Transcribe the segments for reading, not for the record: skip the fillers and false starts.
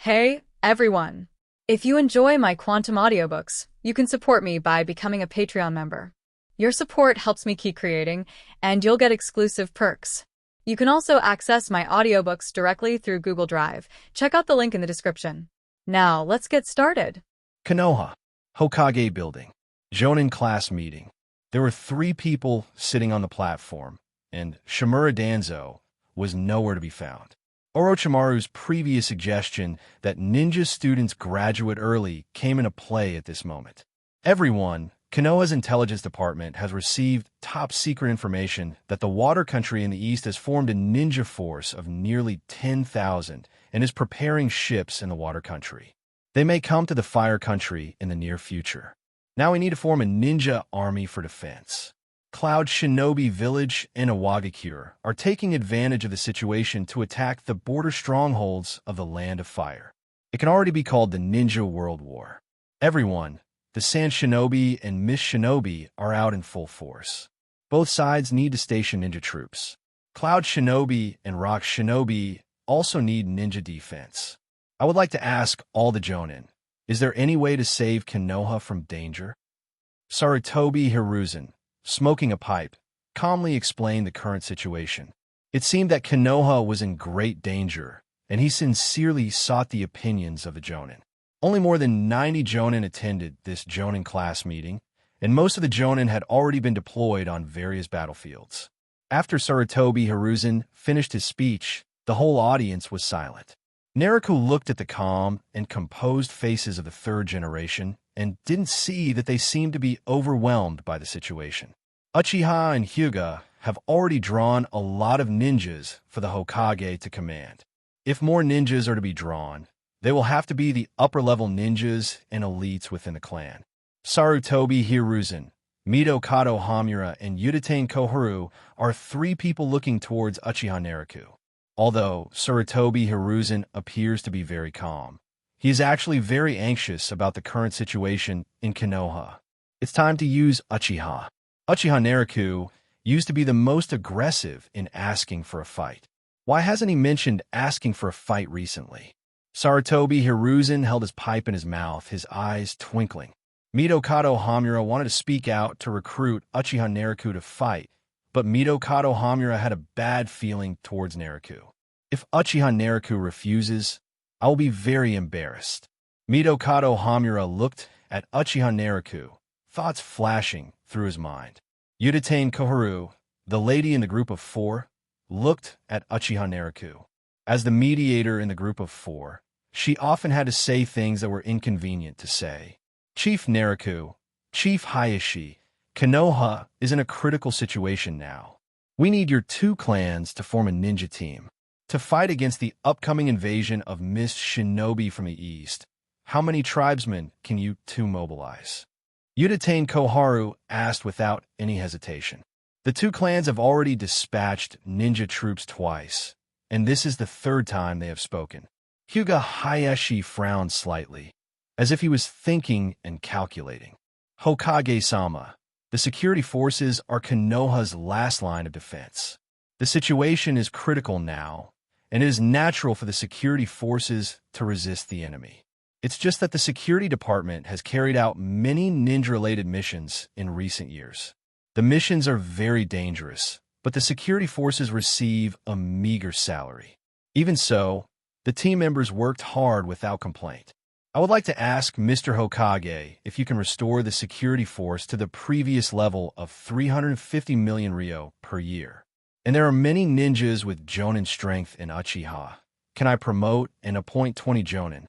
Hey, everyone! If you enjoy my quantum audiobooks, you can support me by becoming a Patreon member. Your support helps me keep creating, and you'll get exclusive perks. You can also access my audiobooks directly through Google Drive. Check out the link in the description. Now, let's get started. Konoha, Hokage Building, Jonin class meeting. There were three people sitting on the platform, and Shimura Danzo was nowhere to be found. Orochimaru's previous suggestion that ninja students graduate early came into play at this moment. Everyone, Konoha's intelligence department has received top-secret information that the water country in the east has formed a ninja force of nearly 10,000 and is preparing ships in the water country. They may come to the fire country in the near future. Now we need to form a ninja army for defense. Cloud Shinobi Village and Iwagakure are taking advantage of the situation to attack the border strongholds of the Land of Fire. It can already be called the Ninja World War. Everyone, the Sand Shinobi and Mist Shinobi, are out in full force. Both sides need to station ninja troops. Cloud Shinobi and Rock Shinobi also need ninja defense. I would like to ask all the Jonin, is there any way to save Konoha from danger? Sarutobi Hiruzen, smoking a pipe, calmly explained the current situation. It seemed that Konoha was in great danger, and he sincerely sought the opinions of the Jonin. Only more than 90 Jonin attended this Jonin class meeting, and most of the Jonin had already been deployed on various battlefields. After Sarutobi Hiruzen finished his speech, the whole audience was silent. Naruto looked at the calm and composed faces of the third generation and didn't see that they seemed to be overwhelmed by the situation. Uchiha and Hyuga have already drawn a lot of ninjas for the Hokage to command. If more ninjas are to be drawn, they will have to be the upper-level ninjas and elites within the clan. Sarutobi Hiruzen, Midokado Hamura, and Uchiha Koharu are three people looking towards Uchiha Naruto. Although Sarutobi Hiruzen appears to be very calm, he is actually very anxious about the current situation in Konoha. It's time to use Uchiha. Uchiha Naruto used to be the most aggressive in asking for a fight. Why hasn't he mentioned asking for a fight recently? Sarutobi Hiruzen held his pipe in his mouth, his eyes twinkling. Midokado Hamura wanted to speak out to recruit Uchiha Naruto to fight, but Midokado Hamura had a bad feeling towards Naruto. If Uchiha Naruto refuses, I will be very embarrassed. Midokado Hamura looked at Uchiha Naruto, thoughts flashing through his mind. Uchiha Koharu, the lady in the group of four, looked at Uchiha Naruto. As the mediator in the group of four, she often had to say things that were inconvenient to say. Chief Naruto, Chief Hayashi, Konoha is in a critical situation now. We need your two clans to form a ninja team to fight against the upcoming invasion of Mist Shinobi from the east. How many tribesmen can you two mobilize? Uchiha Koharu asked without any hesitation. The two clans have already dispatched ninja troops twice, and this is the third time they have spoken. Hyuga Hayashi frowned slightly, as if he was thinking and calculating. Hokage-sama, the security forces are Konoha's last line of defense. The situation is critical now, and it is natural for the security forces to resist the enemy. It's just that the security department has carried out many ninja-related missions in recent years. The missions are very dangerous, but the security forces receive a meager salary. Even so, the team members worked hard without complaint. I would like to ask Mr. Hokage if you can restore the security force to the previous level of 350 million ryo per year. And there are many ninjas with Jonin strength in Uchiha. Can I promote and appoint 20 Jonin?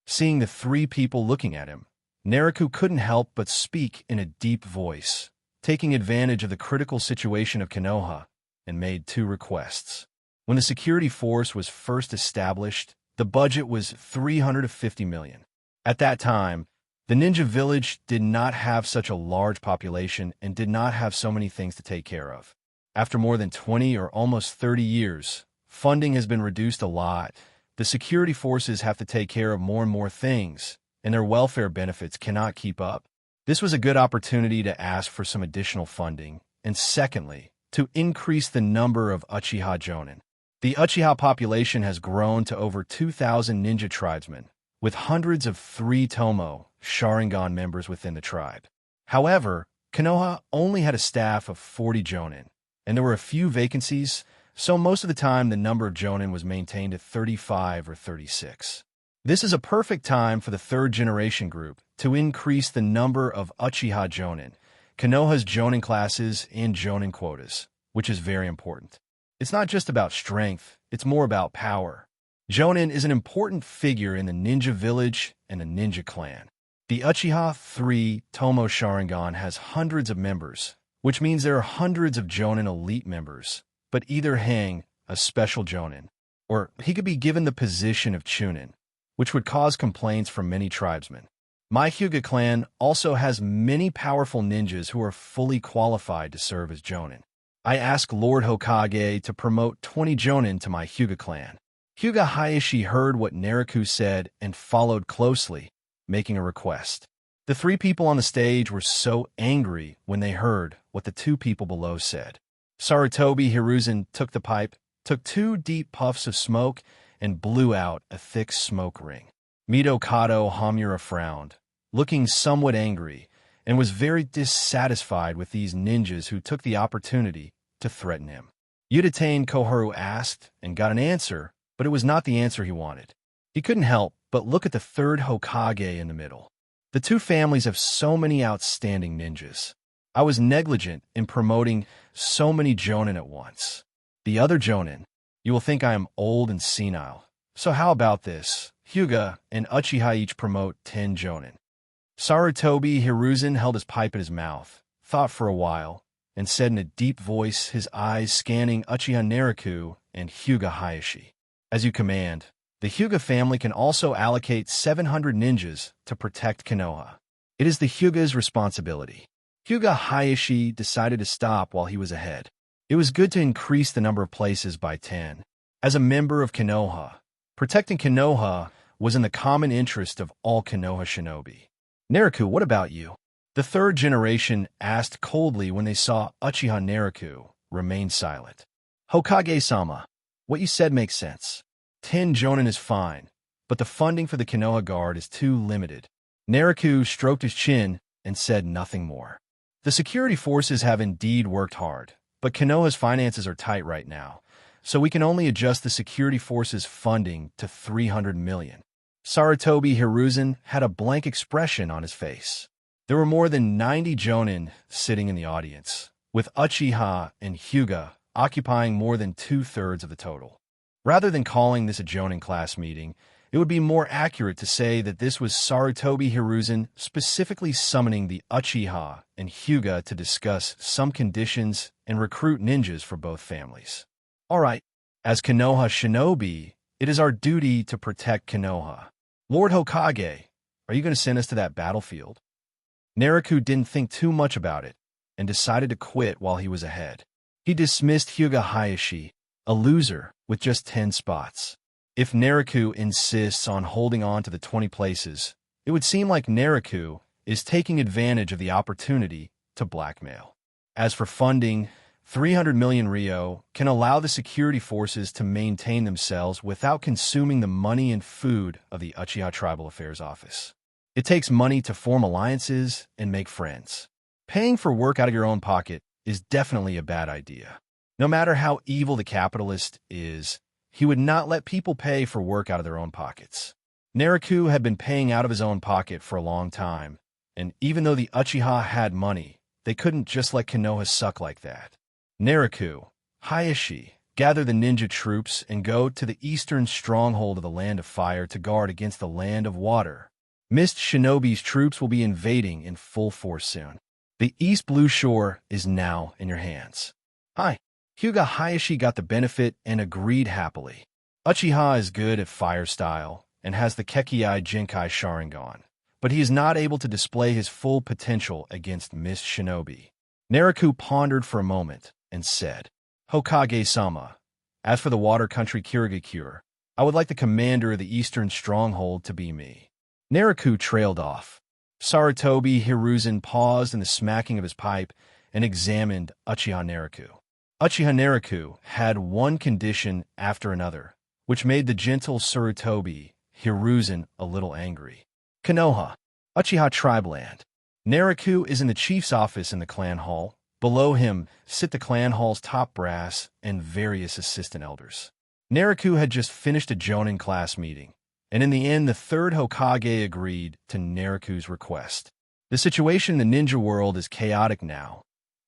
Seeing the three people looking at him, Naruto couldn't help but speak in a deep voice, taking advantage of the critical situation of Konoha, and made two requests. When the security force was first established, the budget was 350 million. At that time, the ninja village did not have such a large population and did not have so many things to take care of. After more than 20 or almost 30 years, funding has been reduced a lot. The security forces have to take care of more and more things, and their welfare benefits cannot keep up. This was a good opportunity to ask for some additional funding, and secondly, to increase the number of Uchiha Jonin. The Uchiha population has grown to over 2,000 ninja tribesmen, with hundreds of 3-tomo Sharingan members within the tribe. However, Konoha only had a staff of 40 jonin, and there were a few vacancies, so most of the time the number of jonin was maintained at 35 or 36. This is a perfect time for the third-generation group to increase the number of Uchiha jonin, Konoha's jonin classes, and jonin quotas, which is very important. It's not just about strength, it's more about power. Jonin is an important figure in the ninja village and the ninja clan. The Uchiha 3-tomo Sharingan has hundreds of members, which means there are hundreds of jonin elite members, but either hang a special jonin, or he could be given the position of chunin, which would cause complaints from many tribesmen. My Hyuga clan also has many powerful ninjas who are fully qualified to serve as jonin. I asked Lord Hokage to promote 20 jonin to my Hyuga clan. Hyuga Hayashi heard what Naruto said and followed closely, making a request. The 3 people on the stage were so angry when they heard what the 2 people below said. Sarutobi Hiruzen took the pipe, took 2 deep puffs of smoke, and blew out a thick smoke ring. Mito Kato Hamura frowned, looking somewhat angry, and was very dissatisfied with these ninjas who took the opportunity to threaten him. Udatane Koharu asked and got an answer, but it was not the answer he wanted. He couldn't help but look at the 3rd Hokage in the middle. The 2 families have so many outstanding ninjas. I was negligent in promoting so many jonin at once. The other jonin, you will think I am old and senile. So how about this? Hyuga and Uchiha each promote 10 jonin. Sarutobi Hiruzen held his pipe in his mouth, thought for a while, and said in a deep voice, his eyes scanning Uchiha Naruto and Hyuga Hayashi. As you command. The Hyuga family can also allocate 700 ninjas to protect Konoha. It is the Hyuga's responsibility. Hyuga Hayashi decided to stop while he was ahead. It was good to increase the number of places by 10. As a member of Konoha, protecting Konoha was in the common interest of all Konoha shinobi. Naruto, what about you? The 3rd generation asked coldly when they saw Uchiha Naruto remain silent. Hokage-sama, what you said makes sense. 10 jonin is fine, but the funding for the Konoha Guard is too limited. Naruto stroked his chin and said nothing more. The security forces have indeed worked hard, but Konoha's finances are tight right now, so we can only adjust the security forces' funding to 300 million. Sarutobi Hiruzen had a blank expression on his face. There were more than 90 jonin sitting in the audience, with Uchiha and Hyuga occupying more than 2/3 of the total. Rather than calling this a jonin class meeting, it would be more accurate to say that this was Sarutobi Hiruzen specifically summoning the Uchiha and Hyuga to discuss some conditions and recruit ninjas for both families. All right, as Konoha shinobi, it is our duty to protect Konoha. Lord Hokage, are you going to send us to that battlefield? Naruto didn't think too much about it and decided to quit while he was ahead. He dismissed Hyuga Hayashi, a loser with just 10 spots. If Naruto insists on holding on to the 20 places, it would seem like Naruto is taking advantage of the opportunity to blackmail. As for funding, 300 million Ryo can allow the security forces to maintain themselves without consuming the money and food of the Uchiha Tribal Affairs Office. It takes money to form alliances and make friends. Paying for work out of your own pocket is definitely a bad idea. No matter how evil the capitalist is, he would not let people pay for work out of their own pockets. Naruto had been paying out of his own pocket for a long time, and even though the Uchiha had money, they couldn't just let Konoha suck like that. Naruto, Hayashi, gather the ninja troops and go to the eastern stronghold of the Land of Fire to guard against the Land of Water. Mist Shinobi's troops will be invading in full force soon. The East Blue Shore is now in your hands. Hi. Hyuga Hayashi got the benefit and agreed happily. Uchiha is good at fire style and has the Kekkei Jinkai Sharingan, but he is not able to display his full potential against Mist Shinobi. Naruto pondered for a moment and said, Hokage-sama, as for the Water Country Kirigakure, I would like the commander of the Eastern Stronghold to be me. Naruto trailed off. Sarutobi Hiruzen paused in the smacking of his pipe and examined Uchiha Naruto. Uchiha Naruto had one condition after another, which made the gentle Sarutobi Hiruzen a little angry. Konoha, Uchiha Tribe Land. Naruto is in the chief's office in the clan hall. Below him sit the clan hall's top brass and various assistant elders. Naruto had just finished a Jonin class meeting, and in the end the third Hokage agreed to Naruto's request. The situation in the ninja world is chaotic now,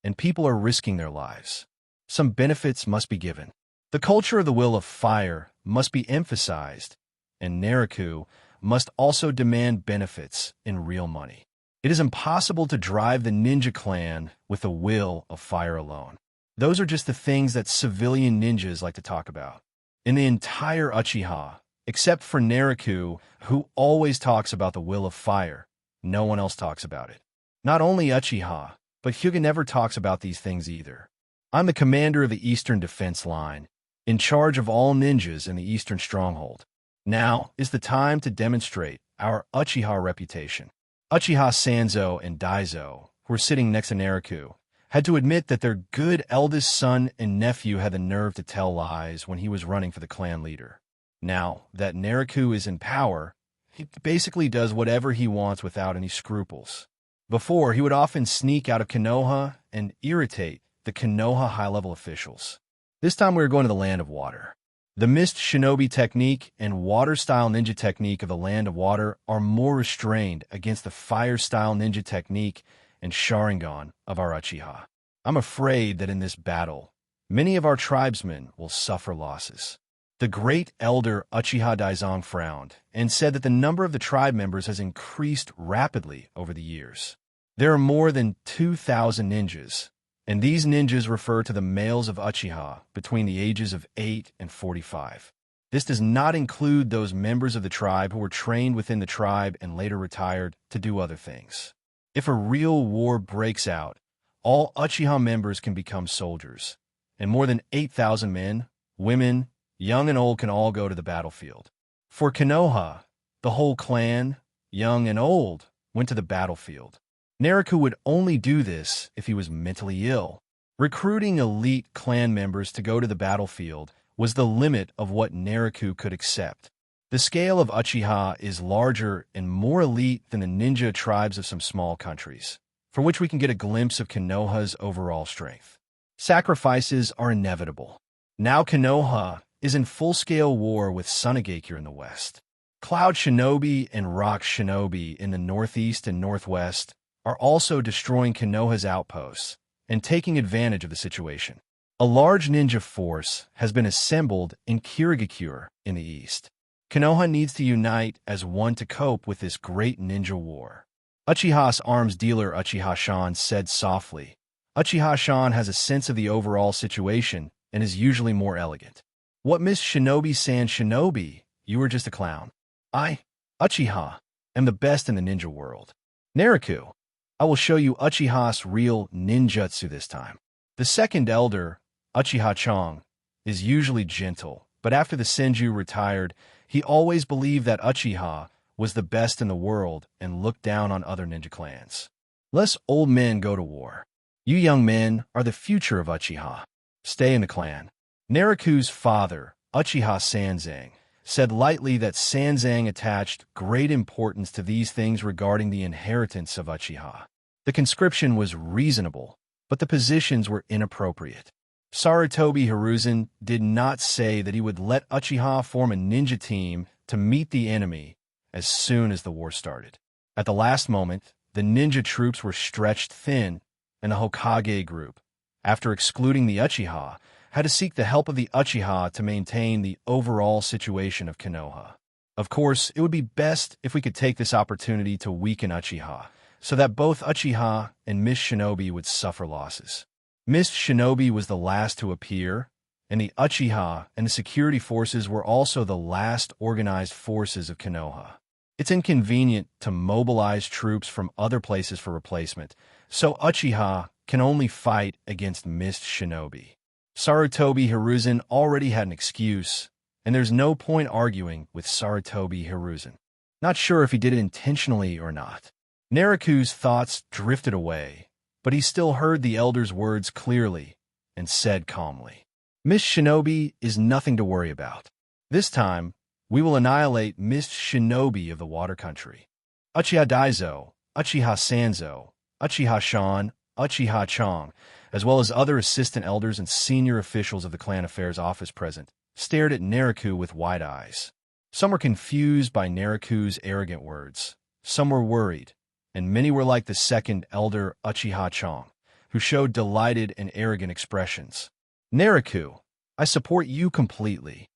and people are risking their lives. Some benefits must be given. The culture of the will of fire must be emphasized, and Naruto must also demand benefits in real money. It is impossible to drive the ninja clan with the will of fire alone. Those are just the things that civilian ninjas like to talk about. In the entire Uchiha, except for Naruto, who always talks about the will of fire, no one else talks about it. Not only Uchiha, but Hyuga never talks about these things either. I'm the commander of the Eastern Defense Line, in charge of all ninjas in the Eastern Stronghold. Now is the time to demonstrate our Uchiha reputation. Uchiha Sanzo and Daizo, who were sitting next to Naruto, had to admit that their good eldest son and nephew had the nerve to tell lies when he was running for the clan leader. Now that Naruto is in power, he basically does whatever he wants without any scruples. Before, he would often sneak out of Konoha and irritate the Konoha high-level officials. This time we are going to the Land of Water. The Mist Shinobi technique and Water-style ninja technique of the Land of Water are more restrained against the Fire-style ninja technique and Sharingan of our Uchiha. I'm afraid that in this battle, many of our tribesmen will suffer losses. The great elder Uchiha Daizong frowned and said that the number of the tribe members has increased rapidly over the years. There are more than 2,000 ninjas, and these ninjas refer to the males of Uchiha between the ages of 8 and 45. This does not include those members of the tribe who were trained within the tribe and later retired to do other things. If a real war breaks out, all Uchiha members can become soldiers, and more than 8,000 men, women, young and old can all go to the battlefield. For Konoha, the whole clan, young and old, went to the battlefield. Naruto would only do this if he was mentally ill. Recruiting elite clan members to go to the battlefield was the limit of what Naruto could accept. The scale of Uchiha is larger and more elite than the ninja tribes of some small countries, for which we can get a glimpse of Konoha's overall strength. Sacrifices are inevitable. Now Konoha is in full-scale war with Sunagakure in the west. Cloud Shinobi and Rock Shinobi in the northeast and northwest are also destroying Konoha's outposts and taking advantage of the situation. A large ninja force has been assembled in Kirigakure in the east. Konoha needs to unite as one to cope with this great ninja war. Uchiha's arms dealer Uchiha Shan said softly. Uchiha Shan has a sense of the overall situation and is usually more elegant. What Miss Shinobi-san Shinobi, you were just a clown. I, Uchiha, am the best in the ninja world. Naruto, I will show you Uchiha's real ninjutsu this time. The second elder, Uchiha Chong, is usually gentle, but after the Senju retired, he always believed that Uchiha was the best in the world and looked down on other ninja clans. Less old men go to war. You young men are the future of Uchiha. Stay in the clan. Naruto's father, Uchiha Sanzang, said lightly that Sanzang attached great importance to these things regarding the inheritance of Uchiha. The conscription was reasonable, but the positions were inappropriate. Sarutobi Hiruzen did not say that he would let Uchiha form a ninja team to meet the enemy as soon as the war started. At the last moment, the ninja troops were stretched thin, and the Hokage group, after excluding the Uchiha, had to seek the help of the Uchiha to maintain the overall situation of Konoha. Of course, it would be best if we could take this opportunity to weaken Uchiha, so that both Uchiha and Miss Shinobi would suffer losses. Miss Shinobi was the last to appear, and the Uchiha and the security forces were also the last organized forces of Konoha. It's inconvenient to mobilize troops from other places for replacement, so Uchiha can only fight against Miss Shinobi. Sarutobi Hiruzen already had an excuse, and there's no point arguing with Sarutobi Hiruzen. Not sure if he did it intentionally or not. Naruto's thoughts drifted away, but he still heard the elder's words clearly, and said calmly, Miss Shinobi is nothing to worry about. This time, we will annihilate Miss Shinobi of the Water Country. Uchiha Daizo, Uchiha Sanzo, Uchiha Shan, Uchiha Chong, as well as other assistant elders and senior officials of the clan affairs office present, stared at Naraku with wide eyes. Some were confused by Naraku's arrogant words. Some were worried, and many were like the second elder Uchiha Chong, who showed delighted and arrogant expressions. Naraku, I support you completely.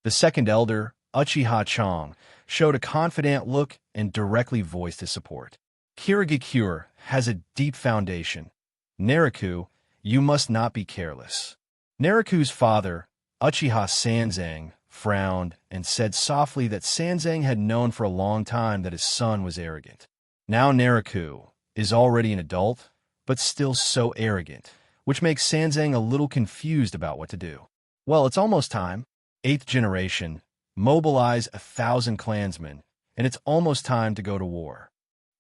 The second elder, Uchiha Chong, showed a confident look and directly voiced his support. Kirigakure has a deep foundation. Naraku, you must not be careless. Naraku's father, Uchiha Sanzang, frowned and said softly that Sanzang had known for a long time that his son was arrogant. Now Naraku is already an adult, but still so arrogant, which makes Sanzang a little confused about what to do. Well, it's almost time. 8th generation, mobilize 1,000 clansmen, and it's almost time to go to war.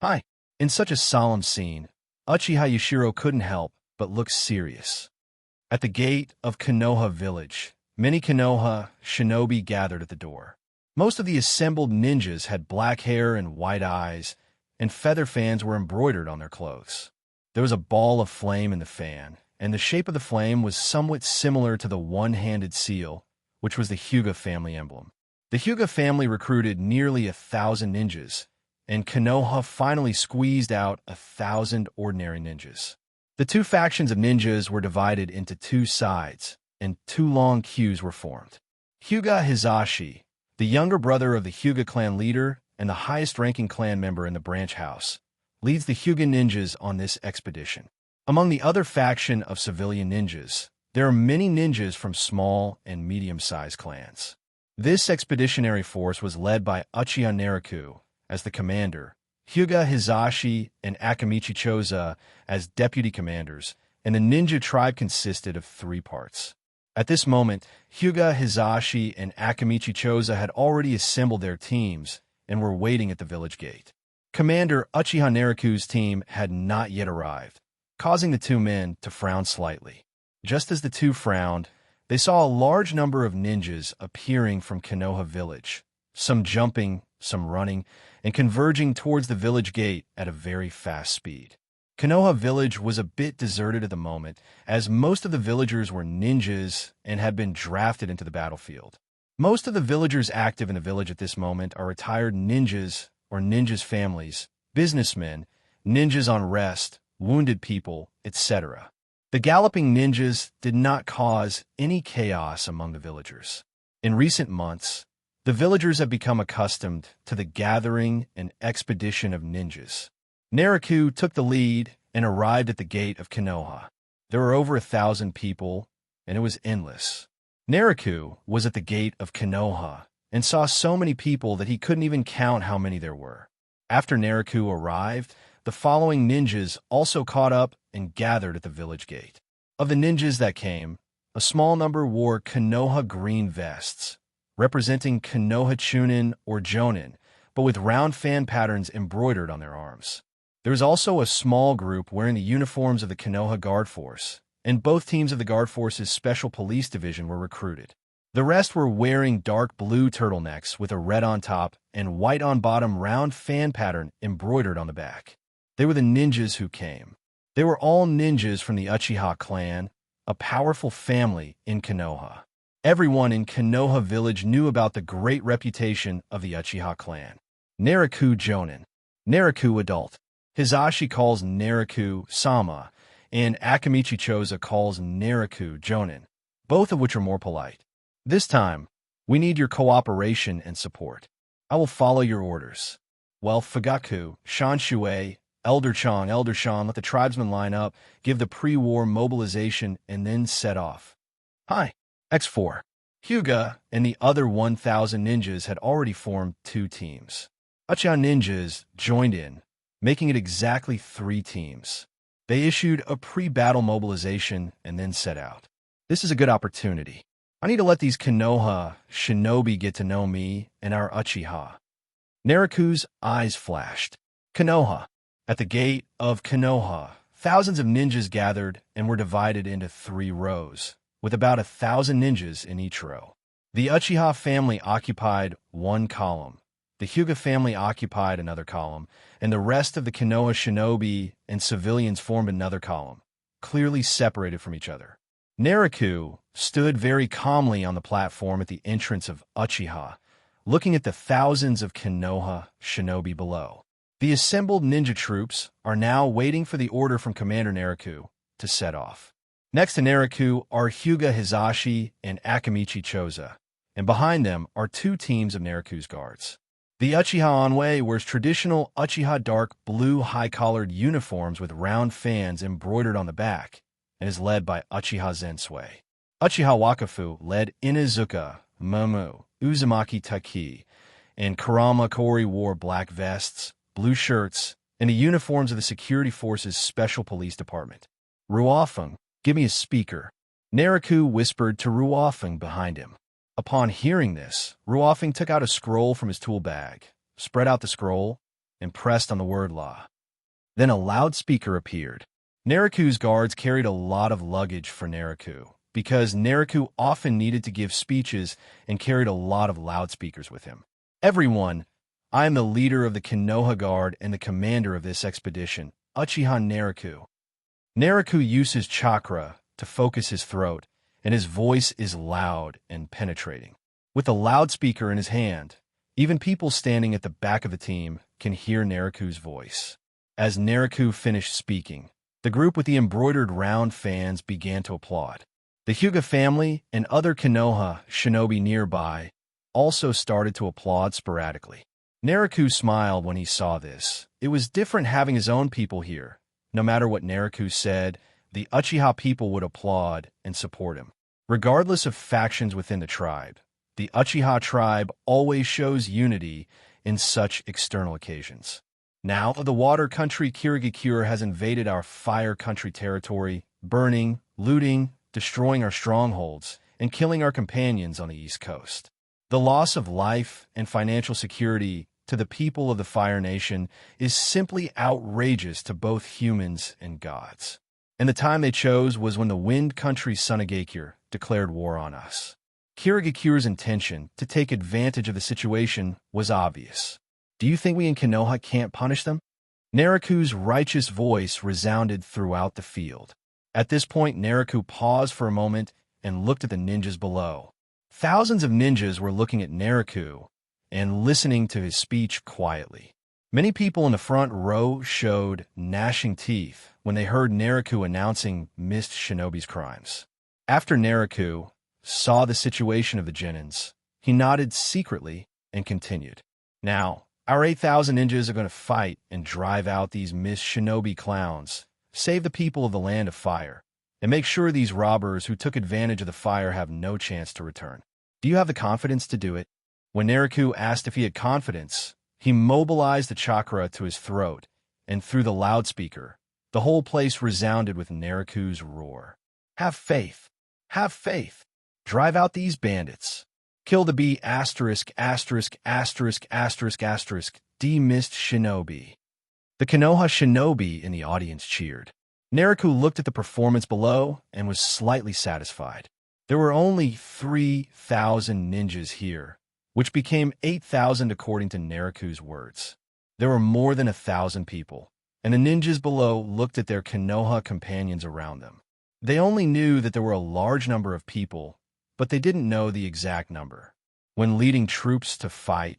Hi. In such a solemn scene, Uchiha Yashiro couldn't help but look serious. At the gate of Konoha village, many Konoha shinobi gathered at the door. Most of the assembled ninjas had black hair and white eyes, and feather fans were embroidered on their clothes. There was a ball of flame in the fan, and the shape of the flame was somewhat similar to the one-handed seal, which was the Hyuga family emblem. The Hyuga family recruited nearly 1,000 ninjas, and Konoha finally squeezed out 1,000 ordinary ninjas. The two factions of ninjas were divided into two sides, and two long queues were formed. Hyuga Hizashi, the younger brother of the Hyuga clan leader and the highest-ranking clan member in the branch house, leads the Hyuga ninjas on this expedition. Among the other faction of civilian ninjas, there are many ninjas from small and medium-sized clans. This expeditionary force was led by Uchiha Naraku as the commander, Hyuga Hizashi and Akamichi Choza as deputy commanders, and the ninja tribe consisted of 3 parts. At this moment, Hyuga Hizashi and Akamichi Choza had already assembled their teams and were waiting at the village gate. Commander Uchiha Naraku's team had not yet arrived, causing the two men to frown slightly. Just as the two frowned, they saw a large number of ninjas appearing from Konoha village, some jumping, some running, and converging towards the village gate at a very fast speed. Konoha village was a bit deserted at the moment, as most of the villagers were ninjas and had been drafted into the battlefield. Most of the villagers active in the village at this moment are retired ninjas or ninjas' families, businessmen, ninjas on rest, wounded people, etc. The galloping ninjas did not cause any chaos among the villagers. In recent months, the villagers have become accustomed to the gathering and expedition of ninjas. Naraku took the lead and arrived at the gate of Konoha. There were over 1,000 people, and it was endless. Naraku was at the gate of Konoha and saw so many people that he couldn't even count how many there were. After Naraku arrived, the following ninjas also caught up and gathered at the village gate. Of the ninjas that came, a small number wore Konoha green vests, representing Konoha Chunin or Jonin, but with round fan patterns embroidered on their arms. There was also a small group wearing the uniforms of the Konoha Guard Force, and both teams of the Guard Force's Special Police Division were recruited. The rest were wearing dark blue turtlenecks with a red on top and white on bottom round fan pattern embroidered on the back. They were the ninjas who came. They were all ninjas from the Uchiha clan, a powerful family in Konoha. Everyone in Konoha village knew about the great reputation of the Uchiha clan. Naraku Jonin. Naraku adult. Hizashi calls Naraku Sama, and Akamichi Choza calls Naraku Jonin, both of which are more polite. This time, we need your cooperation and support. I will follow your orders. Well, Fugaku, Shanshui, Elder Chong, Elder Shan, let the tribesmen line up, give the pre-war mobilization, and then set off. Hi. X4. Hyuga and the other 1,000 ninjas had already formed 2 teams. Uchiha ninjas joined in, making it exactly 3 teams. They issued a pre-battle mobilization and then set out. This is a good opportunity. I need to let these Konoha shinobi get to know me and our Uchiha. Naraku's eyes flashed. Konoha. At the gate of Konoha, Thousands of ninjas gathered and were divided into 3 rows, with about 1,000 ninjas in each row. The Uchiha family occupied one column, the Hyuga family occupied another column, and the rest of the Konoha shinobi and civilians formed another column, clearly separated from each other. Naruto stood very calmly on the platform at the entrance of Uchiha, looking at the thousands of Konoha shinobi below. The assembled ninja troops are now waiting for the order from Commander Naruto to set off. Next to Naruto are Hyuga Hizashi and Akamichi Choza, and behind them are 2 teams of Naruto's guards. The Uchiha Onway wears traditional Uchiha dark blue high-collared uniforms with round fans embroidered on the back, and is led by Uchiha Zensui. Uchiha Wakafu led Inazuka, Momo, Uzumaki Taki, and Kurama Kori wore black vests, blue shirts, and the uniforms of the Security Forces Special Police Department. Ruofeng, give me a speaker. Naruto whispered to Ruofeng behind him. Upon hearing this, Ruofeng took out a scroll from his tool bag, spread out the scroll, and pressed on the word law. Then a loudspeaker appeared. Naruto's guards carried a lot of luggage for Naruto, because Naruto often needed to give speeches and carried a lot of loudspeakers with him. Everyone, I am the leader of the Konoha Guard and the commander of this expedition, Uchiha Naruto. Naruto uses chakra to focus his throat, and his voice is loud and penetrating. With the loudspeaker in his hand, even people standing at the back of the team can hear Naruto's voice. As Naruto finished speaking, the group with the embroidered round fans began to applaud. The Hyuga family and other Konoha shinobi nearby also started to applaud sporadically. Naruto smiled when he saw this. It was different having his own people here. No matter what Naruto said, the Uchiha people would applaud and support him. Regardless of factions within the tribe, the Uchiha tribe always shows unity in such external occasions. Now, the water country Kirigakure has invaded our fire country territory, burning, looting, destroying our strongholds, and killing our companions on the East Coast. The loss of life and financial security to the people of the Fire Nation is simply outrageous to both humans and gods. And the time they chose was when the Wind Country Sunagakure declared war on us. Kirigakure's intention to take advantage of the situation was obvious. Do you think we in Konoha can't punish them? Naruto's righteous voice resounded throughout the field. At this point, Naruto paused for a moment and looked at the ninjas below. Thousands of ninjas were looking at Naruto and listening to his speech quietly. Many people in the front row showed gnashing teeth when they heard Naruto announcing Mist Shinobi's crimes. After Naruto saw the situation of the Genins, he nodded secretly and continued. Now, our 8,000 ninjas are going to fight and drive out these Mist Shinobi clowns, save the people of the Land of Fire, and make sure these robbers who took advantage of the fire have no chance to return. Do you have the confidence to do it? When Naruto asked if he had confidence, he mobilized the chakra to his throat, and through the loudspeaker, the whole place resounded with Naruto's roar. Have faith. Have faith. Drive out these bandits. Kill the B****************** D Mist Shinobi. The Konoha shinobi in the audience cheered. Naruto looked at the performance below and was slightly satisfied. There were only 3,000 ninjas here, which became 8,000 according to Naruto's words. There were more than 1,000 people, and the ninjas below looked at their Konoha companions around them. They only knew that there were a large number of people, but they didn't know the exact number. When leading troops to fight,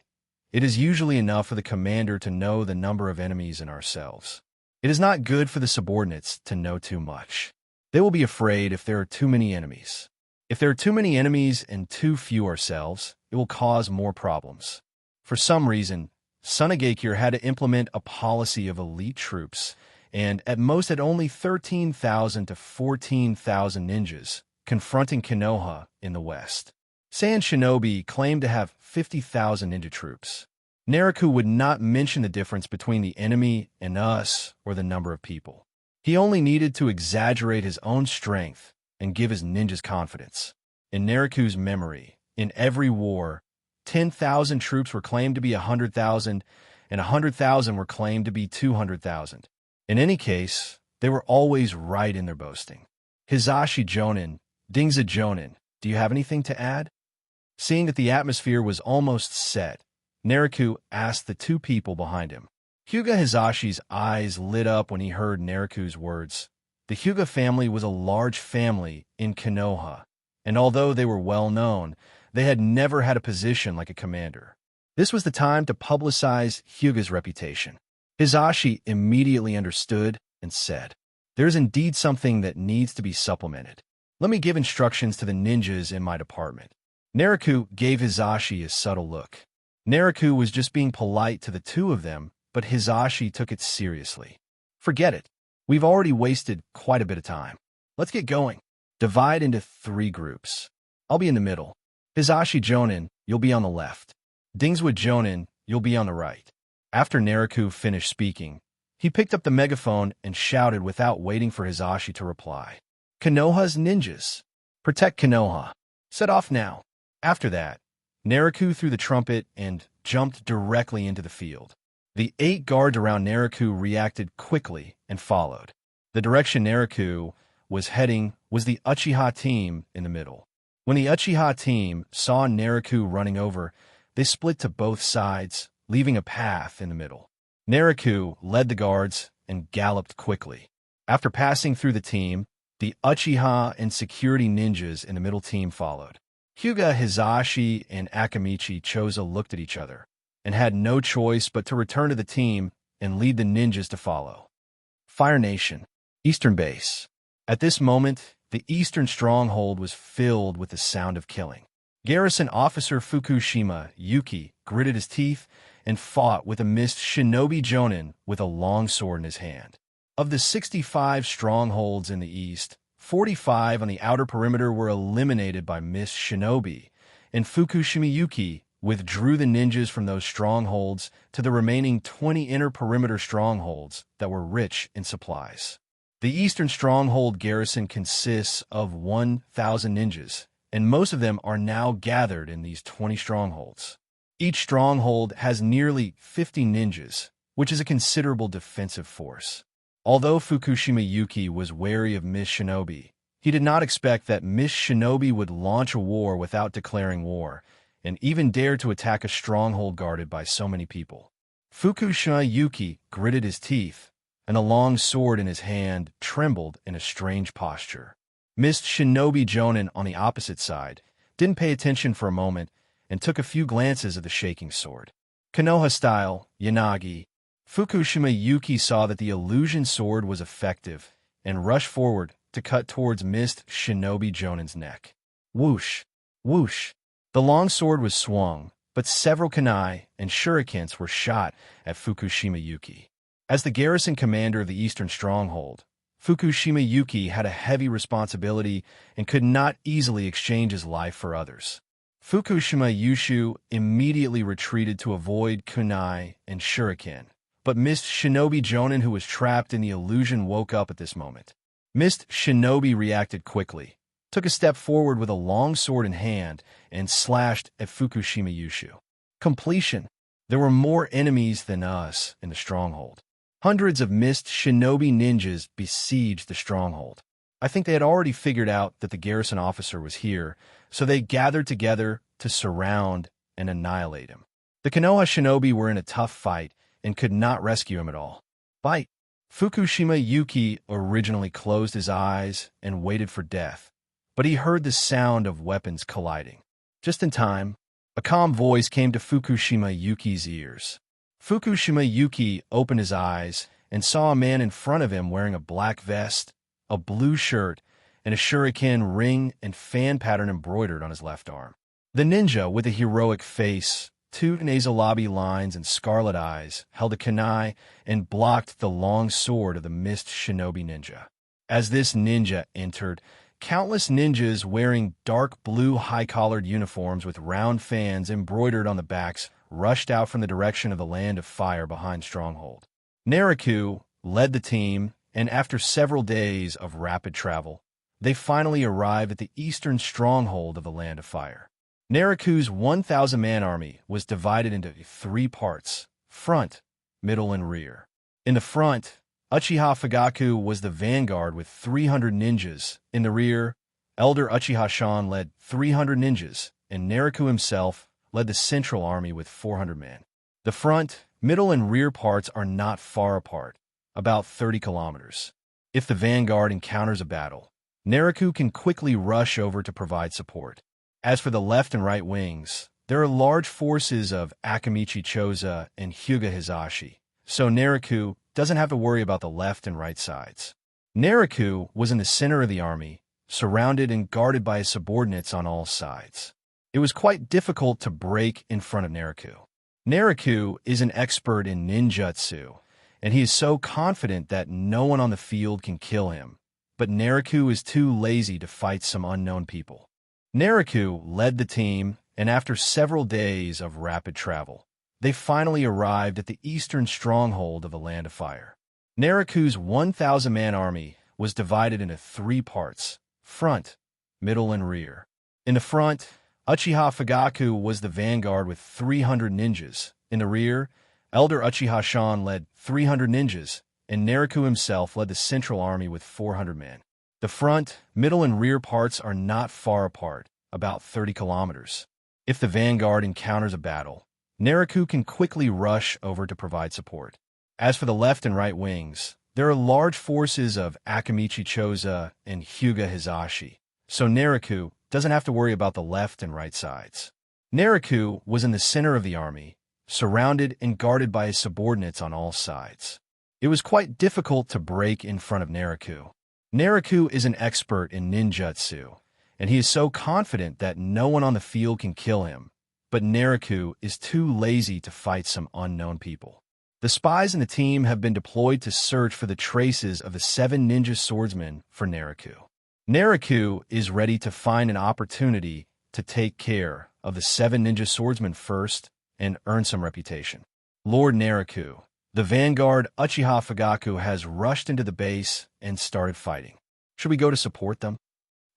it is usually enough for the commander to know the number of enemies and ourselves. It is not good for the subordinates to know too much. They will be afraid if there are too many enemies. If there are too many enemies and too few ourselves, it will cause more problems. For some reason, Sunagakure had to implement a policy of elite troops, and at most had only 13,000 to 14,000 ninjas confronting Konoha in the west. Saiyan Shinobi claimed to have 50,000 ninja troops. Naruto would not mention the difference between the enemy and us or the number of people. He only needed to exaggerate his own strength and give his ninjas confidence. In Naruto's memory, in every war, 10,000 troops were claimed to be 100,000, and 100,000 were claimed to be 200,000. In any case, They were always right in their boasting. Hizashi Jonin, Dingza Jonin, do you have anything to add? Seeing that the atmosphere was almost set, Nariku asked the two people behind him. Hyuga Hizashi's eyes lit up when he heard Nariku's words. The Hyuga family was a large family in Konoha, and although they were well known, they had never had a position like a commander. This was the time to publicize Hyuga's reputation. Hizashi immediately understood and said, "There's indeed something that needs to be supplemented. Let me give instructions to the ninjas in my department." Nariku gave Hizashi a subtle look. Nariku was just being polite to the two of them, but Hizashi took it seriously. "Forget it. We've already wasted quite a bit of time. Let's get going. Divide into 3 groups. I'll be in the middle. Hizashi Jonin, you'll be on the left. Dingswa Jonin, you'll be on the right." After Nariku finished speaking, he picked up the megaphone and shouted without waiting for Hizashi to reply. "Konoha's ninjas. Protect Konoha. Set off now." After that, Nariku threw the trumpet and jumped directly into the field. The 8 guards around Nariku reacted quickly and followed. The direction Nariku was heading was the Uchiha team in the middle. When the Uchiha team saw Nariku running over, they split to both sides, leaving a path in the middle. Nariku led the guards and galloped quickly. After passing through the team, the Uchiha and security ninjas in the middle team followed. Hyuga Hizashi and Akamichi Choza looked at each other and had no choice but to return to the team and lead the ninjas to follow. Fire Nation, Eastern Base. At this moment, the Eastern Stronghold was filled with the sound of killing. Garrison Officer Fukushima Yuki gritted his teeth and fought with a mist Shinobi Jonin with a long sword in his hand. Of the 65 strongholds in the east, 45 on the outer perimeter were eliminated by Mist Shinobi, and Fukushima Yuki withdrew the ninjas from those strongholds to the remaining 20 inner perimeter strongholds that were rich in supplies. The Eastern Stronghold garrison consists of 1,000 ninjas, and most of them are now gathered in these 20 strongholds. Each stronghold has nearly 50 ninjas, which is a considerable defensive force. Although Fukushima Yuki was wary of Mist Shinobi, he did not expect that Mist Shinobi would launch a war without declaring war, and even dare to attack a stronghold guarded by so many people. Fukushima Yuki gritted his teeth, and a long sword in his hand trembled in a strange posture. Mist Shinobi Jonin on the opposite side didn't pay attention for a moment and took a few glances at the shaking sword. Konoha style, Yanagi. Fukushima Yuki saw that the illusion sword was effective and rushed forward to cut towards Mist Shinobi Jonin's neck. Whoosh! Whoosh! The long sword was swung, but several kunai and shurikens were shot at Fukushima Yuki. As the garrison commander of the Eastern Stronghold, Fukushima Yuki had a heavy responsibility and could not easily exchange his life for others. Fukushima Yushu immediately retreated to avoid kunai and shuriken, but Mist Shinobi Jonin, who was trapped in the illusion, woke up at this moment. Mist Shinobi reacted quickly, took a step forward with a long sword in hand, and slashed at Fukushima Yushu. Completion. There were more enemies than us in the stronghold. Hundreds of Mist Shinobi ninjas besieged the stronghold. I think they had already figured out that the garrison officer was here, so they gathered together to surround and annihilate him. The Konoha shinobi were in a tough fight and could not rescue him at all. Bite. Fukushima Yuki originally closed his eyes and waited for death, but he heard the sound of weapons colliding. Just in time, a calm voice came to Fukushima Yuki's ears. Fukushima Yuki opened his eyes and saw a man in front of him wearing a black vest, a blue shirt, and a shuriken ring and fan pattern embroidered on his left arm. The ninja, with a heroic face, 2 nasolabi lines, and scarlet eyes, held a kunai and blocked the long sword of the Mist Shinobi ninja. As this ninja entered, countless ninjas wearing dark blue high-collared uniforms with round fans embroidered on the backs rushed out from the direction of the Land of Fire behind Stronghold. Nariku led the team, and after several days of rapid travel, they finally arrived at the eastern stronghold of the Land of Fire. Nariku's 1,000-man army was divided into 3 parts: front, middle, and rear. In the front, Uchiha Fugaku was the vanguard with 300 ninjas. In the rear, Elder Uchiha Shan led 300 ninjas, and Naruto himself led the central army with 400 men. The front, middle, and rear parts are not far apart, about 30 kilometers. If the vanguard encounters a battle, Naruto can quickly rush over to provide support. As for the left and right wings, there are large forces of Akamichi Choza and Hyuga Hizashi, so Naruto doesn't have to worry about the left and right sides. Naruto was in the center of the army, surrounded and guarded by his subordinates on all sides. It was quite difficult to break in front of Naruto. Naruto is an expert in ninjutsu, and he is so confident that no one on the field can kill him. But Naruto is too lazy to fight some unknown people. Naruto led the team, and after several days of rapid travel, they finally arrived at the eastern stronghold of the Land of Fire. Naruto's 1,000-man army was divided into 3 parts: front, middle, and rear. In the front, Uchiha Fugaku was the vanguard with 300 ninjas. In the rear, Elder Uchiha Shan led 300 ninjas, and Naruto himself led the central army with 400 men. The front, middle, and rear parts are not far apart, about 30 kilometers. If the vanguard encounters a battle, Naruto can quickly rush over to provide support. As for the left and right wings, there are large forces of Akamichi Choza and Hyuga Hizashi, so Naruto doesn't have to worry about the left and right sides. Naruto was in the center of the army, surrounded and guarded by his subordinates on all sides. It was quite difficult to break in front of Naruto. Naruto is an expert in ninjutsu, and he is so confident that no one on the field can kill him. But Naruto is too lazy to fight some unknown people. The spies in the team have been deployed to search for the traces of the 7 ninja swordsmen for Naruto. Naruto is ready to find an opportunity to take care of the 7 ninja swordsmen first and earn some reputation. Lord Naruto, the vanguard Uchiha Fugaku, has rushed into the base and started fighting. Should we go to support them?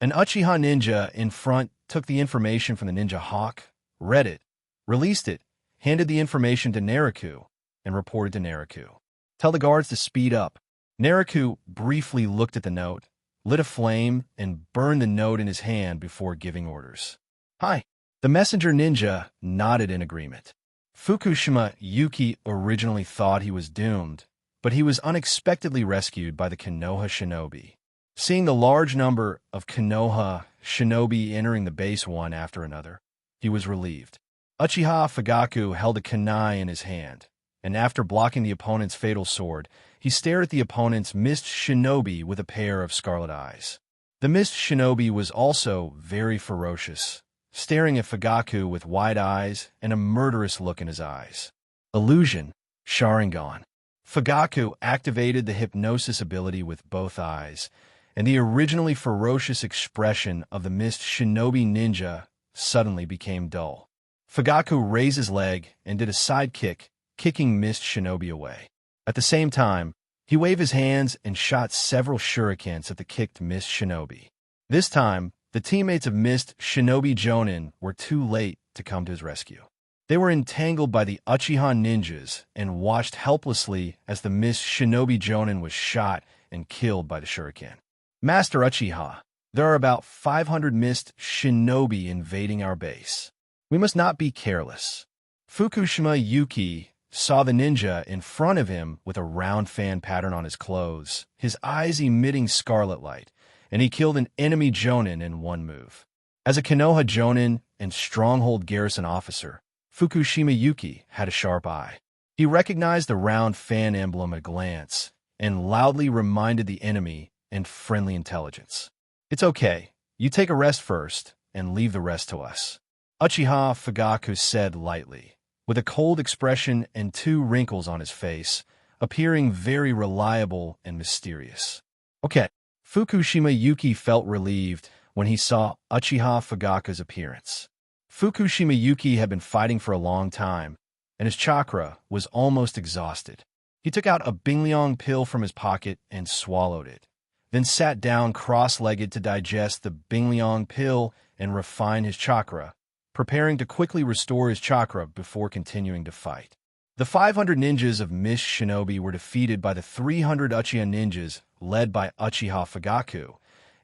An Uchiha ninja in front took the information from the ninja hawk, read it, released it, handed the information to Naruto, and reported to Naruto. Tell the guards to speed up. Naruto briefly looked at the note, lit a flame, and burned the note in his hand before giving orders. Hi. The messenger ninja nodded in agreement. Fukushima Yuki originally thought he was doomed, but he was unexpectedly rescued by the Konoha shinobi. Seeing the large number of Konoha shinobi entering the base one after another, he was relieved. Uchiha Fugaku held a kunai in his hand, and after blocking the opponent's fatal sword, he stared at the opponent's mist shinobi with a pair of scarlet eyes. The mist shinobi was also very ferocious, staring at Fugaku with wide eyes and a murderous look in his eyes. Illusion, Sharingan. Fugaku activated the hypnosis ability with both eyes, and the originally ferocious expression of the mist shinobi ninja suddenly became dull. Fugaku raised his leg and did a side kick, kicking mist shinobi away. At the same time, he waved his hands and shot several shurikens at the kicked mist shinobi. This time, the teammates of Mist Shinobi Jonin were too late to come to his rescue. They were entangled by the Uchiha ninjas and watched helplessly as the Mist Shinobi Jonin was shot and killed by the shuriken. Master Uchiha, there are about 500 Mist Shinobi invading our base. We must not be careless. Fukushima Yuki saw the ninja in front of him with a round fan pattern on his clothes, his eyes emitting scarlet light, and he killed an enemy Jonin in one move. As a Konoha Jonin and stronghold garrison officer, Fukushima Yuki had a sharp eye. He recognized the round fan emblem at a glance and loudly reminded the enemy and friendly intelligence. It's okay. You take a rest first and leave the rest to us. Uchiha Fugaku said lightly, with a cold expression and 2 wrinkles on his face, appearing very reliable and mysterious. Okay. Fukushima Yuki felt relieved when he saw Uchiha Fugaku's appearance. Fukushima Yuki had been fighting for a long time, and his chakra was almost exhausted. He took out a Bingliang pill from his pocket and swallowed it, then sat down cross-legged to digest the Bingliang pill and refine his chakra, preparing to quickly restore his chakra before continuing to fight. The 500 ninjas of Mist Shinobi were defeated by the 300 Uchiha ninjas led by Uchiha Fugaku,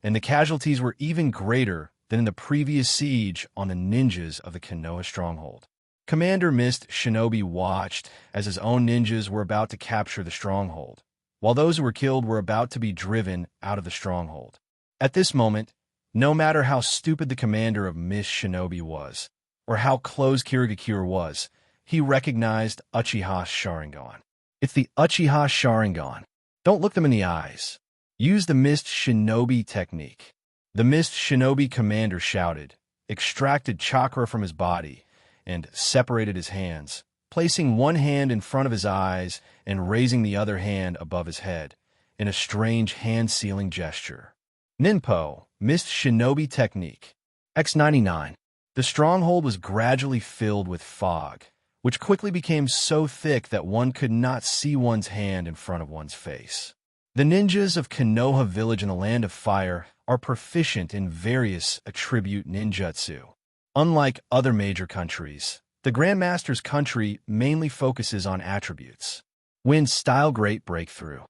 and the casualties were even greater than in the previous siege on the ninjas of the Konoha stronghold. Commander Mist Shinobi watched as his own ninjas were about to capture the stronghold, while those who were killed were about to be driven out of the stronghold. At this moment, no matter how stupid the commander of Mist Shinobi was, or how close Kirigakure was, he recognized Uchiha's Sharingan. It's the Uchiha Sharingan. Don't look them in the eyes. Use the Mist Shinobi technique. The Mist Shinobi commander shouted, extracted chakra from his body, and separated his hands, placing one hand in front of his eyes and raising the other hand above his head, in a strange hand-sealing gesture. Ninpo, Mist Shinobi technique. X99. The stronghold was gradually filled with fog, which quickly became so thick that one could not see one's hand in front of one's face. The ninjas of Konoha village in the Land of Fire are proficient in various attribute ninjutsu. Unlike other major countries, the Grandmaster's country mainly focuses on attributes. Wind Style Great Breakthrough.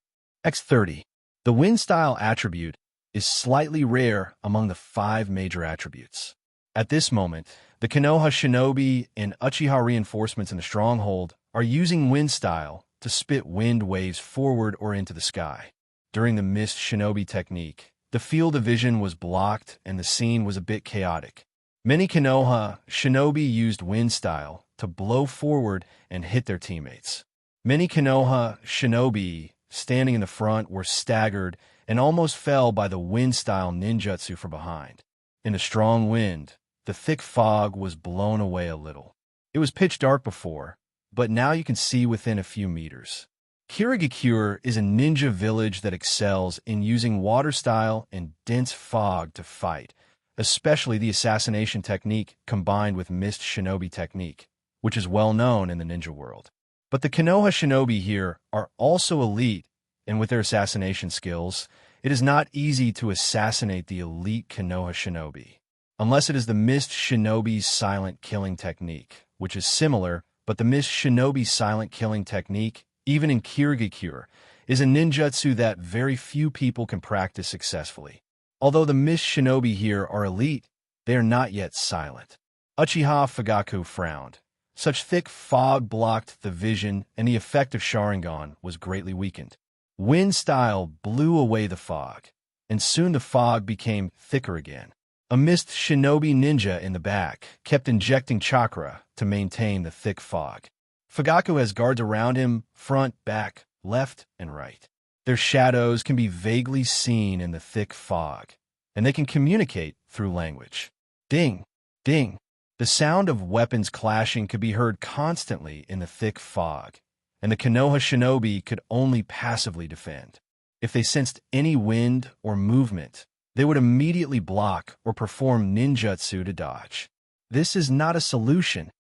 X30. The Wind Style attribute is slightly rare among the 5 major attributes. At this moment, the Konoha Shinobi and Uchiha reinforcements in the stronghold are using Wind Style to spit wind waves forward or into the sky. During the Mist Shinobi technique, the field of vision was blocked and the scene was a bit chaotic. Many Konoha Shinobi used Wind Style to blow forward and hit their teammates. Many Konoha Shinobi standing in the front were staggered and almost fell by the Wind Style ninjutsu from behind. In the strong wind, the thick fog was blown away a little. It was pitch dark before, but now you can see within a few meters. Kirigakure is a ninja village that excels in using water style and dense fog to fight, especially the assassination technique combined with Mist Shinobi technique, which is well known in the ninja world. But the Konoha Shinobi here are also elite, and with their assassination skills, it is not easy to assassinate the elite Konoha Shinobi, unless it is the Mist Shinobi's silent killing technique, which is similar, but the Mist Shinobi silent killing technique, even in Kirigakure, is a ninjutsu that very few people can practice successfully. Although the Mist Shinobi here are elite, they are not yet silent. Uchiha Fugaku frowned. Such thick fog blocked the vision, and the effect of Sharingan was greatly weakened. Wind Style blew away the fog, and soon the fog became thicker again. A Mist Shinobi ninja in the back kept injecting chakra to maintain the thick fog. Fugaku has guards around him, front, back, left, and right. Their shadows can be vaguely seen in the thick fog, and they can communicate through language. Ding, ding. The sound of weapons clashing could be heard constantly in the thick fog, and the Konoha Shinobi could only passively defend. If they sensed any wind or movement, they would immediately block or perform ninjutsu to dodge. This is not a solution.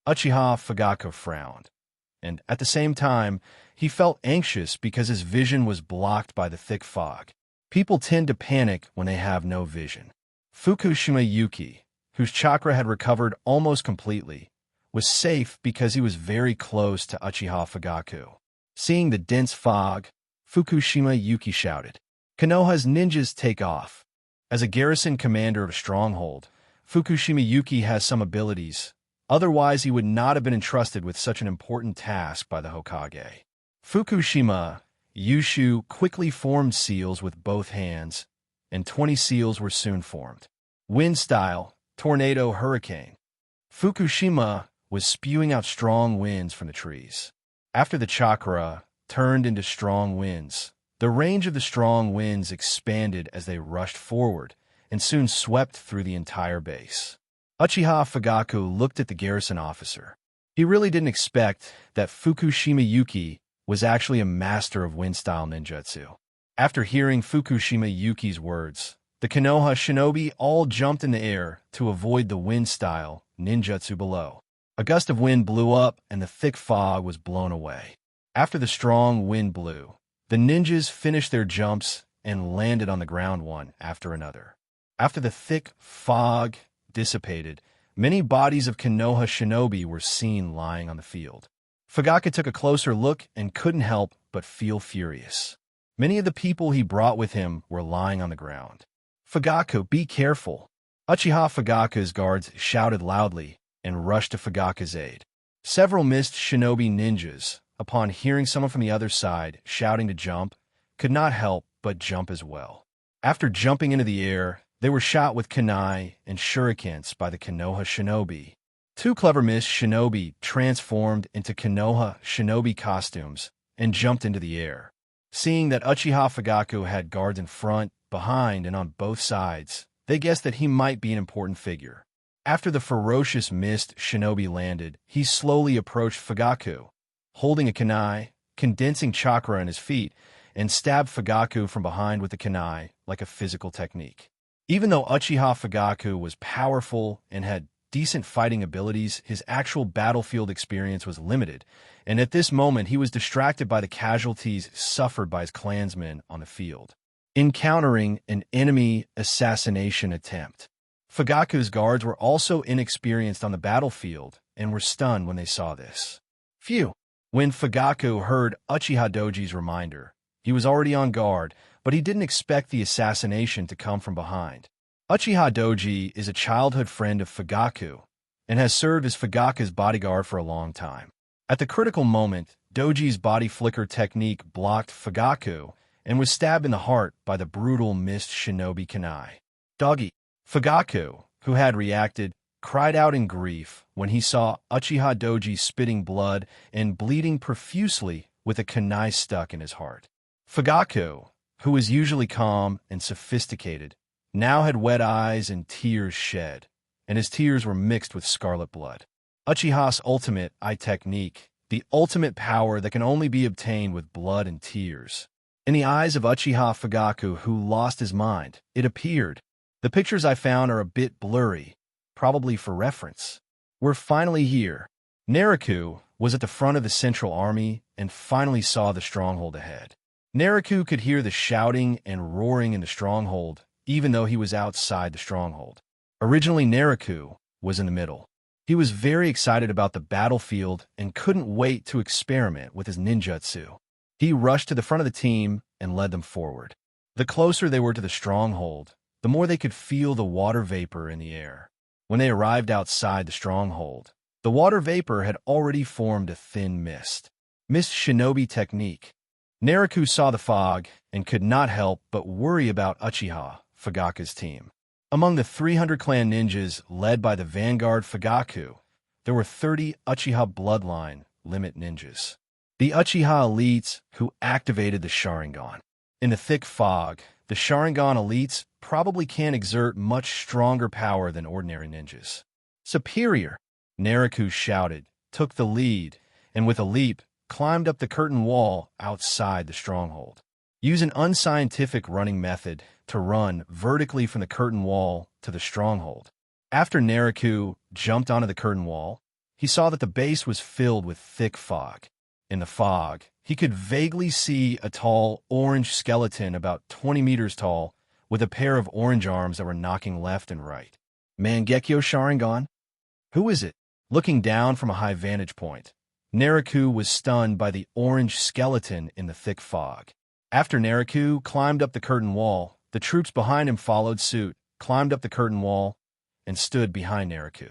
Uchiha Fugaku frowned, and at the same time, he felt anxious because his vision was blocked by the thick fog. People tend to panic when they have no vision. Fukushima Yuki, whose chakra had recovered almost completely, was safe because he was very close to Uchiha Fugaku. Seeing the dense fog, Fukushima Yuki shouted, "Konoha's ninjas take off." As a garrison commander of a stronghold, Fukushima Yuki has some abilities. Otherwise, he would not have been entrusted with such an important task by the Hokage. Fukushima Yushu quickly formed seals with both hands, and 20 seals were soon formed. Wind Style, Tornado Hurricane. Fukushima was spewing out strong winds from the trees. After the chakra turned into strong winds, the range of the strong winds expanded as they rushed forward and soon swept through the entire base. Uchiha Fugaku looked at the garrison officer. He really didn't expect that Fukushima Yuki was actually a master of wind-style ninjutsu. After hearing Fukushima Yuki's words, the Konoha Shinobi all jumped in the air to avoid the wind-style ninjutsu below. A gust of wind blew up and the thick fog was blown away. After the strong wind blew, the ninjas finished their jumps and landed on the ground one after another. After the thick fog dissipated, many bodies of Konoha Shinobi were seen lying on the field. Fugaku took a closer look and couldn't help but feel furious. Many of the people he brought with him were lying on the ground. "Fugaku, be careful!" Uchiha Fugaku's guards shouted loudly and rushed to Fugaku's aid. Several missed shinobi ninjas, upon hearing someone from the other side shouting to jump, could not help but jump as well. After jumping into the air, they were shot with kunai and shurikens by the Konoha shinobi. Two clever missed shinobi transformed into Konoha shinobi costumes and jumped into the air. Seeing that Uchiha Fugaku had guards in front, behind, and on both sides, they guessed that he might be an important figure. After the ferocious mist shinobi landed, he slowly approached Fugaku, holding a kunai, condensing chakra in his feet, and stabbed Fugaku from behind with the kunai like a physical technique. Even though Uchiha Fugaku was powerful and had decent fighting abilities, his actual battlefield experience was limited, and at this moment he was distracted by the casualties suffered by his clansmen on the field. Encountering an enemy assassination attempt. Fugaku's guards were also inexperienced on the battlefield and were stunned when they saw this. Phew! When Fugaku heard Uchiha Doji's reminder, he was already on guard, but he didn't expect the assassination to come from behind. Uchiha Doji is a childhood friend of Fugaku and has served as Fugaku's bodyguard for a long time. At the critical moment, Doji's body flicker technique blocked Fugaku and was stabbed in the heart by the brutal mist shinobi kunai. Doggy. Fugaku, who had reacted, cried out in grief when he saw Uchiha Doji spitting blood and bleeding profusely with a kunai stuck in his heart. Fugaku, who was usually calm and sophisticated, now had wet eyes and tears shed, and his tears were mixed with scarlet blood. Uchiha's ultimate eye technique, the ultimate power that can only be obtained with blood and tears. In the eyes of Uchiha Fugaku, who lost his mind, it appeared. The pictures I found are a bit blurry, probably for reference. We're finally here. Naruto was at the front of the Central Army and finally saw the stronghold ahead. Naruto could hear the shouting and roaring in the stronghold, even though he was outside the stronghold. Originally, Naruto was in the middle. He was very excited about the battlefield and couldn't wait to experiment with his ninjutsu. He rushed to the front of the team and led them forward. The closer they were to the stronghold, the more they could feel the water vapor in the air. When they arrived outside the stronghold, the water vapor had already formed a thin mist. Mist shinobi technique. Naruto saw the fog and could not help but worry about Uchiha Fugaku's team. Among the 300 clan ninjas led by the vanguard Fugaku, there were 30 Uchiha bloodline limit ninjas. The Uchiha elites who activated the Sharingan. In the thick fog, the Sharingan elites probably can't exert much stronger power than ordinary ninjas. Superior! Naruto shouted, took the lead, and with a leap, climbed up the curtain wall outside the stronghold. Use an unscientific running method to run vertically from the curtain wall to the stronghold. After Naruto jumped onto the curtain wall, he saw that the base was filled with thick fog. In the fog, he could vaguely see a tall orange skeleton about 20 meters tall with a pair of orange arms that were knocking left and right. Mangekyo Sharingan? Who is it? Looking down from a high vantage point, Naruto was stunned by the orange skeleton in the thick fog. After Naruto climbed up the curtain wall, the troops behind him followed suit, climbed up the curtain wall, and stood behind Naruto.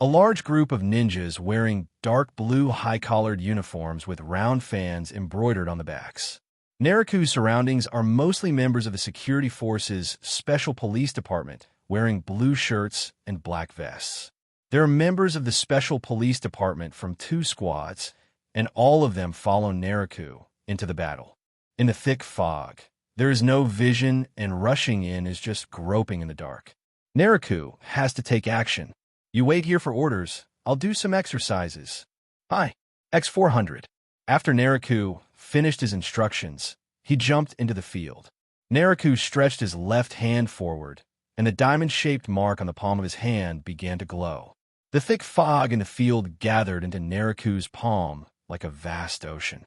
A large group of ninjas wearing dark blue high-collared uniforms with round fans embroidered on the backs. Naruto's surroundings are mostly members of the security force's special police department, wearing blue shirts and black vests. There are members of the special police department from 2 squads, and all of them follow Naruto into the battle. In the thick fog, there is no vision, and rushing in is just groping in the dark. Naruto has to take action. You wait here for orders. I'll do some exercises. Hi. X400. After Naruto finished his instructions, he jumped into the field. Naruto stretched his left hand forward, and the diamond-shaped mark on the palm of his hand began to glow. The thick fog in the field gathered into Naruto's palm like a vast ocean.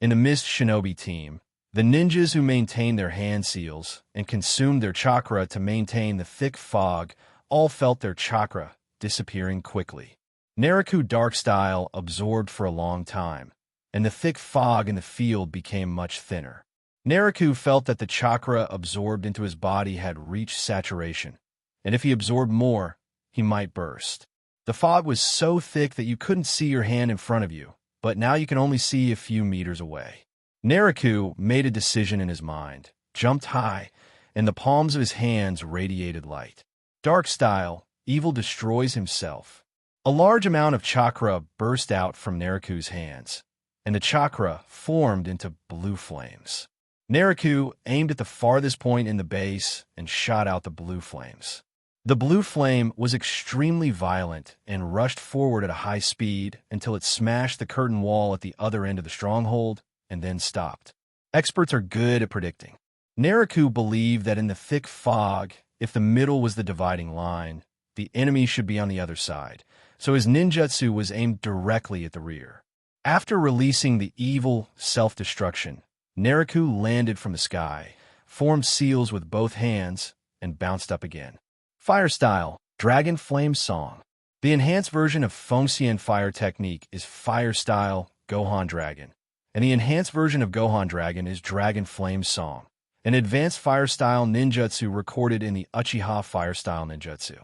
In the Mist Shinobi team, the ninjas who maintained their hand seals and consumed their chakra to maintain the thick fog all felt their chakra disappearing quickly. Naraku dark style absorbed for a long time, and the thick fog in the field became much thinner. Naraku felt that the chakra absorbed into his body had reached saturation, and if he absorbed more, he might burst. The fog was so thick that you couldn't see your hand in front of you, but now you can only see a few meters away. Naraku made a decision in his mind, jumped high, and the palms of his hands radiated light. Dark style, evil destroys himself. A large amount of chakra burst out from Naraku's hands, and the chakra formed into blue flames. Naraku aimed at the farthest point in the base and shot out the blue flames. The blue flame was extremely violent and rushed forward at a high speed until it smashed the curtain wall at the other end of the stronghold and then stopped. Experts are good at predicting. Naraku believed that in the thick fog, if the middle was the dividing line, the enemy should be on the other side, so his ninjutsu was aimed directly at the rear. After releasing the evil self-destruction, Naraku landed from the sky, formed seals with both hands, and bounced up again. Fire style, Dragon Flame Song. The enhanced version of Fengxian fire technique is Fire style, Gohan Dragon, and the enhanced version of Gohan Dragon is Dragon Flame Song, an advanced fire style ninjutsu recorded in the Uchiha fire style ninjutsu.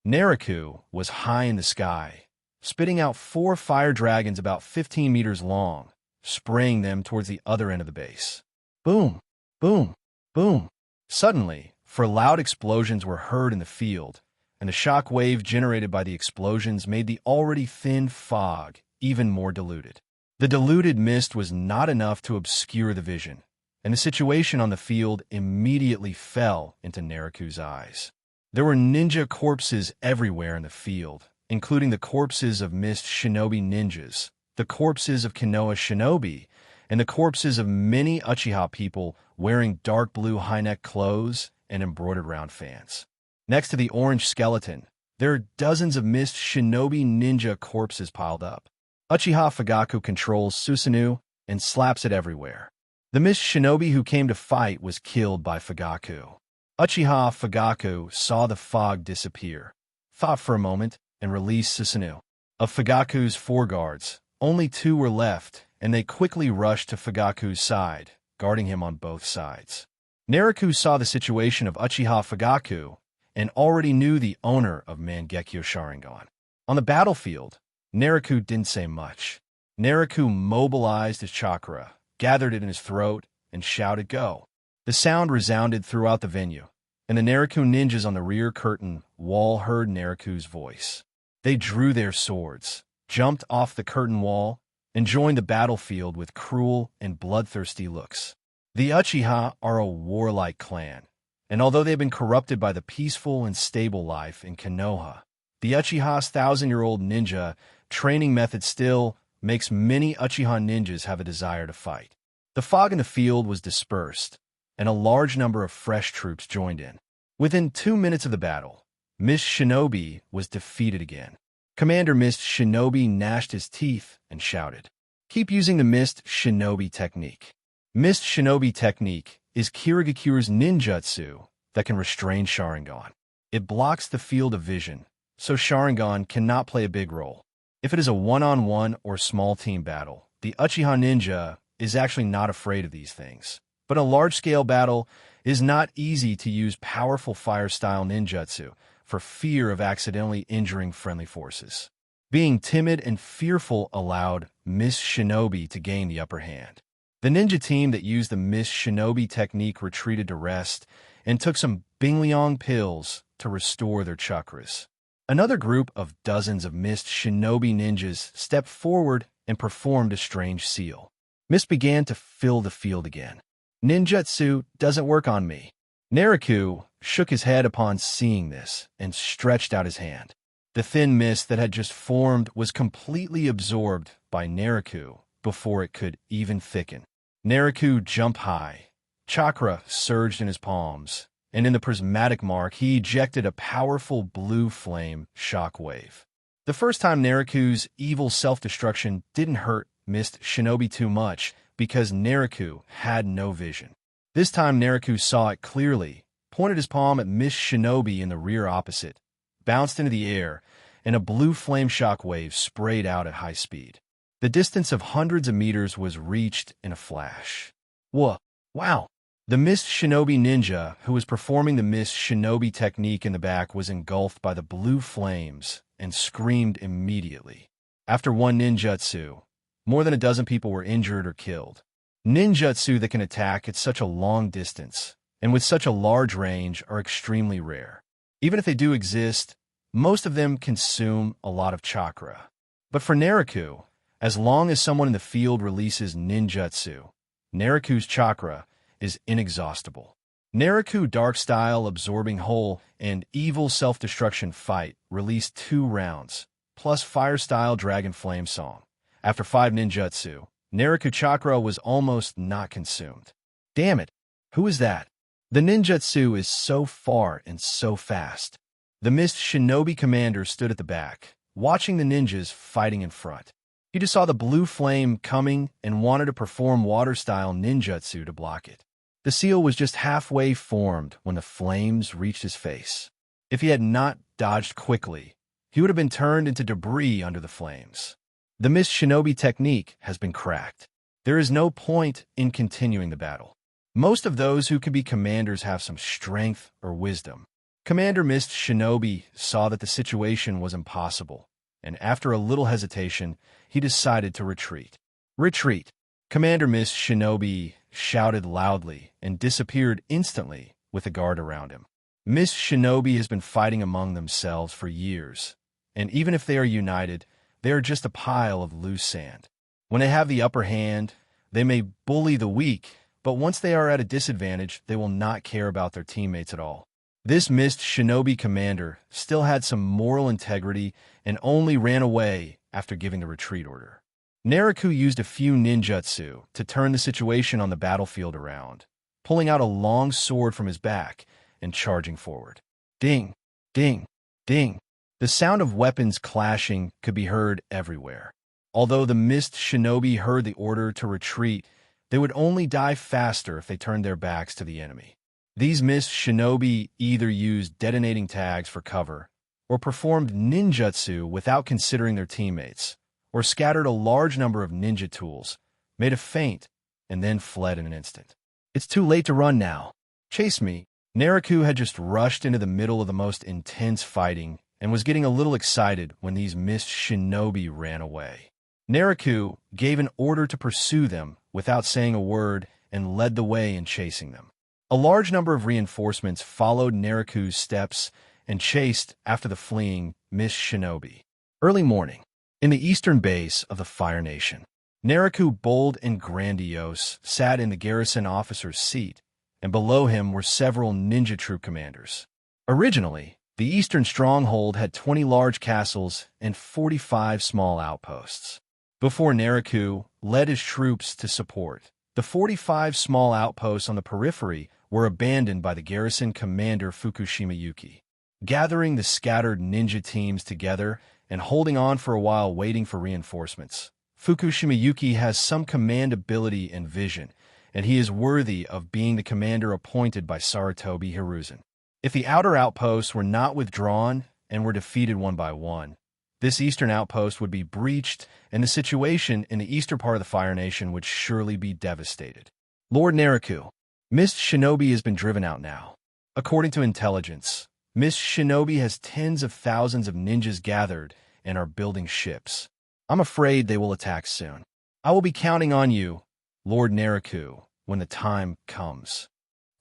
Naraku was high in the sky, spitting out 4 fire dragons about 15 meters long, spraying them towards the other end of the base. Boom, boom, boom. Suddenly, for loud explosions were heard in the field, and the shock wave generated by the explosions made the already thin fog even more diluted. The diluted mist was not enough to obscure the vision, and the situation on the field immediately fell into Naraku's eyes. There were ninja corpses everywhere in the field, including the corpses of mist shinobi ninjas, the corpses of Konoha shinobi, and the corpses of many Uchiha people wearing dark blue high-neck clothes and embroidered round fans. Next to the orange skeleton, there are dozens of mist shinobi ninja corpses piled up. Uchiha Fugaku controls Susanoo and slaps it everywhere. The mist shinobi who came to fight was killed by Fugaku. Uchiha Fugaku saw the fog disappear, thought for a moment, and released Susanoo. Of Fugaku's 4 guards, only 2 were left, and they quickly rushed to Fugaku's side, guarding him on both sides. Naraku saw the situation of Uchiha Fugaku and already knew the owner of Mangekyo Sharingan. On the battlefield, Naraku didn't say much. Naraku mobilized his chakra, gathered it in his throat, and shouted, "Go!" The sound resounded throughout the venue, and the Naraku ninjas on the rear curtain wall heard Naraku's voice. They drew their swords, jumped off the curtain wall, and joined the battlefield with cruel and bloodthirsty looks. The Uchiha are a warlike clan, and although they've been corrupted by the peaceful and stable life in Konoha, the Uchiha's 1,000-year-old ninja training method still makes many Uchiha ninjas have a desire to fight. The fog in the field was dispersed, and a large number of fresh troops joined in. Within 2 minutes of the battle, Mist Shinobi was defeated again. Commander Mist Shinobi gnashed his teeth and shouted, "Keep using the Mist Shinobi technique." Mist Shinobi technique is Kirigakure's ninjutsu that can restrain Sharingan. It blocks the field of vision, so Sharingan cannot play a big role. If it is a one-on-one or small team battle, the Uchiha ninja is actually not afraid of these things. But a large-scale battle is not easy to use powerful fire-style ninjutsu for fear of accidentally injuring friendly forces. Being timid and fearful allowed Mist Shinobi to gain the upper hand. The ninja team that used the Mist Shinobi technique retreated to rest and took some Bingliang pills to restore their chakras. Another group of dozens of Mist Shinobi ninjas stepped forward and performed a strange seal. Mist began to fill the field again. "Ninjutsu doesn't work on me." Naraku shook his head upon seeing this and stretched out his hand. The thin mist that had just formed was completely absorbed by Naraku before it could even thicken. Naraku jumped high. Chakra surged in his palms, and in the prismatic mark he ejected a powerful blue flame shockwave. The first time Naraku's evil self-destruction didn't hurt Mist Shinobi too much because Naraku had no vision. This time Naraku saw it clearly, pointed his palm at Mist Shinobi in the rear opposite, bounced into the air, and a blue flame shock wave sprayed out at high speed. The distance of hundreds of meters was reached in a flash. Whoa! Wow! The Mist Shinobi ninja, who was performing the Mist Shinobi technique in the back, was engulfed by the blue flames and screamed immediately. After one ninjutsu, more than a dozen people were injured or killed. Ninjutsu that can attack at such a long distance and with such a large range are extremely rare. Even if they do exist, most of them consume a lot of chakra. But for Naruto, as long as someone in the field releases ninjutsu, Naruto's chakra is inexhaustible. Naruto Dark Style Absorbing Hole and Evil Self-Destruction Fight released 2 rounds, plus Fire Style Dragon Flame Song. After 5 ninjutsu, Naruto chakra was almost not consumed. Damn it! Who is that? The ninjutsu is so far and so fast. The Mist Shinobi commander stood at the back, watching the ninjas fighting in front. He just saw the blue flame coming and wanted to perform water-style ninjutsu to block it. The seal was just halfway formed when the flames reached his face. If he had not dodged quickly, he would have been turned into debris under the flames. The Mist Shinobi technique has been cracked. There is no point in continuing the battle. Most of those who could be commanders have some strength or wisdom. Commander Mist Shinobi saw that the situation was impossible, and after a little hesitation, he decided to retreat. Retreat! Commander Mist Shinobi shouted loudly and disappeared instantly with a guard around him. Mist Shinobi has been fighting among themselves for years, and even if they are united, they are just a pile of loose sand. When they have the upper hand, they may bully the weak, but once they are at a disadvantage, they will not care about their teammates at all. This Mist Shinobi commander still had some moral integrity and only ran away after giving the retreat order. Naruto used a few ninjutsu to turn the situation on the battlefield around, pulling out a long sword from his back and charging forward. Ding! Ding! Ding! The sound of weapons clashing could be heard everywhere. Although the Mist Shinobi heard the order to retreat, they would only die faster if they turned their backs to the enemy. These Mist Shinobi either used detonating tags for cover, or performed ninjutsu without considering their teammates, or scattered a large number of ninja tools, made a feint, and then fled in an instant. It's too late to run now. Chase me. Naruto had just rushed into the middle of the most intense fighting and was getting a little excited when these Mist Shinobi ran away. Naruto gave an order to pursue them without saying a word and led the way in chasing them. A large number of reinforcements followed Naruto's steps and chased after the fleeing Mist Shinobi. Early morning, in the eastern base of the Fire Nation, Naruto, bold and grandiose, sat in the garrison officer's seat, and below him were several ninja troop commanders. Originally, the eastern stronghold had 20 large castles and 45 small outposts. Before Naruto led his troops to support, the 45 small outposts on the periphery were abandoned by the garrison commander Fukushima Yuki. Gathering the scattered ninja teams together and holding on for a while waiting for reinforcements, Fukushima Yuki has some command ability and vision, and he is worthy of being the commander appointed by Sarutobi Hiruzen. If the outer outposts were not withdrawn and were defeated one by one, this eastern outpost would be breached, and the situation in the eastern part of the Fire Nation would surely be devastated. Lord Naruto, Mist Shinobi has been driven out now. According to intelligence, Mist Shinobi has tens of thousands of ninjas gathered and are building ships. I'm afraid they will attack soon. I will be counting on you, Lord Naruto, when the time comes.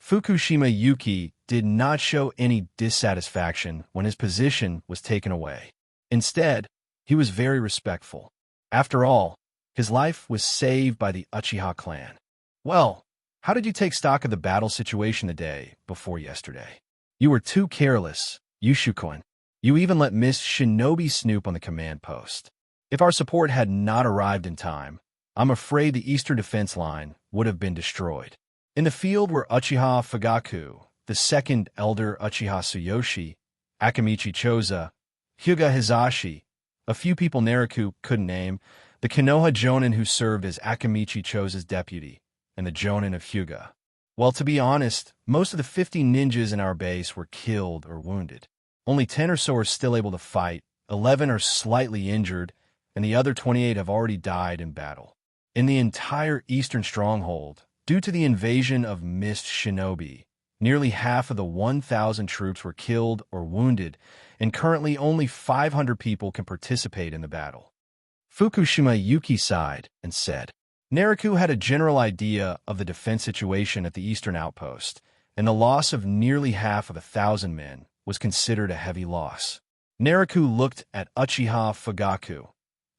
Fukushima Yuki did not show any dissatisfaction when his position was taken away. Instead, he was very respectful. After all, his life was saved by the Uchiha clan. Well, how did you take stock of the battle situation the day before yesterday? You were too careless, Yushikun. You even let Mist Shinobi snoop on the command post. If our support had not arrived in time, I'm afraid the eastern defense line would have been destroyed. In the field were Uchiha Fugaku, the second elder Uchiha Tsuyoshi, Akamichi Choza, Hyuga Hizashi, a few people Naruto couldn't name, the Konoha Jonin who served as Akamichi Choza's deputy, and the Jonin of Hyuga. Well, to be honest, most of the 50 ninjas in our base were killed or wounded. Only 10 or so are still able to fight, 11 are slightly injured, and the other 28 have already died in battle. In the entire eastern stronghold, due to the invasion of mist shinobi, nearly half of the 1,000 troops were killed or wounded, and currently only 500 people can participate in the battle. Fukushima Yuki sighed and said, Naruto had a general idea of the defense situation at the eastern outpost, and the loss of nearly half of 1,000 men was considered a heavy loss. Naruto looked at Uchiha Fugaku,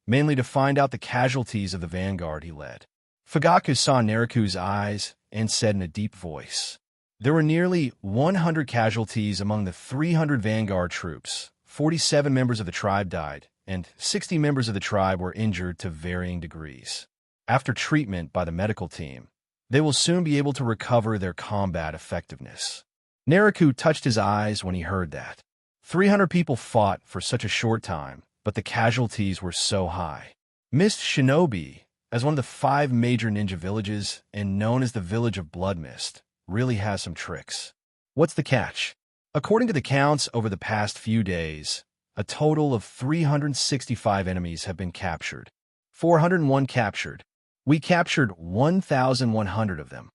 mainly to find out the casualties of the vanguard he led. Fugaku saw Naruto's eyes and said in a deep voice, There were nearly 100 casualties among the 300 vanguard troops. 47 members of the tribe died, and 60 members of the tribe were injured to varying degrees. After treatment by the medical team, they will soon be able to recover their combat effectiveness. Naruto touched his eyes when he heard that. 300 people fought for such a short time, but the casualties were so high. Mist Shinobi, as one of the 5 major ninja villages and known as the Village of Blood Mist, really has some tricks. What's the catch? According to the counts over the past few days, a total of 365 enemies have been captured. 401 captured. We captured 1,100 of them.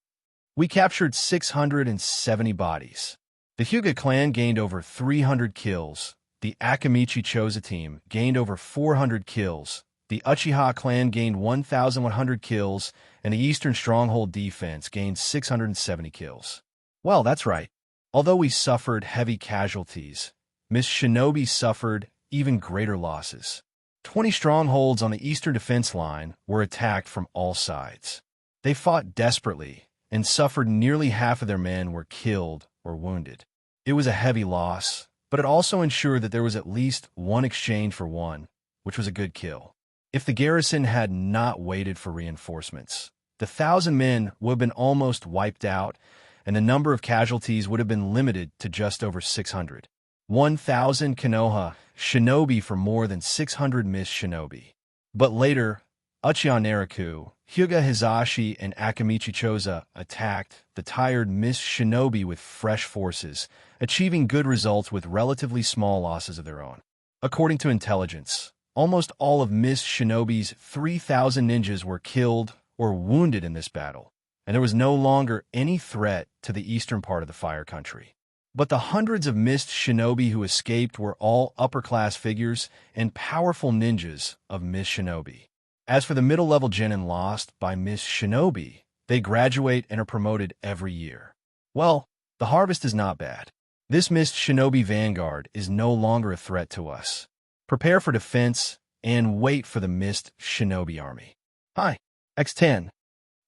We captured 670 bodies. The Hyuga clan gained over 300 kills. The Akamichi Choza team gained over 400 kills. The Uchiha clan gained 1,100 kills, and the Eastern Stronghold defense gained 670 kills. Well, that's right. Although we suffered heavy casualties, Miss Shinobi suffered even greater losses. 20 strongholds on the eastern defense line were attacked from all sides. They fought desperately and suffered nearly half of their men were killed or wounded. It was a heavy loss, but it also ensured that there was at least one exchange for one, which was a good kill. If the garrison had not waited for reinforcements, the 1,000 men would have been almost wiped out, and the number of casualties would have been limited to just over 600. 1,000 Konoha shinobi for more than 600 mist shinobi. But later, Uchiha Naruto, Hyuga Hizashi, and Akamichi Choza attacked the tired mist shinobi with fresh forces, achieving good results with relatively small losses of their own. According to intelligence, almost all of mist shinobi's 3,000 ninjas were killed or wounded in this battle, and there was no longer any threat to the eastern part of the Fire Country. But the hundreds of mist shinobi who escaped were all upper-class figures and powerful ninjas of mist shinobi. As for the middle-level genin lost by mist shinobi, they graduate and are promoted every year. Well, the harvest is not bad. This mist shinobi vanguard is no longer a threat to us. Prepare for defense and wait for the mist shinobi army. Hi, X10.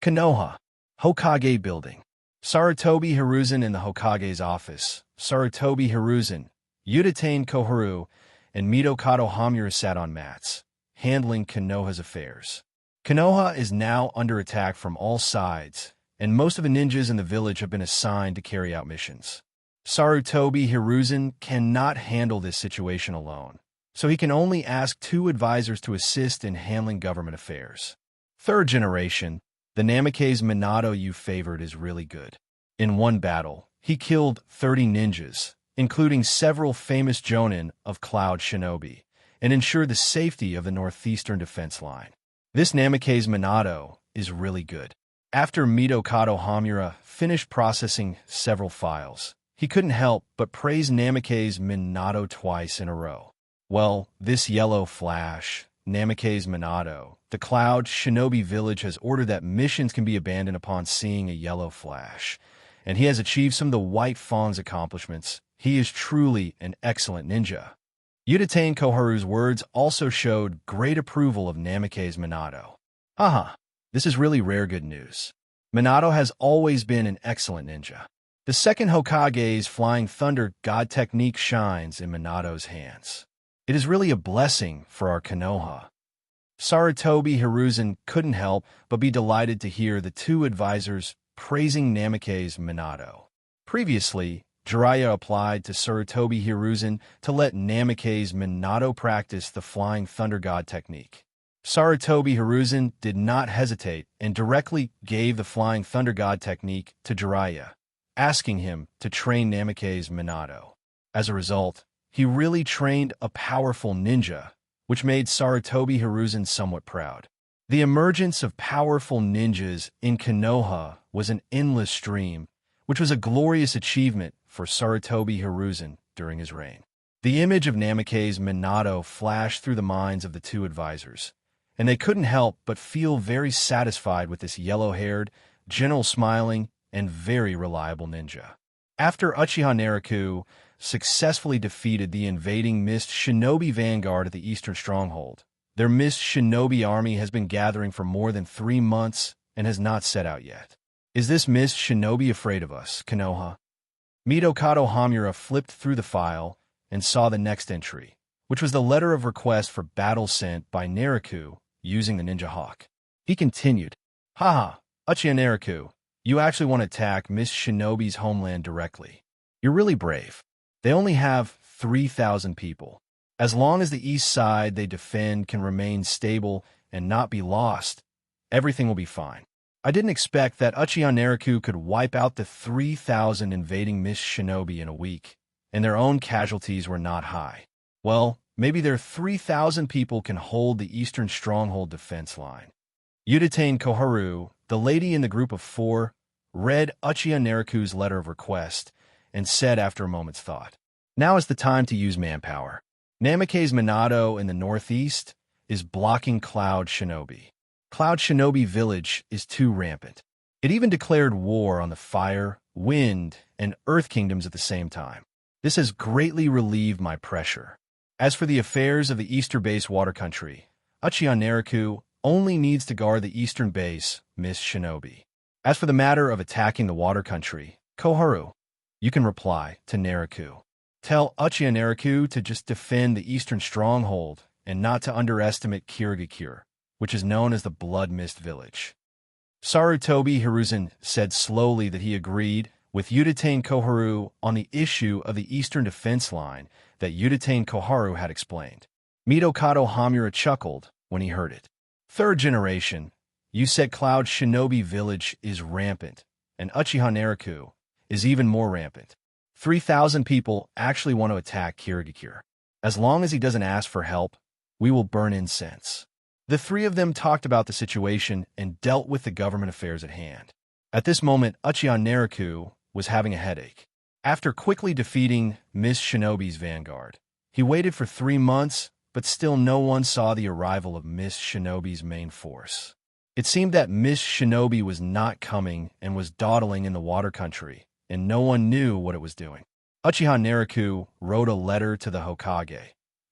Konoha, Hokage building. Sarutobi Hiruzen in the Hokage's office. Sarutobi Hiruzen, Uchiha Koharu, and Midokado Hamura sat on mats, handling Konoha's affairs. Konoha is now under attack from all sides, and most of the ninjas in the village have been assigned to carry out missions. Sarutobi Hiruzen cannot handle this situation alone, so he can only ask 2 advisors to assist in handling government affairs. Third generation, the Namikaze Minato you favored is really good. In one battle, he killed 30 ninjas, including several famous jonin of Cloud Shinobi, and ensured the safety of the northeastern defense line. This Namikaze Minato is really good. After Midokado Hamura finished processing several files, he couldn't help but praise Namikaze Minato twice in a row. Well, this yellow flash, Namikaze Minato, the Cloud Shinobi village has ordered that missions can be abandoned upon seeing a yellow flash, and he has achieved some of the White Fawn's accomplishments. He is truly an excellent ninja. Uchiha Koharu's words also showed great approval of Namikaze Minato. Haha, this is really rare good news. Minato has always been an excellent ninja. The second Hokage's Flying Thunder God technique shines in Minato's hands. It is really a blessing for our Konoha. Sarutobi Hiruzen couldn't help but be delighted to hear the 2 advisors praising Namikaze Minato. Previously, Jiraiya applied to Sarutobi Hiruzen to let Namikaze Minato practice the Flying Thunder God technique. Sarutobi Hiruzen did not hesitate and directly gave the Flying Thunder God technique to Jiraiya, asking him to train Namikaze Minato. As a result, he really trained a powerful ninja, which made Sarutobi Hiruzen somewhat proud. The emergence of powerful ninjas in Konoha was an endless stream, which was a glorious achievement for Sarutobi Hiruzen during his reign. The image of Namake's Minato flashed through the minds of the two advisors, and they couldn't help but feel very satisfied with this yellow-haired, gentle smiling, and very reliable ninja. After Uchiha Naraku successfully defeated the invading Mist Shinobi vanguard at the Eastern Stronghold, their Mist Shinobi army has been gathering for more than 3 months and has not set out yet. Is this Mist Shinobi afraid of us, Konoha? Mitokado Hamura flipped through the file and saw the next entry, which was the letter of request for battle sent by Naraku using the Ninja Hawk. He continued, Haha, Uchiha Naraku, you actually want to attack Mist Shinobi's homeland directly. You're really brave. They only have 3,000 people. As long as the east side they defend can remain stable and not be lost, everything will be fine. I didn't expect that Uchiha Naraku could wipe out the 3,000 invading Mist Shinobi in a week, and their own casualties were not high. Well, maybe their 3,000 people can hold the Eastern Stronghold defense line. Uchiha Koharu, the lady in the group of 4, read Uchiha Naraku's letter of request and said after a moment's thought, Now is the time to use manpower. Namake's Minato in the northeast is blocking Cloud Shinobi. Cloud Shinobi village is too rampant. It even declared war on the fire, wind, and earth kingdoms at the same time. This has greatly relieved my pressure. As for the affairs of the eastern base water country, Uchiha Naraku only needs to guard the eastern base, Mist Shinobi. As for the matter of attacking the water country, Koharu, you can reply to Naraku. Tell Uchiha Naraku to just defend the eastern stronghold and not to underestimate Kirigakure, which is known as the Blood Mist Village. Sarutobi Hiruzen said slowly that he agreed with Uchiha Koharu on the issue of the eastern defense line that Uchiha Koharu had explained. Mitokado Hamura chuckled when he heard it. Third generation, you said Cloud Shinobi village is rampant, and Uchiha Naraku is even more rampant. 3,000 people actually want to attack Kirigakure. As long as he doesn't ask for help, we will burn incense. The three of them talked about the situation and dealt with the government affairs at hand. At this moment, Uchiha Naraku was having a headache. After quickly defeating Mist Shinobi's vanguard, he waited for 3 months, but still no one saw the arrival of Mist Shinobi's main force. It seemed that Mist Shinobi was not coming and was dawdling in the water country, and no one knew what it was doing. Uchiha Naraku wrote a letter to the Hokage,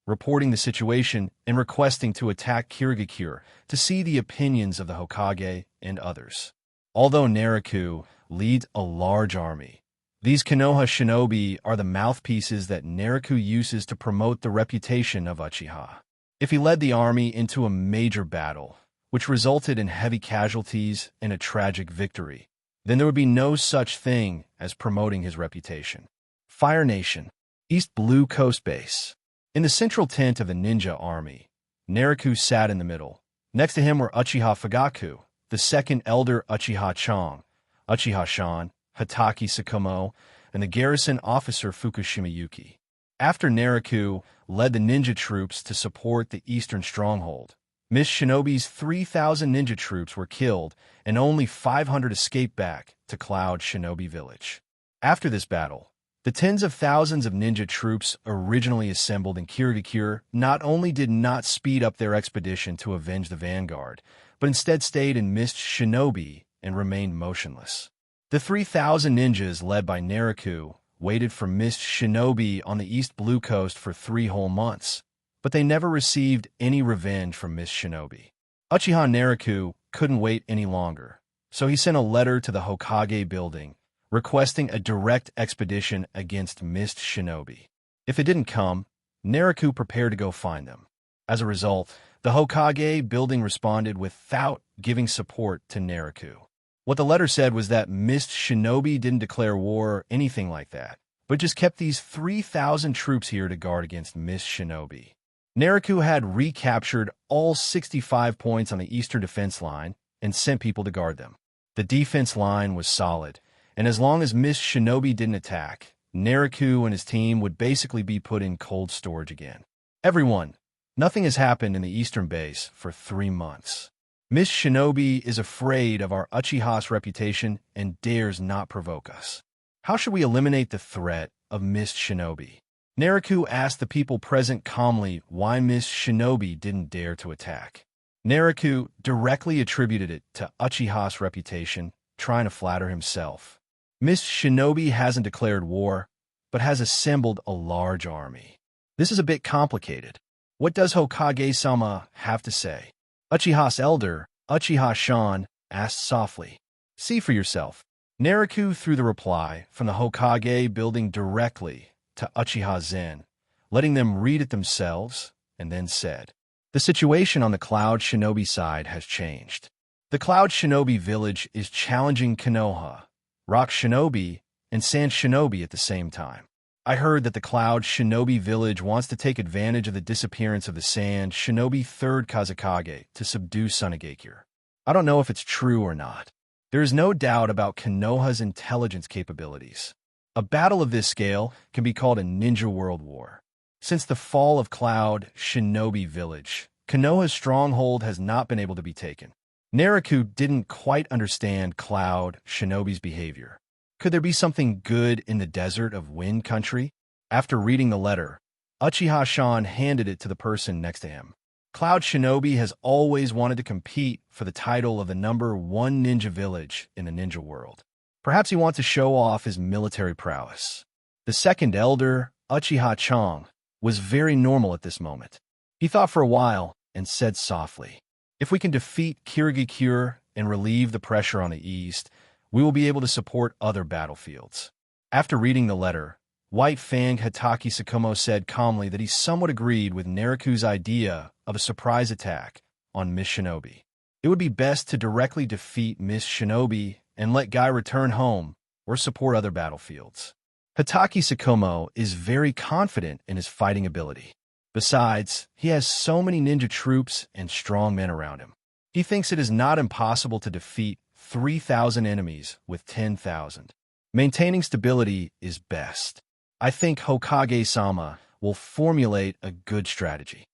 reporting the situation and requesting to attack Kirigakure to see the opinions of the Hokage and others. Although Naraku leads a large army, these Konoha shinobi are the mouthpieces that Naraku uses to promote the reputation of Uchiha. If he led the army into a major battle, which resulted in heavy casualties and a tragic victory, then there would be no such thing as promoting his reputation. Fire Nation, East Blue Coast Base. In the central tent of the ninja army, Naraku sat in the middle. Next to him were Uchiha Fugaku, the second elder Uchiha Chong, Uchiha Shan, Hataki Sakumo, and the garrison officer Fukushima Yuki. After Naraku led the ninja troops to support the eastern stronghold, Mist Shinobi's 3,000 ninja troops were killed and only 500 escaped back to Cloud Shinobi Village. After this battle, the tens of thousands of ninja troops originally assembled in Kirigakure not only did not speed up their expedition to avenge the vanguard, but instead stayed in Mist Shinobi and remained motionless. The 3,000 ninjas led by Naraku waited for Mist Shinobi on the East Blue Coast for 3 whole months, but they never received any revenge from Mist Shinobi. Uchiha Naraku couldn't wait any longer, so he sent a letter to the Hokage building requesting a direct expedition against Mist Shinobi. If it didn't come, Naraku prepared to go find them. As a result, the Hokage building responded without giving support to Naraku. What the letter said was that Mist Shinobi didn't declare war or anything like that, but just kept these 3,000 troops here to guard against Mist Shinobi. Naraku had recaptured all 65 points on the eastern defense line and sent people to guard them. The defense line was solid, and as long as Mist Shinobi didn't attack, Naruto and his team would basically be put in cold storage again. Everyone, nothing has happened in the Eastern Base for 3 months. Miss Shinobi is afraid of our Uchiha's reputation and dares not provoke us. How should we eliminate the threat of Miss Shinobi? Naruto asked the people present calmly why Miss Shinobi didn't dare to attack. Naruto directly attributed it to Uchiha's reputation, trying to flatter himself. Miss Shinobi hasn't declared war, but has assembled a large army. This is a bit complicated. What does Hokage-sama have to say? Uchiha's elder, Uchiha-shan, asked softly. See for yourself. Naruto threw the reply from the Hokage building directly to Uchiha Zen, letting them read it themselves, and then said, "The situation on the Cloud Shinobi side has changed. The Cloud Shinobi village is challenging Konoha, Rock Shinobi, and Sand Shinobi at the same time. I heard that the Cloud Shinobi village wants to take advantage of the disappearance of the Sand Shinobi 3rd Kazekage to subdue Sunagakure. I don't know if it's true or not. There is no doubt about Konoha's intelligence capabilities. A battle of this scale can be called a ninja world war. Since the fall of Cloud Shinobi Village, Konoha's stronghold has not been able to be taken." Naruto didn't quite understand Cloud Shinobi's behavior. Could there be something good in the desert of Wind Country? After reading the letter, Uchiha-shan handed it to the person next to him. Cloud Shinobi has always wanted to compete for the title of the #1 ninja village in the ninja world. Perhaps he wants to show off his military prowess. The second elder, Uchiha-chan, was very normal at this moment. He thought for a while and said softly, "If we can defeat Kirigakure and relieve the pressure on the east, we will be able to support other battlefields." After reading the letter, White Fang Hitaki Sakumo said calmly that he somewhat agreed with Naruto's idea of a surprise attack on Miss Shinobi. It would be best to directly defeat Miss Shinobi and let Guy return home or support other battlefields. Hitaki Sakumo is very confident in his fighting ability. Besides, he has so many ninja troops and strong men around him. He thinks it is not impossible to defeat 3,000 enemies with 10,000. Maintaining stability is best. I think Hokage-sama will formulate a good strategy.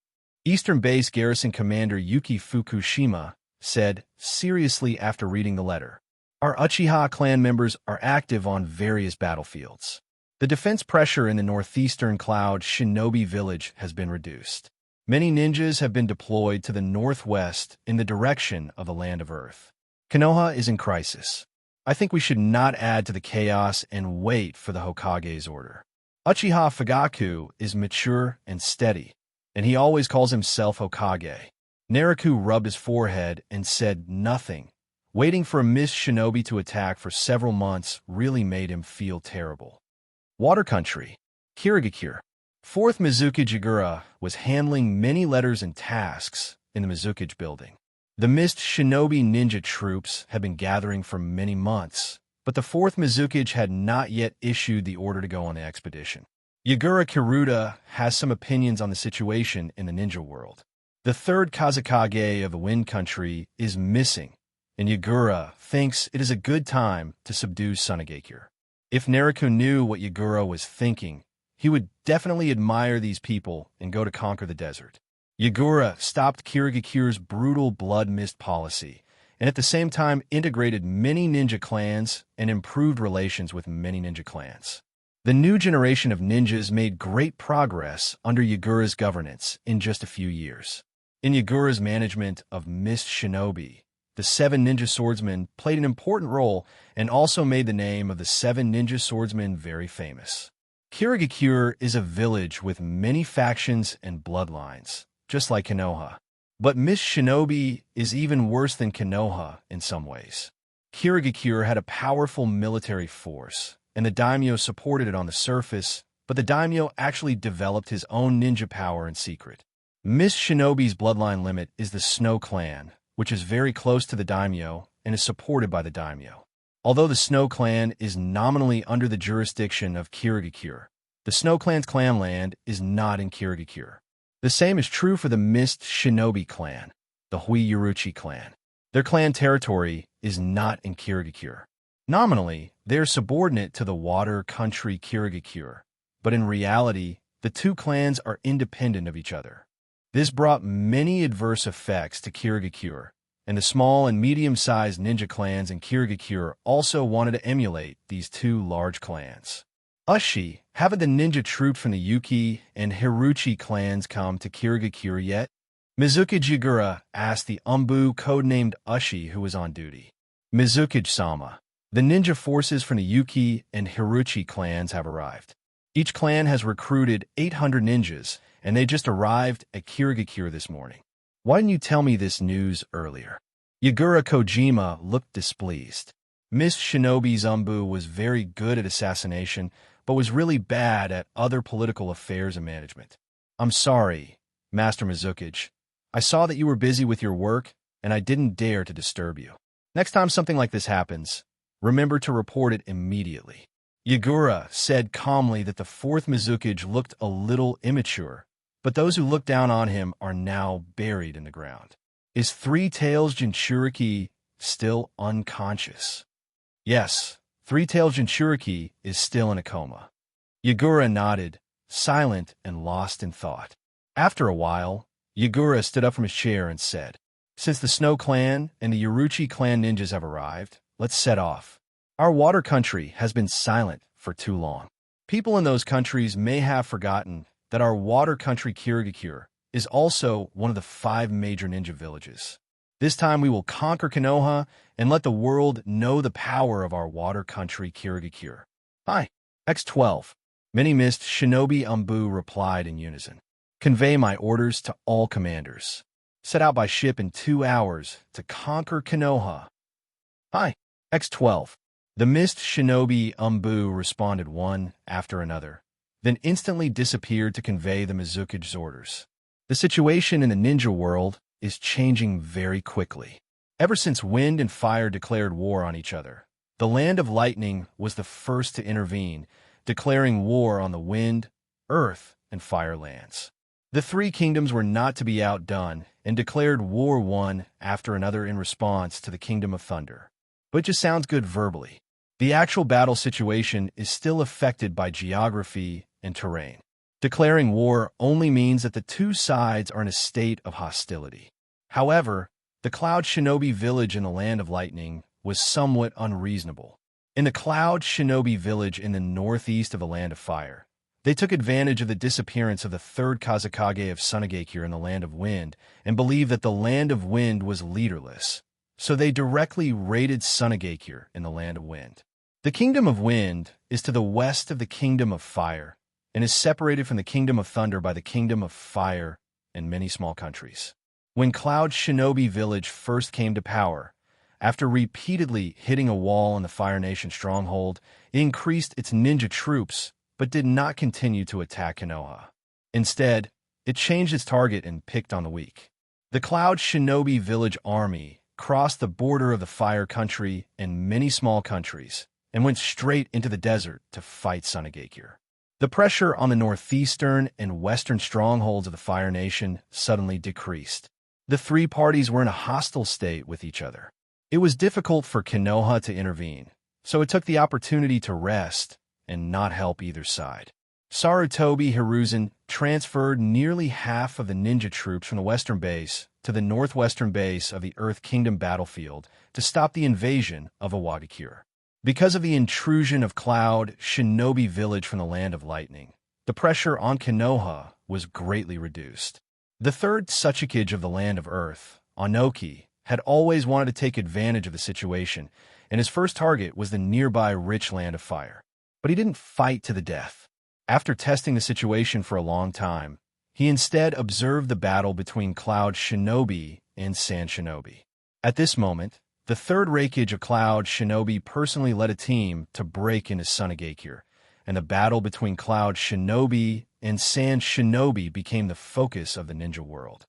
Eastern Base Garrison Commander Yuki Fukushima said seriously after reading the letter, "Our Uchiha clan members are active on various battlefields. The defense pressure in the northeastern Cloud Shinobi village has been reduced. Many ninjas have been deployed to the northwest in the direction of the Land of Earth. Konoha is in crisis. I think we should not add to the chaos and wait for the Hokage's order. Uchiha Fugaku is mature and steady, and he always calls himself Hokage." Naruto rubbed his forehead and said nothing. Waiting for a Miss Shinobi to attack for several months really made him feel terrible. Water Country, Kirigakure. 4th Mizukage Jigura was handling many letters and tasks in the Mizukage building. The Mist Shinobi ninja troops had been gathering for many months, but the 4th Mizukage had not yet issued the order to go on the expedition. Yagura Kiruta has some opinions on the situation in the ninja world. The 3rd Kazekage of the Wind Country is missing, and Yagura thinks it is a good time to subdue Sunagakure. If Naruto knew what Yagura was thinking, he would definitely admire these people and go to conquer the desert. Yagura stopped Kirigakure's brutal blood mist policy, and at the same time integrated many ninja clans and improved relations with many ninja clans. The new generation of ninjas made great progress under Yagura's governance in just a few years. In Yagura's management of Mist Shinobi, the 7 ninja swordsmen played an important role and also made the name of the 7 ninja swordsmen very famous. Kirigakure is a village with many factions and bloodlines, just like Konoha. But Miss Shinobi is even worse than Konoha in some ways. Kirigakure had a powerful military force, and the daimyo supported it on the surface, but the daimyo actually developed his own ninja power in secret. Miss Shinobi's bloodline limit is the Snow Clan, which is very close to the daimyo and is supported by the daimyo. Although the Snow Clan is nominally under the jurisdiction of Kirigakure, the Snow Clan's clan land is not in Kirigakure. The same is true for the Mist Shinobi clan, the Hui Uruchi clan. Their clan territory is not in Kirigakure. Nominally, they are subordinate to the water country Kirigakure, but in reality, the two clans are independent of each other. This brought many adverse effects to Kirigakure, and the small and medium-sized ninja clans in Kirigakure also wanted to emulate these two large clans. Uchi, haven't the ninja troops from the Yuki and Hiruchi clans come to Kirigakure yet? Mizuki Jigura asked the Umbu codenamed Uchi who was on duty. Mizuki-sama, the ninja forces from the Yuki and Hiruchi clans have arrived. Each clan has recruited 800 ninjas, and they just arrived at Kirigakure this morning. Why didn't you tell me this news earlier? Yagura Kojima looked displeased. Miss Shinobi Zumbu was very good at assassination, but was really bad at other political affairs and management. I'm sorry, Master Mizuki. I saw that you were busy with your work, and I didn't dare to disturb you. Next time something like this happens, remember to report it immediately. Yagura said calmly that the fourth Mizuki looked a little immature, but those who looked down on him are now buried in the ground. Is Three Tails Jinchuriki still unconscious? Yes, Three Tails Jinchuriki is still in a coma. Yagura nodded, silent and lost in thought. After a while, Yagura stood up from his chair and said, "Since the Snow Clan and the Uruchi Clan ninjas have arrived, let's set off. Our water country has been silent for too long. People in those countries may have forgotten that our water country Kirigakure is also one of the 5 major ninja villages. This time we will conquer Konoha and let the world know the power of our water country Kirigakure." Hi, X12. Many missed Shinobi Umbu replied in unison. "Convey my orders to all commanders. Set out by ship in 2 hours to conquer Konoha." Hi, X12. The missed Shinobi Umbu responded one after another, then instantly disappeared to convey the Mizuki's orders. The situation in the ninja world is changing very quickly. Ever since Wind and Fire declared war on each other, the Land of Lightning was the first to intervene, declaring war on the Wind, Earth, and Fire lands. The 3 kingdoms were not to be outdone and declared war one after another in response to the Kingdom of Thunder. But it just sounds good verbally. The actual battle situation is still affected by geography and terrain. Declaring war only means that the two sides are in a state of hostility. However, the Cloud Shinobi village in the Land of Lightning was somewhat unreasonable. In the Cloud Shinobi village in the northeast of the Land of Fire, they took advantage of the disappearance of the 3rd Kazekage of Sunagakure in the Land of Wind and believed that the Land of Wind was leaderless, so they directly raided Sunagakure in the Land of Wind. The Kingdom of Wind is to the west of the Kingdom of Fire and is separated from the Kingdom of Thunder by the Kingdom of Fire and many small countries. When Cloud Shinobi Village first came to power, after repeatedly hitting a wall in the Fire Nation stronghold, it increased its ninja troops but did not continue to attack Konoha. Instead, it changed its target and picked on the weak. The Cloud Shinobi Village army crossed the border of the Fire Country and many small countries and went straight into the desert to fight Sunagakure. The pressure on the northeastern and western strongholds of the Fire Nation suddenly decreased. The 3 parties were in a hostile state with each other. It was difficult for Konoha to intervene, so it took the opportunity to rest and not help either side. Sarutobi Hiruzen transferred nearly half of the ninja troops from the western base to the northwestern base of the Earth Kingdom battlefield to stop the invasion of Iwagakure. Because of the intrusion of Cloud Shinobi Village from the Land of Lightning, the pressure on Konoha was greatly reduced. The 3rd Tsuchikage of the Land of Earth, Anoki, had always wanted to take advantage of the situation, and his first target was the nearby rich Land of Fire. But he didn't fight to the death. After testing the situation for a long time, he instead observed the battle between Cloud Shinobi and Sand Shinobi. At this moment, the 3rd Raikage of Cloud Shinobi personally led a team to break into Sunagakure, and the battle between Cloud Shinobi and Sand Shinobi became the focus of the ninja world.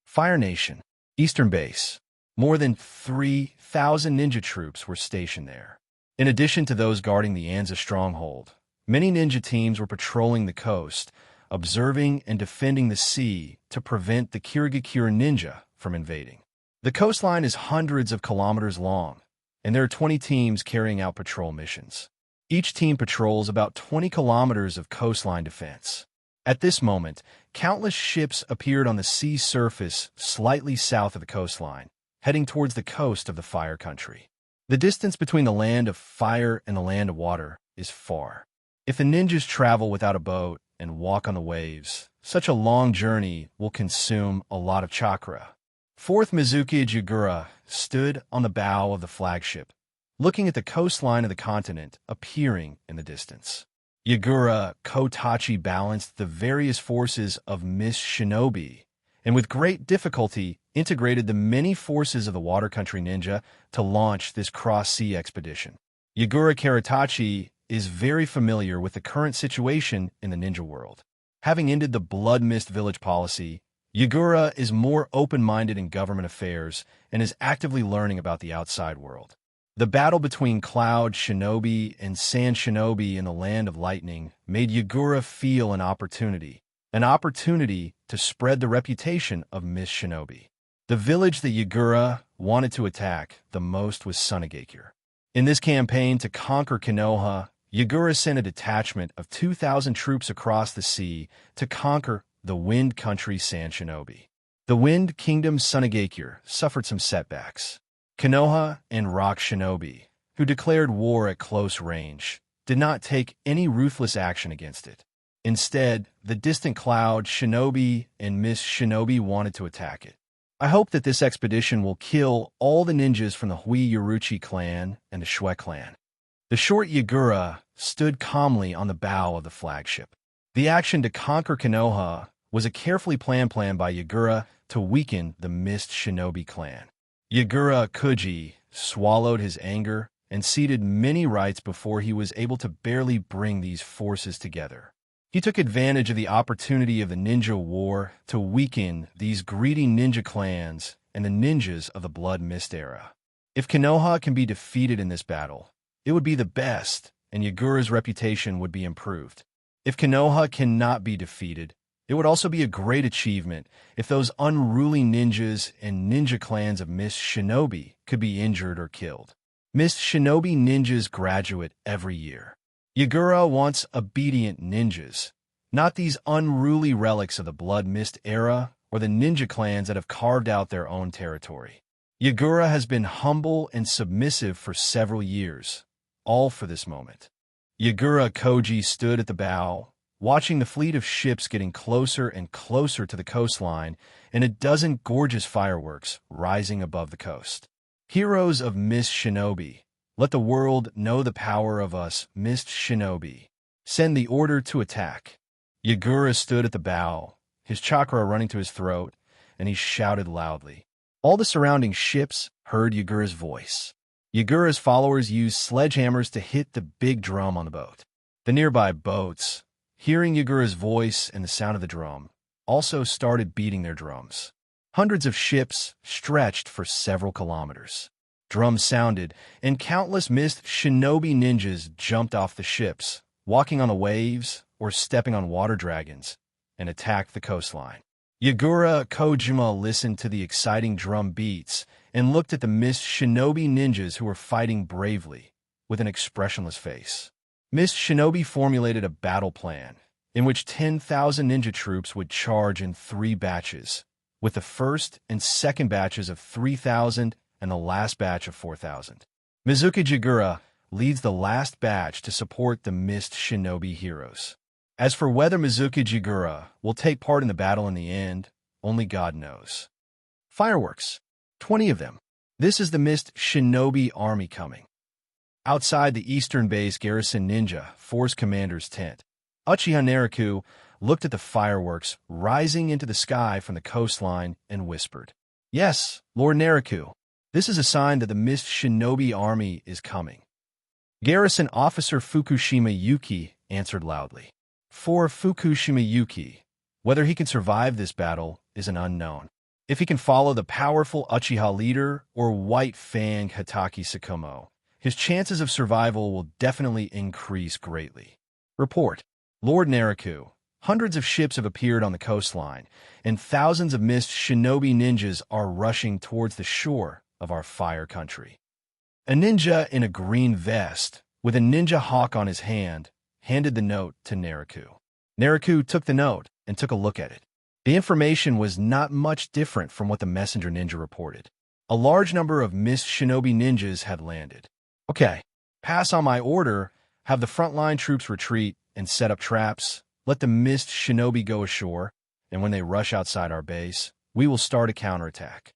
Fire Nation, Eastern Base. More than 3,000 ninja troops were stationed there. In addition to those guarding the Anza stronghold, many ninja teams were patrolling the coast, observing and defending the sea to prevent the Kirigakure ninja from invading. The coastline is hundreds of kilometers long, and there are 20 teams carrying out patrol missions. Each team patrols about 20 kilometers of coastline defense. At this moment, countless ships appeared on the sea surface slightly south of the coastline, heading towards the coast of the Fire Country. The distance between the land of fire and the land of water is far. If the ninjas travel without a boat and walk on the waves, such a long journey will consume a lot of chakra. Fourth Mizuki Jigura stood on the bow of the flagship, looking at the coastline of the continent appearing in the distance. Yagura Kotachi balanced the various forces of Miss Shinobi, and with great difficulty integrated the many forces of the Water Country Ninja to launch this cross-sea expedition. Yagura Karatachi is very familiar with the current situation in the ninja world. Having ended the Blood Mist Village policy, Yagura is more open-minded in government affairs and is actively learning about the outside world. The battle between Cloud Shinobi and Sand Shinobi in the Land of Lightning made Yagura feel an opportunity to spread the reputation of Miss Shinobi. The village that Yagura wanted to attack the most was Sunagakure. In this campaign to conquer Konoha, Yagura sent a detachment of 2,000 troops across the sea to conquer the Wind Country Sand Shinobi. The Wind Kingdom Sunagakure suffered some setbacks. Konoha and Rock Shinobi, who declared war at close range, did not take any ruthless action against it. Instead, the distant Cloud Shinobi and Miss Shinobi wanted to attack it. I hope that this expedition will kill all the ninjas from the Hui Yoruchi clan and the Shue clan. The short Yagura stood calmly on the bow of the flagship. The action to conquer Konoha was a carefully planned plan by Yagura to weaken the Mist Shinobi clan. Yagura Kuji swallowed his anger and ceded many rights before he was able to barely bring these forces together. He took advantage of the opportunity of the ninja war to weaken these greedy ninja clans and the ninjas of the Blood Mist era. If Konoha can be defeated in this battle, it would be the best, and Yagura's reputation would be improved. If Konoha cannot be defeated, it would also be a great achievement if those unruly ninjas and ninja clans of Miss Shinobi could be injured or killed. Miss Shinobi ninjas graduate every year. Yagura wants obedient ninjas, not these unruly relics of the Blood Mist era or the ninja clans that have carved out their own territory. Yagura has been humble and submissive for several years, all for this moment. Yagura Koji stood at the bow, watching the fleet of ships getting closer and closer to the coastline and a dozen gorgeous fireworks rising above the coast. Heroes of Miss Shinobi, let the world know the power of us, Mist Shinobi. Send the order to attack. Yagura stood at the bow, his chakra running to his throat, and he shouted loudly. All the surrounding ships heard Yagura's voice. Yagura's followers used sledgehammers to hit the big drum on the boat. The nearby boats, hearing Yagura's voice and the sound of the drum, also started beating their drums. Hundreds of ships stretched for several kilometers. Drums sounded, and countless Mist Shinobi ninjas jumped off the ships, walking on the waves or stepping on water dragons, and attacked the coastline. Yagura Kojima listened to the exciting drum beats and looked at the Mist Shinobi ninjas who were fighting bravely, with an expressionless face. Mist Shinobi formulated a battle plan in which 10,000 ninja troops would charge in 3 batches, with the first and second batches of 3,000 and the last batch of 4,000. Mizuki Jigura leads the last batch to support the Mist Shinobi heroes. As for whether Mizuki Jigura will take part in the battle in the end, only God knows. Fireworks. 20 of them. This is the Mist Shinobi army coming. Outside the Eastern Base Garrison Ninja Force Commander's tent, Uchiha Naruto looked at the fireworks rising into the sky from the coastline and whispered, "Yes, Lord Naruto, this is a sign that the Mist Shinobi army is coming." Garrison Officer Fukushima Yuki answered loudly. For Fukushima Yuki, whether he can survive this battle is an unknown. If he can follow the powerful Uchiha leader or White Fang Hatake Sakumo, his chances of survival will definitely increase greatly. Report. Lord Naruto, hundreds of ships have appeared on the coastline, and thousands of Mist Shinobi ninjas are rushing towards the shore of our Fire Country. A ninja in a green vest, with a ninja hawk on his hand, handed the note to Naruto. Naruto took the note and took a look at it. The information was not much different from what the messenger ninja reported. A large number of mist shinobi ninjas had landed. Okay, pass on my order, have the frontline troops retreat and set up traps, let the mist shinobi go ashore, and when they rush outside our base, we will start a counterattack.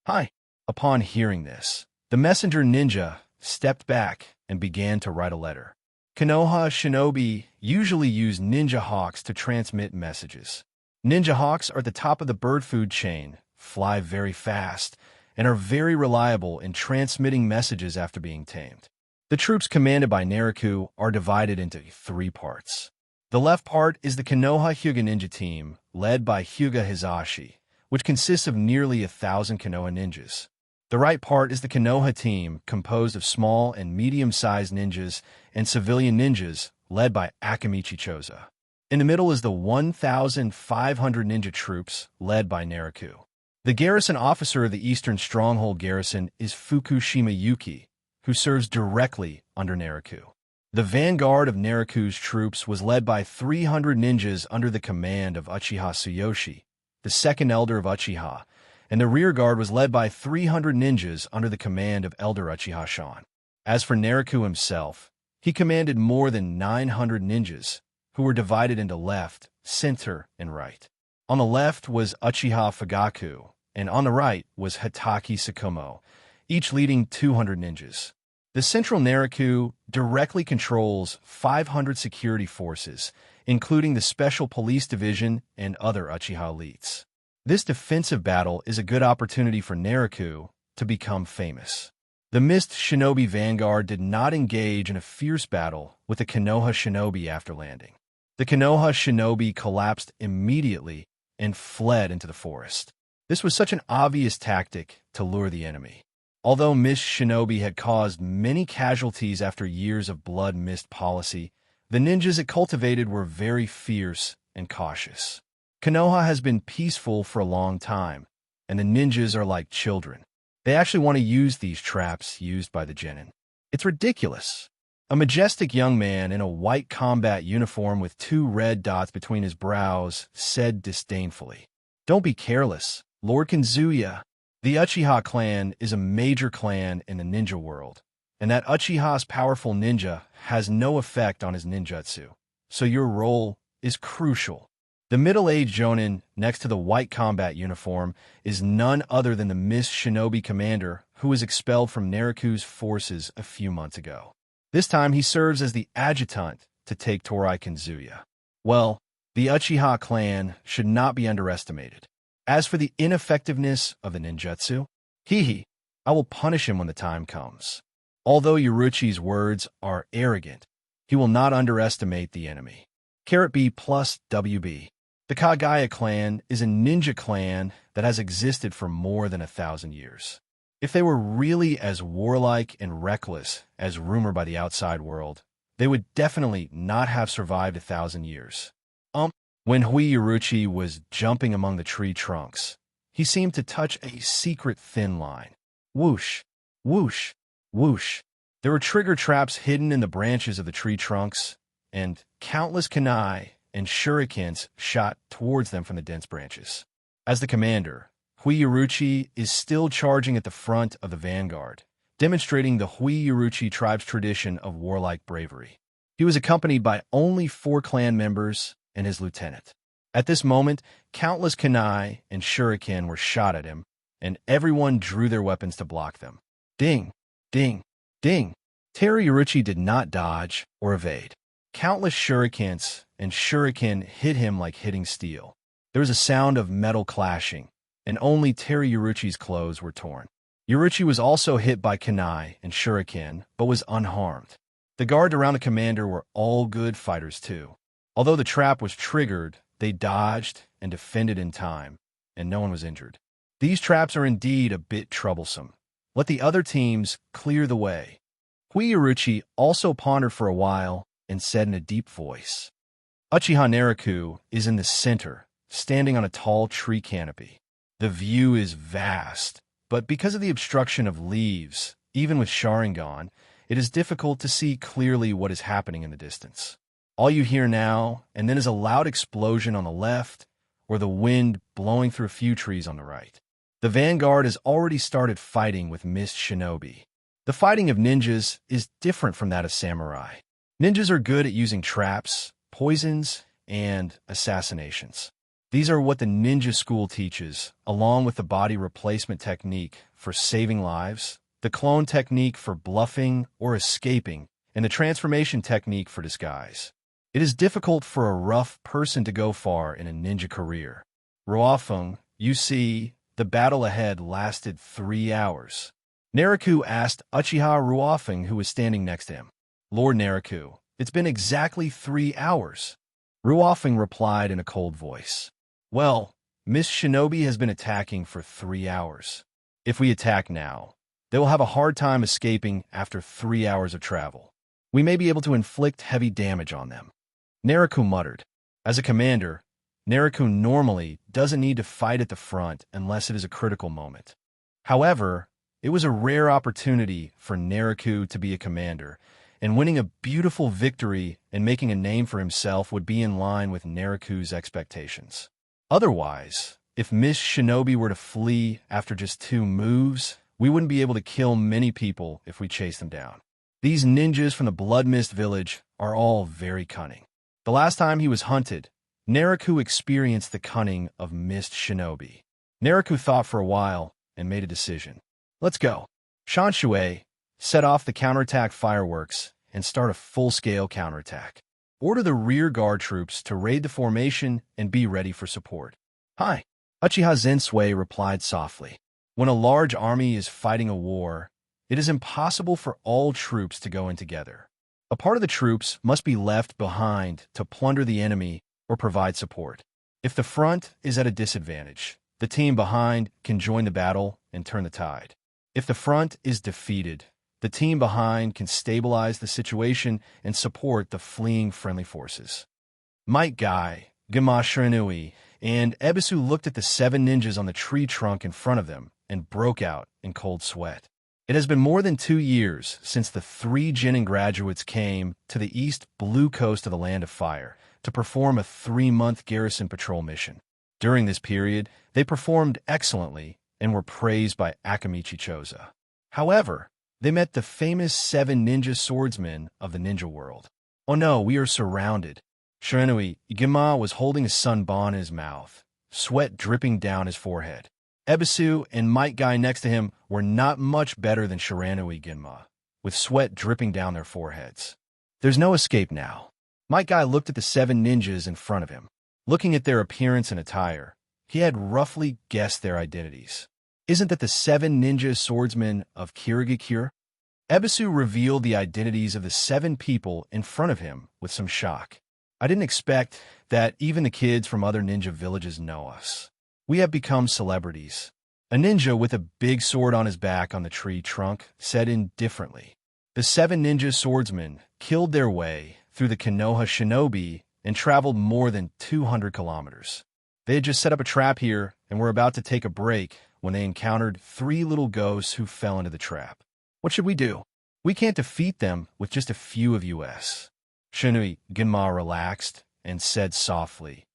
Hi. Upon hearing this, the messenger ninja stepped back and began to write a letter. Konoha shinobi usually use ninja hawks to transmit messages. Ninja hawks are at the top of the bird food chain, fly very fast, and are very reliable in transmitting messages after being tamed. The troops commanded by Naruto are divided into 3 parts. The left part is the Konoha Hyuga ninja team, led by Hyuga Hizashi, which consists of nearly 1,000 Konoha ninjas. The right part is the Konoha team, composed of small and medium-sized ninjas and civilian ninjas, led by Akamichi Choza. In the middle is the 1,500 ninja troops, led by Naruto. The garrison officer of the Eastern Stronghold garrison is Fukushima Yuki, who serves directly under Naruto. The vanguard of Naruto's troops was led by 300 ninjas under the command of Uchiha Tsuyoshi, the second elder of Uchiha, and the rear guard was led by 300 ninjas under the command of Elder Uchiha Shan. As for Naruto himself, he commanded more than 900 ninjas, who were divided into left, center, and right. On the left was Uchiha Fugaku, and on the right was Hitaki Tsukumo, each leading 200 ninjas. The central Naruto directly controls 500 security forces, including the Special Police Division and other Uchiha elites. This defensive battle is a good opportunity for Naruto to become famous. The Mist Shinobi Vanguard did not engage in a fierce battle with the Konoha Shinobi after landing. The Konoha Shinobi collapsed immediately and fled into the forest. This was such an obvious tactic to lure the enemy. Although Mist Shinobi had caused many casualties after years of blood mist policy, the ninjas it cultivated were very fierce and cautious. Konoha has been peaceful for a long time, and the ninjas are like children. They actually want to use these traps used by the genin. It's ridiculous. A majestic young man in a white combat uniform with 2 red dots between his brows said disdainfully, "Don't be careless, Lord Kinzuya. The Uchiha clan is a major clan in the ninja world, and that Uchiha's powerful ninja has no effect on his ninjutsu, so your role is crucial." The middle-aged jonin next to the white combat uniform is none other than the Mist Shinobi commander who was expelled from Naruto's forces a few months ago. This time he serves as the adjutant to take Torai Kinzuya. Well, the Uchiha clan should not be underestimated. As for the ineffectiveness of the ninjutsu, I will punish him when the time comes. Although Uchiha's words are arrogant, he will not underestimate the enemy. B plus WB. The Kagaya clan is a ninja clan that has existed for more than 1,000 years. If they were really as warlike and reckless as rumored by the outside world, they would definitely not have survived 1,000 years. When Uchiha was jumping among the tree trunks, he seemed to touch a secret thin line. Whoosh, whoosh, whoosh. There were trigger traps hidden in the branches of the tree trunks, and countless kunai and shurikens shot towards them from the dense branches. As the commander, Uchiha is still charging at the front of the vanguard, demonstrating the Uchiha tribe's tradition of warlike bravery. He was accompanied by only 4 clan members and his lieutenant. At this moment, countless kunai and shuriken were shot at him, and everyone drew their weapons to block them. Ding, ding, ding. Uchiha did not dodge or evade. Countless shurikens and shuriken hit him like hitting steel. There was a sound of metal clashing, and only Uchiha's clothes were torn. Uchiha was also hit by kunai and shuriken, but was unharmed. The guards around the commander were all good fighters too. Although the trap was triggered, they dodged and defended in time, and no one was injured. These traps are indeed a bit troublesome. Let the other teams clear the way. Uchiha also pondered for a while and said in a deep voice, "Uchiha Naruto is in the center, standing on a tall tree canopy. The view is vast, but because of the obstruction of leaves, Even with Sharingan, it is difficult to see clearly what is happening in the distance. All you hear now and then is a loud explosion on the left or the wind blowing through a few trees on the right. The vanguard has already started fighting with mist shinobi. The fighting of ninjas is different from that of samurai. Ninjas are good at using traps, poisons, and assassinations. These are what the ninja school teaches, along with the body replacement technique for saving lives, the clone technique for bluffing or escaping, and the transformation technique for disguise. It is difficult for a rough person to go far in a ninja career. Ruofeng, you see, the battle ahead lasted 3 hours. Naraku asked Uchiha Ruofeng, who was standing next to him. Lord Naraku, it's been exactly 3 hours. Ruofeng replied in a cold voice. Well, Miss Shinobi has been attacking for 3 hours. If we attack now, they will have a hard time escaping after 3 hours of travel. We may be able to inflict heavy damage on them. Naraku muttered. As a commander, Naraku normally doesn't need to fight at the front unless it is a critical moment. However, it was a rare opportunity for Naraku to be a commander, and winning a beautiful victory and making a name for himself would be in line with Naraku's expectations. Otherwise, if Miss Shinobi were to flee after just 2 moves, we wouldn't be able to kill many people if we chase them down. These ninjas from the Blood Mist village are all very cunning. The last time he was hunted, Naraku experienced the cunning of Mist Shinobi. Naraku thought for a while and made a decision. Let's go. Shanshui, set off the counterattack fireworks and start a full-scale counterattack. Order the rear guard troops to raid the formation and be ready for support. Hi. Uchiha Zensui replied softly. When a large army is fighting a war, it is impossible for all troops to go in together. A part of the troops must be left behind to plunder the enemy or provide support. If the front is at a disadvantage, the team behind can join the battle and turn the tide. If the front is defeated, the team behind can stabilize the situation and support the fleeing friendly forces. Might Guy, Gama Shiranui, and Ebisu looked at the 7 ninjas on the tree trunk in front of them and broke out in cold sweat. It has been more than 2 years since the 3 Genin graduates came to the east blue coast of the Land of Fire to perform a 3-month garrison patrol mission. During this period, they performed excellently and were praised by Akamichi Choza. However, they met the famous 7 ninja swordsmen of the ninja world. Oh no, we are surrounded. Shiranui Igima was holding a sunbon in his mouth, sweat dripping down his forehead. Ebisu and Might Guy next to him were not much better than Shiranui Ginma, with sweat dripping down their foreheads. There's no escape now. Might Guy looked at the 7 ninjas in front of him. Looking at their appearance and attire, he had roughly guessed their identities. Isn't that the 7 ninja swordsmen of Kirigakure? Ebisu revealed the identities of the 7 people in front of him with some shock. I didn't expect that even the kids from other ninja villages know us. We have become celebrities. A ninja with a big sword on his back on the tree trunk said indifferently. The 7 ninja swordsmen killed their way through the Konoha shinobi and traveled more than 200 kilometers. They had just set up a trap here and were about to take a break when they encountered 3 little ghosts who fell into the trap. What should we do? We can't defeat them with just a few of us. Shinui Ginma relaxed and said softly,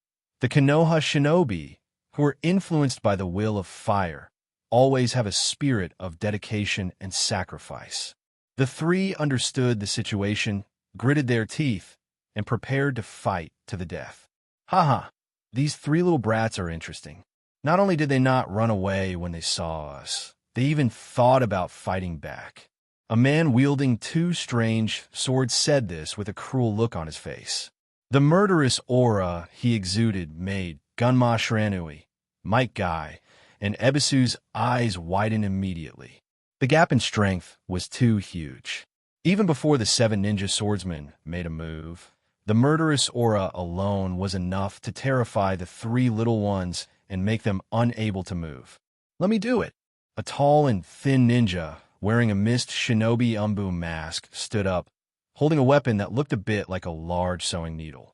the Konoha shinobi, who are influenced by the will of fire, always have a spirit of dedication and sacrifice. The 3 understood the situation, gritted their teeth, and prepared to fight to the death. Haha, these 3 little brats are interesting. Not only did they not run away when they saw us, they even thought about fighting back. A man wielding 2 strange swords said this with a cruel look on his face. The murderous aura he exuded made Gunma Shiranui, Might Guy, and Ebisu's eyes widen immediately. The gap in strength was too huge. Even before the 7 ninja swordsmen made a move, the murderous aura alone was enough to terrify the 3 little ones and make them unable to move. Let me do it. A tall and thin ninja, wearing a mist shinobi umbu mask, stood up, holding a weapon that looked a bit like a large sewing needle.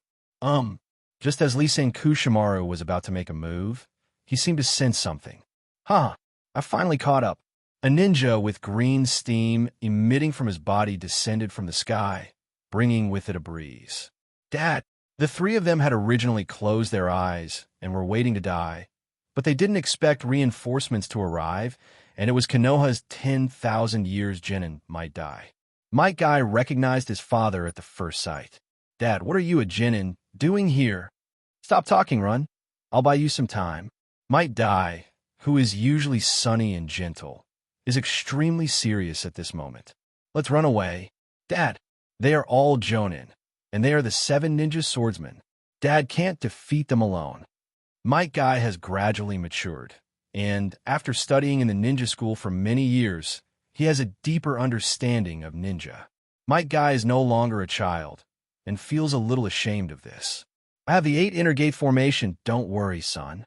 Just as Lee-Sen Kushimaru was about to make a move, he seemed to sense something. I finally caught up. A ninja with green steam emitting from his body descended from the sky, bringing with it a breeze. Dad! The three of them had originally closed their eyes and were waiting to die, but they didn't expect reinforcements to arrive, and it was Konoha's 10,000 years genin might die. Might Guy recognized his father at the first sight. Dad, what are you, a genin, doing here? Stop talking, Run. I'll buy you some time. Might Dai, who is usually sunny and gentle, is extremely serious at this moment. Let's run away. Dad, they are all Jonin, and they are the 7 ninja swordsmen. Dad can't defeat them alone. Might Guy has gradually matured, and after studying in the ninja school for many years, he has a deeper understanding of ninja. Might Guy is no longer a child, and feels a little ashamed of this. I have the 8 inner gate formation, don't worry, son.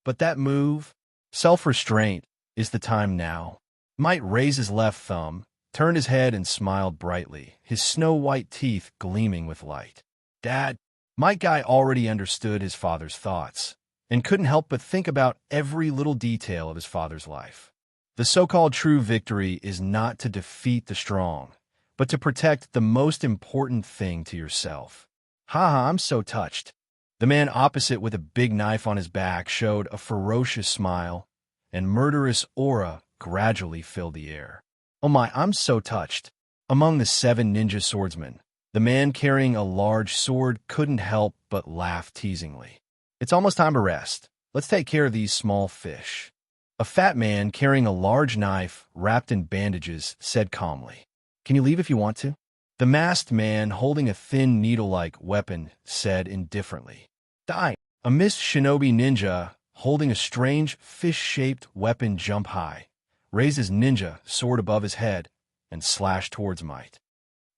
But that move, self-restraint, is the time now. Might raised his left thumb, turned his head and smiled brightly, his snow-white teeth gleaming with light. Dad, Might Guy already understood his father's thoughts, and couldn't help but think about every little detail of his father's life. The so-called true victory is not to defeat the strong, but to protect the most important thing to yourself. Haha, I'm so touched. The man opposite with a big knife on his back showed a ferocious smile, and murderous aura gradually filled the air. Oh my, I'm so touched. Among the 7 ninja swordsmen, the man carrying a large sword couldn't help but laugh teasingly. It's almost time to rest. Let's take care of these small fish. A fat man carrying a large knife wrapped in bandages said calmly. Can you leave if you want to? The masked man holding a thin needle-like weapon said indifferently. Die! A mist shinobi ninja holding a strange fish-shaped weapon jump high, raised his ninja sword above his head, and slashed towards Might.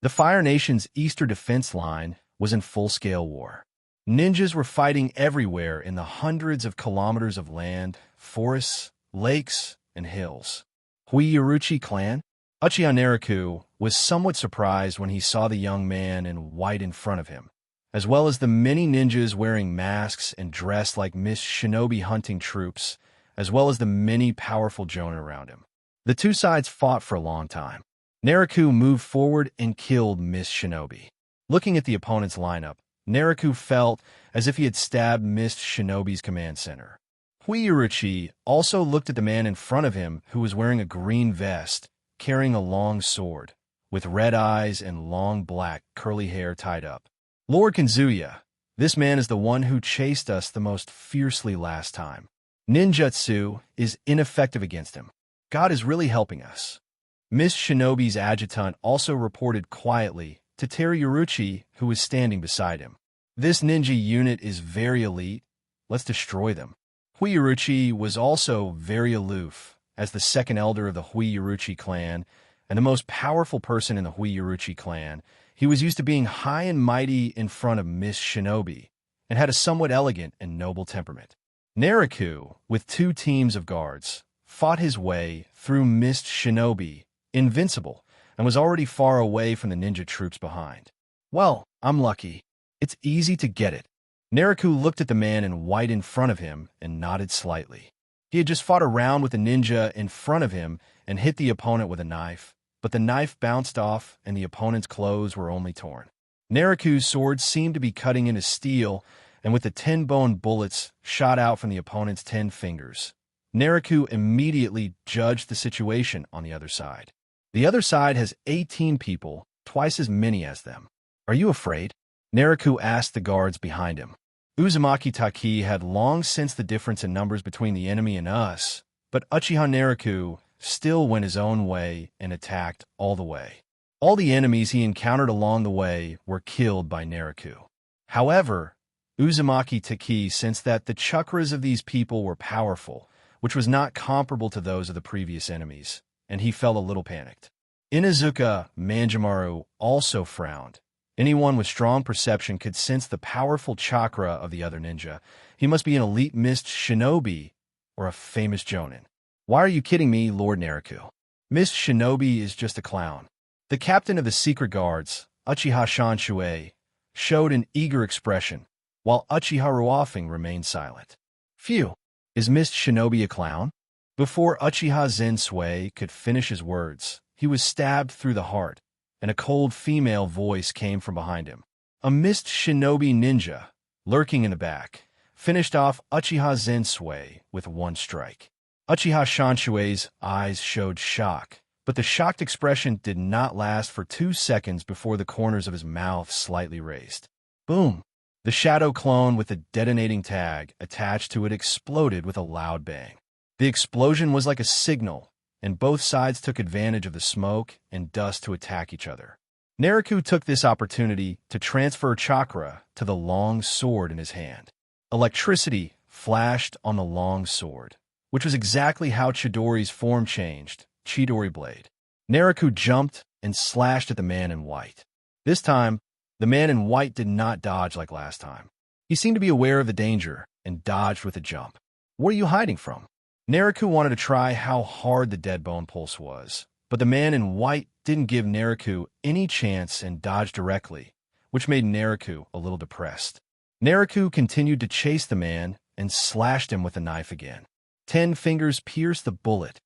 The Fire Nation's Eastern defense line was in full-scale war. Ninjas were fighting everywhere in the hundreds of kilometers of land, forests, lakes, and hills. Huiuruchi clan? Uchiha Naruto was somewhat surprised when he saw the young man in white in front of him, as well as the many ninjas wearing masks and dressed like mist shinobi hunting troops, as well as the many powerful jonin around him. The two sides fought for a long time. Naruto moved forward and killed Mist Shinobi. Looking at the opponent's lineup, Naruto felt as if he had stabbed Mist Shinobi's command center. Huiuruchi also looked at the man in front of him who was wearing a green vest, carrying a long sword, with red eyes and long black curly hair tied up. Lord Kanzuya, this man is the one who chased us the most fiercely last time. Ninjutsu is ineffective against him. God is really helping us. Miss Shinobi's adjutant also reported quietly to Teruuchi, who was standing beside him. This ninja unit is very elite. Let's destroy them. Huiuruchi was also very aloof, as the second elder of the Huiuruchi clan and the most powerful person in the Huiuruchi clan. He was used to being high and mighty in front of Miss Shinobi and had a somewhat elegant and noble temperament. Naruto, with 2 teams of guards, fought his way through Mist Shinobi, invincible, and was already far away from the ninja troops behind. Well, I'm lucky. It's easy to get it. Naruto looked at the man in white in front of him and nodded slightly. He had just fought a round with a ninja in front of him and hit the opponent with a knife, but the knife bounced off and the opponent's clothes were only torn. Naruto's sword seemed to be cutting into steel, and with the 10-bone bullets shot out from the opponent's 10 fingers. Naruto immediately judged the situation on the other side. The other side has 18 people, twice as many as them. Are you afraid? Naruto asked the guards behind him. Uzumaki Taki had long sensed the difference in numbers between the enemy and us, but Uchiha Naruto still went his own way and attacked all the way. All the enemies he encountered along the way were killed by Naruto. However, Uzumaki Taki sensed that the chakras of these people were powerful, which was not comparable to those of the previous enemies, and he felt a little panicked. Inuzuka Manjimaru also frowned. Anyone with strong perception could sense the powerful chakra of the other ninja. He must be an elite mist shinobi or a famous jonin. Why are you kidding me, Lord Naruto? Mist Shinobi is just a clown. The captain of the secret guards, Uchiha Shanshui, showed an eager expression, while Uchiha Ruofing remained silent. Phew, is Mist Shinobi a clown? Before Uchiha Sensui could finish his words, he was stabbed through the heart, and a cold female voice came from behind him. A mist shinobi ninja, lurking in the back, finished off Uchiha Sensui with one strike. Uchiha Shansui's eyes showed shock, but the shocked expression did not last for 2 seconds before the corners of his mouth slightly raised. Boom! The shadow clone with the detonating tag attached to it exploded with a loud bang. The explosion was like a signal, and both sides took advantage of the smoke and dust to attack each other. Naruto took this opportunity to transfer chakra to the long sword in his hand. Electricity flashed on the long sword, which was exactly how Chidori's form changed, Chidori Blade. Naruto jumped and slashed at the man in white. This time, the man in white did not dodge like last time. He seemed to be aware of the danger and dodged with a jump. What are you hiding from? Naruto wanted to try how hard the dead bone pulse was, but the man in white didn't give Naruto any chance and dodged directly, which made Naruto a little depressed. Naruto continued to chase the man and slashed him with a knife again. 10 fingers pierced the bullet.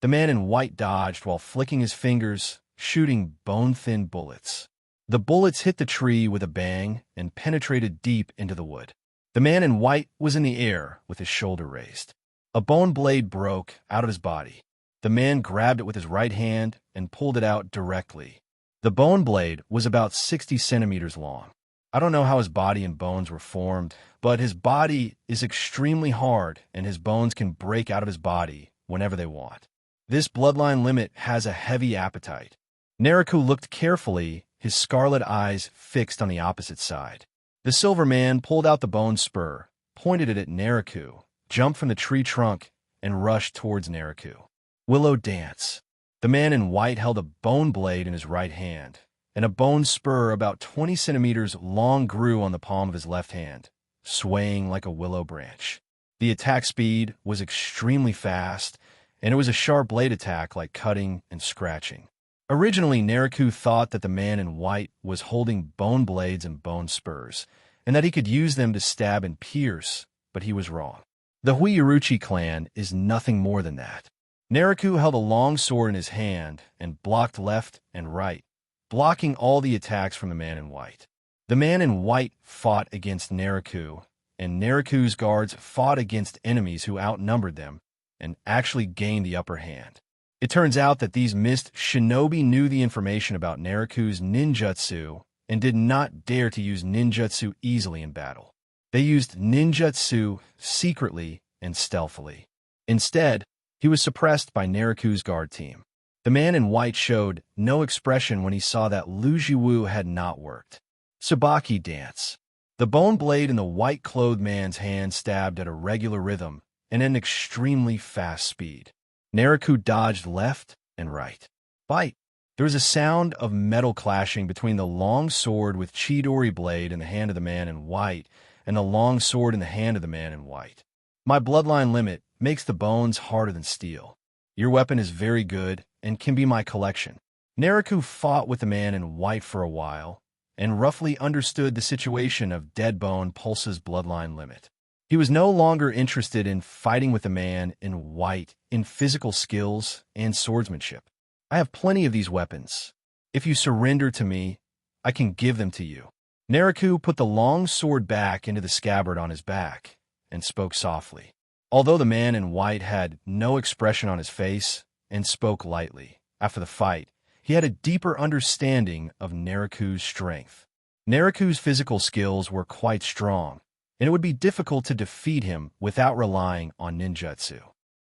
The man in white dodged while flicking his fingers, shooting bone-thin bullets. The bullets hit the tree with a bang and penetrated deep into the wood. The man in white was in the air with his shoulder raised. A bone blade broke out of his body. The man grabbed it with his right hand and pulled it out directly. The bone blade was about 60 centimeters long. I don't know how his body and bones were formed, but his body is extremely hard and his bones can break out of his body whenever they want. This bloodline limit has a heavy appetite. Naruto looked carefully, his scarlet eyes fixed on the opposite side. The silver man pulled out the bone spur, pointed it at Naruto, jumped from the tree trunk, and rushed towards Naruto. Willow dance. The man in white held a bone blade in his right hand, and a bone spur about 20 centimeters long grew on the palm of his left hand, swaying like a willow branch. The attack speed was extremely fast, and it was a sharp blade attack like cutting and scratching. Originally, Naruto thought that the man in white was holding bone blades and bone spurs, and that he could use them to stab and pierce, but he was wrong. The Huiruchi clan is nothing more than that. Naruto held a long sword in his hand and blocked left and right, blocking all the attacks from the man in white. The man in white fought against Naruto, and Naruto's guards fought against enemies who outnumbered them and actually gained the upper hand. It turns out that these mist shinobi knew the information about Naruto's ninjutsu and did not dare to use ninjutsu easily in battle. They used ninjutsu secretly and stealthily. Instead, he was suppressed by Naruto's guard team. The man in white showed no expression when he saw that Lujiwu had not worked. Tsubaki dance. The bone blade in the white-clothed man's hand stabbed at a regular rhythm and at an extremely fast speed. Naruto dodged left and right. Bite. There was a sound of metal clashing between the long sword with Chidori blade in the hand of the man in white and the long sword in the hand of the man in white. My bloodline limit makes the bones harder than steel. Your weapon is very good and can be my collection. Naruto fought with the man in white for a while and roughly understood the situation of Dead Bone Pulse's bloodline limit. He was no longer interested in fighting with the man in white in physical skills and swordsmanship. I have plenty of these weapons. If you surrender to me, I can give them to you. Naruto put the long sword back into the scabbard on his back and spoke softly. Although the man in white had no expression on his face and spoke lightly, after the fight, he had a deeper understanding of Naruto's strength. Naruto's physical skills were quite strong, and it would be difficult to defeat him without relying on ninjutsu.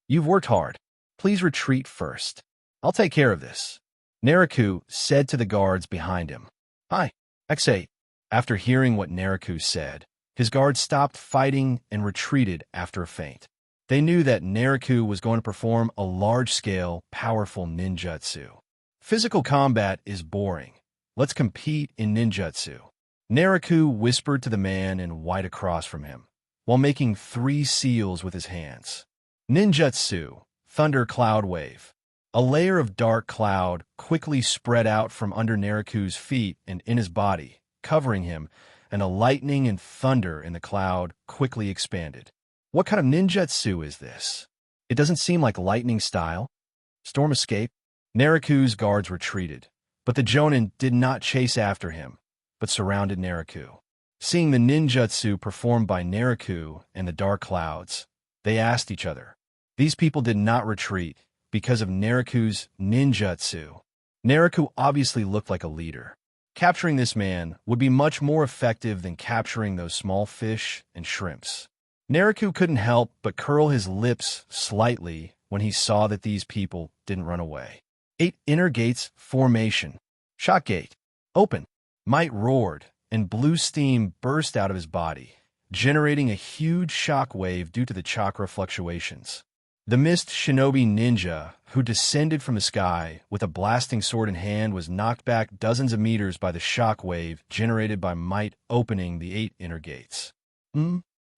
You've worked hard. Please retreat first. I'll take care of this, Naruto said to the guards behind him. Hi, X8. After hearing what Naruto said, his guards stopped fighting and retreated after a feint. They knew that Naruto was going to perform a large-scale, powerful ninjutsu. Physical combat is boring. Let's compete in ninjutsu. Naruto whispered to the man in white across from him, while making 3 seals with his hands. Ninjutsu, Thunder Cloud Wave. A layer of dark cloud quickly spread out from under Naruto's feet and in his body, covering him, and a lightning and thunder in the cloud quickly expanded. What kind of ninjutsu is this? It doesn't seem like lightning style. Storm escape. Nariku's guards retreated, but the Jonin did not chase after him, but surrounded Nariku. Seeing the ninjutsu performed by Nariku and the dark clouds, they asked each other. These people did not retreat because of Nariku's ninjutsu. Nariku obviously looked like a leader. Capturing this man would be much more effective than capturing those small fish and shrimps. Nariku couldn't help but curl his lips slightly when he saw that these people didn't run away. 8 inner gates formation. Shock gate. Open. Might roared, and blue steam burst out of his body, generating a huge shock wave due to the chakra fluctuations. The mist shinobi ninja, who descended from the sky with a blasting sword in hand, was knocked back dozens of meters by the shock wave generated by might opening the 8 inner gates.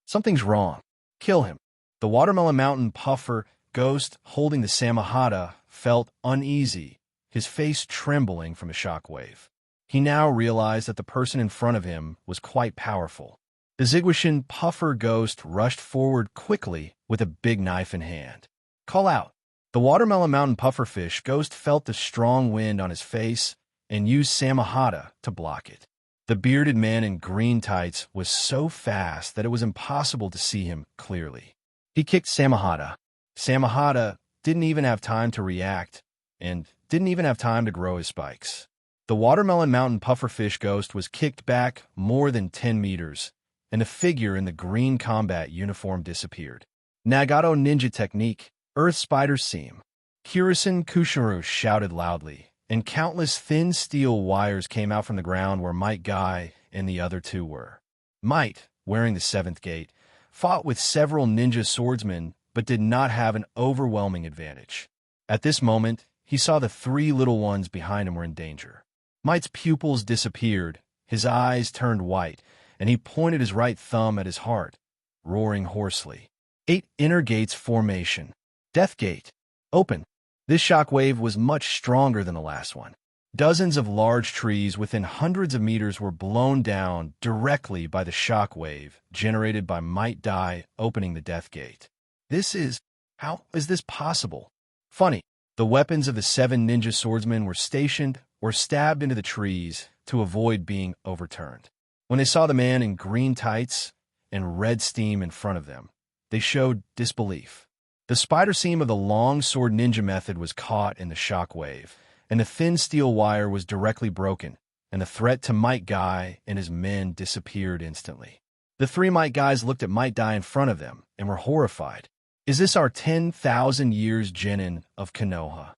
Something's wrong. Kill him. The Watermelon Mountain puffer ghost holding the Samahata felt uneasy, his face trembling from a shock wave. He now realized that the person in front of him was quite powerful. The Ziguishin puffer ghost rushed forward quickly with a big knife in hand. Call out. The Watermelon Mountain pufferfish ghost felt the strong wind on his face and used Samahata to block it. The bearded man in green tights was so fast that it was impossible to see him clearly. He kicked Samahata. Samahata didn't even have time to react and didn't even have time to grow his spikes. The Watermelon Mountain pufferfish ghost was kicked back more than 10 meters, and the figure in the green combat uniform disappeared. Nagato ninja technique, Earth Spider Seam. Kirisan Kushiru shouted loudly, and countless thin steel wires came out from the ground where Might Guy and the other two were. Might, wearing the 7th gate, fought with several ninja swordsmen but did not have an overwhelming advantage. At this moment, he saw the 3 little ones behind him were in danger. Might's pupils disappeared, his eyes turned white, and he pointed his right thumb at his heart, roaring hoarsely. 8 inner gates formation. Death gate. Open. This shockwave was much stronger than the last one. Dozens of large trees within hundreds of meters were blown down directly by the shockwave generated by Might Dai opening the death gate. How is this possible? Funny, the weapons of the 7 ninja swordsmen were stationed or stabbed into the trees to avoid being overturned. When they saw the man in green tights and red steam in front of them, they showed disbelief. The spider seam of the long sword ninja method was caught in the shock wave, and the thin steel wire was directly broken, and the threat to Might Guy and his men disappeared instantly. The 3 Might Guys looked at Might Dai in front of them and were horrified. Is this our 10,000 years genin of Konoha?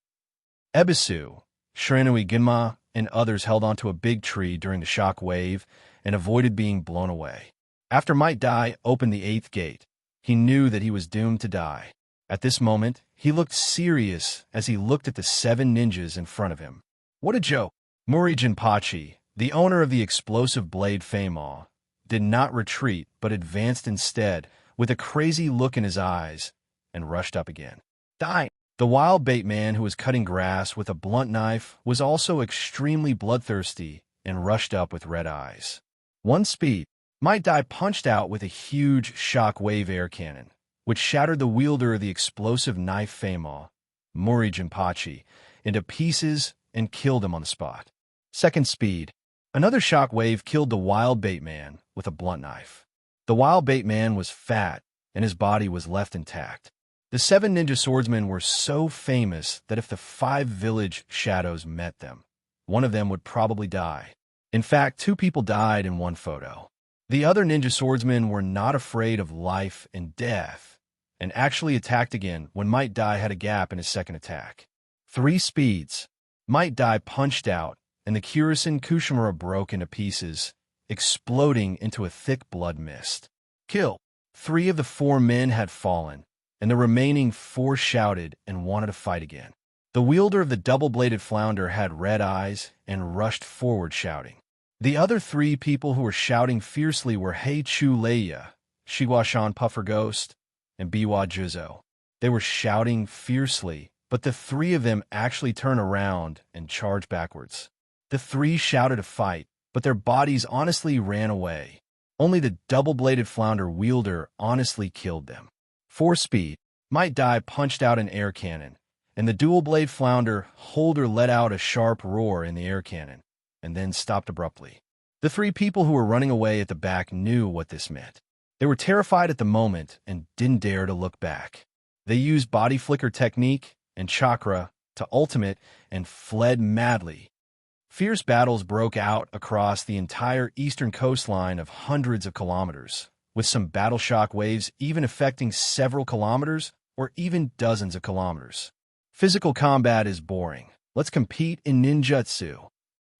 Ebisu, Shiranui Ginma, and others held onto a big tree during the shock wave and avoided being blown away. After Might Dai opened the 8th gate, he knew that he was doomed to die. At this moment, he looked serious as he looked at the 7 ninjas in front of him. What a joke! Muri Jinpachi, the owner of the explosive blade Feimaw, did not retreat but advanced instead with a crazy look in his eyes and rushed up again. Die! The wild bait man who was cutting grass with a blunt knife was also extremely bloodthirsty and rushed up with red eyes. One speed, Might Dai punched out with a huge shock wave air cannon, which shattered the wielder of the explosive knife Feimaw, Muri Jinpachi, into pieces and killed him on the spot. Second speed, another shock wave killed the wild bait man with a blunt knife. The wild bait man was fat, and his body was left intact. The 7 ninja swordsmen were so famous that if the 5 village shadows met them, one of them would probably die. In fact, 2 people died in one photo. The other ninja swordsmen were not afraid of life and death, and actually attacked again when Might Dai had a gap in his second attack. 3 speeds. Might Dai punched out, and the Kirisan Kushimura broke into pieces, exploding into a thick blood mist. Kill. 3 of the 4 men had fallen, and the remaining 4 shouted and wanted to fight again. The wielder of the double-bladed flounder had red eyes and rushed forward shouting. The other 3 people who were shouting fiercely were Hei Chu Leia, Shiguashan Puffer Ghost, and Biwa Juzo. They were shouting fiercely, but the 3 of them actually turned around and charged backwards. The 3 shouted to fight, but their bodies honestly ran away. Only the double-bladed flounder wielder honestly killed them. 4 speed. Might Dai punched out an air cannon, and the dual-blade flounder holder let out a sharp roar in the air cannon, and then stopped abruptly. The three people who were running away at the back knew what this meant. They were terrified at the moment and didn't dare to look back. They used body flicker technique and chakra to ultimate and fled madly. Fierce battles broke out across the entire eastern coastline of hundreds of kilometers, with some battle shock waves even affecting several kilometers or even dozens of kilometers. Physical combat is boring. Let's compete in ninjutsu,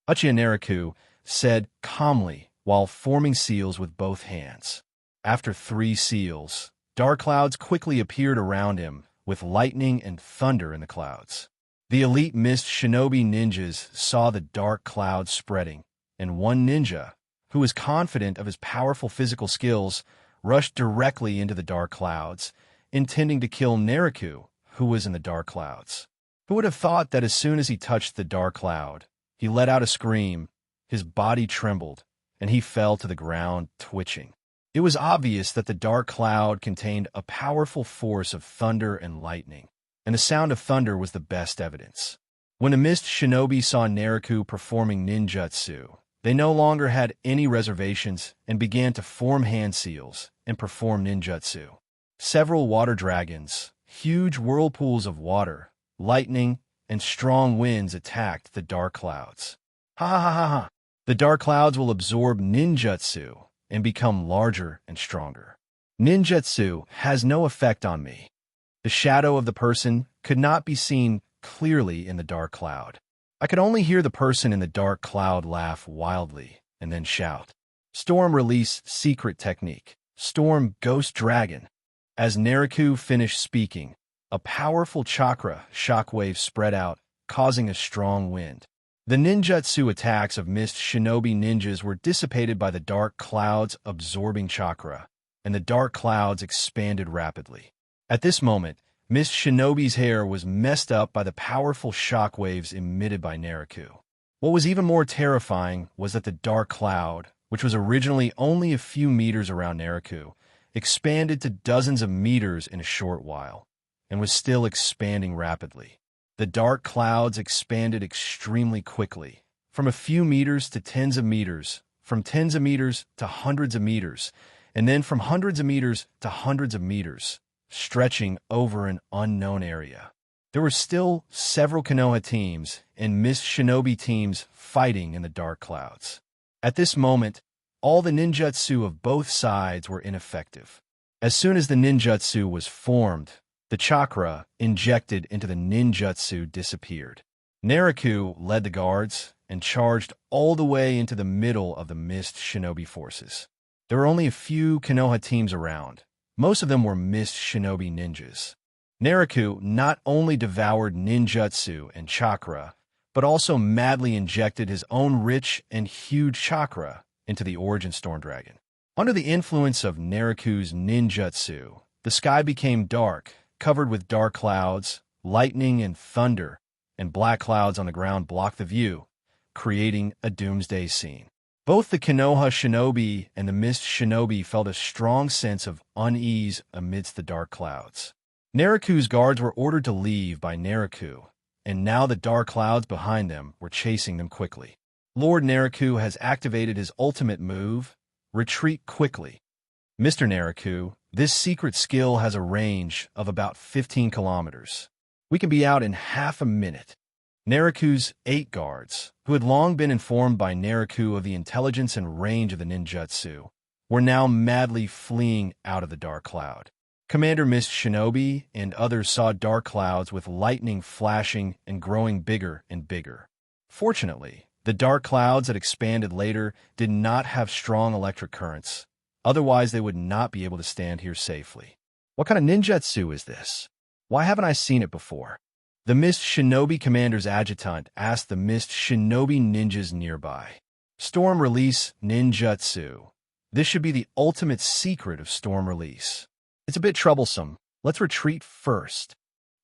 Uchiha Naruto said calmly while forming seals with both hands. After 3 seals, dark clouds quickly appeared around him, with lightning and thunder in the clouds. The elite mist shinobi ninjas saw the dark clouds spreading, and one ninja, who was confident of his powerful physical skills, rushed directly into the dark clouds, intending to kill Naruto, who was in the dark clouds. Who would have thought that as soon as he touched the dark cloud, he let out a scream, his body trembled, and he fell to the ground, twitching. It was obvious that the dark cloud contained a powerful force of thunder and lightning, and the sound of thunder was the best evidence. When a mist shinobi saw Naruto performing ninjutsu, they no longer had any reservations and began to form hand seals and perform ninjutsu. Several water dragons, huge whirlpools of water, lightning, and strong winds attacked the dark clouds. Ha ha ha ha! The dark clouds will absorb ninjutsu and become larger and stronger. Ninjutsu has no effect on me. The shadow of the person could not be seen clearly in the dark cloud. I could only hear the person in the dark cloud laugh wildly and then shout. Storm release secret technique. Storm ghost dragon. As Naruto finished speaking, a powerful chakra shockwave spread out, causing a strong wind. The ninjutsu attacks of mist shinobi ninjas were dissipated by the dark clouds absorbing chakra, and the dark clouds expanded rapidly. At this moment, Mist Shinobi's hair was messed up by the powerful shockwaves emitted by Naruto. What was even more terrifying was that the dark cloud, which was originally only a few meters around Naruto, expanded to dozens of meters in a short while, and was still expanding rapidly. The dark clouds expanded extremely quickly, from a few meters to tens of meters, from tens of meters to hundreds of meters, and then from hundreds of meters to hundreds of meters, stretching over an unknown area. There were still several Konoha teams and Mist Shinobi teams fighting in the dark clouds. At this moment, all the ninjutsu of both sides were ineffective. As soon as the ninjutsu was formed, the chakra injected into the ninjutsu disappeared. Naruto led the guards and charged all the way into the middle of the Mist Shinobi forces. There were only a few Konoha teams around. Most of them were Mist Shinobi ninjas. Naruto not only devoured ninjutsu and chakra, but also madly injected his own rich and huge chakra into the origin Storm Dragon. Under the influence of Naruto's ninjutsu, the sky became dark, covered with dark clouds, lightning and thunder, and black clouds on the ground blocked the view, creating a doomsday scene. Both the Konoha Shinobi and the Mist Shinobi felt a strong sense of unease amidst the dark clouds. Naruto's guards were ordered to leave by Naruto, and now the dark clouds behind them were chasing them quickly. Lord Naruto has activated his ultimate move, Retreat Quickly. Mr. Naruto, this secret skill has a range of about 15 kilometers. We can be out in half a minute. Naruto's 8 guards, who had long been informed by Naruto of the intelligence and range of the ninjutsu, were now madly fleeing out of the dark cloud. Commander Mist Shinobi and others saw dark clouds with lightning flashing and growing bigger and bigger. Fortunately, the dark clouds that expanded later did not have strong electric currents. Otherwise, they would not be able to stand here safely. What kind of ninjutsu is this? Why haven't I seen it before? The Mist Shinobi commander's adjutant asked the Mist Shinobi ninjas nearby. Storm Release Ninjutsu. This should be the ultimate secret of Storm Release. It's a bit troublesome. Let's retreat first.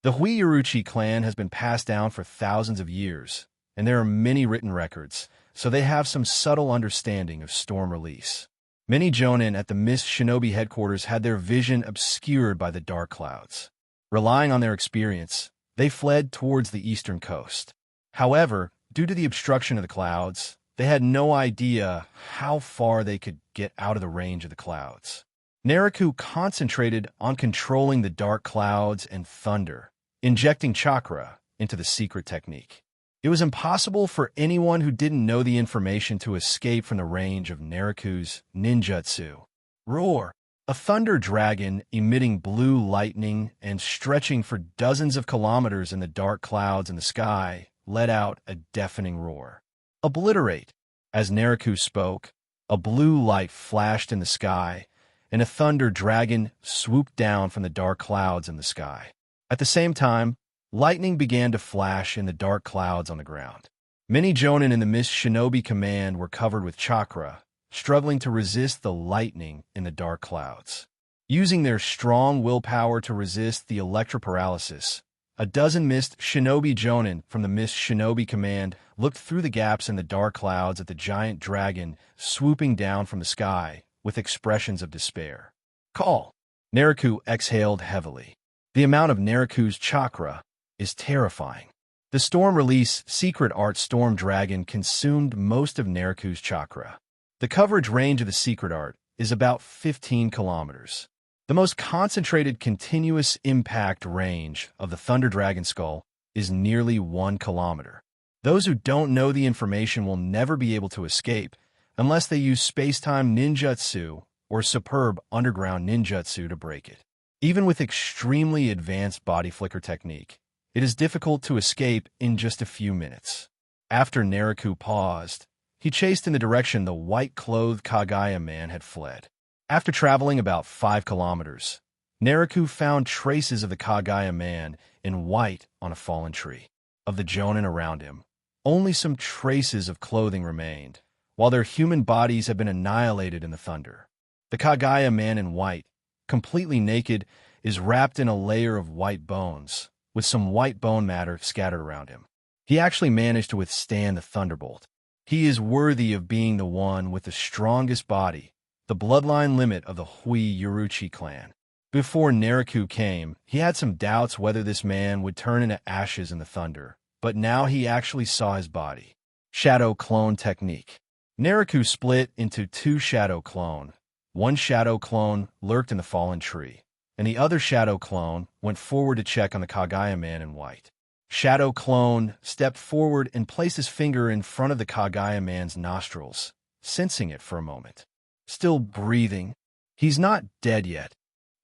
The Huiuruchi clan has been passed down for thousands of years, and there are many written records, so they have some subtle understanding of Storm Release. Many jonin at the Mist Shinobi headquarters had their vision obscured by the dark clouds. Relying on their experience, they fled towards the eastern coast. However, due to the obstruction of the clouds, they had no idea how far they could get out of the range of the clouds. Naruto concentrated on controlling the dark clouds and thunder, injecting chakra into the secret technique. It was impossible for anyone who didn't know the information to escape from the range of Naruto's ninjutsu. Roar! A thunder dragon emitting blue lightning and stretching for dozens of kilometers in the dark clouds in the sky let out a deafening roar. Obliterate! As Naruto spoke, a blue light flashed in the sky, and a thunder dragon swooped down from the dark clouds in the sky. At the same time, lightning began to flash in the dark clouds on the ground. Many Jonin in the Mist Shinobi Command were covered with chakra, struggling to resist the lightning in the dark clouds. Using their strong willpower to resist the electroparalysis, a dozen Mist Shinobi Jonin from the Mist Shinobi Command looked through the gaps in the dark clouds at the giant dragon swooping down from the sky with expressions of despair. Call! Naruto exhaled heavily. The amount of Naruto's chakra is terrifying. The Storm Release Secret Art Storm Dragon consumed most of Naruto's chakra. The coverage range of the Secret Art is about 15 kilometers. The most concentrated continuous impact range of the Thunder Dragon Skull is nearly 1 kilometer. Those who don't know the information will never be able to escape unless they use space-time ninjutsu or superb underground ninjutsu to break it. Even with extremely advanced body flicker technique, it is difficult to escape in just a few minutes. After Naruto paused, he chased in the direction the white-clothed Kagaya man had fled. After traveling about 5 kilometers, Naruto found traces of the Kagaya man in white on a fallen tree. Of the Jonin around him, only some traces of clothing remained, while their human bodies had been annihilated in the thunder. The Kagaya man in white, completely naked, is wrapped in a layer of white bones, with some white bone matter scattered around him. He actually managed to withstand the thunderbolt. He is worthy of being the one with the strongest body, the bloodline limit of the Hui Uruchi clan. Before Naruto came, he had some doubts whether this man would turn into ashes in the thunder, but now he actually saw his body. Shadow Clone Technique. Naruto split into 2 shadow clone. One shadow clone lurked in the fallen tree, and the other shadow clone went forward to check on the Kagaya man in white. Shadow Clone stepped forward and placed his finger in front of the Kagaya man's nostrils, sensing it for a moment. Still breathing. He's not dead yet.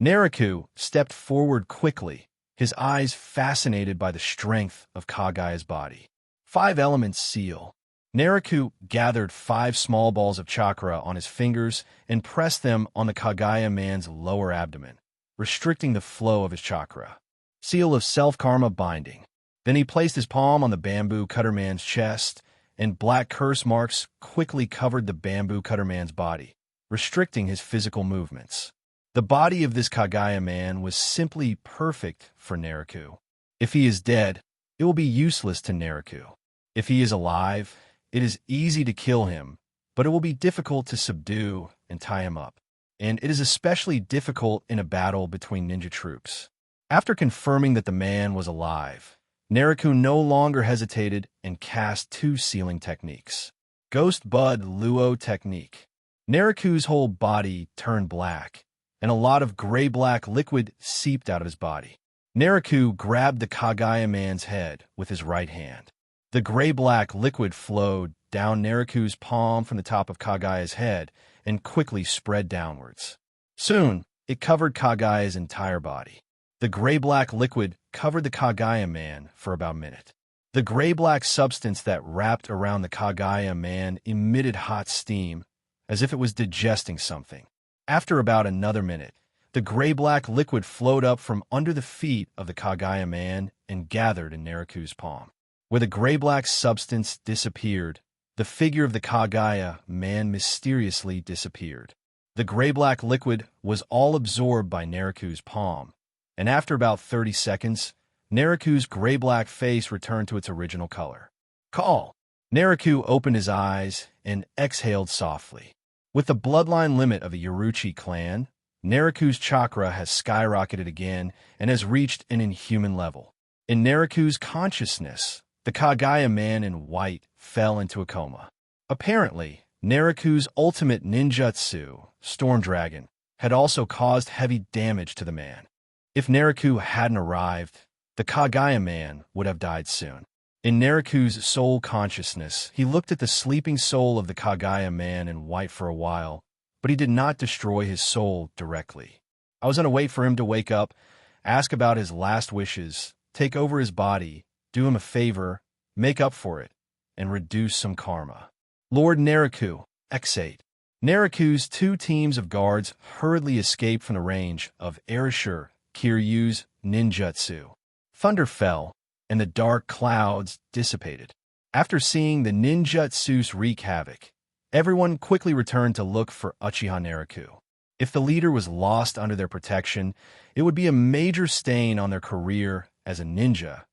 Naruto stepped forward quickly, his eyes fascinated by the strength of Kagaya's body. 5 Elements Seal. Naruto gathered 5 small balls of chakra on his fingers and pressed them on the Kagaya man's lower abdomen, restricting the flow of his chakra. Seal of Self-Karma Binding. Then he placed his palm on the bamboo cutter man's chest, and black curse marks quickly covered the bamboo cutter man's body, restricting his physical movements. The body of this Kagaya man was simply perfect for Naruto. If he is dead, it will be useless to Naruto. If he is alive, it is easy to kill him, but it will be difficult to subdue and tie him up. And it is especially difficult in a battle between ninja troops. After confirming that the man was alive, Naruto no longer hesitated and cast 2 sealing techniques. Ghost Bud Luo Technique. Naruto's whole body turned black, and a lot of gray-black liquid seeped out of his body. Naruto grabbed the Kagaya man's head with his right hand. The gray-black liquid flowed down Naruto's palm from the top of Kagaya's head and quickly spread downwards. Soon, it covered Kagaya's entire body. The gray-black liquid covered the Kagaya man for about a minute. The gray-black substance that wrapped around the Kagaya man emitted hot steam, as if it was digesting something. After about another minute, the gray-black liquid flowed up from under the feet of the Kagaya man and gathered in Naruto's palm. Where the gray-black substance disappeared, the figure of the Kagaya man mysteriously disappeared. The gray-black liquid was all absorbed by Naruto's palm, and after about 30 seconds, Naruto's gray-black face returned to its original color. Call! Naruto opened his eyes and exhaled softly. With the bloodline limit of the Uruchi clan, Nariku's chakra has skyrocketed again and has reached an inhuman level. In Nariku's consciousness, the Kagaya man in white fell into a coma. Apparently, Nariku's ultimate ninjutsu, Storm Dragon, had also caused heavy damage to the man. If Nariku hadn't arrived, the Kagaya man would have died soon. In Nariku's soul consciousness, he looked at the sleeping soul of the Kagaya man in white for a while, but he did not destroy his soul directly. I was going to wait for him to wake up, ask about his last wishes, take over his body, do him a favor, make up for it, and reduce some karma. Lord Nariku, X8. Nariku's two teams of guards hurriedly escaped from the range of Erashur Kiryu's ninjutsu. Thunder fell, and the dark clouds dissipated. After seeing the ninjutsus wreak havoc, everyone quickly returned to look for Uchiha Nariku. If the leader was lost under their protection, it would be a major stain on their career as a ninja,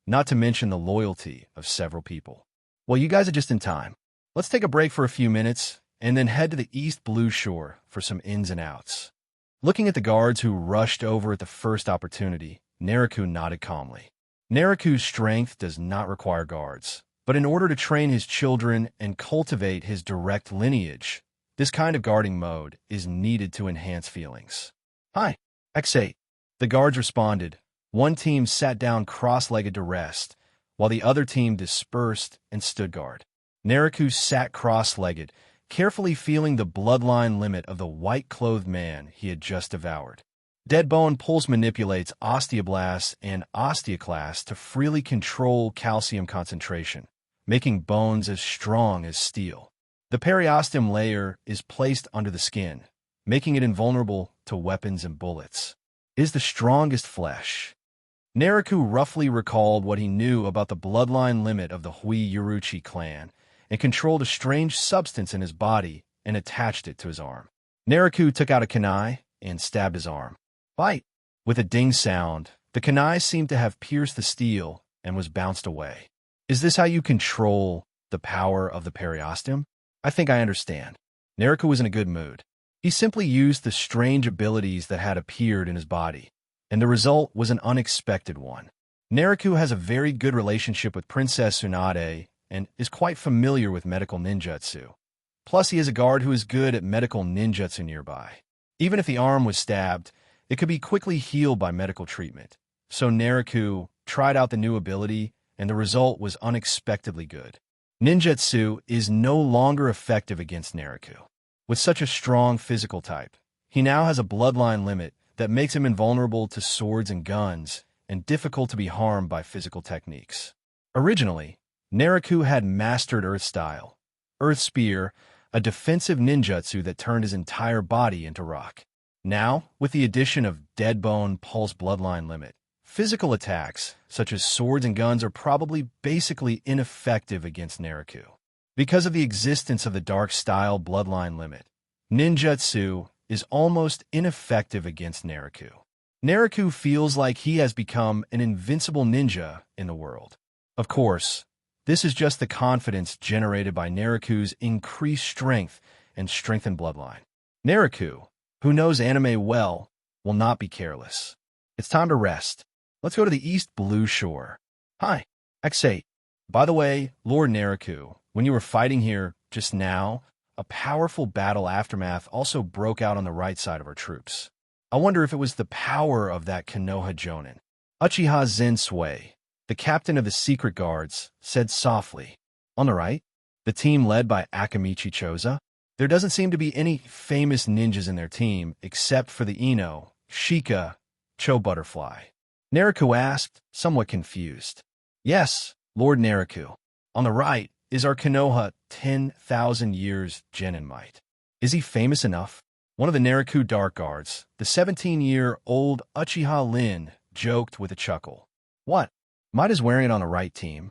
not to mention the loyalty of several people. Well, you guys are just in time. Let's take a break for a few minutes and then head to the East Blue Shore for some ins and outs. Looking at the guards who rushed over at the first opportunity, Nariku nodded calmly. Nariku's strength does not require guards, but in order to train his children and cultivate his direct lineage, this kind of guarding mode is needed to enhance feelings. Hi, X8. The guards responded. One team sat down cross-legged to rest, while the other team dispersed and stood guard. Nariku sat cross-legged, carefully feeling the bloodline limit of the white-clothed man he had just devoured. Dead Bone Pulse manipulates osteoblasts and osteoclasts to freely control calcium concentration, making bones as strong as steel. The periosteum layer is placed under the skin, making it invulnerable to weapons and bullets. It is the strongest flesh. Nariku roughly recalled what he knew about the bloodline limit of the Hui Uruchi clan and controlled a strange substance in his body and attached it to his arm. Nariku took out a kunai and stabbed his arm. Bite! With a ding sound, the kunai seemed to have pierced the steel and was bounced away. Is this how you control the power of the periosteum? I think I understand. Nariku was in a good mood. He simply used the strange abilities that had appeared in his body, and the result was an unexpected one. Nariku has a very good relationship with Princess Tsunade and is quite familiar with medical ninjutsu. Plus, he is a guard who is good at medical ninjutsu nearby. Even if the arm was stabbed, it could be quickly healed by medical treatment. So Nariku tried out the new ability, and the result was unexpectedly good. Ninjutsu is no longer effective against Nariku. With such a strong physical type, he now has a bloodline limit that makes him invulnerable to swords and guns and difficult to be harmed by physical techniques. Originally, Nariku had mastered Earth Style, Earth Spear, a defensive ninjutsu that turned his entire body into rock. Now, with the addition of Dead Bone Pulse bloodline limit, physical attacks, such as swords and guns, are probably basically ineffective against Nariku. Because of the existence of the Dark Style bloodline limit, ninjutsu is almost ineffective against Nariku. Nariku feels like he has become an invincible ninja in the world. Of course, this is just the confidence generated by Nariku's increased strength and strengthened bloodline. Nariku, who knows anime well, will not be careless. It's time to rest. Let's go to the East Blue Shore. Hi, X8. By the way, Lord Nariku, when you were fighting here just now, a powerful battle aftermath also broke out on the right side of our troops. I wonder if it was the power of that Konoha Jonin. Uchiha Zensui, the captain of the secret guards, said softly. On the right, the team led by Akamichi Choza. There doesn't seem to be any famous ninjas in their team except for the Ino, Shika, Cho Butterfly. Nariku asked, somewhat confused. Yes, Lord Nariku. On the right is our Konoha 10,000 years Genin might. Is he famous enough? One of the Nariku Dark Guards, the 17-year-old Uchiha Lin, joked with a chuckle. What? Might is wearing it on the right team?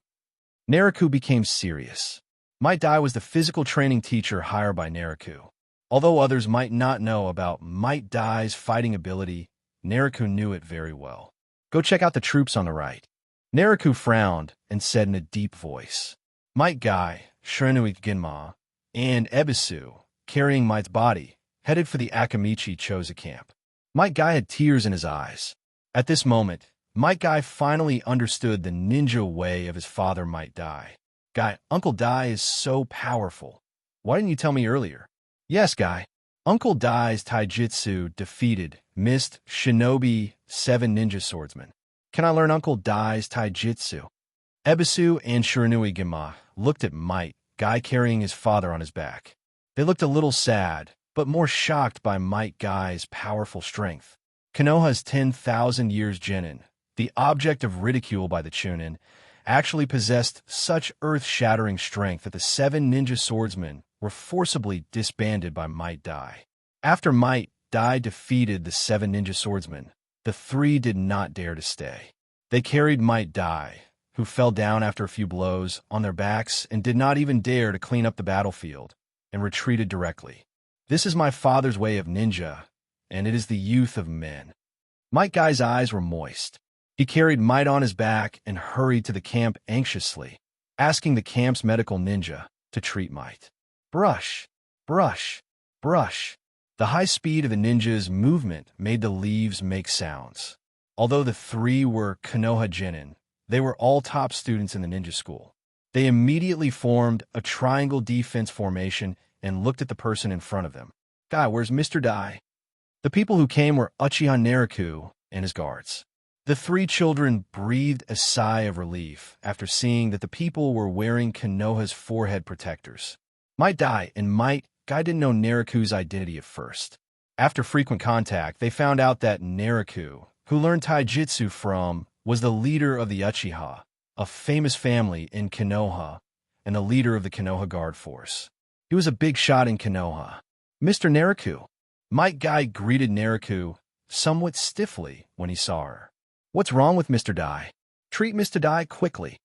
Nariku became serious. Might Dai was the physical training teacher hired by Nariku. Although others might not know about Might Dai's fighting ability, Nariku knew it very well. Go check out the troops on the right. Nariku frowned and said in a deep voice. Might Guy, Shiranui Ginma, and Ebisu, carrying Might's body, headed for the Akamichi Choza camp. Might Guy had tears in his eyes. At this moment, Might Guy finally understood the ninja way of his father Might Dai. Guy, Uncle Dai is so powerful. Why didn't you tell me earlier? Yes, Guy. Uncle Dai's taijutsu defeated Mist Shinobi 7 ninja swordsmen. Can I learn Uncle Dai's taijutsu? Ebisu and Shiranui Gima looked at Might Guy carrying his father on his back. They looked a little sad, but more shocked by Might Guy's powerful strength. Konoha's 10,000 years genin, the object of ridicule by the Chunin, actually possessed such earth-shattering strength that the 7 ninja swordsmen were forcibly disbanded by Might Dai. After Might Dai defeated the 7 ninja swordsmen, the 3 did not dare to stay. They carried Might Dai, who fell down after a few blows, on their backs and did not even dare to clean up the battlefield, and retreated directly. This is my father's way of ninja, and it is the youth of men. Might Guy's eyes were moist. He carried Might on his back and hurried to the camp anxiously, asking the camp's medical ninja to treat Might. Brush, brush, brush. The high speed of the ninja's movement made the leaves make sounds. Although the 3 were Konoha Genin, they were all top students in the ninja school. They immediately formed a triangle defense formation and looked at the person in front of them. Guy, where's Mr. Dai? The people who came were Uchiha Naruto and his guards. The 3 children breathed a sigh of relief after seeing that the people were wearing Konoha's forehead protectors. Might Dai and Might Guy didn't know Naruto's identity at first. After frequent contact, they found out that Naruto, who learned taijutsu from, was the leader of the Uchiha, a famous family in Konoha, and the leader of the Konoha Guard Force. He was a big shot in Konoha. Mr. Naruto. Might Guy greeted Naruto somewhat stiffly when he saw her. What's wrong with Mr. Dai? Treat Mr. Dai quickly.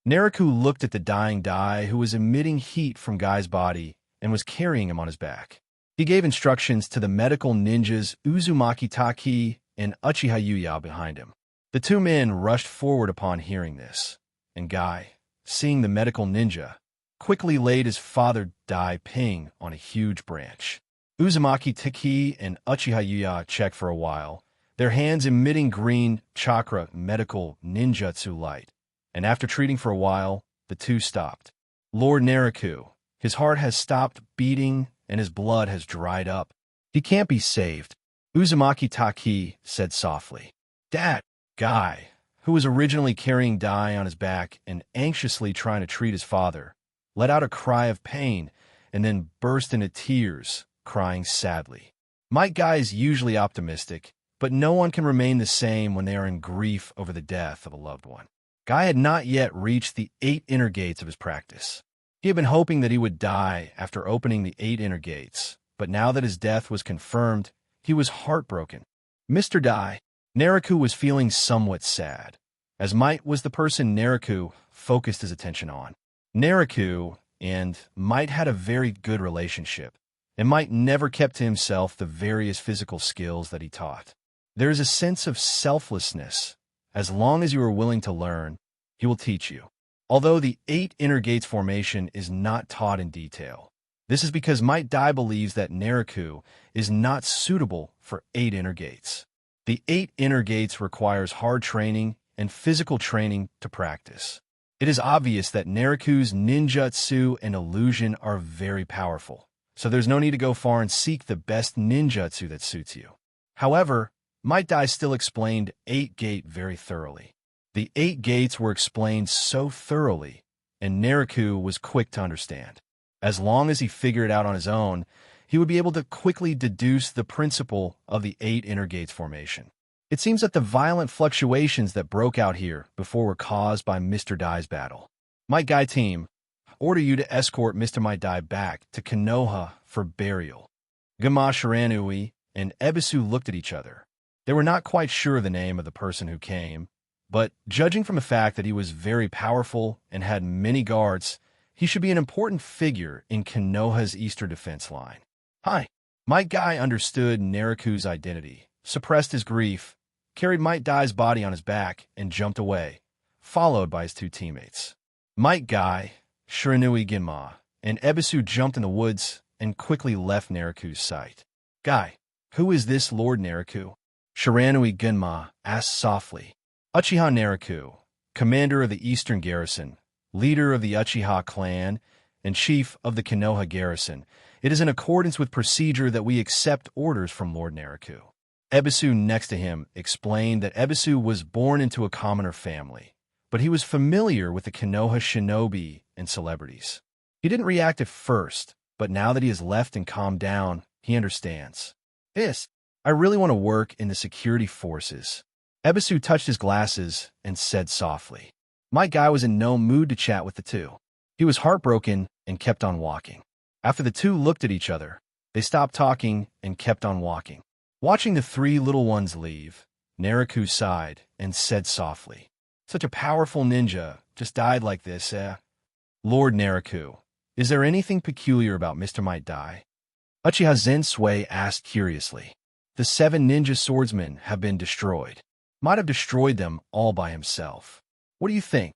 Naruto looked at the dying Dai, who was emitting heat from Guy's body and was carrying him on his back. He gave instructions to the medical ninjas Uzumaki Taki and Uchiha Yuya behind him. The 2 men rushed forward upon hearing this, and Guy, seeing the medical ninja, quickly laid his father Dai Ping on a huge branch. Uzumaki Taki and Uchiha Yuya checked for a while, their hands emitting green chakra medical ninjutsu light, and after treating for a while, the 2 stopped. Lord Naruto, his heart has stopped beating and his blood has dried up. He can't be saved, Uzumaki Taki said softly. Dad, Guy, who was originally carrying Dai on his back and anxiously trying to treat his father, let out a cry of pain and then burst into tears, crying sadly. Might Guy is usually optimistic, but no one can remain the same when they are in grief over the death of a loved one. Guy had not yet reached the 8 inner gates of his practice. He had been hoping that he would die after opening the 8 inner gates, but now that his death was confirmed, he was heartbroken. Mr. Dai, Naruto was feeling somewhat sad, as Might was the person Naruto focused his attention on. Naruto and Might had a very good relationship, and Might never kept to himself the various physical skills that he taught. There is a sense of selflessness. As long as you are willing to learn, he will teach you. Although the 8 inner gates formation is not taught in detail, this is because Might Dai believes that Naruto is not suitable for 8 inner gates. The 8 inner gates requires hard training and physical training to practice. It is obvious that Naruto's ninjutsu and illusion are very powerful, so there's no need to go far and seek the best ninjutsu that suits you. However, Might Dai still explained 8 gate very thoroughly. The 8 gates were explained so thoroughly, and Naruto was quick to understand. As long as he figured it out on his own, he would be able to quickly deduce the principle of the 8 inner gates formation. It seems that the violent fluctuations that broke out here before were caused by Mr. Dai's battle. Might Guy team, order you to escort Mr. Might Dai back to Konoha for burial. Gama Shiranui and Ebisu looked at each other. They were not quite sure of the name of the person who came, but judging from the fact that he was very powerful and had many guards, he should be an important figure in Konoha's eastern defense line. Hi. Might Guy understood Naruto's identity, suppressed his grief, carried Might Dai's body on his back, and jumped away, followed by his 2 teammates. Might Guy, Shiranui Ginma, and Ebisu jumped in the woods and quickly left Naruto's sight. Guy, Who is this Lord Naraku? Shiranui Gunma asked softly. Uchiha Naraku, commander of the Eastern Garrison, leader of the Uchiha clan, and chief of the Konoha garrison. It is in accordance with procedure that we accept orders from Lord Naraku. Ebisu next to him explained that Ebisu was born into a commoner family, but he was familiar with the Konoha shinobi and celebrities. He didn't react at first, but now that he has left and calmed down, he understands. I really want to work in the security forces. Ebisu touched his glasses and said softly. My guy was in no mood to chat with the two. He was heartbroken and kept on walking. After the two looked at each other, they stopped talking and kept on walking. Watching the three little ones leave, Naraku sighed and said softly, Such a powerful ninja just died like this, eh? Lord Naraku, is there anything peculiar about Mr. Might Die? Uchiha Zensui asked curiously. The 7 ninja swordsmen have been destroyed. Might have destroyed them all by himself. What do you think?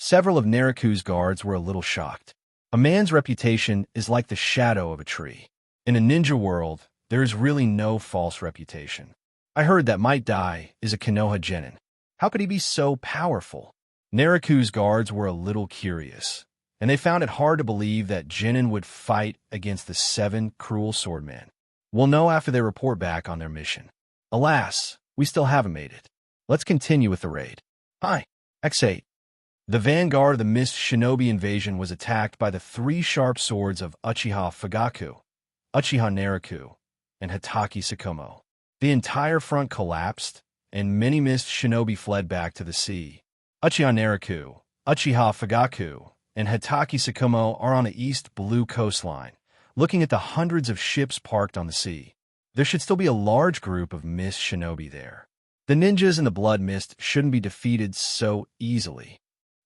Several of Naraku's guards were a little shocked. A man's reputation is like the shadow of a tree. In a ninja world, there is really no false reputation. I heard that Might Die is a Konoha genin. How could he be so powerful? Naraku's guards were a little curious, and they found it hard to believe that genin would fight against the 7 cruel swordmen. We'll know after they report back on their mission. Alas, we still haven't made it. Let's continue with the raid. Hi, X8. The vanguard of the Mist Shinobi invasion was attacked by the 3 sharp swords of Uchiha Fugaku, Uchiha Naraku, and Hitaki Sakumo. The entire front collapsed, and many Mist Shinobi fled back to the sea. Uchiha Naraku, Uchiha Fugaku, and Hitaki Sakumo are on the east blue coastline, looking at the hundreds of ships parked on the sea. There should still be a large group of Mist Shinobi there. The ninjas in the Blood Mist shouldn't be defeated so easily.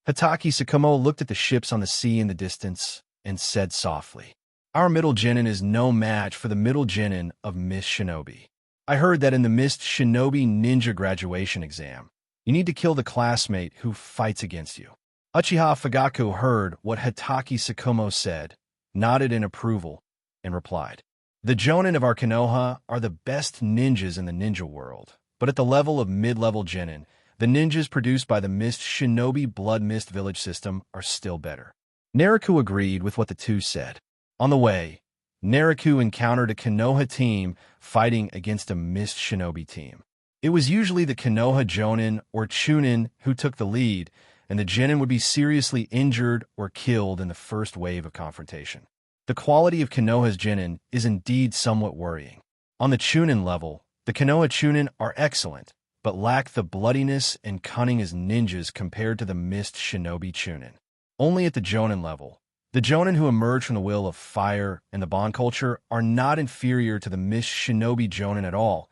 Hitaki Sakumo looked at the ships on the sea in the distance and said softly, Our middle genin is no match for the middle genin of Mist Shinobi. I heard that in the Mist Shinobi Ninja graduation exam, you need to kill the classmate who fights against you. Uchiha Fugaku heard what Hitaki Sakumo said, nodded in approval, and replied, The jonin of our Konoha are the best ninjas in the ninja world, but at the level of mid-level genin, the ninjas produced by the Mist Shinobi Blood Mist village system are still better. Naraku agreed with what the two said. On the way, Naraku encountered a Konoha team fighting against a Mist Shinobi team. It was usually the Konoha Jonin or Chunin who took the lead, and the genin would be seriously injured or killed in the first wave of confrontation. The quality of Konoha's genin is indeed somewhat worrying. On the Chunin level, the Konoha Chunin are excellent, but lack the bloodiness and cunning as ninjas compared to the Mist Shinobi Chunin. Only at the Jonin level, the Jonin who emerge from the will of fire and the Bond culture are not inferior to the Mist Shinobi Jonin at all,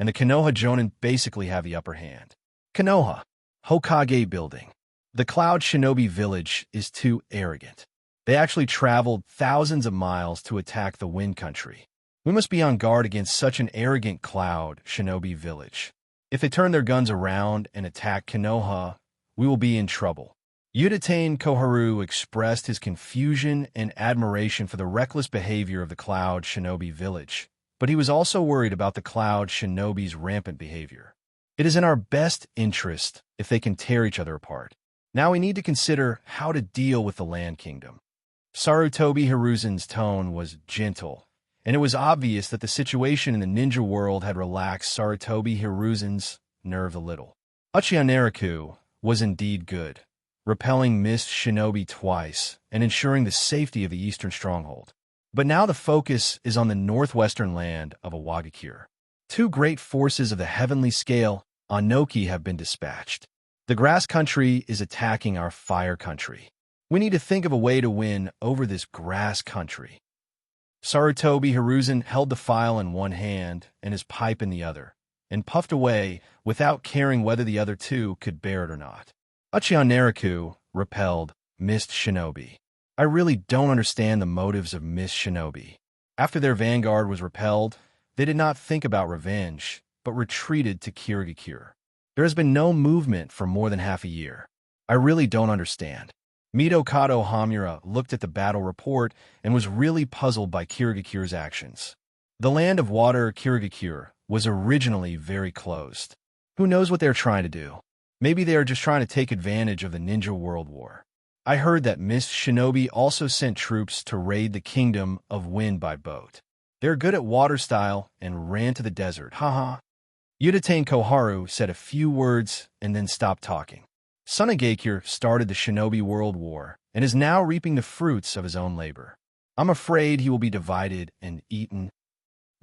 and the Konoha Jonin basically have the upper hand. Konoha, Hokage Building. The Cloud Shinobi village is too arrogant. They actually traveled thousands of miles to attack the Wind Country. We must be on guard against such an arrogant Cloud Shinobi village. If they turn their guns around and attack Konoha, we will be in trouble. Udatane Koharu expressed his confusion and admiration for the reckless behavior of the Cloud Shinobi village, but he was also worried about the Cloud Shinobi's rampant behavior. It is in our best interest if they can tear each other apart. Now we need to consider how to deal with the Land Kingdom. Sarutobi Hiruzen's tone was gentle, and it was obvious that the situation in the ninja world had relaxed Sarutobi Hiruzen's nerve a little. Uchiha Naraku was indeed good, repelling Mist Shinobi twice and ensuring the safety of the eastern stronghold. But now the focus is on the northwestern land of Awagakure. 2 great forces of the heavenly scale, Anoki, have been dispatched. The grass country is attacking our fire country. We need to think of a way to win over this grass country. Sarutobi Hiruzen held the file in one hand and his pipe in the other, and puffed away without caring whether the other two could bear it or not. Uchiha Naraku repelled Mist Shinobi. I really don't understand the motives of Mist Shinobi. After their vanguard was repelled, they did not think about revenge, but retreated to Kirigakure. There has been no movement for more than half a year. I really don't understand. Mitokado Hamura looked at the battle report and was really puzzled by Kirigakure's actions. The land of water, Kirigakure, was originally very closed. Who knows what they're trying to do? Maybe they are just trying to take advantage of the Ninja World War. I heard that Miss Shinobi also sent troops to raid the Kingdom of Wind by boat. They're good at water style and ran to the desert, haha. Uchiha Koharu said a few words and then stopped talking. Sunagakure started the Shinobi World War and is now reaping the fruits of his own labor. I'm afraid he will be divided and eaten.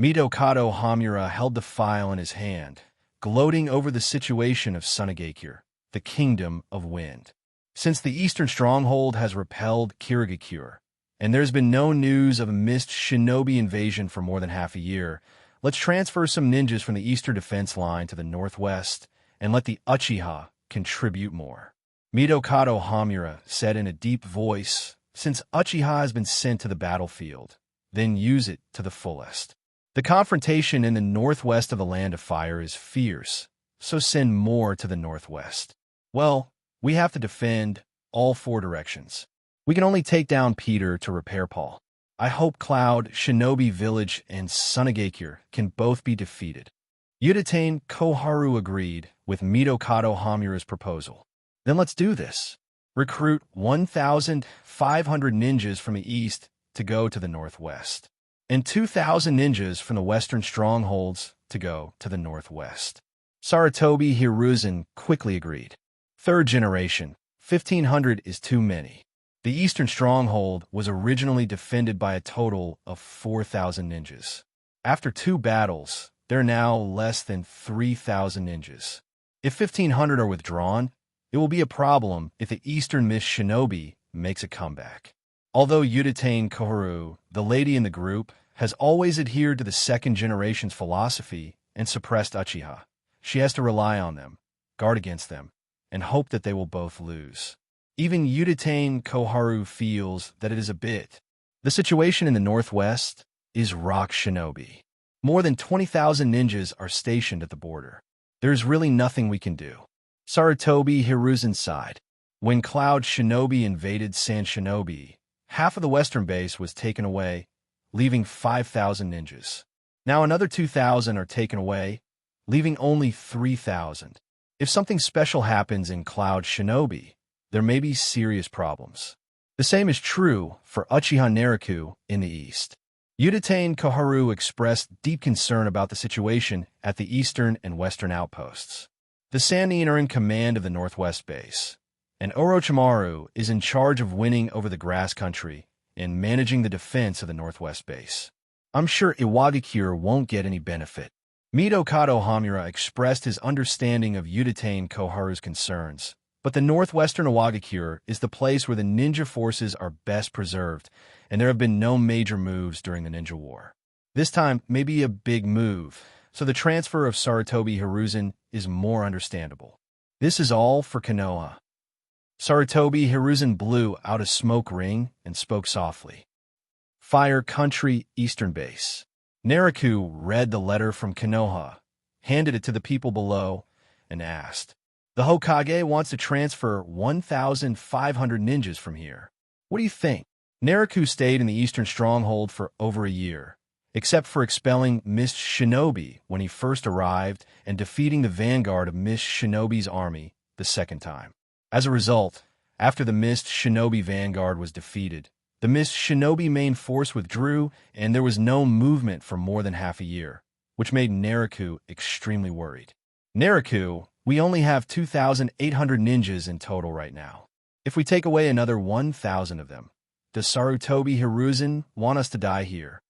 Midokado Hamura held the file in his hand, gloating over the situation of Sunagakure, the Kingdom of Wind. Since the eastern stronghold has repelled Kirigakure, and there's been no news of a missed shinobi invasion for more than half a year, let's transfer some ninjas from the eastern defense line to the northwest and let the Uchiha contribute more. Midokado Hamura said in a deep voice, since Uchiha has been sent to the battlefield, then use it to the fullest. The confrontation in the northwest of the Land of Fire is fierce, so send more to the northwest. Well, we have to defend all four directions. We can only take down Peter to repair Paul. I hope Cloud, Shinobi Village, and Sunagakure can both be defeated. Uchiha Koharu agreed with Midokado Hamura's proposal. Then let's do this. Recruit 1,500 ninjas from the east to go to the northwest, and 2,000 ninjas from the western strongholds to go to the northwest. Sarutobi Hiruzen quickly agreed. Third generation, 1,500 is too many. The eastern stronghold was originally defended by a total of 4,000 ninjas. After 2 battles, there are now less than 3,000 ninjas. If 1,500 are withdrawn, it will be a problem if the eastern Miss Shinobi makes a comeback. Although Uchiha Koharu, the lady in the group, has always adhered to the second generation's philosophy and suppressed Uchiha, she has to rely on them, guard against them, and hope that they will both lose. Even Uchiha Koharu feels that it is a bit. The situation in the northwest is rock shinobi. More than 20,000 ninjas are stationed at the border. There's really nothing we can do. Sarutobi Hiruzen sighed. When Cloud Shinobi invaded San Shinobi, half of the western base was taken away, leaving 5,000 ninjas. Now another 2,000 are taken away, leaving only 3,000. If something special happens in Cloud Shinobi, there may be serious problems. The same is true for Uchiha Naruto in the east. Uchiha Koharu expressed deep concern about the situation at the eastern and western outposts. The Sannin are in command of the northwest base, and Orochimaru is in charge of winning over the grass country and managing the defense of the northwest base. I'm sure Iwagakure won't get any benefit. Midokado Hamura expressed his understanding of Uchiha Koharu's concerns, but the northwestern Iwagakure is the place where the ninja forces are best preserved, and there have been no major moves during the Ninja War. This time may be a big move, so the transfer of Sarutobi Hiruzen is more understandable. This is all for Konoha. Sarutobi Hiruzen blew out a smoke ring and spoke softly. Fire Country, Eastern Base. Naruto read the letter from Konoha, handed it to the people below, and asked, "The Hokage wants to transfer 1,500 ninjas from here. What do you think?" Naruto stayed in the eastern stronghold for over a year, except for expelling Miss Shinobi when he first arrived and defeating the vanguard of Miss Shinobi's army the second time. As a result, after the Mist Shinobi vanguard was defeated, the Mist Shinobi main force withdrew and there was no movement for more than half a year, which made Naruto extremely worried. "Naruto, we only have 2,800 ninjas in total right now. If we take away another 1,000 of them, does Sarutobi Hiruzen want us to die here?"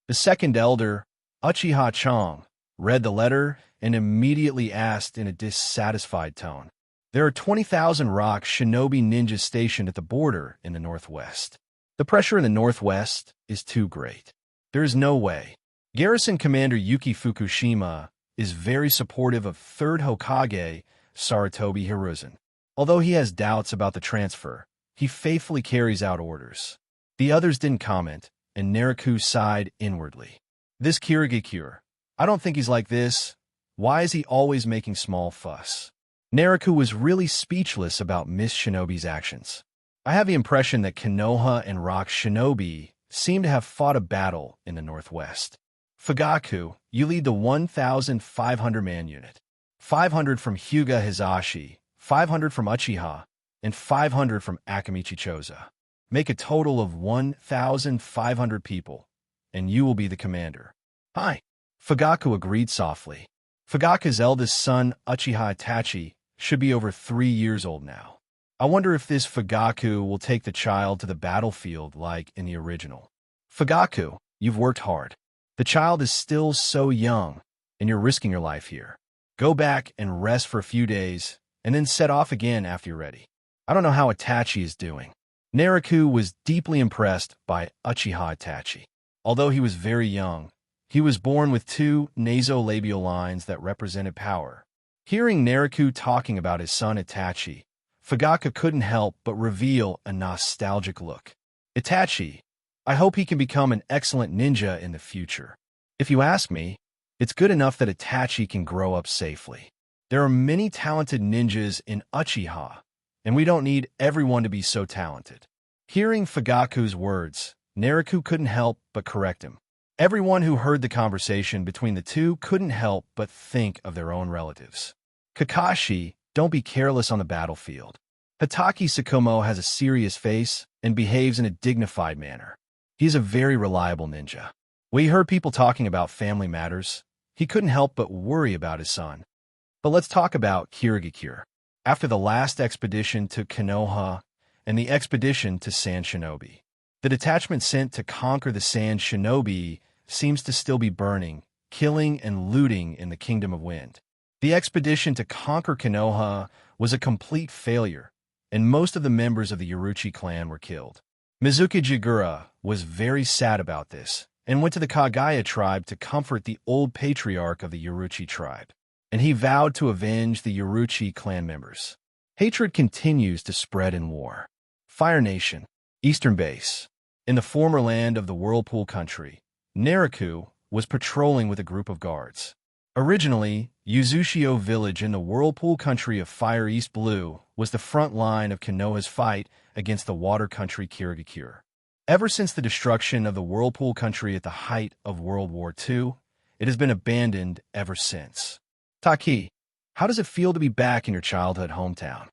The second elder, Uchiha Chong, read the letter and immediately asked in a dissatisfied tone, "There are 20,000 rock shinobi ninjas stationed at the border in the northwest. The pressure in the northwest is too great. There is no way." Garrison Commander Yuki Fukushima is very supportive of 3rd Hokage Sarutobi Hiruzen. Although he has doubts about the transfer, he faithfully carries out orders. The others didn't comment, and Naruto sighed inwardly. "This Kirigakure, I don't think he's like this. Why is he always making small fuss?" Naruto was really speechless about Miss Shinobi's actions. I have the impression that Konoha and Rock Shinobi seem to have fought a battle in the northwest. Fugaku, you lead the 1,500-man unit. 500 from Hyuga Hizashi, 500 from Uchiha, and 500 from Akamichi Choza. Make a total of 1,500 people, and you will be the commander. Hi. Fugaku agreed softly. Fugaku's eldest son, Uchiha Itachi, should be over 3 years old now. I wonder if this Fugaku will take the child to the battlefield like in the original. Fugaku, you've worked hard. The child is still so young, and you're risking your life here. Go back and rest for a few days, and then set off again after you're ready. I don't know how Itachi is doing. Naruto was deeply impressed by Uchiha Itachi. Although he was very young, he was born with 2 nasolabial lines that represented power. Hearing Naruto talking about his son Itachi, Fugaku couldn't help but reveal a nostalgic look. Itachi, I hope he can become an excellent ninja in the future. If you ask me, it's good enough that Itachi can grow up safely. There are many talented ninjas in Uchiha, and we don't need everyone to be so talented. Hearing Fugaku's words, Naruto couldn't help but correct him. Everyone who heard the conversation between the two couldn't help but think of their own relatives. Kakashi, don't be careless on the battlefield. Hatake Tsukumo has a serious face and behaves in a dignified manner. He's a very reliable ninja. When he heard people talking about family matters, he couldn't help but worry about his son. But let's talk about Kirigakure. After the last expedition to Konoha and the expedition to Sand Shinobi, the detachment sent to conquer the Sand Shinobi seems to still be burning, killing, and looting in the Kingdom of Wind. The expedition to conquer Konoha was a complete failure, and most of the members of the Uruchi clan were killed. Mizuki Jigura was very sad about this, and went to the Kagaya tribe to comfort the old patriarch of the Uruchi tribe, and he vowed to avenge the Uruchi clan members. Hatred continues to spread in war. Fire Nation, Eastern Base. In the former land of the Whirlpool Country, Naruto was patrolling with a group of guards. Originally, Uzushio village in the Whirlpool Country of Fire East Blue was the front line of Konoha's fight against the water country Kirigakure. Ever since the destruction of the Whirlpool Country at the height of World War II, it has been abandoned ever since. Taki, how does it feel to be back in your childhood hometown?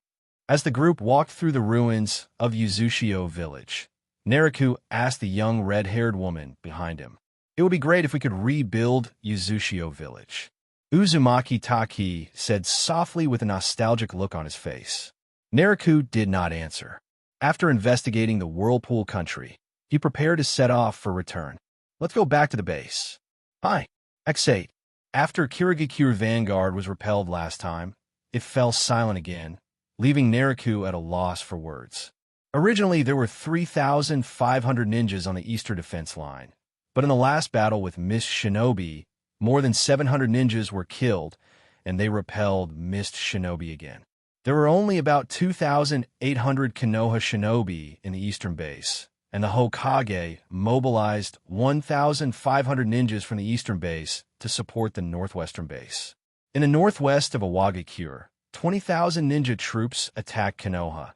As the group walked through the ruins of Uzushio village, Naruto asked the young red-haired woman behind him. It would be great if we could rebuild Uzushio village. Uzumaki Taki said softly with a nostalgic look on his face. Naruto did not answer. After investigating the Whirlpool Country, he prepared to set off for return. Let's go back to the base. Hi. X8. After Kirigakure Vanguard was repelled last time, it fell silent again, leaving Naruto at a loss for words. Originally, there were 3,500 ninjas on the eastern defense line, but in the last battle with Mist Shinobi, more than 700 ninjas were killed, and they repelled Mist Shinobi again. There were only about 2,800 Konoha Shinobi in the eastern base, and the Hokage mobilized 1,500 ninjas from the eastern base to support the northwestern base. In the northwest of Iwagakure, 20,000 ninja troops attacked Konoha,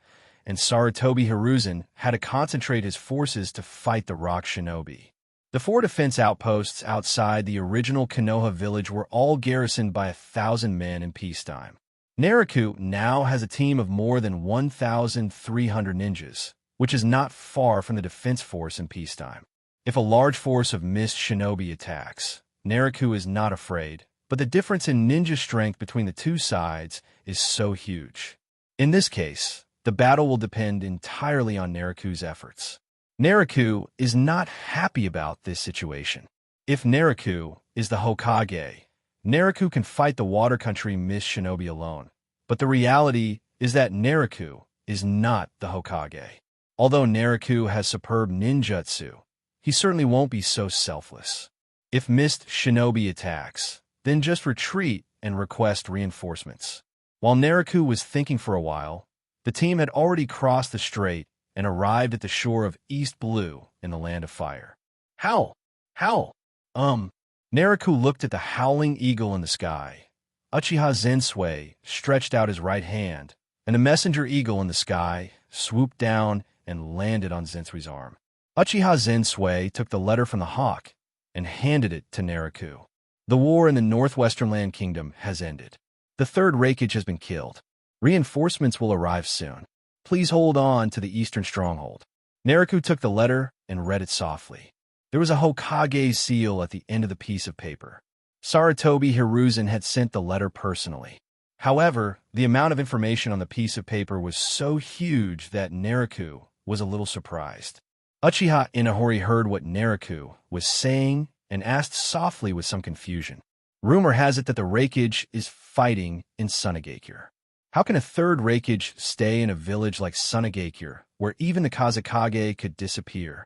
and Sarutobi Hiruzen had to concentrate his forces to fight the Rock Shinobi. The 4 defense outposts outside the original Konoha village were all garrisoned by 1,000 men in peacetime. Naruto now has a team of more than 1,300 ninjas, which is not far from the defense force in peacetime. If a large force of Mist Shinobi attacks, Naruto is not afraid, but the difference in ninja strength between the two sides is so huge. In this case, the battle will depend entirely on Naruto's efforts. Naruto is not happy about this situation. If Naruto is the Hokage, Naruto can fight the water country Mist Shinobi alone. But the reality is that Naruto is not the Hokage. Although Naruto has superb ninjutsu, he certainly won't be so selfless. If Mist Shinobi attacks, then just retreat and request reinforcements. While Naruto was thinking for a while, the team had already crossed the strait and arrived at the shore of East Blue in the Land of Fire. How? Naruto looked at the howling eagle in the sky. Uchiha Zensui stretched out his right hand, and a messenger eagle in the sky swooped down and landed on Zensui's arm. Uchiha Zensui took the letter from the hawk and handed it to Naruto. The war in the Northwestern Land Kingdom has ended. The third Raikage has been killed. Reinforcements will arrive soon. Please hold on to the Eastern Stronghold. Naruto took the letter and read it softly. There was a Hokage's seal at the end of the piece of paper. Sarutobi Hiruzen had sent the letter personally. However, the amount of information on the piece of paper was so huge that Naruto was a little surprised. Uchiha Inahori heard what Naruto was saying and asked softly with some confusion. Rumor has it that the Raikage is fighting in Sunagakure. How can a third Raikage stay in a village like Sunagakure, where even the Kazekage could disappear?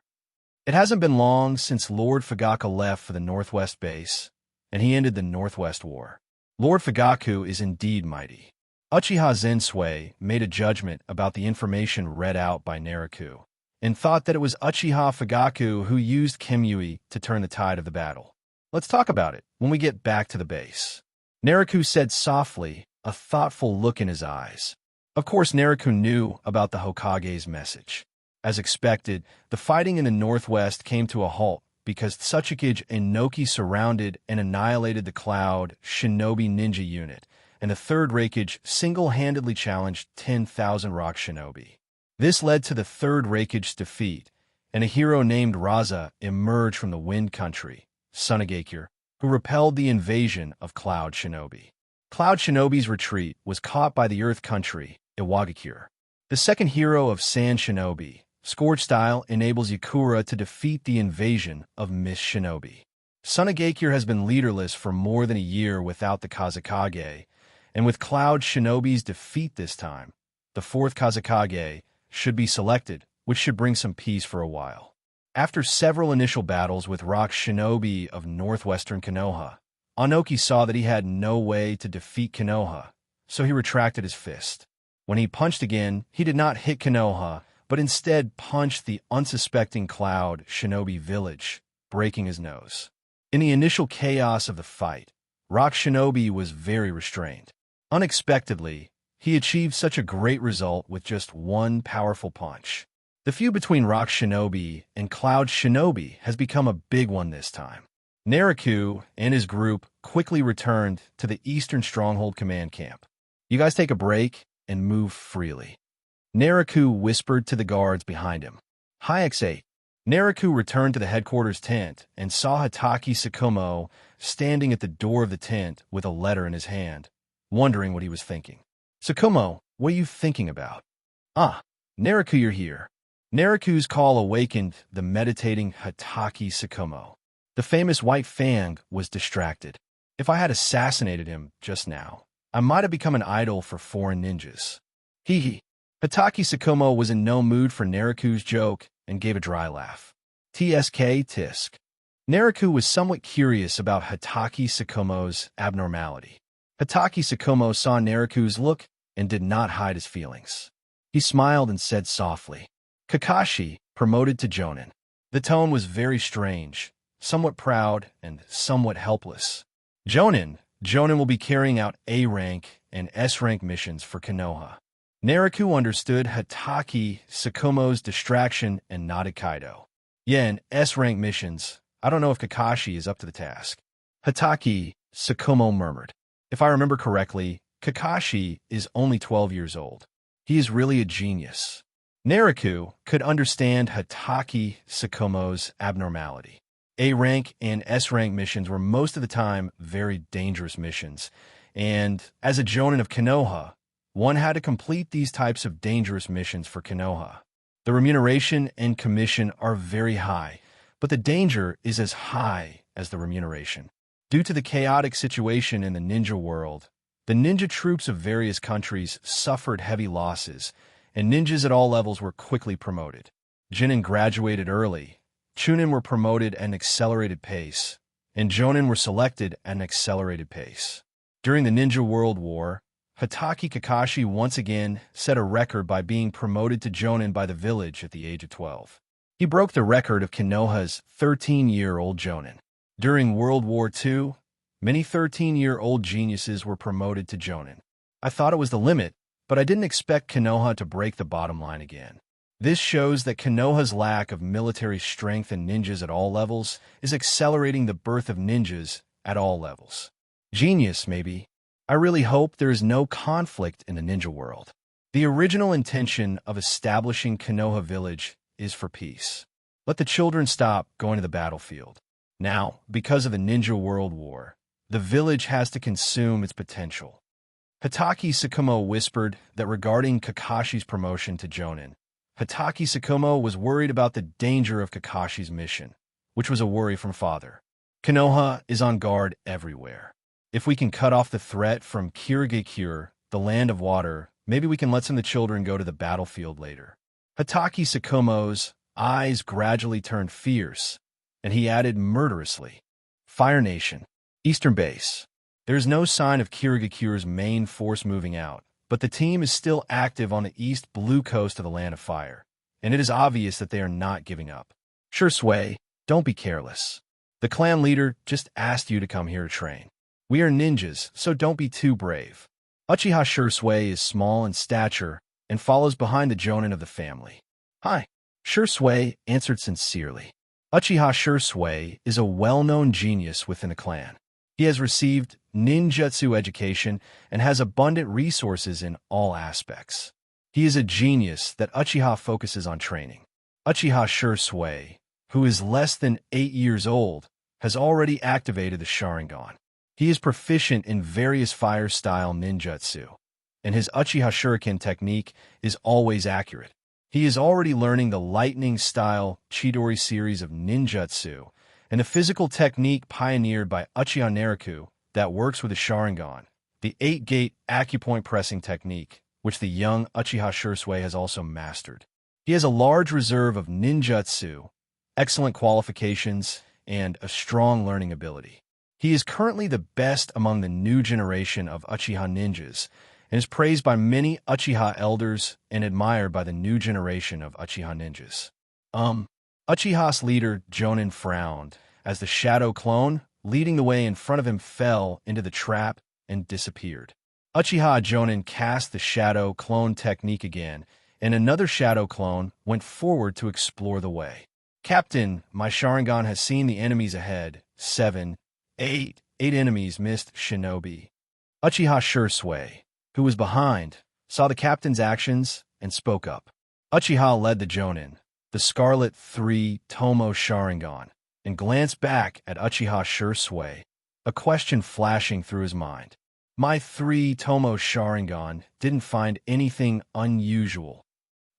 It hasn't been long since Lord Fugaku left for the Northwest base, and he ended the Northwest War. Lord Fugaku is indeed mighty. Uchiha Zensui made a judgment about the information read out by Naruto, and thought that it was Uchiha Fugaku who used Kimui to turn the tide of the battle. Let's talk about it when we get back to the base. Naruto said softly, a thoughtful look in his eyes. Of course, Naruto knew about the Hokage's message. As expected, the fighting in the Northwest came to a halt because Tsuchikage and Noki surrounded and annihilated the Cloud Shinobi Ninja unit, and the third Raikage single-handedly challenged 10,000 Rock Shinobi. This led to the third Raikage's defeat, and a hero named Raza emerged from the Wind Country, Sunagakure, who repelled the invasion of Cloud Shinobi. Cloud Shinobi's retreat was caught by the Earth Country, Iwagakure. The second hero of Sand Shinobi, Scourge Style, enables Yakura to defeat the invasion of Mist Shinobi. Sunagakure has been leaderless for more than a year without the Kazekage, and with Cloud Shinobi's defeat this time, the fourth Kazekage should be selected, which should bring some peace for a while. After several initial battles with Rock Shinobi of northwestern Konoha, Anoki saw that he had no way to defeat Konoha, so he retracted his fist. When he punched again, he did not hit Konoha, but instead punched the unsuspecting Cloud Shinobi village, breaking his nose. In the initial chaos of the fight, Rock Shinobi was very restrained. Unexpectedly, he achieved such a great result with just one powerful punch. The feud between Rock Shinobi and Cloud Shinobi has become a big one this time. Naruto and his group quickly returned to the Eastern Stronghold command camp. You guys take a break and move freely. Naruto whispered to the guards behind him. Hi X8. Naruto returned to the headquarters tent and saw Hatake Tsukumo standing at the door of the tent with a letter in his hand, wondering what he was thinking. Tsukumo, what are you thinking about? Ah, Naruto, you're here. Naruto's call awakened the meditating Hatake Tsukumo. The famous White Fang was distracted. If I had assassinated him just now, I might have become an idol for foreign ninjas. Hee hee. Hatake Tsukumo was in no mood for Naruto's joke and gave a dry laugh. TSK tisk. Naruto was somewhat curious about Hatake Tsukumo's abnormality. Hatake Tsukumo saw Naruto's look and did not hide his feelings. He smiled and said softly, Kakashi, promoted to Jonin. The tone was very strange, somewhat proud and somewhat helpless. Jonin will be carrying out A-rank and S-rank missions for Konoha. Naruto understood Hatake Tsukumo's distraction and nodded Kaido. Yeah, in S-rank missions, I don't know if Kakashi is up to the task. Hatake Tsukumo murmured. If I remember correctly, Kakashi is only 12 years old. He is really a genius. Naruto could understand Hatake Tsukumo's abnormality. A-rank and S-rank missions were most of the time very dangerous missions, and as a Jonin of Konoha, one had to complete these types of dangerous missions for Konoha. The remuneration and commission are very high, but the danger is as high as the remuneration. Due to the chaotic situation in the ninja world, the ninja troops of various countries suffered heavy losses, and ninjas at all levels were quickly promoted. Jinin graduated early, Chunin were promoted at an accelerated pace, and Jonin were selected at an accelerated pace. During the Ninja World War, Hatake Kakashi once again set a record by being promoted to Jonin by the village at the age of 12. He broke the record of Konoha's 13-year-old Jonin. During World War II, many 13-year-old geniuses were promoted to Jonin. I thought it was the limit, but I didn't expect Konoha to break the bottom line again. This shows that Konoha's lack of military strength and ninjas at all levels is accelerating the birth of ninjas at all levels. Genius, maybe. I really hope there is no conflict in the ninja world. The original intention of establishing Konoha Village is for peace. Let the children stop going to the battlefield. Now, because of the Ninja World War, the village has to consume its potential. Hatake Tsukumo whispered that regarding Kakashi's promotion to Jonin, Hatake Tsukumo was worried about the danger of Kakashi's mission, which was a worry from father. Konoha is on guard everywhere. If we can cut off the threat from Kirigekure, the land of water, maybe we can let some of the children go to the battlefield later. Hatake Tsukumo's eyes gradually turned fierce, and he added murderously, Fire Nation, Eastern Base. There's no sign of Kirigekure's main force moving out, but the team is still active on the east blue coast of the Land of Fire, and it is obvious that they are not giving up. Shisui, don't be careless. The clan leader just asked you to come here to train. We are ninjas, so don't be too brave. Uchiha Shisui is small in stature and follows behind the Jonin of the family. Hi. Shisui answered sincerely. Uchiha Shisui is a well-known genius within the clan. He has received ninjutsu education and has abundant resources in all aspects. He is a genius that Uchiha focuses on training. Uchiha Shisui, who is less than 8 years old, has already activated the Sharingan. He is proficient in various fire-style ninjutsu, and his Uchiha Shuriken technique is always accurate. He is already learning the lightning-style Chidori series of ninjutsu, and a physical technique pioneered by Uchiha Naruto that works with the Sharingan, the 8-gate acupoint pressing technique, which the young Uchiha Shisui has also mastered. He has a large reserve of ninjutsu, excellent qualifications, and a strong learning ability. He is currently the best among the new generation of Uchiha ninjas, and is praised by many Uchiha elders and admired by the new generation of Uchiha ninjas. Uchiha's leader, Jonin, frowned as the shadow clone, leading the way in front of him, fell into the trap and disappeared. Uchiha Jonin cast the shadow clone technique again, and another shadow clone went forward to explore the way. Captain, my Sharingan has seen the enemies ahead. 7, 8 enemies missed shinobi. Uchiha Shisui, who was behind, saw the captain's actions and spoke up. Uchiha led the Jonin, the Scarlet 3 Tomo Sharingan, and glanced back at Uchiha Shisui, a question flashing through his mind. My 3 Tomo Sharingan didn't find anything unusual.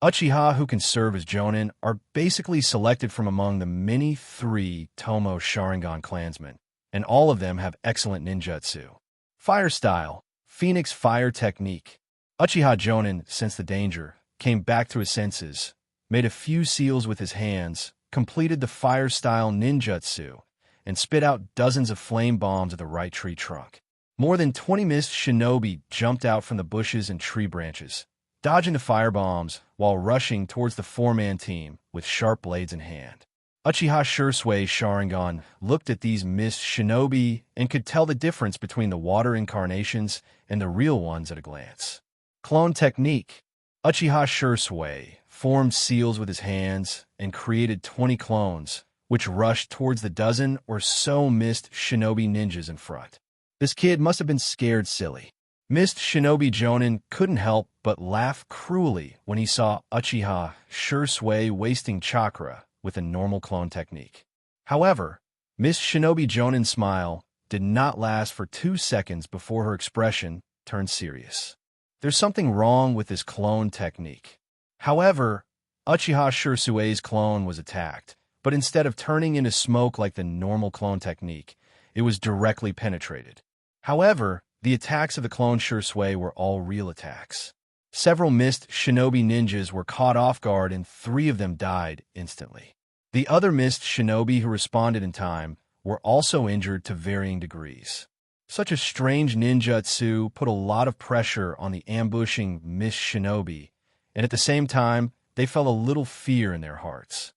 Uchiha who can serve as Jonin are basically selected from among the many 3 Tomo Sharingan clansmen, and all of them have excellent ninjutsu. Fire style, Phoenix Fire technique. Uchiha Jonin sensed the danger, came back to his senses, made a few seals with his hands, completed the fire-style ninjutsu, and spit out dozens of flame bombs at the right tree trunk. More than 20 missed shinobi jumped out from the bushes and tree branches, dodging the firebombs while rushing towards the 4-man team with sharp blades in hand. Uchiha Shisui Sharingan looked at these missed shinobi and could tell the difference between the water incarnations and the real ones at a glance. Clone technique. Uchiha Shisui formed seals with his hands and created 20 clones, which rushed towards the dozen or so missed shinobi ninjas in front. This kid must have been scared silly. Missed shinobi Jonin couldn't help but laugh cruelly when he saw Uchiha Shisui wasting chakra with a normal clone technique. However, Miss Shinobi Jonin's smile did not last for 2 seconds before her expression turned serious. There's something wrong with this clone technique. However, Uchiha Shisui's clone was attacked, but instead of turning into smoke like the normal clone technique, it was directly penetrated. However, the attacks of the clone Shisui were all real attacks. Several missed shinobi ninjas were caught off guard and 3 of them died instantly. The other missed shinobi who responded in time were also injured to varying degrees. Such a strange ninjutsu put a lot of pressure on the ambushing missed shinobi, and at the same time, they felt a little fear in their hearts.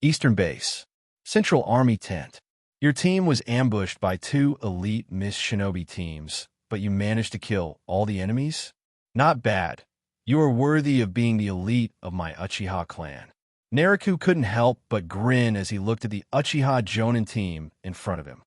Eastern Base. Central Army Tent. Your team was ambushed by 2 elite missed shinobi teams, but you managed to kill all the enemies? Not bad. You are worthy of being the elite of my Uchiha clan. Naruto couldn't help but grin as he looked at the Uchiha Jonin team in front of him.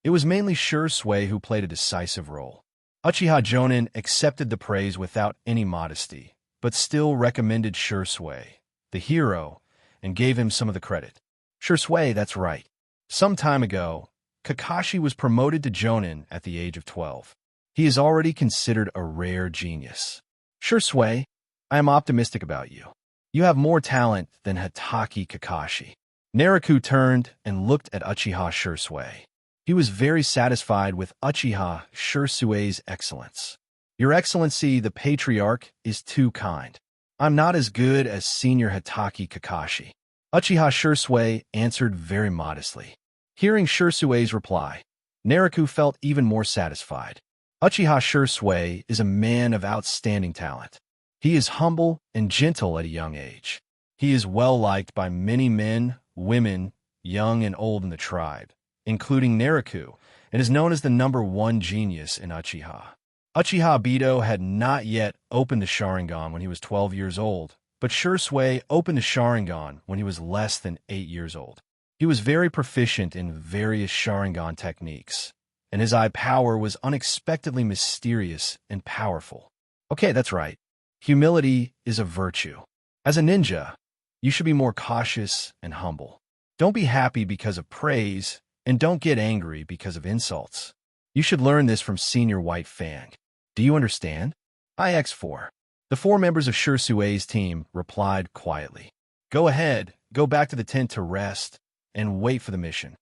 It was mainly Shisui who played a decisive role. Uchiha Jonin accepted the praise without any modesty, but still recommended Shisui, the hero, and gave him some of the credit. Shisui, that's right. Some time ago, Kakashi was promoted to Jonin at the age of 12. He is already considered a rare genius. Shisui, I am optimistic about you. You have more talent than Hatake Kakashi. Naruto turned and looked at Uchiha Shisui. He was very satisfied with Uchiha Shisui's excellence. Your Excellency, the Patriarch, is too kind. I'm not as good as Senior Hatake Kakashi. Uchiha Shisui answered very modestly. Hearing Shisui's reply, Naruto felt even more satisfied. Uchiha Shisui is a man of outstanding talent. He is humble and gentle at a young age. He is well-liked by many men, women, young and old in the tribe, including Naruto, and is known as the #1 genius in Uchiha. Uchiha Obito had not yet opened the Sharingan when he was 12 years old, but Shisui opened the Sharingan when he was less than 8 years old. He was very proficient in various Sharingan techniques, and his eye power was unexpectedly mysterious and powerful. Okay, that's right. Humility is a virtue. As a ninja, you should be more cautious and humble. Don't be happy because of praise, and don't get angry because of insults. You should learn this from Senior White Fang. Do you understand? IX4. The 4 members of Shisui's team replied quietly. Go ahead, go back to the tent to rest, and wait for the mission.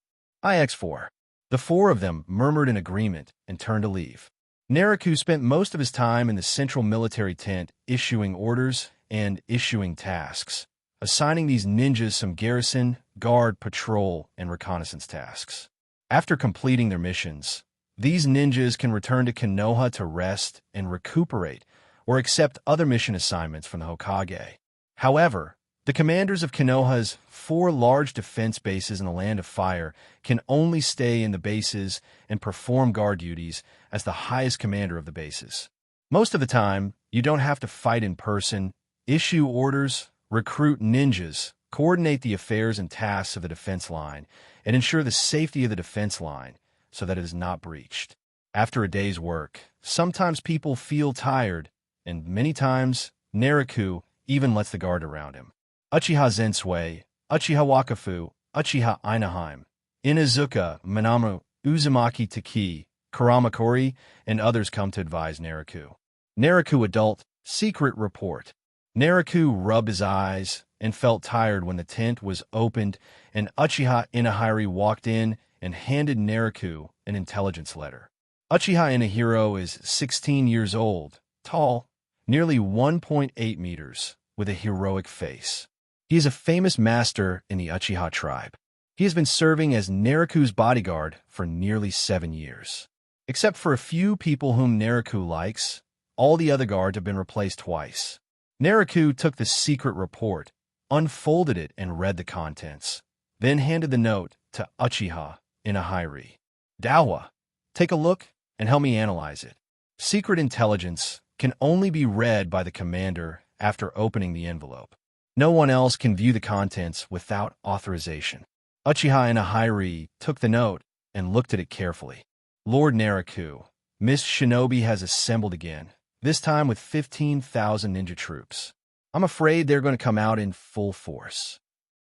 IX4. The 4 of them murmured in agreement and turned to leave. Naruto spent most of his time in the central military tent issuing orders and issuing tasks, assigning these ninjas some garrison, guard, patrol, and reconnaissance tasks. After completing their missions, these ninjas can return to Konoha to rest and recuperate or accept other mission assignments from the Hokage. However, the commanders of Konoha's 4 large defense bases in the Land of Fire can only stay in the bases and perform guard duties as the highest commander of the bases. Most of the time, you don't have to fight in person, issue orders, recruit ninjas, coordinate the affairs and tasks of the defense line, and ensure the safety of the defense line so that it is not breached. After a day's work, sometimes people feel tired, and many times, Naruto even lets the guard around him. Uchiha Zensui, Uchiha Wakafu, Uchiha Inaheim, Inazuka, Manamu, Uzumaki Taki, Karamakori, and others come to advise Naruto. Naruto Adult, Secret Report. Naruto rubbed his eyes and felt tired when the tent was opened and Uchiha Inahiri walked in and handed Naruto an intelligence letter. Uchiha Inahiro is 16 years old, tall, nearly 1.8 meters, with a heroic face. He is a famous master in the Uchiha tribe. He has been serving as Naruto's bodyguard for nearly 7 years. Except for a few people whom Naruto likes, all the other guards have been replaced twice. Naruto took the secret report, unfolded it and read the contents, then handed the note to Uchiha Inahiri. Dawa, take a look and help me analyze it. Secret intelligence can only be read by the commander after opening the envelope. No one else can view the contents without authorization. Uchiha Inahiri took the note and looked at it carefully. Lord Naruto, Miss Shinobi has assembled again, this time with 15,000 ninja troops. I'm afraid they're going to come out in full force.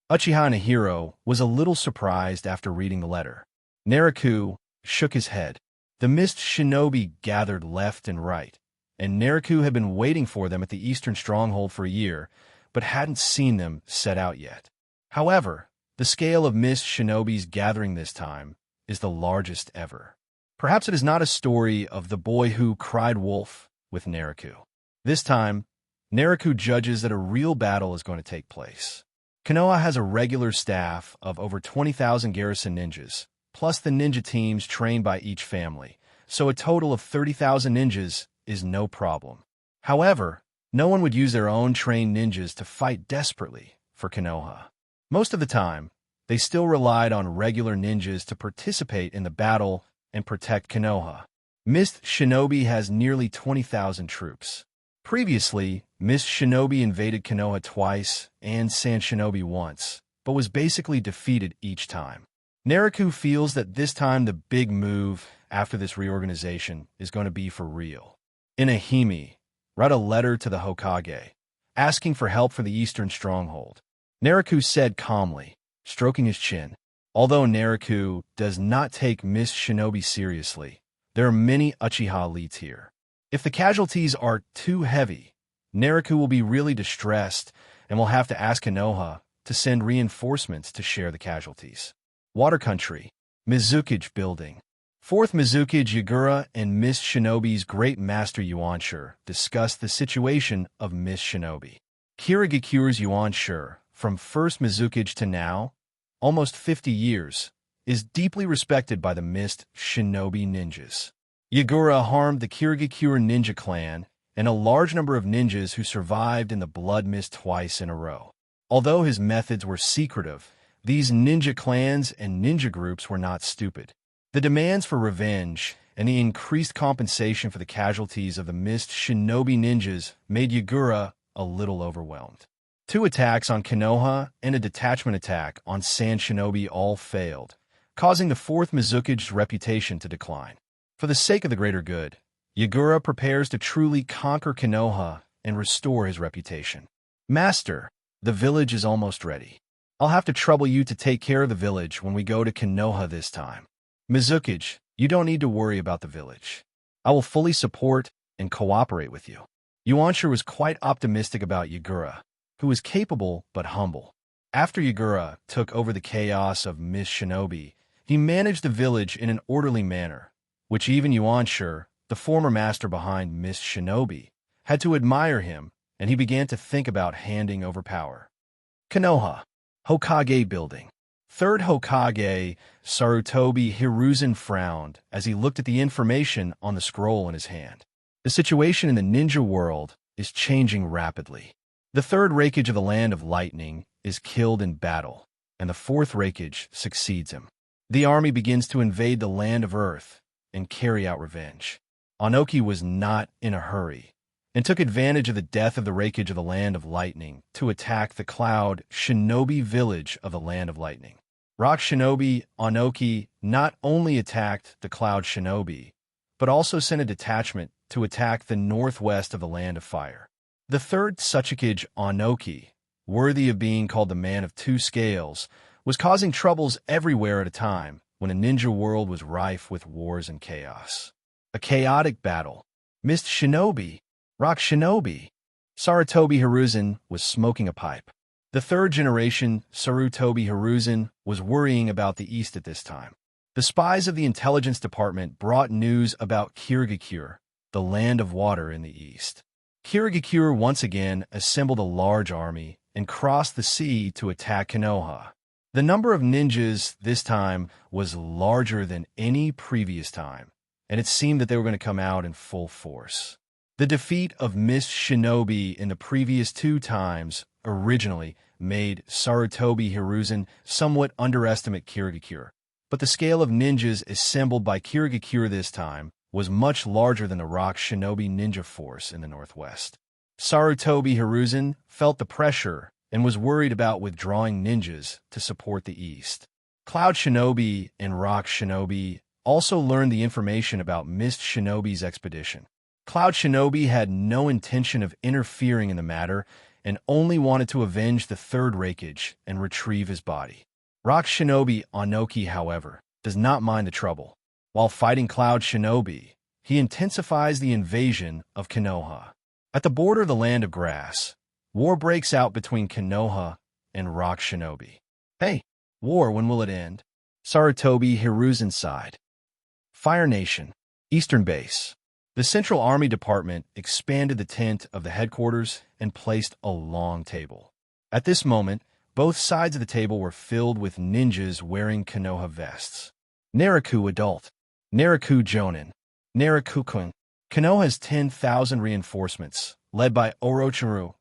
Uchiha Inahiro was a little surprised after reading the letter. Naruto shook his head. The mist shinobi gathered left and right, and Naruto had been waiting for them at the eastern stronghold for a year, but hadn't seen them set out yet. However, the scale of mist shinobi's gathering this time is the largest ever. Perhaps it is not a story of the boy who cried wolf with Naruto. This time, Naruto judges that a real battle is going to take place. Konoha has a regular staff of over 20,000 garrison ninjas, plus the ninja teams trained by each family, so a total of 30,000 ninjas is no problem. However, no one would use their own trained ninjas to fight desperately for Konoha. Most of the time, they still relied on regular ninjas to participate in the battle and protect Konoha. Mist Shinobi has nearly 20,000 troops. Previously, Miss Shinobi invaded Konoha twice and San Shinobi once, but was basically defeated each time. Naruto feels that this time the big move after this reorganization is going to be for real. Inahime wrote a letter to the Hokage, asking for help for the Eastern Stronghold. Naruto said calmly, stroking his chin. Although Naruto does not take Miss Shinobi seriously, there are many Uchiha elites here. If the casualties are too heavy, Naruto will be really distressed and will have to ask Konoha to send reinforcements to share the casualties. Water Country, Mizukage Building. Fourth Mizukage Yagura and Miss Shinobi's Great Master Yuanshur discussed the situation of Miss Shinobi. Kirigikure's Yuanshur, from first Mizukage to now, almost 50 years, is deeply respected by the Mist Shinobi ninjas. Yagura harmed the Kirigikure ninja clan and a large number of ninjas who survived in the Blood Mist twice in a row. Although his methods were secretive, these ninja clans and ninja groups were not stupid. The demands for revenge and the increased compensation for the casualties of the Mist Shinobi ninjas made Yagura a little overwhelmed. 2 attacks on Konoha and a detachment attack on San Shinobi all failed, causing the 4th Mizukage's reputation to decline. For the sake of the greater good, Yagura prepares to truly conquer Konoha and restore his reputation. Master, the village is almost ready. I'll have to trouble you to take care of the village when we go to Konoha this time. Mizukage, you don't need to worry about the village. I will fully support and cooperate with you. Yuanshur was quite optimistic about Yagura, who was capable but humble. After Yagura took over the chaos of Miss Shinobi, he managed the village in an orderly manner, which even Yuanshur, the former master behind Miss Shinobi, had to admire him, and he began to think about handing over power. Konoha, Hokage Building. Third Hokage, Sarutobi Hiruzen frowned as he looked at the information on the scroll in his hand. The situation in the ninja world is changing rapidly. The 3rd Raikage of the Land of Lightning is killed in battle, and the 4th Raikage succeeds him. The army begins to invade the Land of Earth and carry out revenge. Onoki was not in a hurry, and took advantage of the death of the Raikage of the Land of Lightning to attack the Cloud Shinobi village of the Land of Lightning. Rock Shinobi Onoki not only attacked the Cloud Shinobi, but also sent a detachment to attack the northwest of the Land of Fire. The 3rd Tsuchikage Onoki, worthy of being called the Man of Two Scales, was causing troubles everywhere at a time when a ninja world was rife with wars and chaos. A chaotic battle. Mist Shinobi, Rock Shinobi. Sarutobi Hiruzen was smoking a pipe. The 3rd generation Sarutobi Hiruzen was worrying about the East at this time. The spies of the intelligence department brought news about Kirigikure, the land of water in the East. Kirigikure once again assembled a large army and crossed the sea to attack Konoha. The number of ninjas this time was larger than any previous time, and it seemed that they were going to come out in full force. The defeat of Miss Shinobi in the previous 2 times originally made Sarutobi Hiruzen somewhat underestimate Kirigikure, but the scale of ninjas assembled by Kirigikure this time was much larger than the Rock Shinobi ninja force in the northwest. Sarutobi Hiruzen felt the pressure and was worried about withdrawing ninjas to support the east. Cloud Shinobi and Rock Shinobi also learned the information about Mist Shinobi's expedition. Cloud Shinobi had no intention of interfering in the matter and only wanted to avenge the 3rd Raikage and retrieve his body. Rock Shinobi Onoki, however, does not mind the trouble. While fighting Cloud Shinobi, he intensifies the invasion of Konoha. At the border of the Land of Grass, war breaks out between Konoha and Rock Shinobi. Hey, war, when will it end? Sarutobi Hiruzen sighed. Fire Nation, Eastern Base. The Central Army Department expanded the tent of the headquarters and placed a long table. At this moment, both sides of the table were filled with ninjas wearing Konoha vests. Naruto Adult, Naruto Jonin, Naruto-kun. Konoha has 10,000 reinforcements, led by Orochimaru.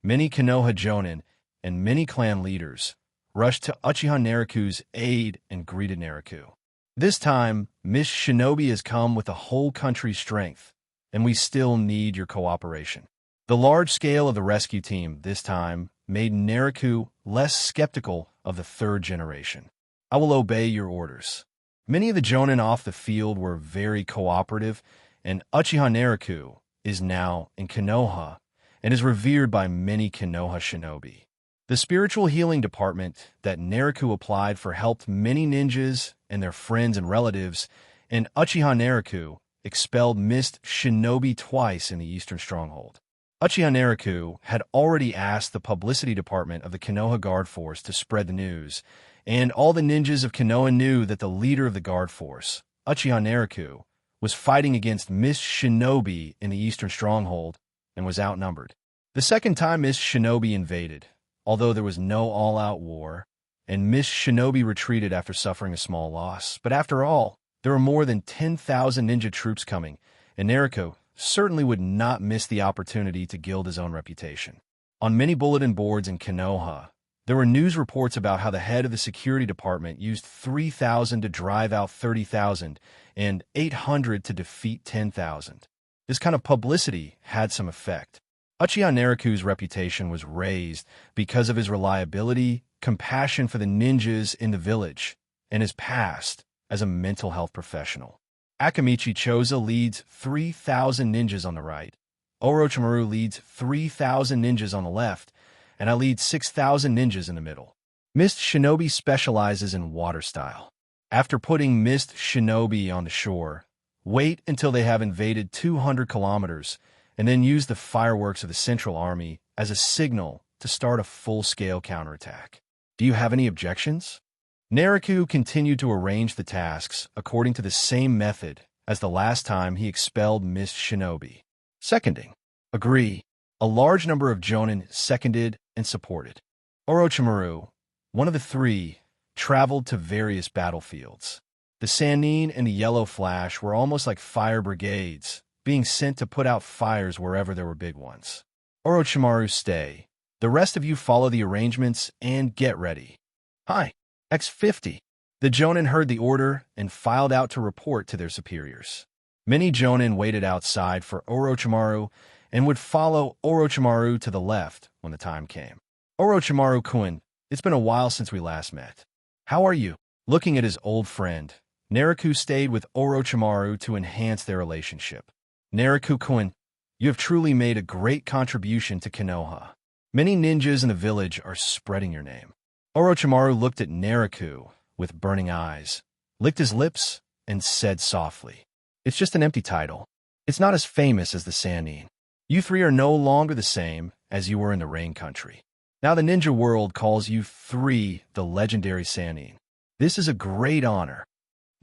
Many Konoha Jonin and many clan leaders rushed to Uchiha Naruto's aid and greeted Naruto. This time, Miss Shinobi has come with the whole country's strength, and we still need your cooperation. The large scale of the rescue team this time made Naruto less skeptical of the third generation. I will obey your orders. Many of the Jonin off the field were very cooperative, and Uchiha Naruto is now in Konoha and is revered by many Konoha shinobi. The spiritual healing department that Naruto applied for helped many ninjas and their friends and relatives, and Uchiha Naruto expelled mist shinobi twice in the Eastern Stronghold. Uchiha Naruto had already asked the publicity department of the Konoha Guard Force to spread the news, and all the ninjas of Konoha knew that the leader of the Guard Force, Uchiha Naruto, was fighting against mist shinobi in the Eastern Stronghold and was outnumbered. The second time mist shinobi invaded, although there was no all-out war, and mist shinobi retreated after suffering a small loss. But after all, there were more than 10,000 ninja troops coming, and Naruto certainly would not miss the opportunity to gild his own reputation. On many bulletin boards in Konoha, there were news reports about how the head of the security department used 3,000 to drive out 30,000 and 800 to defeat 10,000. This kind of publicity had some effect. Uchiha Naruto's reputation was raised because of his reliability, compassion for the ninjas in the village, and his past as a mental health professional. Akamichi Choza leads 3,000 ninjas on the right, Orochimaru leads 3,000 ninjas on the left, and I lead 6,000 ninjas in the middle. Mist Shinobi specializes in water style. After putting Mist Shinobi on the shore, wait until they have invaded 200 kilometers, and then use the fireworks of the Central Army as a signal to start a full-scale counterattack. Do you have any objections? Naruto continued to arrange the tasks according to the same method as the last time he expelled Mist Shinobi. Seconding. Agree. A large number of Jonin seconded and supported. Orochimaru, one of the three, traveled to various battlefields. The Sannin and the Yellow Flash were almost like fire brigades, being sent to put out fires wherever there were big ones. Orochimaru, stay. The rest of you follow the arrangements and get ready. Hi. X50. The Jonin heard the order and filed out to report to their superiors. Many Jonin waited outside for Orochimaru and would follow Orochimaru to the left when the time came. Orochimaru-kun, it's been a while since we last met. How are you? Looking at his old friend, Naruto stayed with Orochimaru to enhance their relationship. Naruto-kun, you have truly made a great contribution to Konoha. Many ninjas in the village are spreading your name. Orochimaru looked at Naruto with burning eyes, licked his lips, and said softly, "It's just an empty title. It's not as famous as the Sannin. You three are no longer the same as you were in the Rain Country. Now the ninja world calls you three the legendary Sannin. This is a great honor."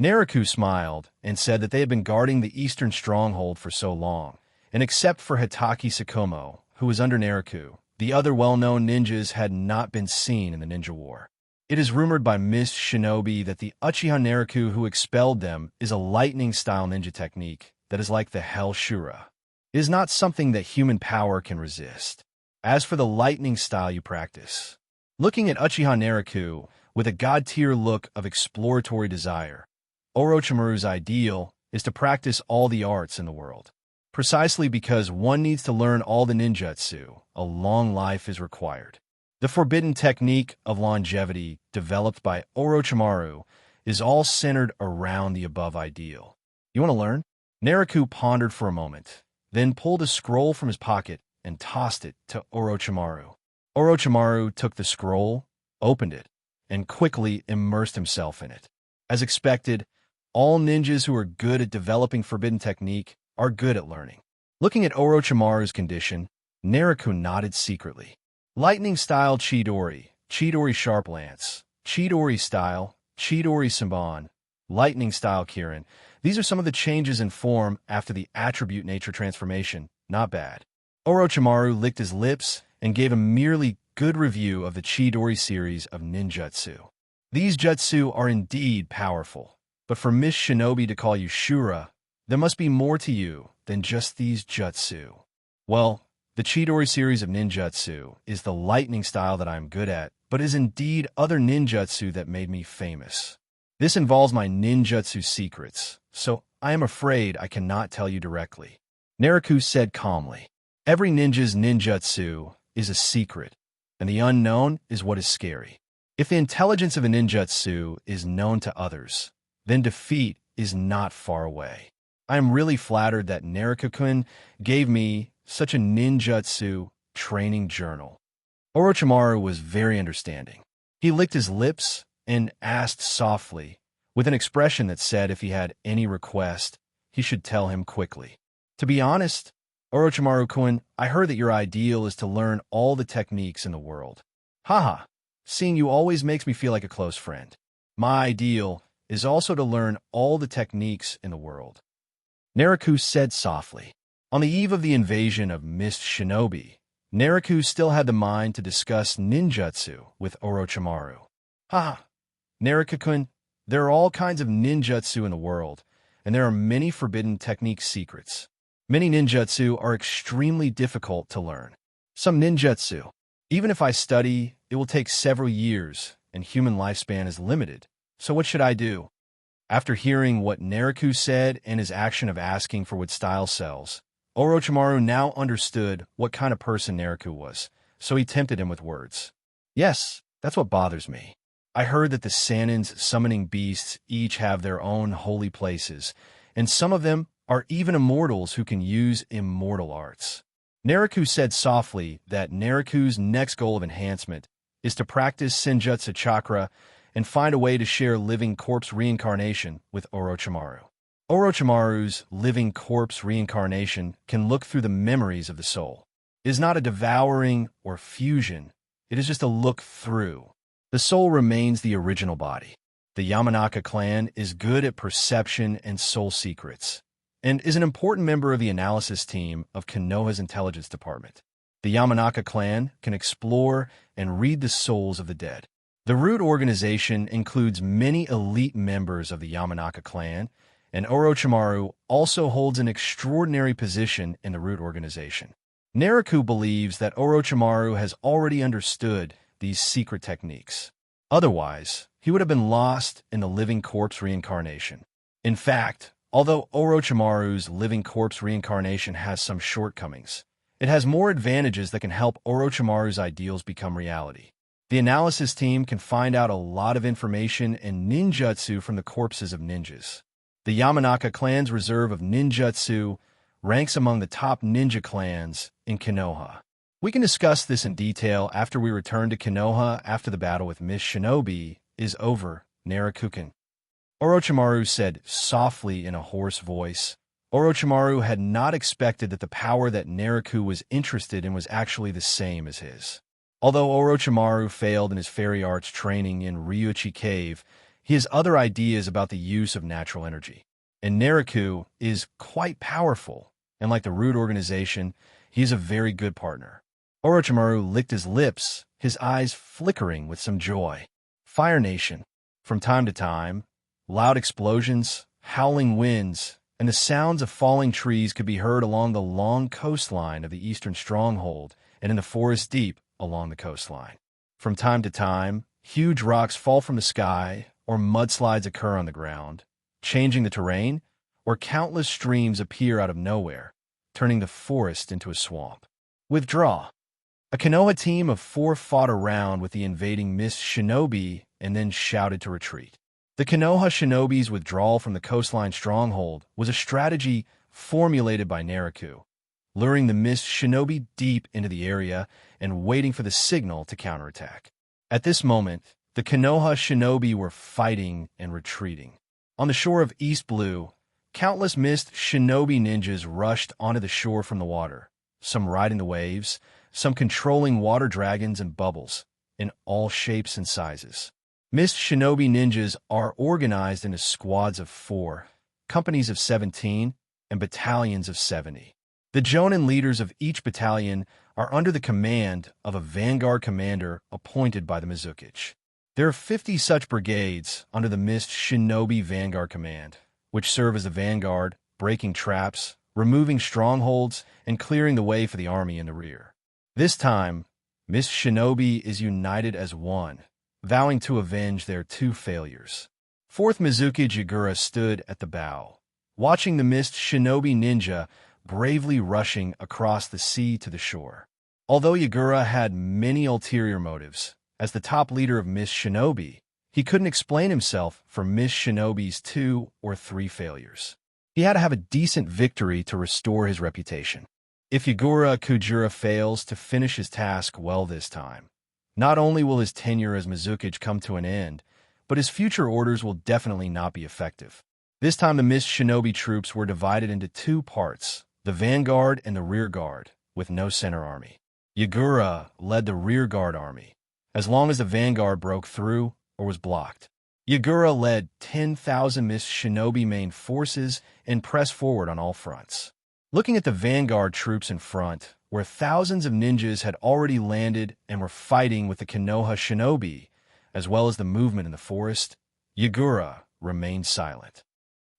Naruto smiled and said that they had been guarding the Eastern Stronghold for so long, and except for Hitaki Sakomo, who was under Naruto, the other well-known ninjas had not been seen in the ninja war. It is rumored by Mist Shinobi that the Uchiha Naruto who expelled them is a lightning-style ninja technique that is like the Hell Shura. It is not something that human power can resist. As for the lightning style you practice, looking at Uchiha Naruto with a god-tier look of exploratory desire, Orochimaru's ideal is to practice all the arts in the world. Precisely because one needs to learn all the ninjutsu, a long life is required. The forbidden technique of longevity developed by Orochimaru is all centered around the above ideal. You want to learn? Naruto pondered for a moment, then pulled a scroll from his pocket and tossed it to Orochimaru. Orochimaru took the scroll, opened it, and quickly immersed himself in it. As expected, all ninjas who are good at developing forbidden technique are good at learning. Looking at Orochimaru's condition, Naruto nodded secretly. Lightning style Chidori, Chidori Sharp Lance, Chidori style, Chidori Simban, Lightning style Kirin. These are some of the changes in form after the attribute nature transformation. Not bad. Orochimaru licked his lips and gave a merely good review of the Chidori series of ninjutsu. These jutsu are indeed powerful, but for Mist Shinobi to call you Shura, there must be more to you than just these jutsu. Well, the Chidori series of ninjutsu is the lightning style that I am good at, but is indeed other ninjutsu that made me famous. This involves my ninjutsu secrets, so I am afraid I cannot tell you directly. Naruto said calmly. Every ninja's ninjutsu is a secret, and the unknown is what is scary. If the intelligence of a ninjutsu is known to others, then defeat is not far away. I am really flattered that Naruto-kun gave me such a ninjutsu training journal. Orochimaru was very understanding. He licked his lips and asked softly, with an expression that said if he had any request, he should tell him quickly. To be honest, Orochimaru-kun, I heard that your ideal is to learn all the techniques in the world. Haha, seeing you always makes me feel like a close friend. My ideal is also to learn all the techniques in the world. Naruto said softly. On the eve of the invasion of Mist Shinobi, Naruto still had the mind to discuss ninjutsu with Orochimaru. Haha, Naruto-kun, there are all kinds of ninjutsu in the world, and there are many forbidden technique secrets. Many ninjutsu are extremely difficult to learn. Some ninjutsu, even if I study, it will take several years, and human lifespan is limited. So what should I do? After hearing what Naruto said and his action of asking for what style sells, Orochimaru now understood what kind of person Naruto was, so he tempted him with words. Yes, that's what bothers me. I heard that the Sanin's summoning beasts each have their own holy places, and some of them are even immortals who can use immortal arts. Naruto said softly that Naruto's next goal of enhancement is to practice Senjutsu Chakra and find a way to share living corpse reincarnation with Orochimaru. Orochimaru's living corpse reincarnation can look through the memories of the soul. It is not a devouring or fusion, it is just a look through. The soul remains the original body. The Yamanaka clan is good at perception and soul secrets, and is an important member of the analysis team of Konoha's intelligence department. The Yamanaka clan can explore and read the souls of the dead. The Root organization includes many elite members of the Yamanaka clan, and Orochimaru also holds an extraordinary position in the Root organization. Naruto believes that Orochimaru has already understood these secret techniques. Otherwise, he would have been lost in the living corpse reincarnation. In fact, although Orochimaru's living corpse reincarnation has some shortcomings, it has more advantages that can help Orochimaru's ideals become reality. The analysis team can find out a lot of information and ninjutsu from the corpses of ninjas. The Yamanaka clan's reserve of ninjutsu ranks among the top ninja clans in Konoha. We can discuss this in detail after we return to Konoha after the battle with Miss Shinobi is over, Naruto-kun. Orochimaru said softly in a hoarse voice. Orochimaru had not expected that the power that Naruto was interested in was actually the same as his. Although Orochimaru failed in his fairy arts training in Ryuchi Cave, he has other ideas about the use of natural energy. And Naruto is quite powerful, and like the Root organization, he is a very good partner. Orochimaru licked his lips, his eyes flickering with some joy. Fire Nation. From time to time, loud explosions, howling winds, and the sounds of falling trees could be heard along the long coastline of the eastern stronghold and in the forest deep along the coastline. From time to time, huge rocks fall from the sky or mudslides occur on the ground, changing the terrain, or countless streams appear out of nowhere, turning the forest into a swamp. Withdraw. A Konoha team of 4 fought around with the invading Mist Shinobi and then shouted to retreat. The Konoha shinobi's withdrawal from the coastline stronghold was a strategy formulated by Naruto, luring the Mist Shinobi deep into the area and waiting for the signal to counterattack. At this moment, the Konoha shinobi were fighting and retreating. On the shore of East Blue, countless Mist Shinobi ninjas rushed onto the shore from the water, some riding the waves, some controlling water dragons and bubbles, in all shapes and sizes. Mist Shinobi ninjas are organized into squads of 4, companies of 17, and battalions of 70. The Jonin leaders of each battalion are under the command of a vanguard commander appointed by the Mizukichi. There are 50 such brigades under the Mist Shinobi Vanguard Command, which serve as the vanguard, breaking traps, removing strongholds, and clearing the way for the army in the rear. This time, Mist Shinobi is united as one, vowing to avenge their 2 failures. 4th Mizuki Jigura stood at the bow, watching the Mist Shinobi ninja bravely rushing across the sea to the shore. Although Yagura had many ulterior motives, as the top leader of Miss Shinobi, he couldn't explain himself for Miss Shinobi's 2 or 3 failures. He had to have a decent victory to restore his reputation. If Yagura Kujira fails to finish his task well this time, not only will his tenure as Mizukage come to an end, but his future orders will definitely not be effective. This time the Miss Shinobi troops were divided into 2 parts, the vanguard and the rear guard, with no center army. Yagura led the rear guard army, as long as the vanguard broke through or was blocked. Yagura led 10,000 Miss Shinobi main forces and pressed forward on all fronts. Looking at the vanguard troops in front, where thousands of ninjas had already landed and were fighting with the Konoha Shinobi, as well as the movement in the forest, Yagura remained silent.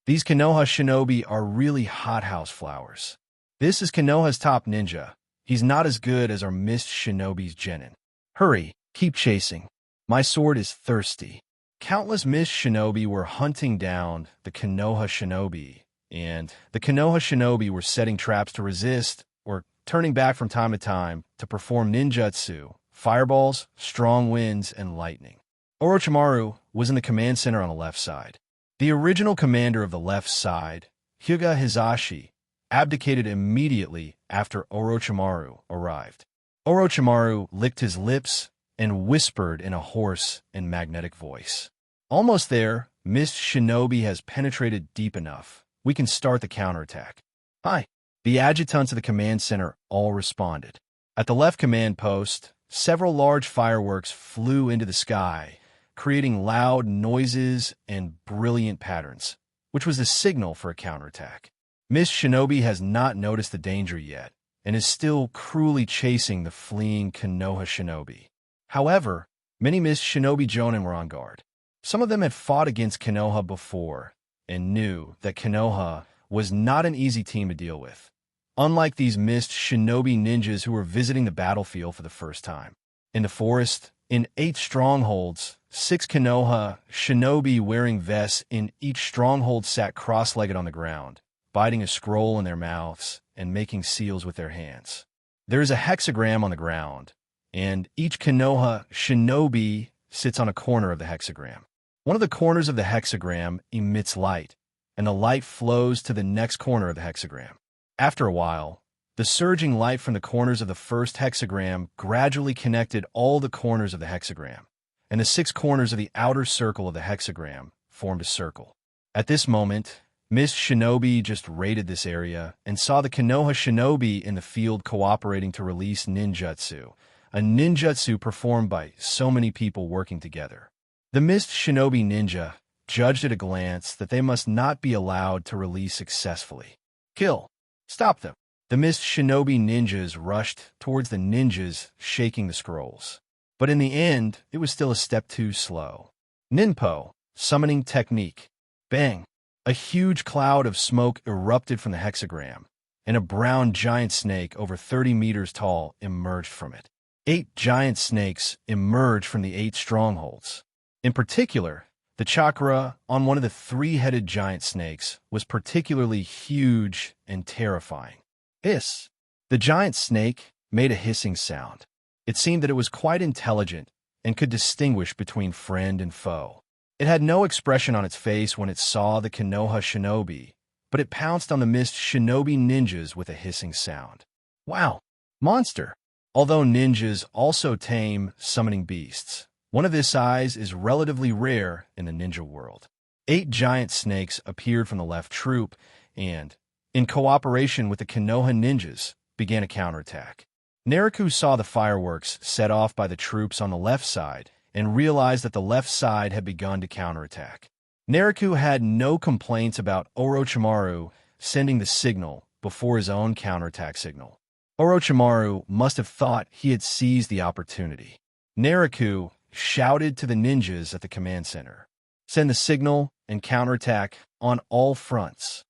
These Konoha Shinobi are really hothouse flowers. This is Konoha's top ninja. He's not as good as our Miss Shinobi's genin. Hurry, keep chasing. My sword is thirsty. Countless Miss Shinobi were hunting down the Konoha Shinobi, and the Konoha Shinobi were setting traps to resist or turning back from time to time to perform ninjutsu, fireballs, strong winds, and lightning. Orochimaru was in the command center on the left side. The original commander of the left side, Hyuga Hizashi, abdicated immediately after Orochimaru arrived. Orochimaru licked his lips and whispered in a hoarse and magnetic voice. Almost there, Miss Shinobi has penetrated deep enough. We can start the counterattack. Hi. The adjutants of the command center all responded. At the left command post, several large fireworks flew into the sky, creating loud noises and brilliant patterns, which was the signal for a counterattack. Miss Shinobi has not noticed the danger yet, and is still cruelly chasing the fleeing Konoha Shinobi. However, many Miss Shinobi Jonin were on guard. Some of them had fought against Konoha before, and knew that Konoha was not an easy team to deal with, unlike these Miss Shinobi ninjas who were visiting the battlefield for the first time. In the forest, in 8 strongholds, 6 Konoha Shinobi wearing vests in each stronghold sat cross-legged on the ground, biting a scroll in their mouths and making seals with their hands. There is a hexagram on the ground, and each Konoha Shinobi sits on a corner of the hexagram. One of the corners of the hexagram emits light, and the light flows to the next corner of the hexagram. After a while, the surging light from the corners of the first hexagram gradually connected all the corners of the hexagram, and the 6 corners of the outer circle of the hexagram formed a circle. At this moment, Miss Shinobi just raided this area and saw the Konoha Shinobi in the field cooperating to release ninjutsu, a ninjutsu performed by so many people working together. The Mist Shinobi ninja judged at a glance that they must not be allowed to release successfully. Kill! Stop them! The Mist Shinobi ninjas rushed towards the ninjas shaking the scrolls. But in the end, it was still a step too slow. Ninpo, summoning technique. Bang! A huge cloud of smoke erupted from the hexagram, and a brown giant snake over 30 meters tall emerged from it. 8 giant snakes emerged from the 8 strongholds. In particular, the chakra on one of the 3-headed giant snakes was particularly huge and terrifying. Hiss! The giant snake made a hissing sound. It seemed that it was quite intelligent and could distinguish between friend and foe. It had no expression on its face when it saw the Konoha Shinobi, but it pounced on the Mist Shinobi ninjas with a hissing sound. Wow! Monster! Although ninjas also tame summoning beasts, one of this size is relatively rare in the ninja world. 8 giant snakes appeared from the left troop and, in cooperation with the Konoha ninjas, began a counterattack. Naruto saw the fireworks set off by the troops on the left side and realized that the left side had begun to counterattack. Naruto had no complaints about Orochimaru sending the signal before his own counterattack signal. Orochimaru must have thought he had seized the opportunity. Naruto shouted to the ninjas at the command center, "Send the signal and counterattack on all fronts."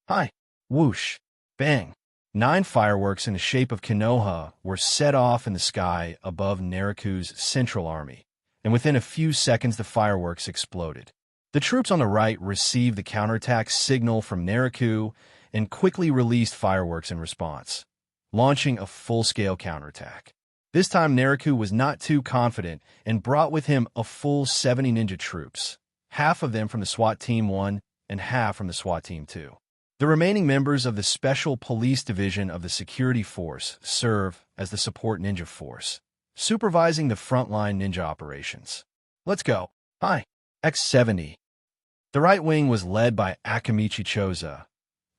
Hi! Whoosh! Bang! 9 fireworks in the shape of Konoha were set off in the sky above Naruto's central army, and within a few seconds the fireworks exploded. The troops on the right received the counterattack signal from Naruto and quickly released fireworks in response, launching a full-scale counterattack. This time Naruto was not too confident and brought with him a full 70 ninja troops, half of them from the SWAT Team 1 and half from the SWAT Team 2. The remaining members of the Special Police Division of the Security Force serve as the support ninja force, supervising the frontline ninja operations. Let's go. Hi. X70. The right wing was led by Akamichi Choza,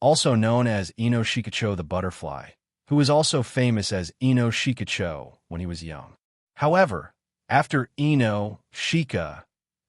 also known as Ino Shikacho the Butterfly, who was also famous as Ino Shikacho when he was young. However, after Ino Shika,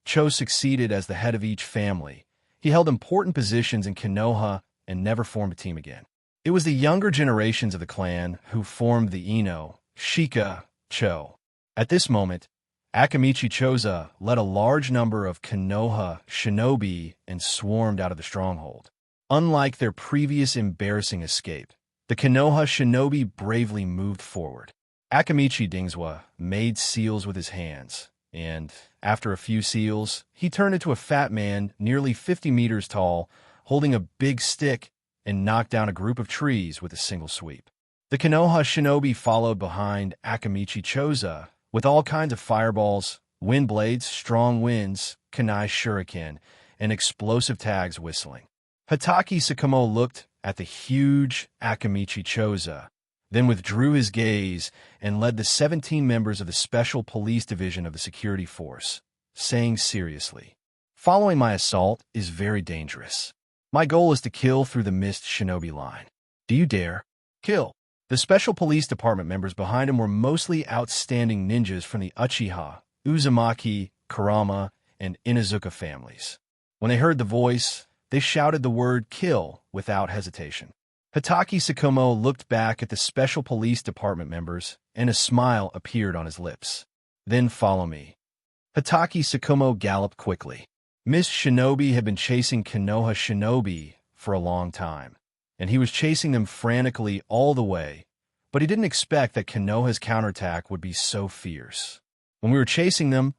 Cho succeeded as the head of each family. He held important positions in Konoha and never formed a team again. It was the younger generations of the clan who formed the Ino Shika Cho. At this moment, Akamichi Choza led a large number of Konoha shinobi and swarmed out of the stronghold. Unlike their previous embarrassing escape, the Konoha shinobi bravely moved forward. Akamichi Dingswa made seals with his hands, and, after a few seals, he turned into a fat man nearly 50 meters tall, holding a big stick, and knocked down a group of trees with a single sweep. The Konoha shinobi followed behind Akamichi Choza with all kinds of fireballs, wind blades, strong winds, kunai shuriken, and explosive tags whistling. Hatake Sakumo looked at the huge Akamichi Choza, then withdrew his gaze and led the 17 members of the Special Police Division of the Security Force, saying seriously, "Following my assault is very dangerous. My goal is to kill through the mist shinobi line. Do you dare? Kill." The Special Police Department members behind him were mostly outstanding ninjas from the Uchiha, Uzumaki, Kurama, and Inuzuka families. When they heard the voice, they shouted the word "kill" without hesitation. Hatake Sakumo looked back at the Special Police Department members, and a smile appeared on his lips. "Then follow me." Hatake Sakumo galloped quickly. Miss Shinobi had been chasing Konoha shinobi for a long time, and he was chasing them frantically all the way, but he didn't expect that Konoha's counterattack would be so fierce. When we were chasing them,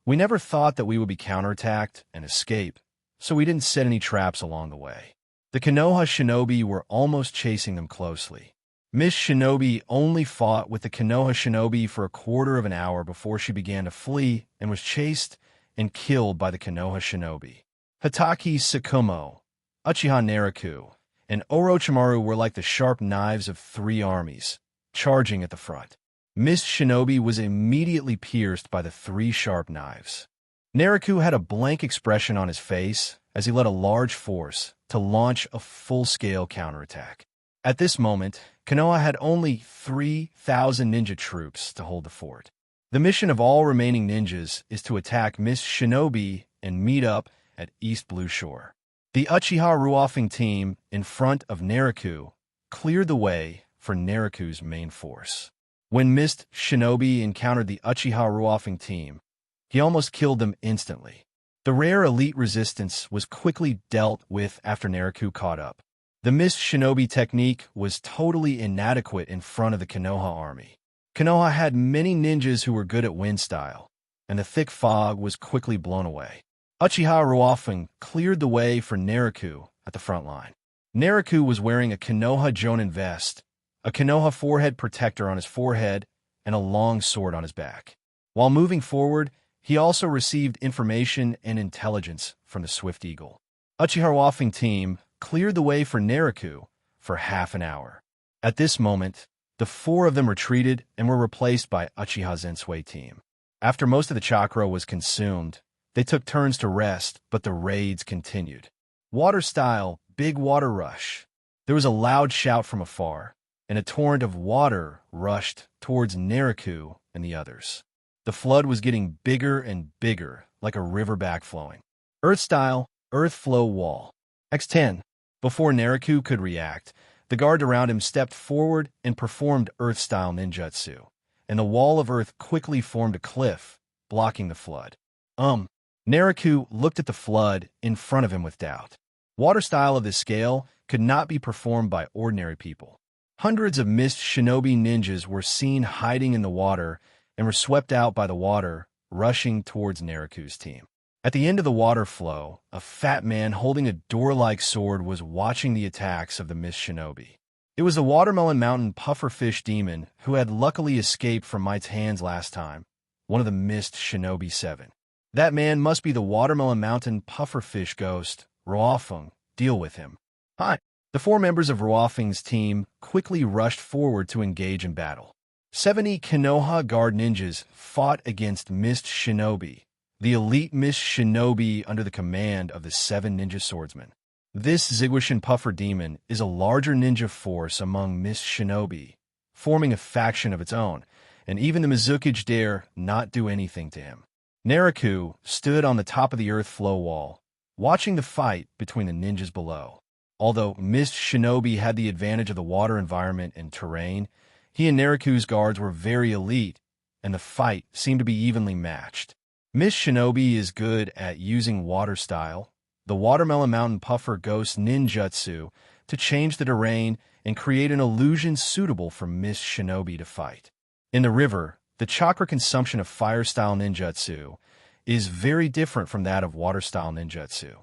we never thought that we would be counterattacked and escape, so we didn't set any traps along the way. The Konoha shinobi were almost chasing them closely. Miss Shinobi only fought with the Konoha shinobi for a quarter of an hour before she began to flee and was chased and killed by the Konoha shinobi. Hatake Sakumo, Uchiha Naruto, and Orochimaru were like the sharp knives of three armies, charging at the front. Miss Shinobi was immediately pierced by the three sharp knives. Naruto had a blank expression on his face as he led a large force to launch a full-scale counterattack. At this moment, Konoha had only 3,000 ninja troops to hold the fort. The mission of all remaining ninjas is to attack Miss Shinobi and meet up at East Blue Shore. The Uchiha Ruofing team, in front of Naruto, cleared the way for Naruto's main force. When Miss Shinobi encountered the Uchiha Ruofing team, he almost killed them instantly. The rare elite resistance was quickly dealt with after Naruto caught up. The Miss Shinobi technique was totally inadequate in front of the Konoha army. Konoha had many ninjas who were good at wind style, and the thick fog was quickly blown away. Uchiha Ruofing cleared the way for Naruto at the front line. Naruto was wearing a Konoha Jonin vest, a Konoha forehead protector on his forehead, and a long sword on his back. While moving forward, he also received information and intelligence from the Swift Eagle. Uchiha Ruofing team cleared the way for Naruto for half an hour. At this moment, the four of them retreated and were replaced by Uchiha Zensui team. After most of the chakra was consumed, they took turns to rest, but the raids continued. Water style, big water rush. There was a loud shout from afar, and a torrent of water rushed towards Naruto and the others. The flood was getting bigger and bigger, like a river backflowing. Earth style, earth flow wall. X10. Before Naruto could react, the guard around him stepped forward and performed earth-style ninjutsu, and the wall of earth quickly formed a cliff, blocking the flood. Naruto looked at the flood in front of him with doubt. Water style of this scale could not be performed by ordinary people. Hundreds of mist shinobi ninjas were seen hiding in the water and were swept out by the water, rushing towards Naruto's team. At the end of the water flow, a fat man holding a door-like sword was watching the attacks of the Mist Shinobi. It was the Watermelon Mountain pufferfish demon who had luckily escaped from Might's hands last time, one of the Mist Shinobi 7. That man must be the Watermelon Mountain pufferfish ghost, Ruofeng. Deal with him. Hi. The 4 members of Ruofeng's team quickly rushed forward to engage in battle. 70 Konoha guard ninjas fought against Mist Shinobi, the elite Mist Shinobi under the command of the 7 ninja swordsmen. This Zigwashin Puffer Demon is a larger ninja force among Mist Shinobi, forming a faction of its own, and even the Mizukage dare not do anything to him. Naruto stood on the top of the earth flow wall, watching the fight between the ninjas below. Although Mist Shinobi had the advantage of the water environment and terrain, he and Naruto's guards were very elite, and the fight seemed to be evenly matched. Mist Shinobi is good at using water style, the Watermelon Mountain Puffer Ghost ninjutsu, to change the terrain and create an illusion suitable for Mist Shinobi to fight. In the river, the chakra consumption of fire-style ninjutsu is very different from that of water-style ninjutsu.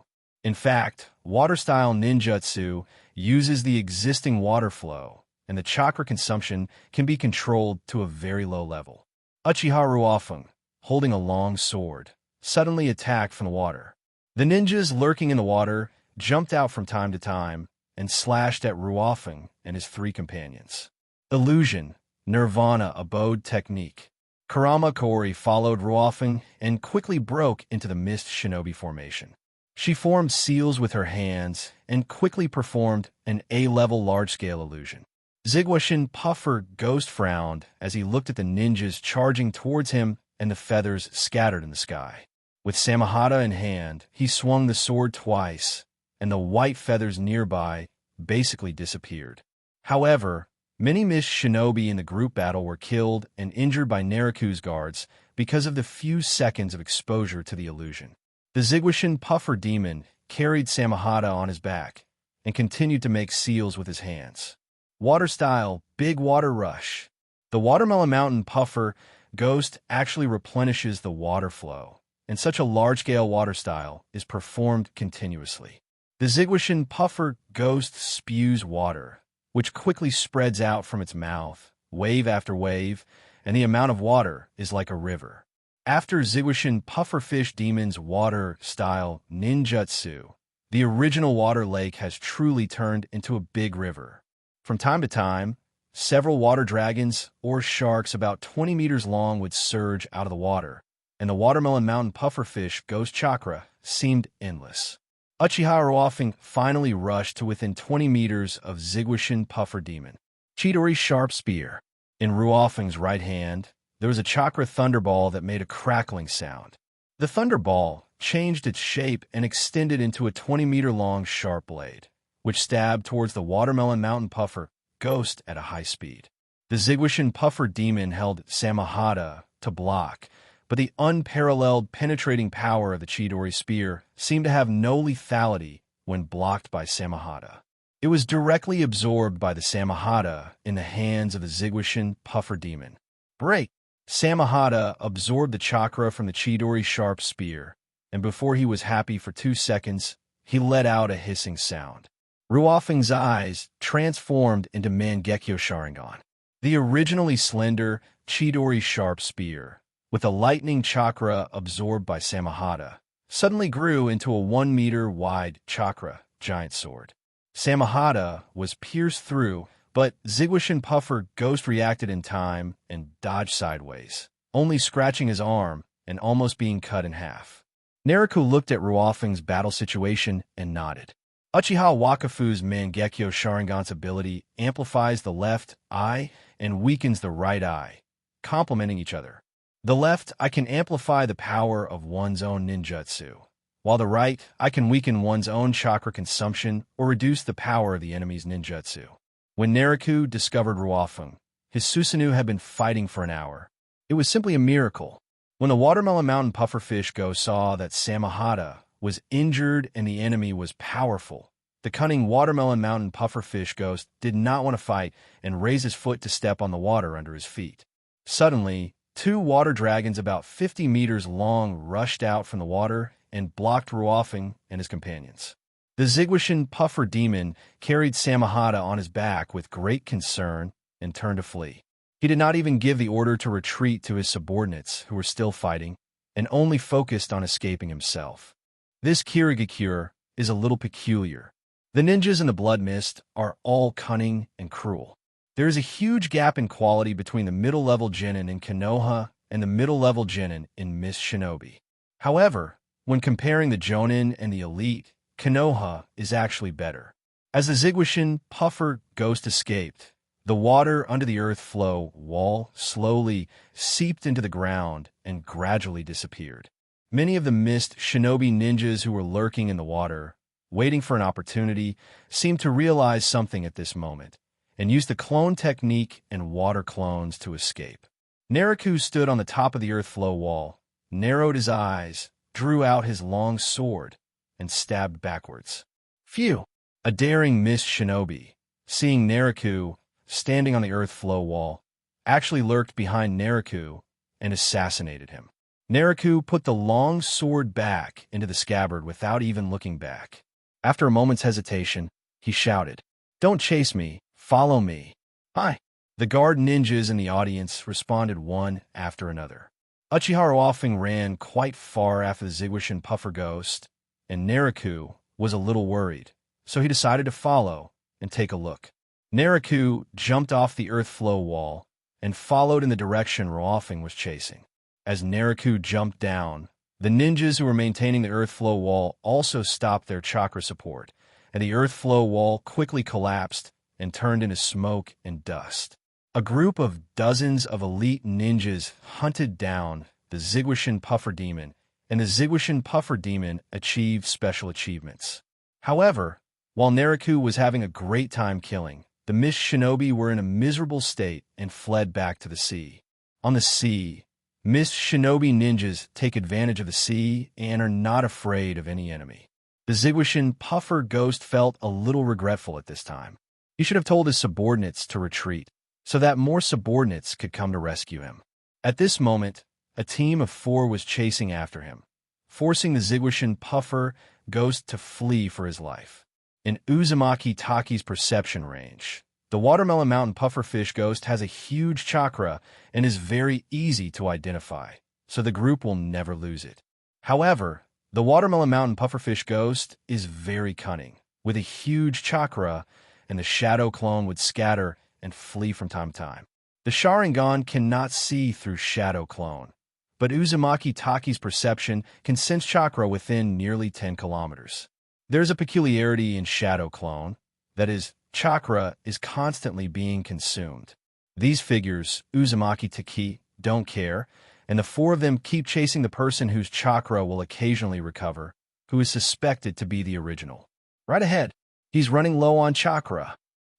In fact, water-style ninjutsu uses the existing water flow, and the chakra consumption can be controlled to a very low level. Uchiha Ruofeng, holding a long sword, suddenly attacked from the water. The ninjas lurking in the water jumped out from time to time and slashed at Ruofeng and his 3 companions. Illusion, Nirvana Abode Technique. Kurama Kori followed Ruofeng and quickly broke into the Mist Shinobi formation. She formed seals with her hands and quickly performed an A-level large-scale illusion. Zigwashin Puffer Ghost frowned as he looked at the ninjas charging towards him and the feathers scattered in the sky. With Samahata in hand, he swung the sword twice, and the white feathers nearby basically disappeared. However, many Mist Shinobi in the group battle were killed and injured by Naruto's guards because of the few seconds of exposure to the illusion. The Zigwashin Puffer Demon carried Samahata on his back and continued to make seals with his hands. Water style, Big Water Rush. The Watermelon Mountain Puffer Ghost actually replenishes the water flow, and such a large-scale water style is performed continuously. The Zigwashin Puffer Ghost spews water, which quickly spreads out from its mouth, wave after wave, and the amount of water is like a river. After Zigwashin Pufferfish Demon's water-style ninjutsu, the original water lake has truly turned into a big river. From time to time, several water dragons or sharks about 20 meters long would surge out of the water, and the Watermelon Mountain Pufferfish Ghost Chakra seemed endless. Uchiha Ruofeng finally rushed to within 20 meters of Zigwashin Puffer Demon. Chidori Sharp Spear. In Ruofeng's right hand, there was a chakra thunderball that made a crackling sound. The thunderball changed its shape and extended into a 20-meter-long sharp blade, which stabbed towards the Watermelon Mountain Puffer Ghost at a high speed. The Zigwashin Puffer Demon held Samahata to block, but the unparalleled penetrating power of the Chidori Spear seemed to have no lethality when blocked by Samahata. It was directly absorbed by the Samahata in the hands of the Zigwashin Puffer Demon. Break! Samahata absorbed the chakra from the Chidori Sharp Spear, and before he was happy for 2 seconds, he let out a hissing sound. Ruofeng's eyes transformed into Mangekyo Sharingan. The originally slender Chidori Sharp Spear, with a lightning chakra absorbed by Samahata, suddenly grew into a 1-meter-wide chakra giant sword. Samahata was pierced through, but Zigwashin Puffer Ghost reacted in time and dodged sideways, only scratching his arm and almost being cut in half. Naruto looked at Ruofeng's battle situation and nodded. Uchiha Wakafu's Mangekyo Sharingan's ability amplifies the left eye and weakens the right eye, complementing each other. The left eye can amplify the power of one's own ninjutsu, while the right eye can weaken one's own chakra consumption or reduce the power of the enemy's ninjutsu. When Naruto discovered Ruofeng, his Susanoo had been fighting for an hour. It was simply a miracle. When the Watermelon Mountain Pufferfish Ghost saw that Samahata was injured and the enemy was powerful, the cunning Watermelon Mountain Pufferfish Ghost did not want to fight and raised his foot to step on the water under his feet. Suddenly, 2 water dragons about 50 meters long rushed out from the water and blocked Ruofing and his companions. The Zigwashin puffer demon carried Samahata on his back with great concern and turned to flee. He did not even give the order to retreat to his subordinates, who were still fighting, and only focused on escaping himself. This Kirigakure is a little peculiar. The ninjas in the Blood Mist are all cunning and cruel. There is a huge gap in quality between the middle-level genin in Konoha and the middle-level genin in Miss Shinobi. However, when comparing the Jonin and the elite, Konoha is actually better. As the Zigwashin puffer ghost escaped, the water under the earth flow wall slowly seeped into the ground and gradually disappeared. Many of the mist shinobi ninjas who were lurking in the water, waiting for an opportunity, seemed to realize something at this moment, and used the clone technique and water clones to escape. Naraku stood on the top of the earth flow wall, narrowed his eyes, drew out his long sword, and stabbed backwards. Phew! A daring mist shinobi, seeing Naraku standing on the earth flow wall, actually lurked behind Naraku and assassinated him. Naraku put the long sword back into the scabbard without even looking back. After a moment's hesitation, he shouted, "Don't chase me, follow me." Hi! The guard ninjas in the audience responded one after another. Uchiha Ruofing ran quite far after the Zigwashin puffer ghost, and Naraku was a little worried, so he decided to follow and take a look. Naraku jumped off the earth flow wall and followed in the direction Ruofing was chasing. As Naraku jumped down, the ninjas who were maintaining the earth flow wall also stopped their chakra support, and the earth flow wall quickly collapsed and turned into smoke and dust. A group of dozens of elite ninjas hunted down the Zigwashin puffer demon, and the Zigwashin puffer demon achieved special achievements. However, while Naraku was having a great time killing, the mist shinobi were in a miserable state and fled back to the sea. On the sea, mist shinobi ninjas take advantage of the sea and are not afraid of any enemy. The Zigwashin puffer ghost felt a little regretful at this time. He should have told his subordinates to retreat, so that more subordinates could come to rescue him. At this moment, a team of 4 was chasing after him, forcing the Zigwashin puffer ghost to flee for his life. In Uzumaki Taki's perception range, the Watermelon Mountain pufferfish ghost has a huge chakra and is very easy to identify, so the group will never lose it. However, the Watermelon Mountain pufferfish ghost is very cunning, with a huge chakra, and the shadow clone would scatter and flee from time to time. The Sharingan cannot see through shadow clone, but Uzumaki Taki's perception can sense chakra within nearly 10 kilometers. There's a peculiarity in shadow clone, that is, chakra is constantly being consumed. These figures, Uzumaki Taki, don't care, and the 4 of them keep chasing the person whose chakra will occasionally recover, who is suspected to be the original. Right ahead, he's running low on chakra.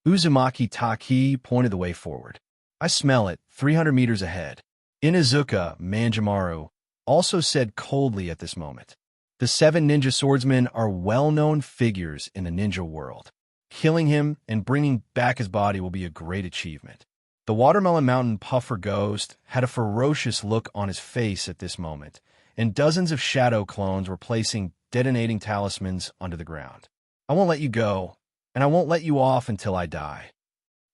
Uzumaki Taki pointed the way forward. I smell it, 300 meters ahead. Inuzuka Manjimaru also said coldly at this moment. The 7 ninja swordsmen are well-known figures in the ninja world. Killing him and bringing back his body will be a great achievement. The Watermelon Mountain puffer ghost had a ferocious look on his face at this moment, and dozens of shadow clones were placing detonating talismans onto the ground. I won't let you go, and I won't let you off until I die.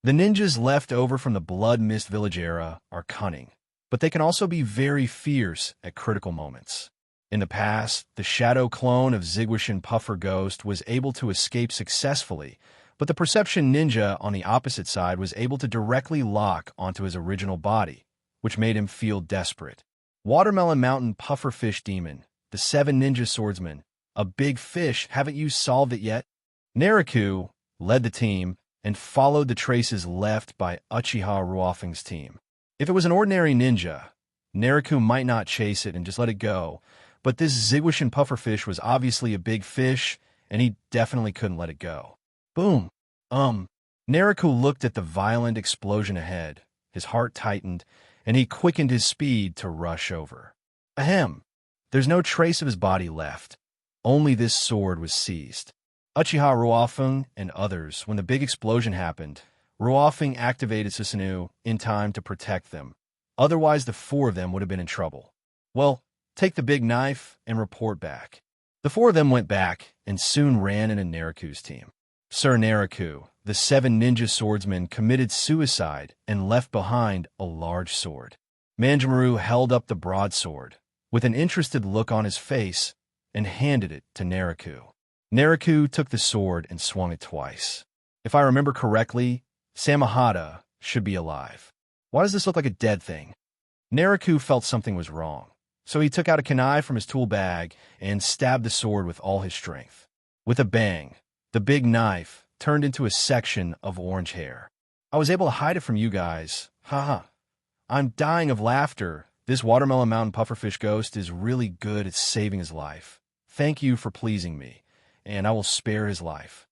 The ninjas left over from the Blood Mist Village era are cunning, but they can also be very fierce at critical moments. In the past, the shadow clone of Zigwashin puffer ghost was able to escape successfully, but the perception ninja on the opposite side was able to directly lock onto his original body, which made him feel desperate. Watermelon Mountain pufferfish demon, the 7 ninja swordsmen, a big fish, haven't you solved it yet? Naraku led the team and followed the traces left by Uchiha Ruofing's team. If it was an ordinary ninja, Naraku might not chase it and just let it go, but this Zigwashin pufferfish was obviously a big fish, and he definitely couldn't let it go. Boom! Naraku looked at the violent explosion ahead. His heart tightened, and he quickened his speed to rush over. Ahem! There's no trace of his body left. Only this sword was seized. Uchiha Ruofing and others, when the big explosion happened, Ruofing activated Susanoo in time to protect them. Otherwise, the 4 of them would have been in trouble. Well, take the big knife and report back. The four of them went back and soon ran into Nariku's team. Sir Nariku, the 7 ninja swordsmen, committed suicide and left behind a large sword. Manjimaru held up the broadsword with an interested look on his face and handed it to Nariku. Nariku took the sword and swung it twice. If I remember correctly, Samahata should be alive. Why does this look like a dead thing? Nariku felt something was wrong, so he took out a kunai from his tool bag and stabbed the sword with all his strength. With a bang, the big knife turned into a section of orange hair. I was able to hide it from you guys. Haha. I'm dying of laughter. This Watermelon Mountain Pufferfish ghost is really good at saving his life. Thank you for pleasing me, and I will spare his life.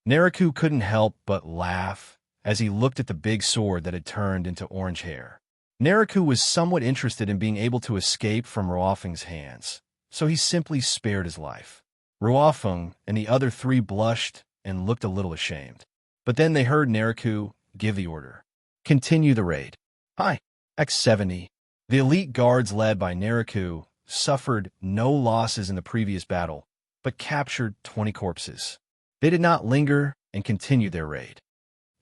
Nariku couldn't help but laugh as he looked at the big sword that had turned into orange hair. Nariku was somewhat interested in being able to escape from Ruofeng's hands, so he simply spared his life. Ruofeng and the other 3 blushed and looked a little ashamed. But then they heard Nariku give the order. Continue the raid. Hi, X70. The elite guards led by Nariku suffered no losses in the previous battle, but captured 20 corpses. They did not linger and continued their raid.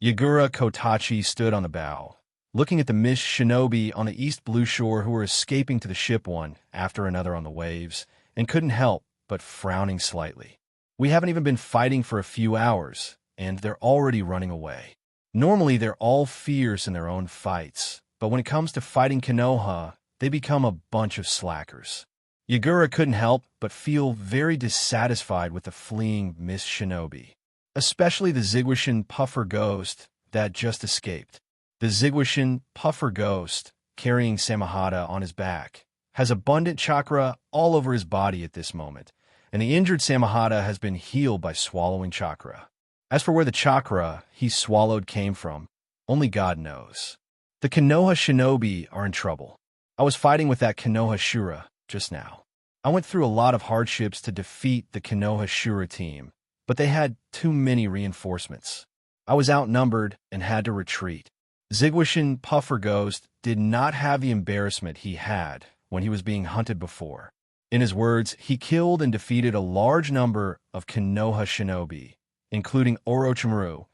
Yagura Kotachi stood on the bow, looking at the mist shinobi on the east blue shore who were escaping to the ship one after another on the waves, and couldn't help but frowning slightly. We haven't even been fighting for a few hours, and they're already running away. Normally, they're all fierce in their own fights, but when it comes to fighting Konoha, they become a bunch of slackers. Yagura couldn't help but feel very dissatisfied with the fleeing mist shinobi, especially the Zigwashin Puffer Ghost that just escaped. The Zigwashin Puffer Ghost, carrying Samahata on his back, has abundant chakra all over his body at this moment, and the injured Samahata has been healed by swallowing chakra. As for where the chakra he swallowed came from, only God knows. The Konoha shinobi are in trouble. I was fighting with that Konoha Shura just now. I went through a lot of hardships to defeat the Konoha Shura team, but they had too many reinforcements. I was outnumbered and had to retreat. Zigwashin Puffer Ghost did not have the embarrassment he had when he was being hunted before. In his words, he killed and defeated a large number of Konoha shinobi, including Orochimaru,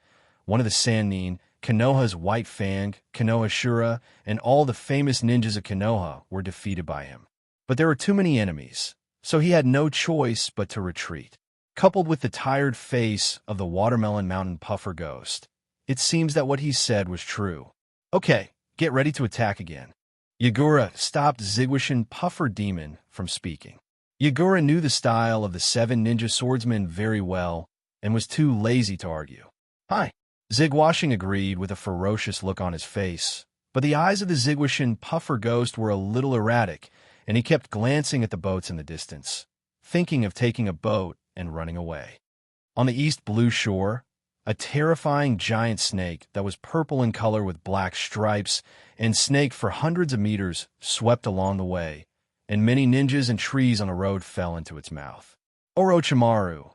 one of the Sannin, Konoha's White Fang, Konoha Shura, and all the famous ninjas of Konoha were defeated by him. But there were too many enemies, so he had no choice but to retreat. Coupled with the tired face of the Watermelon Mountain Puffer Ghost, it seems that what he said was true. Okay, get ready to attack again. Yagura stopped Zigwashin Puffer Demon from speaking. Yagura knew the style of the 7 ninja swordsmen very well and was too lazy to argue. Hi. Zigwashing agreed with a ferocious look on his face, but the eyes of the Zigwashin Puffer Ghost were a little erratic, and he kept glancing at the boats in the distance, thinking of taking a boat and running away. On the east blue shore, a terrifying giant snake that was purple in color with black stripes and snaked for hundreds of meters swept along the way, and many ninjas and trees on the road fell into its mouth. Orochimaru,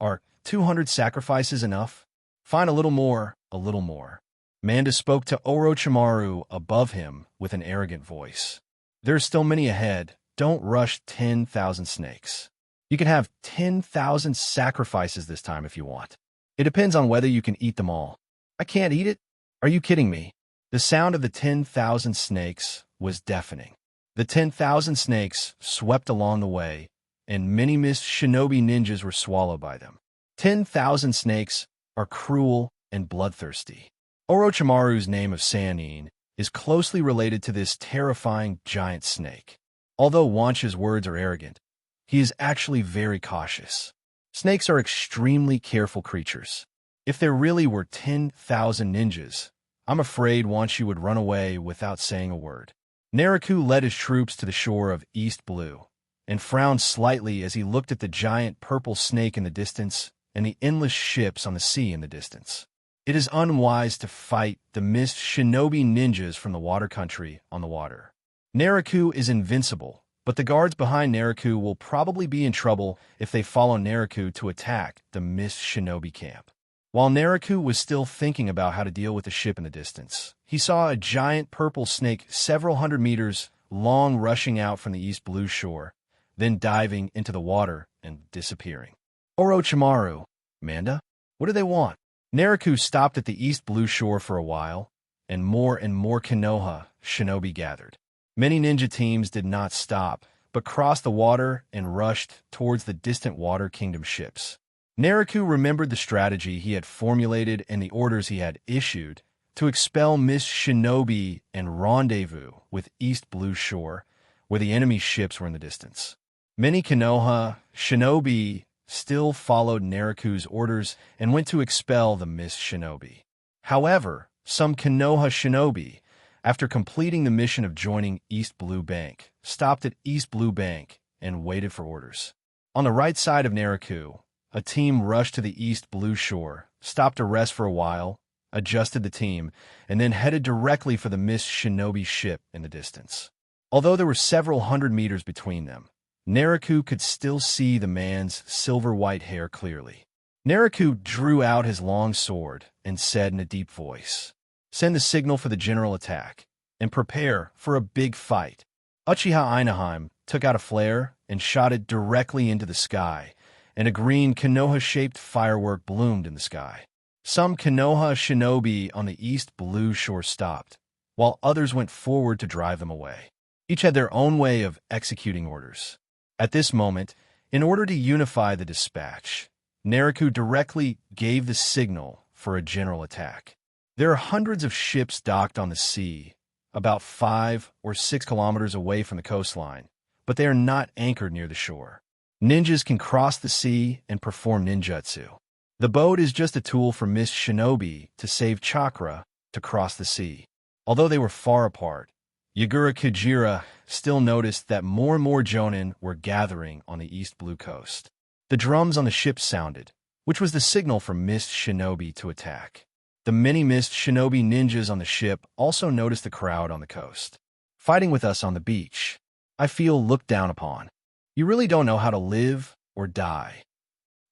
are 200 sacrifices enough? Find a little more, a little more. Manda spoke to Orochimaru above him with an arrogant voice. There's still many ahead. Don't rush 10,000 snakes. You can have 10,000 sacrifices this time if you want. It depends on whether you can eat them all. I can't eat it? Are you kidding me? The sound of the 10,000 snakes was deafening. The 10,000 snakes swept along the way, and many mist shinobi ninjas were swallowed by them. 10,000 snakes are cruel and bloodthirsty. Orochimaru's name of Sannin is closely related to this terrifying giant snake. Although Wancha's words are arrogant, he is actually very cautious. Snakes are extremely careful creatures. If there really were 10,000 ninjas, I'm afraid Wanchi would run away without saying a word. Nariku led his troops to the shore of East Blue and frowned slightly as he looked at the giant purple snake in the distance and the endless ships on the sea in the distance. It is unwise to fight the mist shinobi ninjas from the water country on the water. Nariku is invincible, but the guards behind Nariku will probably be in trouble if they follow Nariku to attack the mist shinobi camp. While Nariku was still thinking about how to deal with the ship in the distance, he saw a giant purple snake several hundred meters long rushing out from the East Blue shore, then diving into the water and disappearing. Orochimaru, Manda, what do they want? Naruto stopped at the East Blue Shore for a while, and more Konoha shinobi gathered. Many ninja teams did not stop, but crossed the water and rushed towards the distant Water Kingdom ships. Naruto remembered the strategy he had formulated and the orders he had issued to expel mist shinobi and rendezvous with East Blue Shore, where the enemy ships were in the distance. Many Konoha shinobi still followed Naruto's orders and went to expel the mist shinobi. However, some Konoha shinobi, after completing the mission of joining East Blue Bank, stopped at East Blue Bank and waited for orders. On the right side of Naruto, a team rushed to the East Blue Shore, stopped to rest for a while, adjusted the team, and then headed directly for the mist shinobi ship in the distance. Although there were several hundred meters between them, Naruto could still see the man's silver-white hair clearly. Naruto drew out his long sword and said in a deep voice, "Send the signal for the general attack, and prepare for a big fight." Uchiha Einheim took out a flare and shot it directly into the sky, and a green Konoha-shaped firework bloomed in the sky. Some Konoha shinobi on the East Blue Shore stopped, while others went forward to drive them away. Each had their own way of executing orders. At this moment, in order to unify the dispatch, Naruto directly gave the signal for a general attack. There are hundreds of ships docked on the sea, about 5 or 6 kilometers away from the coastline, but they are not anchored near the shore. Ninjas can cross the sea and perform ninjutsu. The boat is just a tool for mist shinobi to save chakra to cross the sea. Although they were far apart, Yagura Kujira still noticed that more and more jonin were gathering on the East Blue Coast. The drums on the ship sounded, which was the signal for mist shinobi to attack. The many mist shinobi ninjas on the ship also noticed the crowd on the coast. "Fighting with us on the beach. I feel looked down upon. You really don't know how to live or die."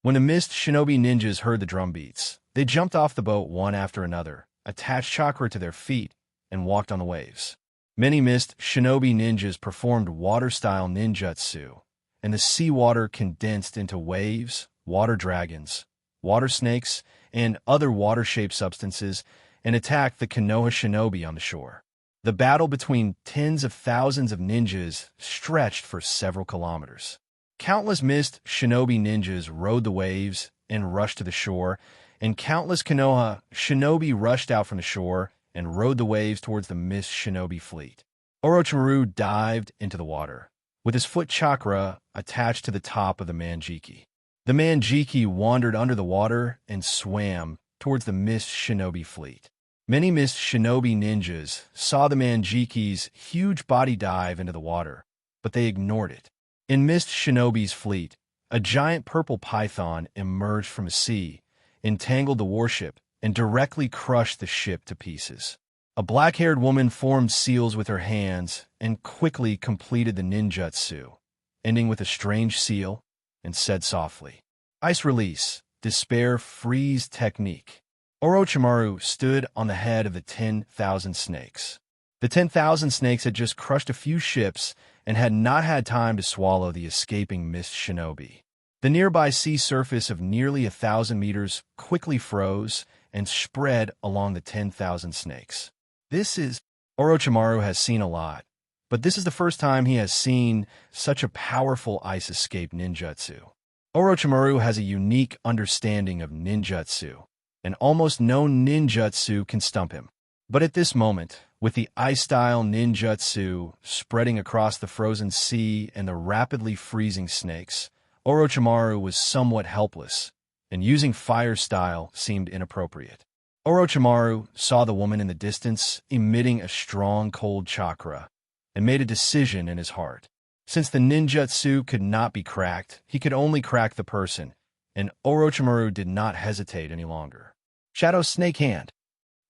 When the mist shinobi ninjas heard the drum beats, they jumped off the boat one after another, attached chakra to their feet, and walked on the waves. Many mist shinobi ninjas performed water-style ninjutsu, and the seawater condensed into waves, water dragons, water snakes, and other water-shaped substances, and attacked the Konoha shinobi on the shore. The battle between tens of thousands of ninjas stretched for several kilometers. Countless mist shinobi ninjas rode the waves and rushed to the shore, and countless Konoha shinobi rushed out from the shore and rode the waves towards the mist shinobi fleet. Orochimaru dived into the water, with his foot chakra attached to the top of the manjiki. The manjiki wandered under the water and swam towards the mist shinobi fleet. Many mist shinobi ninjas saw the manjiki's huge body dive into the water, but they ignored it. In mist shinobi's fleet, a giant purple python emerged from the sea, entangled the warship, and directly crushed the ship to pieces. A black-haired woman formed seals with her hands and quickly completed the ninjutsu, ending with a strange seal, and said softly, "Ice release, despair freeze technique." Orochimaru stood on the head of the 10,000 snakes. The 10,000 snakes had just crushed a few ships and had not had time to swallow the escaping mist shinobi. The nearby sea surface of nearly 1,000 meters quickly froze and spread along the 10,000 snakes. Orochimaru has seen a lot, but this is the first time he has seen such a powerful ice escape ninjutsu. Orochimaru has a unique understanding of ninjutsu, and almost no ninjutsu can stump him. But at this moment, with the ice-style ninjutsu spreading across the frozen sea and the rapidly freezing snakes, Orochimaru was somewhat helpless, and using fire style seemed inappropriate. Orochimaru saw the woman in the distance emitting a strong cold chakra, and made a decision in his heart. Since the ninjutsu could not be cracked, he could only crack the person, and Orochimaru did not hesitate any longer. Shadow Snake Hand.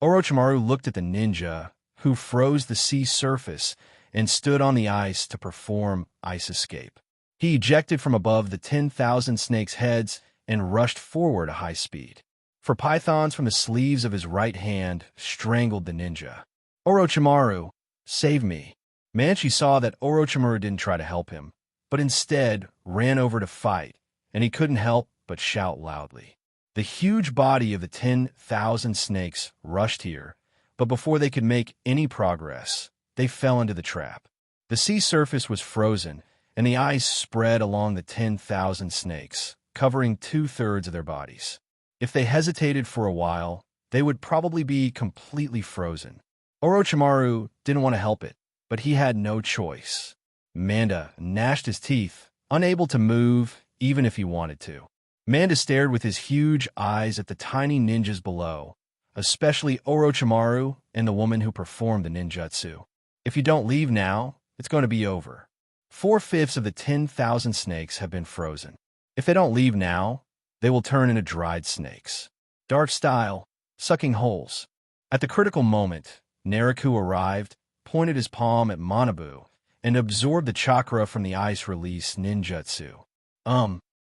Orochimaru looked at the ninja, who froze the sea surface and stood on the ice to perform ice escape. He ejected from above the 10,000 snakes' heads and rushed forward at high speed. For pythons from the sleeves of his right hand strangled the ninja. "Orochimaru, save me." Manchi saw that Orochimaru didn't try to help him, but instead ran over to fight and he couldn't help but shout loudly. The huge body of the 10,000 snakes rushed here, but before they could make any progress, they fell into the trap. The sea surface was frozen, and the ice spread along the 10,000 snakes, covering 2/3 of their bodies. If they hesitated for a while, they would probably be completely frozen. Orochimaru didn't want to help it, but he had no choice. Manda gnashed his teeth, unable to move even if he wanted to. Manda stared with his huge eyes at the tiny ninjas below, especially Orochimaru and the woman who performed the ninjutsu. If you don't leave now, it's going to be over. 4/5 of the 10,000 snakes have been frozen. If they don't leave now, they will turn into dried snakes. Dark style, sucking holes. At the critical moment, Naruto arrived, pointed his palm at Manabu, and absorbed the chakra from the ice release ninjutsu.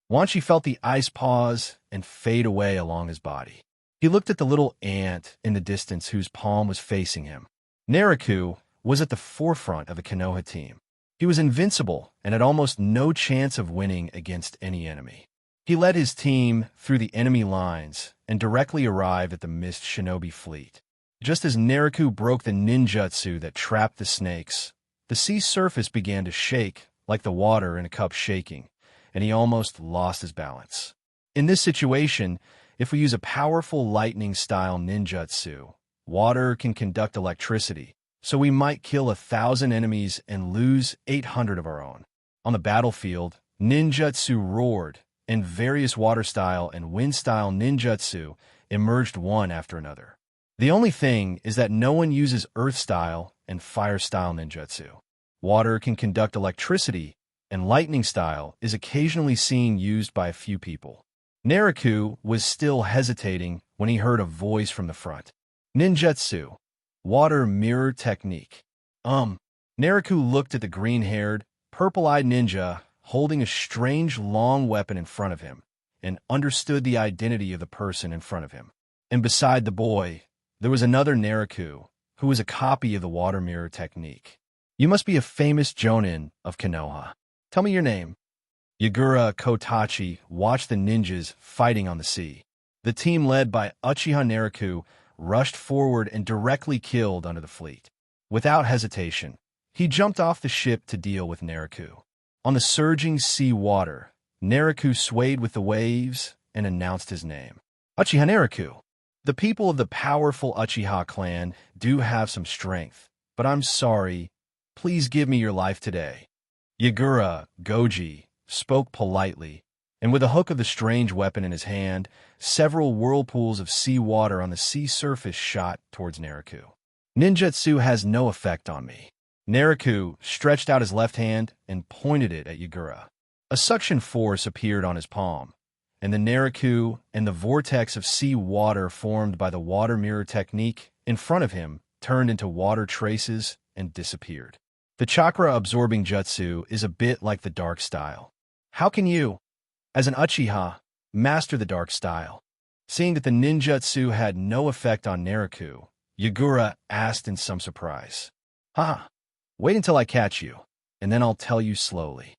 Once he felt the ice pause and fade away along his body. He looked at the little ant in the distance whose palm was facing him. Naruto was at the forefront of the Konoha team. He was invincible and had almost no chance of winning against any enemy. He led his team through the enemy lines and directly arrived at the mist shinobi fleet. Just as Naruto broke the ninjutsu that trapped the snakes, the sea surface began to shake like the water in a cup shaking, and he almost lost his balance. In this situation, if we use a powerful lightning-style ninjutsu, water can conduct electricity, so we might kill 1,000 enemies and lose 800 of our own. On the battlefield, ninjutsu roared, and various water-style and wind-style ninjutsu emerged one after another. The only thing is that no one uses earth-style and fire-style ninjutsu. Water can conduct electricity, and lightning-style is occasionally seen used by a few people. Naruto was still hesitating when he heard a voice from the front. Ninjutsu. Water mirror technique. Naruto looked at the green-haired, purple-eyed ninja holding a strange long weapon in front of him and understood the identity of the person in front of him. And beside the boy, there was another Naruto who was a copy of the water mirror technique. You must be a famous jonin of Konoha. Tell me your name. Yagura Kotachi watched the ninjas fighting on the sea. The team led by Uchiha Naruto rushed forward and directly killed under the fleet. Without hesitation, he jumped off the ship to deal with Naruto. On the surging sea water, Naruto swayed with the waves and announced his name. Uchiha Naruto. The people of the powerful Uchiha clan do have some strength, but I'm sorry. Please give me your life today. Yagura Goji spoke politely, and with a hook of the strange weapon in his hand, several whirlpools of sea water on the sea surface shot towards Naruto. Ninjutsu has no effect on me. Naruto stretched out his left hand and pointed it at Yagura. A suction force appeared on his palm, and the Naruto and the vortex of sea water formed by the water mirror technique in front of him turned into water traces and disappeared. The chakra-absorbing jutsu is a bit like the dark style. How can you, as an Uchiha, master the dark style? Seeing that the ninjutsu had no effect on Naruto, Yagura asked in some surprise. Wait until I catch you, and then I'll tell you slowly.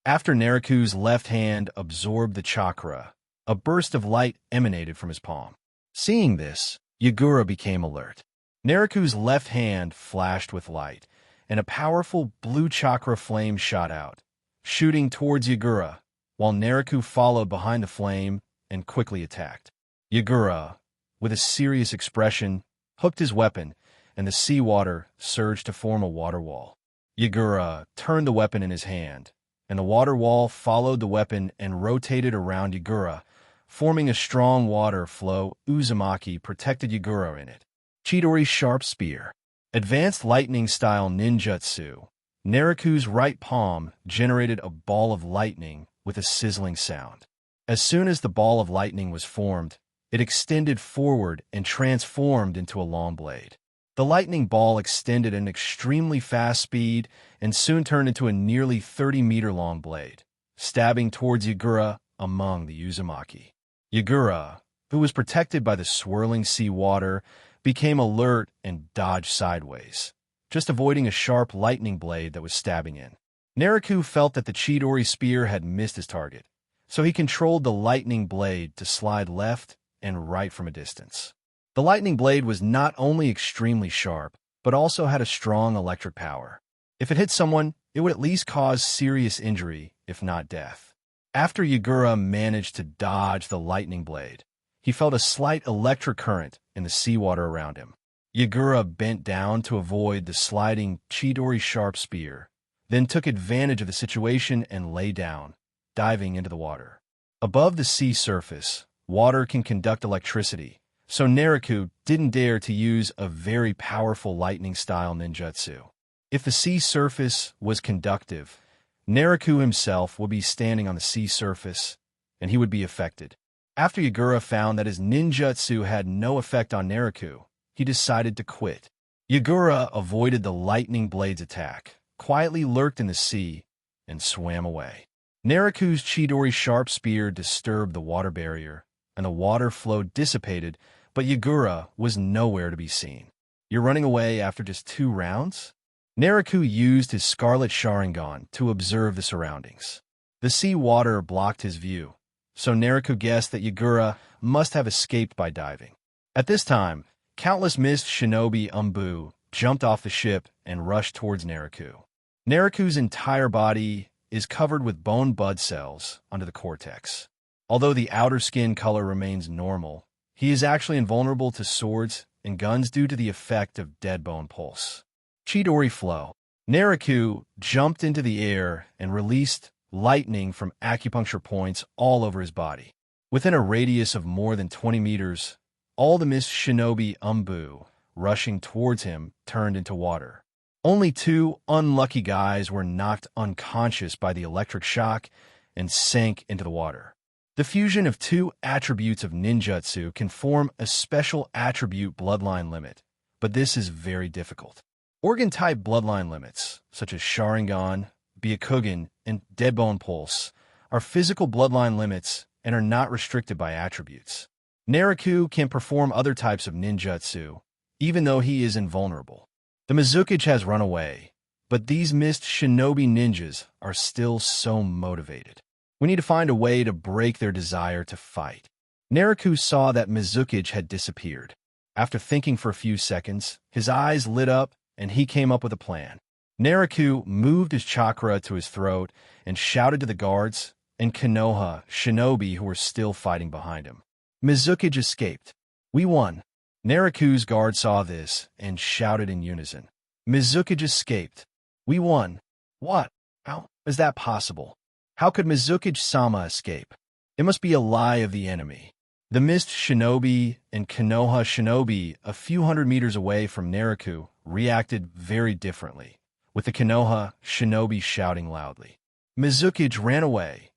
After Naruto's left hand absorbed the chakra, a burst of light emanated from his palm. Seeing this, Yagura became alert. Naruto's left hand flashed with light, and a powerful blue chakra flame shot out, shooting towards Yagura, while Naruto followed behind the flame and quickly attacked. Yagura, with a serious expression, hooked his weapon, and the seawater surged to form a water wall. Yagura turned the weapon in his hand, and the water wall followed the weapon and rotated around Yagura, forming a strong water flow. Uzumaki protected Yagura in it. Chidori's sharp spear. Advanced lightning-style ninjutsu. Naruto's right palm generated a ball of lightning with a sizzling sound. As soon as the ball of lightning was formed, it extended forward and transformed into a long blade. The lightning ball extended at an extremely fast speed and soon turned into a nearly 30-meter-long blade, stabbing towards Yagura among the Uzumaki. Yagura, who was protected by the swirling sea water, became alert and dodged sideways, just avoiding a sharp lightning blade that was stabbing in. Naruto felt that the Chidori spear had missed his target, so he controlled the lightning blade to slide left and right from a distance. The lightning blade was not only extremely sharp, but also had a strong electric power. If it hit someone, it would at least cause serious injury, if not death. After Yagura managed to dodge the lightning blade, he felt a slight electric current in the seawater around him. Yagura bent down to avoid the sliding Chidori sharp spear, then took advantage of the situation and lay down, diving into the water. Above the sea surface, water can conduct electricity, so Naruto didn't dare to use a very powerful lightning-style ninjutsu. If the sea surface was conductive, Naruto himself would be standing on the sea surface, and he would be affected. After Yagura found that his ninjutsu had no effect on Naruto, he decided to quit. Yagura avoided the lightning blade's attack, quietly lurked in the sea, and swam away. Naruto's Chidori sharp spear disturbed the water barrier, and the water flow dissipated, but Yagura was nowhere to be seen. You're running away after just 2 rounds? Naruto used his Scarlet Sharingan to observe the surroundings. The sea water blocked his view, so Naruto guessed that Yagura must have escaped by diving. At this time, countless mist shinobi Umbu jumped off the ship and rushed towards Naruto. Naruto's entire body is covered with bone bud cells under the cortex. Although the outer skin color remains normal, he is actually invulnerable to swords and guns due to the effect of dead bone pulse. Chidori flow. Naruto jumped into the air and released lightning from acupuncture points all over his body. Within a radius of more than 20 meters, all the mist shinobi Umbu rushing towards him turned into water. Only 2 unlucky guys were knocked unconscious by the electric shock and sank into the water. The fusion of 2 attributes of ninjutsu can form a special attribute bloodline limit, but this is very difficult. Organ-type bloodline limits, such as Sharingan, Byakugan, and Deadbone Pulse, are physical bloodline limits and are not restricted by attributes. Naruto can perform other types of ninjutsu, even though he is invulnerable. The Mizukage has run away, but these mist shinobi ninjas are still so motivated. We need to find a way to break their desire to fight. Naruto saw that Mizukage had disappeared. After thinking for a few seconds, his eyes lit up and he came up with a plan. Naruto moved his chakra to his throat and shouted to the guards and Konoha shinobi who were still fighting behind him. Mizukage escaped. We won. Naruto's guard saw this and shouted in unison. Mizukage escaped. We won. What? How is that possible? How could Mizukage-sama escape? It must be a lie of the enemy. The mist shinobi and Konoha shinobi a few hundred meters away from Naruto reacted very differently, with the Konoha shinobi shouting loudly. Mizukage ran away.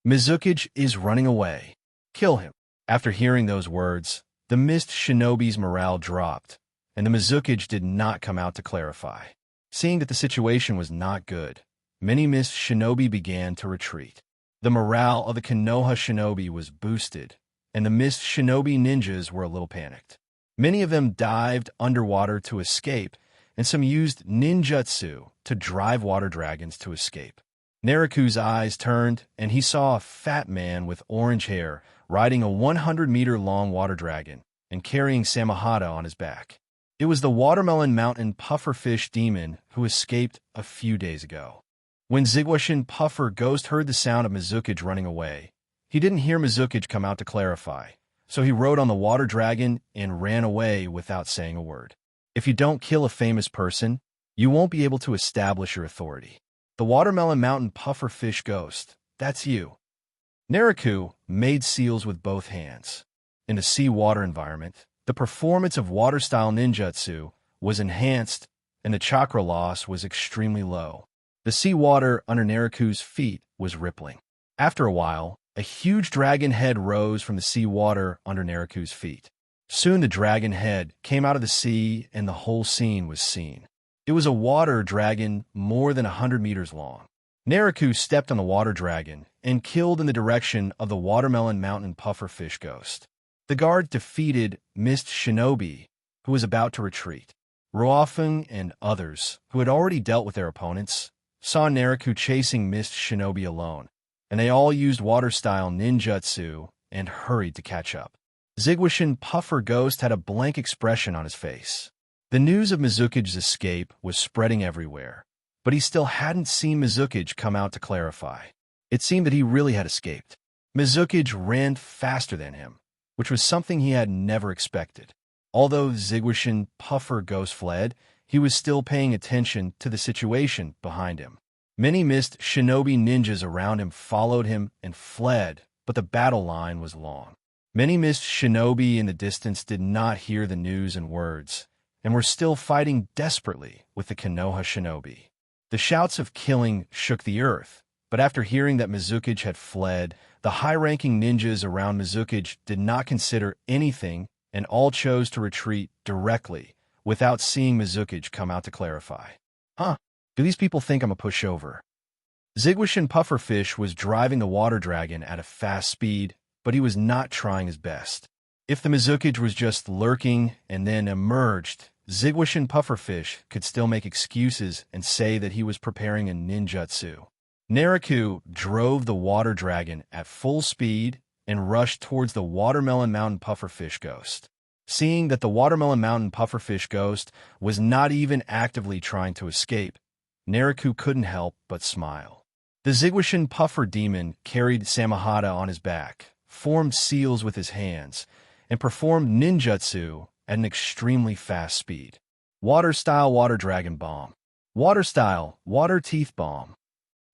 Mizukage is running away. Kill him. After hearing those words, the mist shinobi's morale dropped, and the Mizukage did not come out to clarify. Seeing that the situation was not good, many mist shinobi began to retreat. The morale of the Konoha shinobi was boosted, and the mist shinobi ninjas were a little panicked. Many of them dived underwater to escape, and some used ninjutsu to drive water dragons to escape. Naruto's eyes turned, and he saw a fat man with orange hair riding a 100-meter-long water dragon and carrying Samahata on his back. It was the Watermelon Mountain pufferfish demon who escaped a few days ago. When Zigwashin Puffer Ghost heard the sound of Mizukage running away, he didn't hear Mizukage come out to clarify, so he rode on the water dragon and ran away without saying a word. If you don't kill a famous person, you won't be able to establish your authority. The Watermelon Mountain Pufferfish Ghost, that's you. Naruto made seals with both hands. In the sea-water environment, the performance of water-style ninjutsu was enhanced and the chakra loss was extremely low. The seawater under Naruto's feet was rippling. After a while, a huge dragon head rose from the seawater under Naruto's feet. Soon the dragon head came out of the sea and the whole scene was seen. It was a water dragon more than 100 meters long. Naruto stepped on the water dragon and killed in the direction of the Watermelon Mountain Pufferfish Ghost. The guard defeated Mist Shinobi, who was about to retreat. Ruofeng and others, who had already dealt with their opponents, saw Naruto chasing Mist Shinobi alone, and they all used water-style ninjutsu and hurried to catch up. Zigwashin Puffer Ghost had a blank expression on his face. The news of Mizuki's escape was spreading everywhere, but he still hadn't seen Mizuki come out to clarify. It seemed that he really had escaped. Mizuki ran faster than him, which was something he had never expected. Although Zigwashin Puffer Ghost fled, he was still paying attention to the situation behind him. Many missed shinobi ninjas around him followed him and fled, but the battle line was long. Many missed shinobi in the distance did not hear the news and words, and were still fighting desperately with the Konoha shinobi. The shouts of killing shook the earth, but after hearing that Mizuki had fled, the high-ranking ninjas around Mizuki did not consider anything and all chose to retreat directly without seeing Mizuki come out to clarify. Huh? Do these people think I'm a pushover? Zigwashin Pufferfish was driving the water dragon at a fast speed, but he was not trying his best. If the Mizuki was just lurking and then emerged, Zigwashin Pufferfish could still make excuses and say that he was preparing a ninjutsu. Naruto drove the water dragon at full speed and rushed towards the Watermelon Mountain Pufferfish Ghost. Seeing that the Watermelon Mountain Pufferfish Ghost was not even actively trying to escape, Naruto couldn't help but smile. The Zigwashin Puffer Demon carried Samahata on his back, formed seals with his hands, and performed ninjutsu at an extremely fast speed. Water-style Water Dragon Bomb. Water-style Water Teeth Bomb.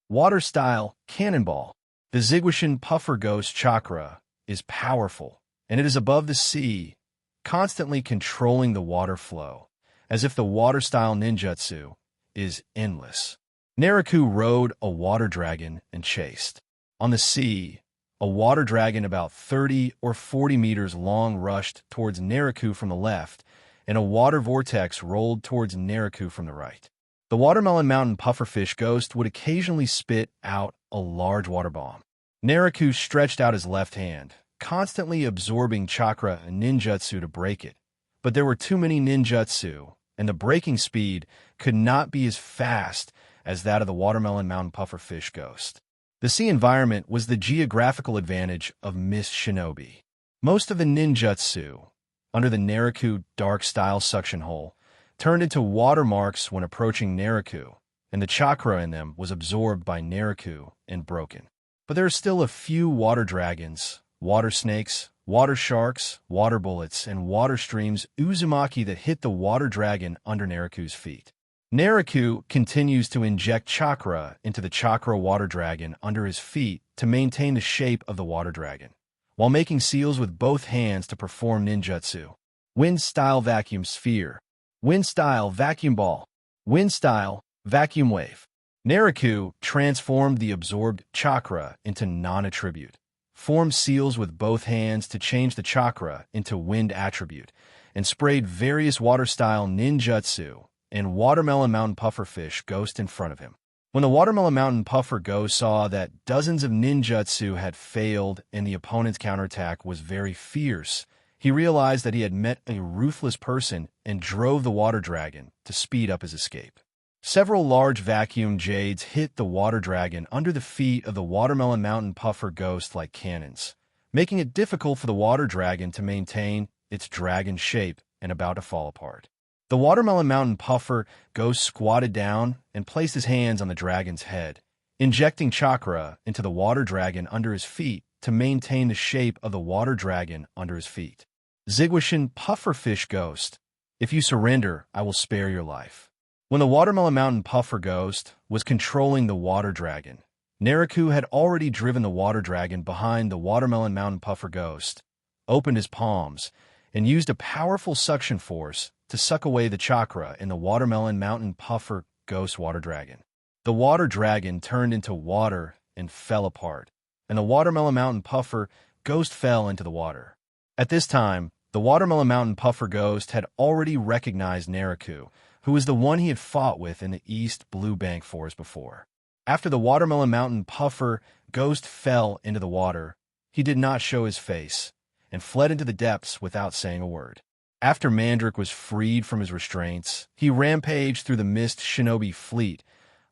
Water-style Cannonball. The Zigwashin Puffer Ghost chakra is powerful, and it is above the sea, constantly controlling the water flow, as if the water-style ninjutsu is endless. Naruto rode a water dragon and chased. On the sea, a water dragon about 30 or 40 meters long rushed towards Naruto from the left, and a water vortex rolled towards Naruto from the right. The Watermelon Mountain Pufferfish Ghost would occasionally spit out a large water bomb. Naruto stretched out his left hand, constantly absorbing chakra and ninjutsu to break it, but there were too many ninjutsu, and the breaking speed could not be as fast as that of the Watermelon Mountain Pufferfish Ghost. The sea environment was the geographical advantage of Miss Shinobi. Most of the ninjutsu, under the Naruto dark-style suction hole, turned into watermarks when approaching Naruto, and the chakra in them was absorbed by Naruto and broken. But there are still a few water dragons, water snakes, water sharks, water bullets, and water streams Uzumaki that hit the water dragon under Naruto's feet. Naruto continues to inject chakra into the chakra water dragon under his feet to maintain the shape of the water dragon, while making seals with both hands to perform ninjutsu. Wind-style vacuum sphere. Wind-style vacuum ball. Wind-style vacuum wave. Naruto transformed the absorbed chakra into non-attribute, formed seals with both hands to change the chakra into wind attribute, and sprayed various water-style ninjutsu and Watermelon Mountain Pufferfish Ghost in front of him. When the Watermelon Mountain Puffer Ghost saw that dozens of ninjutsu had failed and the opponent's counterattack was very fierce, he realized that he had met a ruthless person and drove the water dragon to speed up his escape. Several large vacuum jades hit the water dragon under the feet of the Watermelon Mountain Puffer Ghost like cannons, making it difficult for the water dragon to maintain its dragon shape and about to fall apart. The Watermelon Mountain Puffer Ghost squatted down and placed his hands on the dragon's head, injecting chakra into the water dragon under his feet to maintain the shape of the water dragon under his feet. Zigwashin Pufferfish Ghost. If you surrender, I will spare your life. When the Watermelon Mountain Puffer Ghost was controlling the water dragon, Naruto had already driven the water dragon behind the Watermelon Mountain Puffer Ghost, opened his palms, and used a powerful suction force to suck away the chakra in the Watermelon Mountain Puffer Ghost water dragon. The water dragon turned into water and fell apart, and the Watermelon Mountain Puffer Ghost fell into the water. At this time, the Watermelon Mountain Puffer Ghost had already recognized Naruto, who was the one he had fought with in the East Blue Bank Forest before. After the Watermelon Mountain Puffer Ghost fell into the water, he did not show his face, and fled into the depths without saying a word. After Mandrake was freed from his restraints, he rampaged through the Mist Shinobi fleet,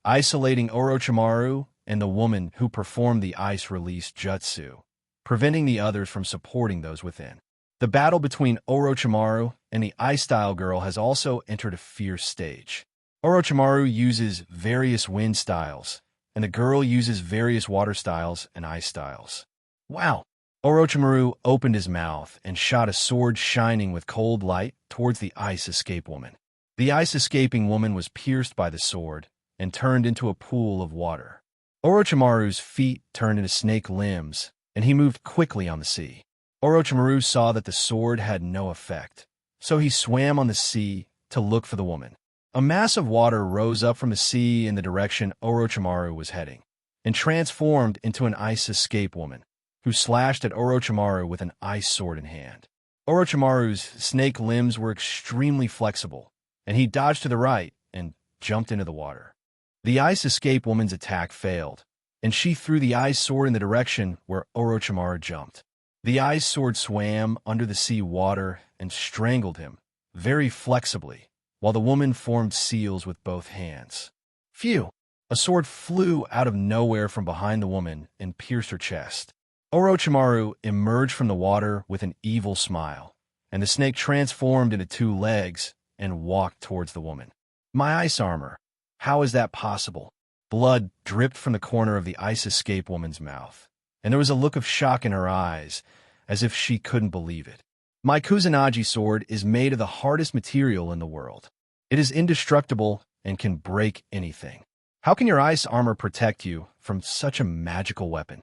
isolating Orochimaru and the woman who performed the ice release jutsu, preventing the others from supporting those within. The battle between Orochimaru and the ice-style girl has also entered a fierce stage. Orochimaru uses various wind styles, and the girl uses various water styles and ice styles. Wow! Orochimaru opened his mouth and shot a sword shining with cold light towards the ice escape woman. The ice escaping woman was pierced by the sword and turned into a pool of water. Orochimaru's feet turned into snake limbs, and he moved quickly on the sea. Orochimaru saw that the sword had no effect, so he swam on the sea to look for the woman. A mass of water rose up from the sea in the direction Orochimaru was heading, and transformed into an ice escape woman, who slashed at Orochimaru with an ice sword in hand. Orochimaru's snake limbs were extremely flexible, and he dodged to the right and jumped into the water. The ice escape woman's attack failed, and she threw the ice sword in the direction where Orochimaru jumped. The ice sword swam under the sea water and strangled him, very flexibly, while the woman formed seals with both hands. Phew! A sword flew out of nowhere from behind the woman and pierced her chest. Orochimaru emerged from the water with an evil smile, and the snake transformed into 2 legs and walked towards the woman. My ice armor! How is that possible? Blood dripped from the corner of the ice escape woman's mouth, and there was a look of shock in her eyes, as if she couldn't believe it. My Kusanagi sword is made of the hardest material in the world. It is indestructible and can break anything. How can your ice armor protect you from such a magical weapon?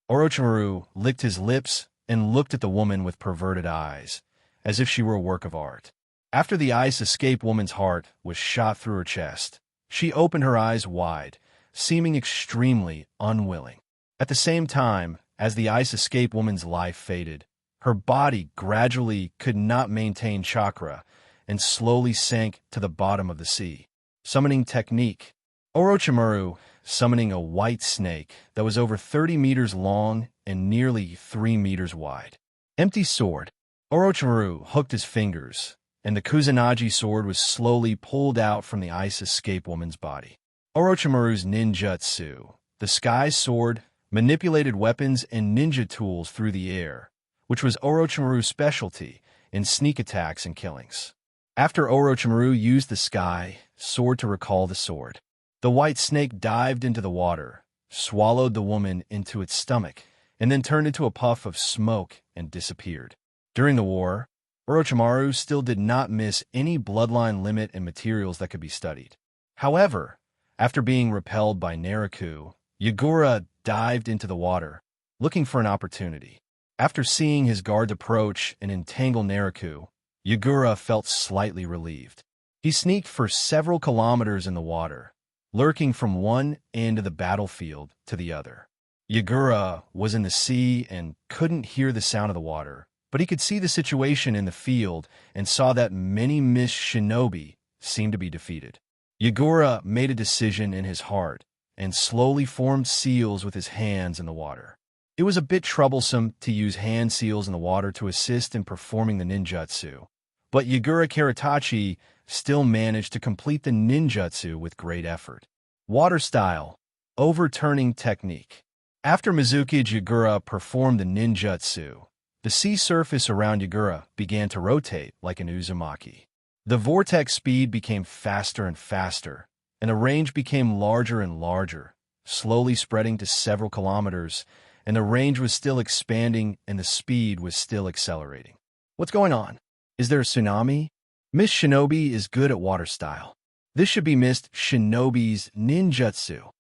Orochimaru licked his lips and looked at the woman with perverted eyes, as if she were a work of art. After the ice escape woman's heart was shot through her chest, she opened her eyes wide, seeming extremely unwilling. At the same time, as the ice escape woman's life faded, her body gradually could not maintain chakra and slowly sank to the bottom of the sea. Summoning technique. Orochimaru summoning a white snake that was over 30 meters long and nearly 3 meters wide. Empty sword. Orochimaru hooked his fingers, and the Kusanagi sword was slowly pulled out from the ice escape woman's body. Orochimaru's ninjutsu, the sky sword, manipulated weapons and ninja tools through the air, which was Orochimaru's specialty in sneak attacks and killings. After Orochimaru used the sky sword to recall the sword, the white snake dived into the water, swallowed the woman into its stomach, and then turned into a puff of smoke and disappeared. During the war, Orochimaru still did not miss any bloodline limit and materials that could be studied. However, after being repelled by Naruto, Yagura dived into the water, looking for an opportunity. After seeing his guards approach and entangle Naruto, Yagura felt slightly relieved. He sneaked for several kilometers in the water, lurking from one end of the battlefield to the other. Yagura was in the sea and couldn't hear the sound of the water, but he could see the situation in the field and saw that many mist shinobi seemed to be defeated. Yagura made a decision in his heart and slowly formed seals with his hands in the water. It was a bit troublesome to use hand seals in the water to assist in performing the ninjutsu, but Yagura Karatachi still managed to complete the ninjutsu with great effort. Water style, overturning technique. After Mizuki Yagura performed the ninjutsu, the sea surface around Yagura began to rotate like an uzumaki. The vortex speed became faster and faster, and the range became larger and larger, slowly spreading to several kilometers, and the range was still expanding and the speed was still accelerating. What's going on? Is there a tsunami? Miss Shinobi is good at water style. This should be Miss Shinobi's ninjutsu.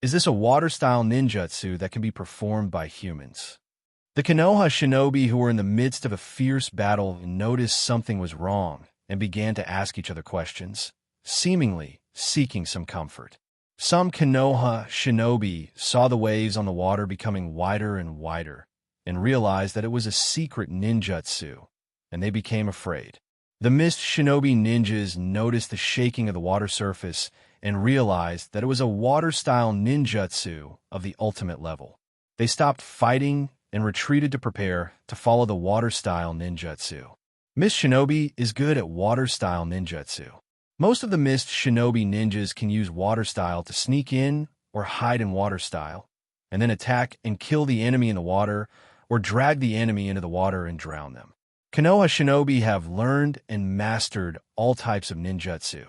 Is this a water style ninjutsu that can be performed by humans? The Konoha shinobi who were in the midst of a fierce battle noticed something was wrong and began to ask each other questions, seemingly seeking some comfort. Some Konoha shinobi saw the waves on the water becoming wider and wider and realized that it was a secret ninjutsu, and they became afraid. The mist shinobi ninjas noticed the shaking of the water surface and realized that it was a water-style ninjutsu of the ultimate level. They stopped fighting and retreated to prepare to follow the water-style ninjutsu. Mist Shinobi is good at water-style ninjutsu. Most of the Mist Shinobi ninjas can use water style to sneak in or hide in water style, and then attack and kill the enemy in the water, or drag the enemy into the water and drown them. Konoha shinobi have learned and mastered all types of ninjutsu.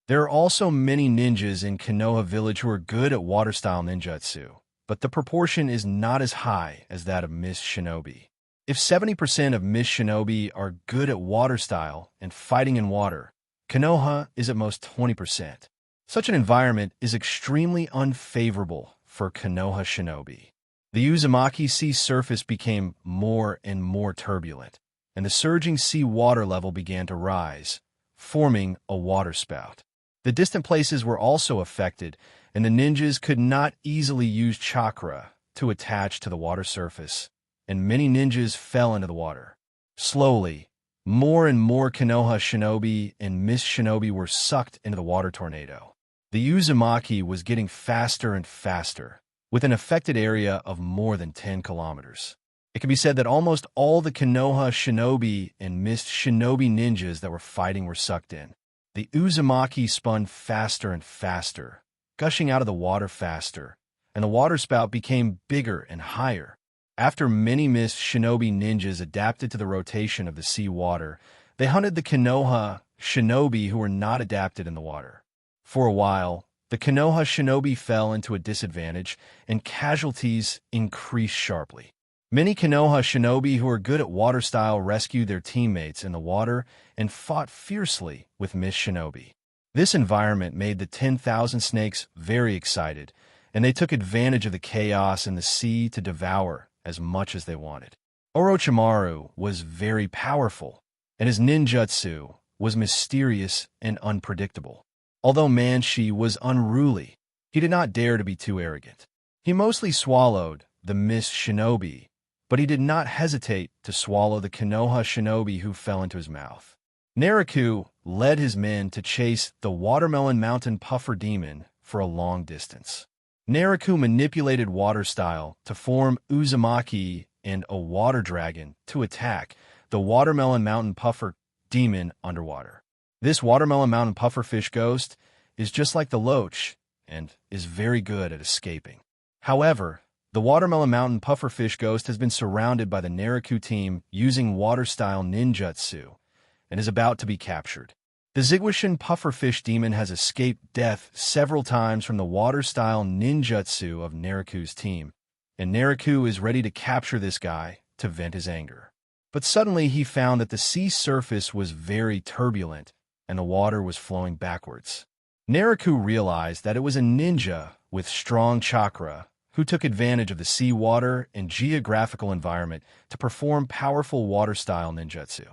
There are also many ninjas in Konoha village who are good at water-style ninjutsu, but the proportion is not as high as that of Mist Shinobi. If 70% of Mist Shinobi are good at water style and fighting in water, Konoha is at most 20%. Such an environment is extremely unfavorable for Konoha shinobi. The Uzumaki sea surface became more and more turbulent, and the surging sea water level began to rise, forming a waterspout. The distant places were also affected, and the ninjas could not easily use chakra to attach to the water surface, and many ninjas fell into the water. Slowly, more and more Konoha shinobi and Mist shinobi were sucked into the water tornado. The Uzumaki was getting faster and faster, with an affected area of more than 10 kilometers. It can be said that almost all the Konoha shinobi and Mist shinobi ninjas that were fighting were sucked in. The Uzumaki spun faster and faster, gushing out of the water faster, and the waterspout became bigger and higher. After many Mist shinobi ninjas adapted to the rotation of the sea water, they hunted the Konoha shinobi who were not adapted in the water. For a while, the Konoha shinobi fell into a disadvantage, and casualties increased sharply. Many Konoha shinobi who were good at water style rescued their teammates in the water and fought fiercely with Mist shinobi. This environment made the 10,000 snakes very excited, and they took advantage of the chaos in the sea to devour as much as they wanted. Orochimaru was very powerful, and his ninjutsu was mysterious and unpredictable. Although Manshi was unruly, he did not dare to be too arrogant. He mostly swallowed the Mist shinobi, but he did not hesitate to swallow the Konoha shinobi who fell into his mouth. Naruto led his men to chase the Watermelon Mountain Puffer Demon for a long distance. Naruto manipulated water style to form Uzumaki and a water dragon to attack the Watermelon Mountain Puffer Demon underwater. This Watermelon Mountain Pufferfish ghost is just like the Loach and is very good at escaping. However, the Watermelon Mountain Pufferfish ghost has been surrounded by the Naruto team using water-style ninjutsu and is about to be captured. The Zigwashin Pufferfish Demon has escaped death several times from the water-style ninjutsu of Naruto's team, and Naruto is ready to capture this guy to vent his anger. But suddenly he found that the sea surface was very turbulent and the water was flowing backwards. Naruto realized that it was a ninja with strong chakra who took advantage of the seawater and geographical environment to perform powerful water-style ninjutsu.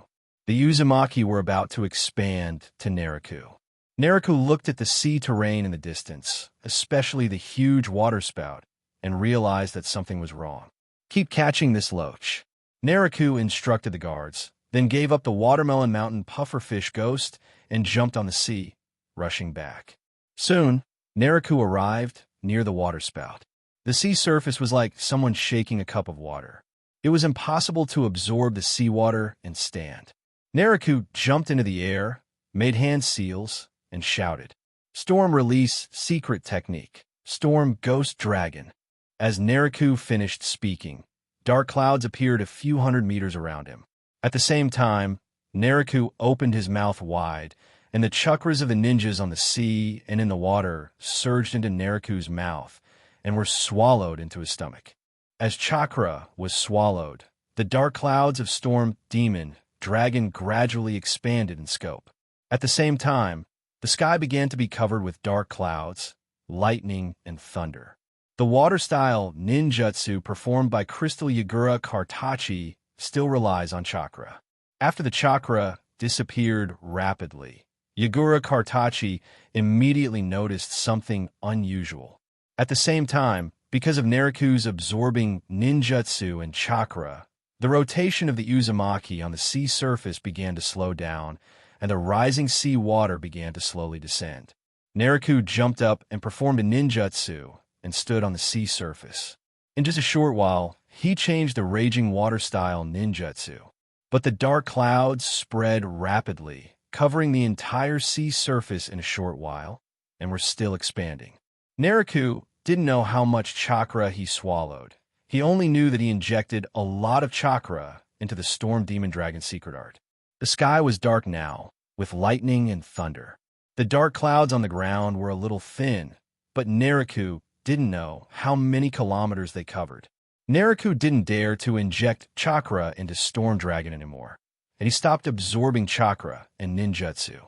The Uzumaki were about to expand to Naruto. Naruto looked at the sea terrain in the distance, especially the huge waterspout, and realized that something was wrong. "Keep catching this Loach." Naruto instructed the guards, then gave up the Watermelon Mountain Pufferfish ghost and jumped on the sea, rushing back. Soon, Naruto arrived near the waterspout. The sea surface was like someone shaking a cup of water. It was impossible to absorb the seawater and stand. Naruto jumped into the air, made hand seals, and shouted, "Storm Release Secret Technique, Storm Ghost Dragon." As Naruto finished speaking, dark clouds appeared a few hundred meters around him. At the same time, Naruto opened his mouth wide, and the chakras of the ninjas on the sea and in the water surged into Naruto's mouth and were swallowed into his stomach. As chakra was swallowed, the dark clouds of Storm Demon Dragon gradually expanded in scope. At the same time, the sky began to be covered with dark clouds, lightning, and thunder. The water-style ninjutsu performed by Crystal Yagura Kartachi still relies on chakra. After the chakra disappeared rapidly, Yagura Kartachi immediately noticed something unusual. At the same time, because of Naruto's absorbing ninjutsu and chakra, the rotation of the Uzumaki on the sea surface began to slow down, and the rising sea water began to slowly descend. Naruto jumped up and performed a ninjutsu and stood on the sea surface. In just a short while, he changed the raging water-style ninjutsu. But the dark clouds spread rapidly, covering the entire sea surface in a short while, and were still expanding. Naruto didn't know how much chakra he swallowed. He only knew that he injected a lot of chakra into the Storm Demon Dragon's secret art. The sky was dark now, with lightning and thunder. The dark clouds on the ground were a little thin, but Naruto didn't know how many kilometers they covered. Naruto didn't dare to inject chakra into Storm Dragon anymore, and he stopped absorbing chakra and ninjutsu.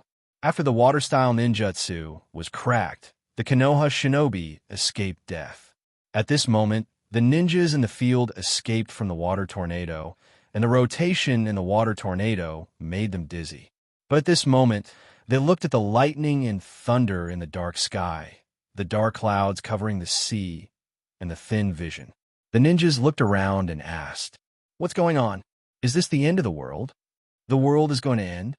After the water-style ninjutsu was cracked, the Konoha shinobi escaped death. At this moment, the ninjas in the field escaped from the water tornado, and the rotation in the water tornado made them dizzy. But at this moment, they looked at the lightning and thunder in the dark sky, the dark clouds covering the sea, and the thin vision. The ninjas looked around and asked, "What's going on? Is this the end of the world? The world is going to end?"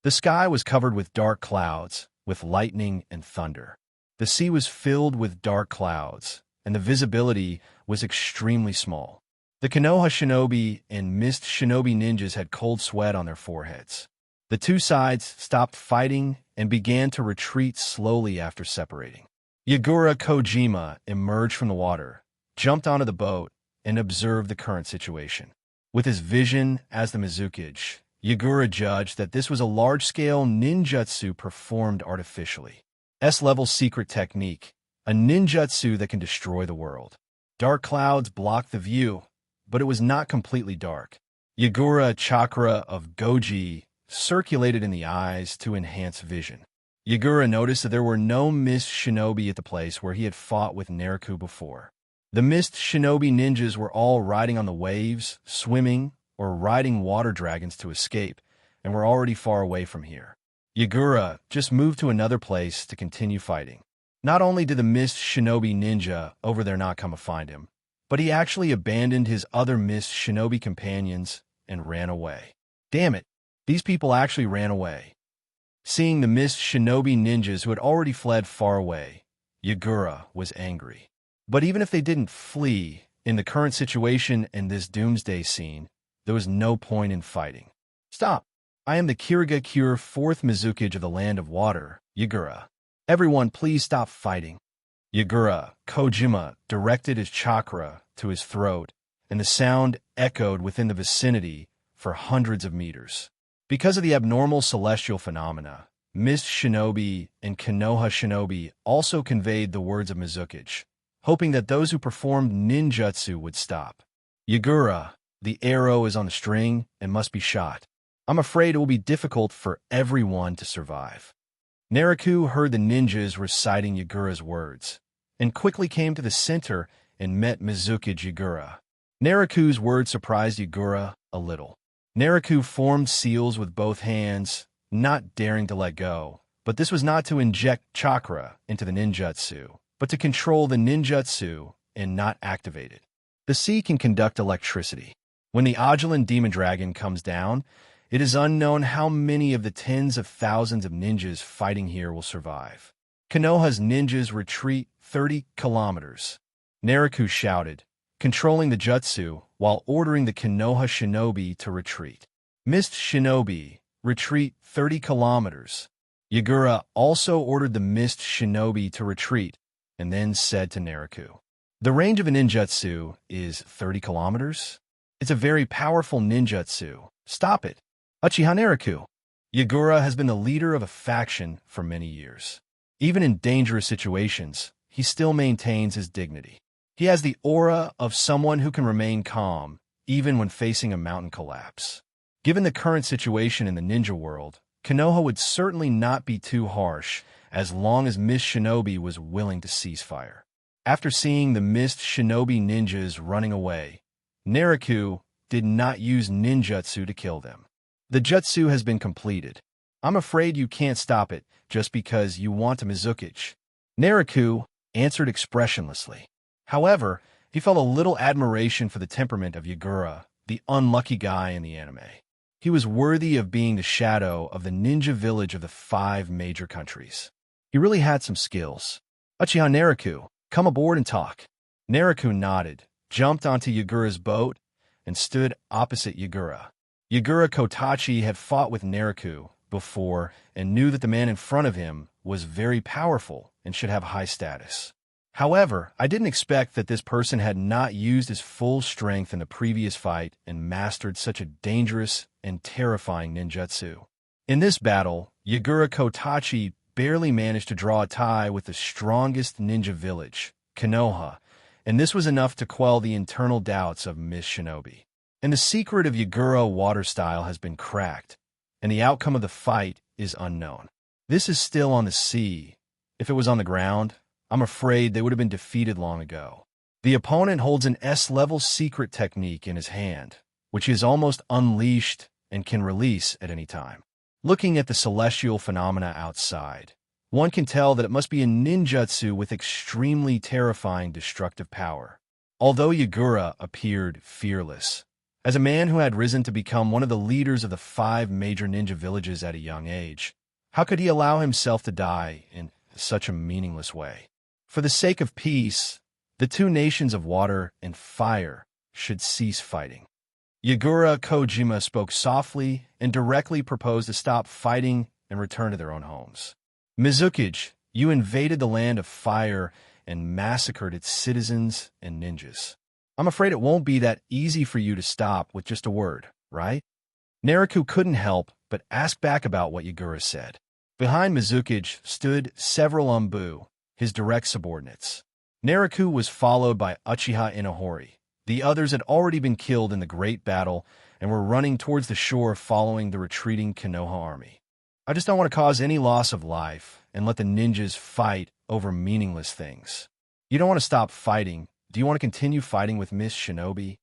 The sky was covered with dark clouds, with lightning and thunder. The sea was filled with dark clouds, and the visibility was extremely small. The Konoha shinobi and Mist shinobi ninjas had cold sweat on their foreheads. The two sides stopped fighting and began to retreat slowly after separating. Yagura Kojima emerged from the water, jumped onto the boat, and observed the current situation. With his vision as the Mizukage, Yagura judged that this was a large-scale ninjutsu performed artificially. S-level secret technique, a ninjutsu that can destroy the world. Dark clouds blocked the view, but it was not completely dark. Yagura chakra of Goji circulated in the eyes to enhance vision. Yagura noticed that there were no mist shinobi at the place where he had fought with Naruto before. The mist shinobi ninjas were all riding on the waves, swimming, or riding water dragons to escape, and were already far away from here. Yagura just moved to another place to continue fighting. Not only did the mist shinobi ninja over there not come to find him, but he actually abandoned his other mist shinobi companions and ran away. Damn it, these people actually ran away. Seeing the mist shinobi ninjas who had already fled far away, Yagura was angry. But even if they didn't flee, in the current situation and this doomsday scene, there was no point in fighting. Stop! I am the Kirigakure 4th Mizukage of the Land of Water, Yagura. Everyone please stop fighting. Yagura Kojima directed his chakra to his throat, and the sound echoed within the vicinity for hundreds of meters. Because of the abnormal celestial phenomena, Mist Shinobi and Konoha Shinobi also conveyed the words of Mizukage, hoping that those who performed ninjutsu would stop. Yagura, the arrow is on the string and must be shot. I'm afraid it will be difficult for everyone to survive. Naruto heard the ninjas reciting Yagura's words, and quickly came to the center and met Mizukage Yagura. Naruto's words surprised Yagura a little. Naruto formed seals with both hands, not daring to let go, but this was not to inject chakra into the ninjutsu, but to control the ninjutsu and not activate it. The sea can conduct electricity. When the Audiobook demon dragon comes down, it is unknown how many of the tens of thousands of ninjas fighting here will survive. Konoha's ninjas retreat 30 kilometers. Naruto shouted, controlling the jutsu while ordering the Konoha shinobi to retreat. Mist shinobi, retreat 30 kilometers. Yagura also ordered the mist shinobi to retreat, and then said to Naruto, "The range of a ninjutsu is 30 kilometers? It's a very powerful ninjutsu. Stop it. Uchiha Naruto." Yagura has been the leader of a faction for many years. Even in dangerous situations, he still maintains his dignity. He has the aura of someone who can remain calm, even when facing a mountain collapse. Given the current situation in the ninja world, Konoha would certainly not be too harsh as long as Mist Shinobi was willing to cease fire. After seeing the Mist Shinobi ninjas running away, Naruto did not use ninjutsu to kill them. The jutsu has been completed. I'm afraid you can't stop it just because you want a Mizukage. Naruto answered expressionlessly. However, he felt a little admiration for the temperament of Yagura, the unlucky guy in the anime. He was worthy of being the shadow of the ninja village of the 5 major countries. He really had some skills. Uchiha Naruto, come aboard and talk. Naruto nodded, jumped onto Yagura's boat, and stood opposite Yagura. Yagura Kotachi had fought with Naruto before and knew that the man in front of him was very powerful and should have high status. However, I didn't expect that this person had not used his full strength in the previous fight and mastered such a dangerous and terrifying ninjutsu. In this battle, Yagura Kotachi barely managed to draw a tie with the strongest ninja village, Konoha, and this was enough to quell the internal doubts of Miss Shinobi. And the secret of Yagura water style has been cracked, and the outcome of the fight is unknown. This is still on the sea. If it was on the ground, I'm afraid they would have been defeated long ago. The opponent holds an S-level secret technique in his hand, which he has almost unleashed and can release at any time. Looking at the celestial phenomena outside, one can tell that it must be a ninjutsu with extremely terrifying destructive power. Although Yagura appeared fearless, as a man who had risen to become one of the leaders of the 5 major ninja villages at a young age, how could he allow himself to die in such a meaningless way? For the sake of peace, the 2 nations of water and fire should cease fighting. Yagura Kojima spoke softly and directly proposed to stop fighting and return to their own homes. Mizukage, you invaded the land of fire and massacred its citizens and ninjas. I'm afraid it won't be that easy for you to stop with just a word, right? Naraku couldn't help but ask back about what Yagura said. Behind Mizukage stood several Umbu, his direct subordinates. Naraku was followed by Uchiha Inohori. The others had already been killed in the great battle and were running towards the shore following the retreating Konoha army. I just don't want to cause any loss of life and let the ninjas fight over meaningless things. You don't want to stop fighting. Do you want to continue fighting with Miss Shinobi?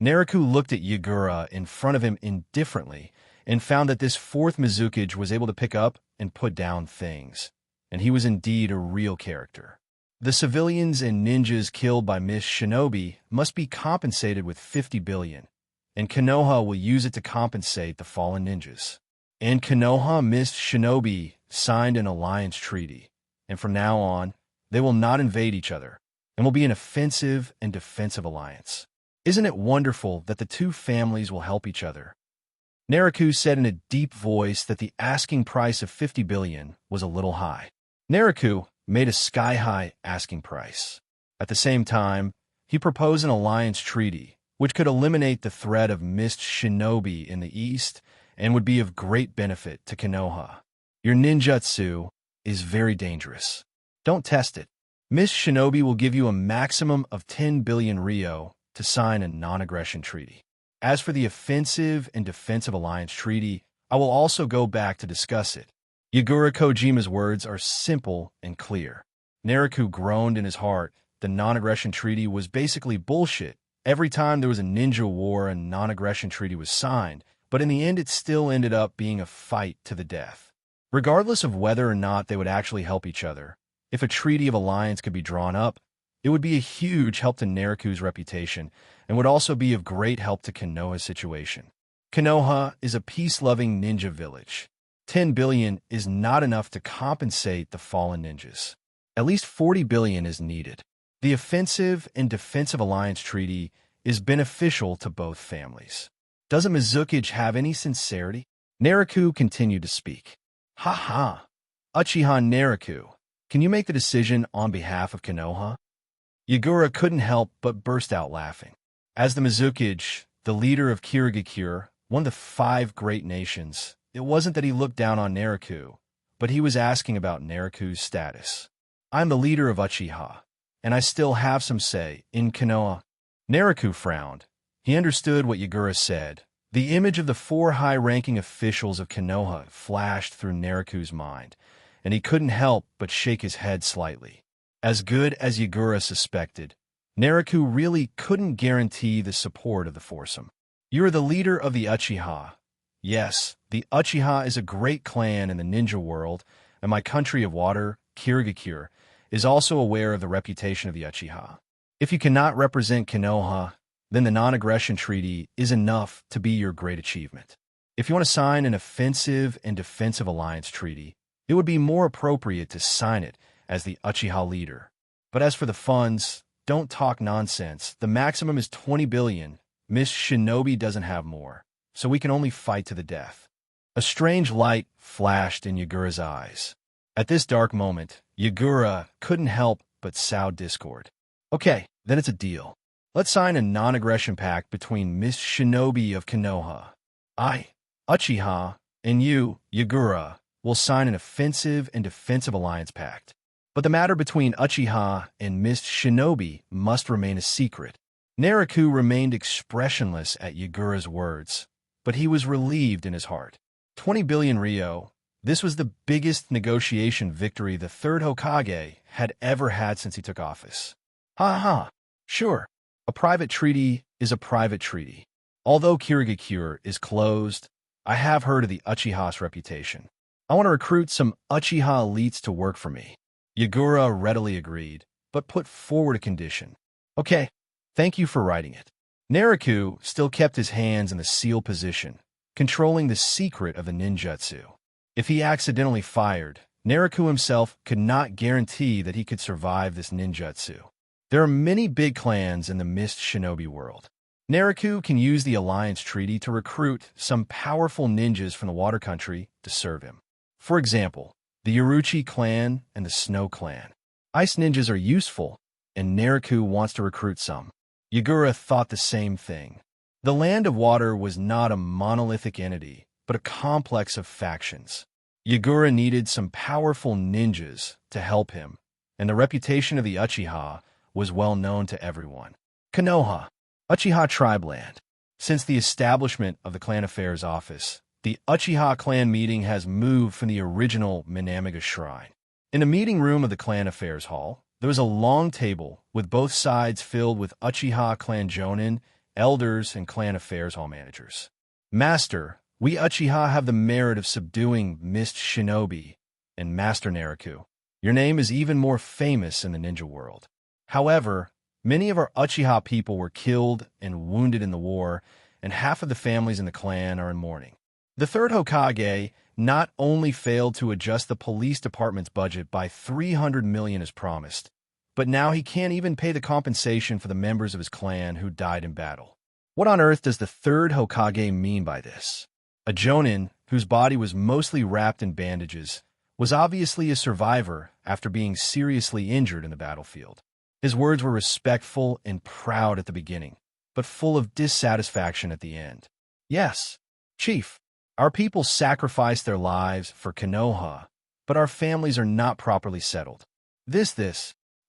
Naraku looked at Yagura in front of him indifferently and found that this 4th Mizukage was able to pick up and put down things, and he was indeed a real character. The civilians and ninjas killed by Miss Shinobi must be compensated with 50 billion, and Konoha will use it to compensate the fallen ninjas. And Konoha Miss Shinobi signed an alliance treaty, and from now on, they will not invade each other, and will be an offensive and defensive alliance. Isn't it wonderful that the 2 families will help each other? Naraku said in a deep voice that the asking price of 50 billion was a little high. Naraku made a sky-high asking price. At the same time, he proposed an alliance treaty, which could eliminate the threat of Miss Shinobi in the east and would be of great benefit to Konoha. Your ninjutsu is very dangerous. Don't test it. Miss Shinobi will give you a maximum of 10 billion Ryo to sign a non-aggression treaty. As for the offensive and defensive alliance treaty, I will also go back to discuss it. Yagura Kojima's words are simple and clear. Naraku groaned in his heart. The non-aggression treaty was basically bullshit. Every time there was a ninja war, a non-aggression treaty was signed, but in the end it still ended up being a fight to the death. Regardless of whether or not they would actually help each other, if a treaty of alliance could be drawn up, it would be a huge help to Naraku's reputation and would also be of great help to Konoha's situation. Konoha is a peace-loving ninja village. 10 billion is not enough to compensate the fallen ninjas. At least 40 billion is needed. The offensive and defensive alliance treaty is beneficial to both families. Doesn't Mizukage have any sincerity? Naraku continued to speak. Ha ha! Uchiha Naraku, can you make the decision on behalf of Konoha? Yagura couldn't help but burst out laughing. As the Mizukage, the leader of Kirigakure, one of the 5 great nations, it wasn't that he looked down on Naraku, but he was asking about Naraku's status. I'm the leader of Uchiha, and I still have some say in Konoha. Naraku frowned. He understood what Yagura said. The image of the 4 high-ranking officials of Konoha flashed through Naraku's mind, and he couldn't help but shake his head slightly. As good as Yagura suspected, Naraku really couldn't guarantee the support of the foursome. You are the leader of the Uchiha. Yes, the Uchiha is a great clan in the ninja world, and my country of water, Kirigakure, is also aware of the reputation of the Uchiha. If you cannot represent Konoha, then the non-aggression treaty is enough to be your great achievement. If you want to sign an offensive and defensive alliance treaty, it would be more appropriate to sign it as the Uchiha leader. But as for the funds, don't talk nonsense. The maximum is 20 billion. Miss Shinobi doesn't have more, so we can only fight to the death. A strange light flashed in Yagura's eyes. At this dark moment, Yagura couldn't help but sowed discord. Okay, then it's a deal. Let's sign a non-aggression pact between Miss Shinobi of Konoha, I, Uchiha, and you, Yagura, will sign an offensive and defensive alliance pact. But the matter between Uchiha and Miss Shinobi must remain a secret. Naraku remained expressionless at Yagura's words, but he was relieved in his heart. 20 billion Ryo. This was the biggest negotiation victory the third Hokage had ever had since he took office. Ha ha. Sure, a private treaty is a private treaty. Although Kirigakure is closed, I have heard of the Uchiha's reputation. I want to recruit some Uchiha elites to work for me. Yagura readily agreed, but put forward a condition. Okay, thank you for writing it. Naraku still kept his hands in the seal position, controlling the secret of the ninjutsu. If he accidentally fired, Naraku himself could not guarantee that he could survive this ninjutsu. There are many big clans in the Mist Shinobi world. Naraku can use the alliance treaty to recruit some powerful ninjas from the water country to serve him. For example, the Uruchi clan and the Snow clan. Ice ninjas are useful, and Naraku wants to recruit some. Yagura thought the same thing. The Land of Water was not a monolithic entity, but a complex of factions. Yagura needed some powerful ninjas to help him, and the reputation of the Uchiha was well known to everyone. Konoha, Uchiha Tribe Land. Since the establishment of the Clan Affairs Office, the Uchiha clan meeting has moved from the original Minamiga Shrine. In the meeting room of the Clan Affairs Hall, there was a long table with both sides filled with Uchiha clan jonin, elders, and Clan Affairs Hall managers. Master, we Uchiha have the merit of subduing Mist Shinobi, and Master Naraku, your name is even more famous in the ninja world. However, many of our Uchiha people were killed and wounded in the war, and half of the families in the clan are in mourning. The third Hokage not only failed to adjust the police department's budget by 300 million as promised, but now he can't even pay the compensation for the members of his clan who died in battle. What on earth does the third Hokage mean by this? A jonin, whose body was mostly wrapped in bandages, was obviously a survivor after being seriously injured in the battlefield. His words were respectful and proud at the beginning, but full of dissatisfaction at the end. Yes, Chief, our people sacrificed their lives for Konoha, but our families are not properly settled.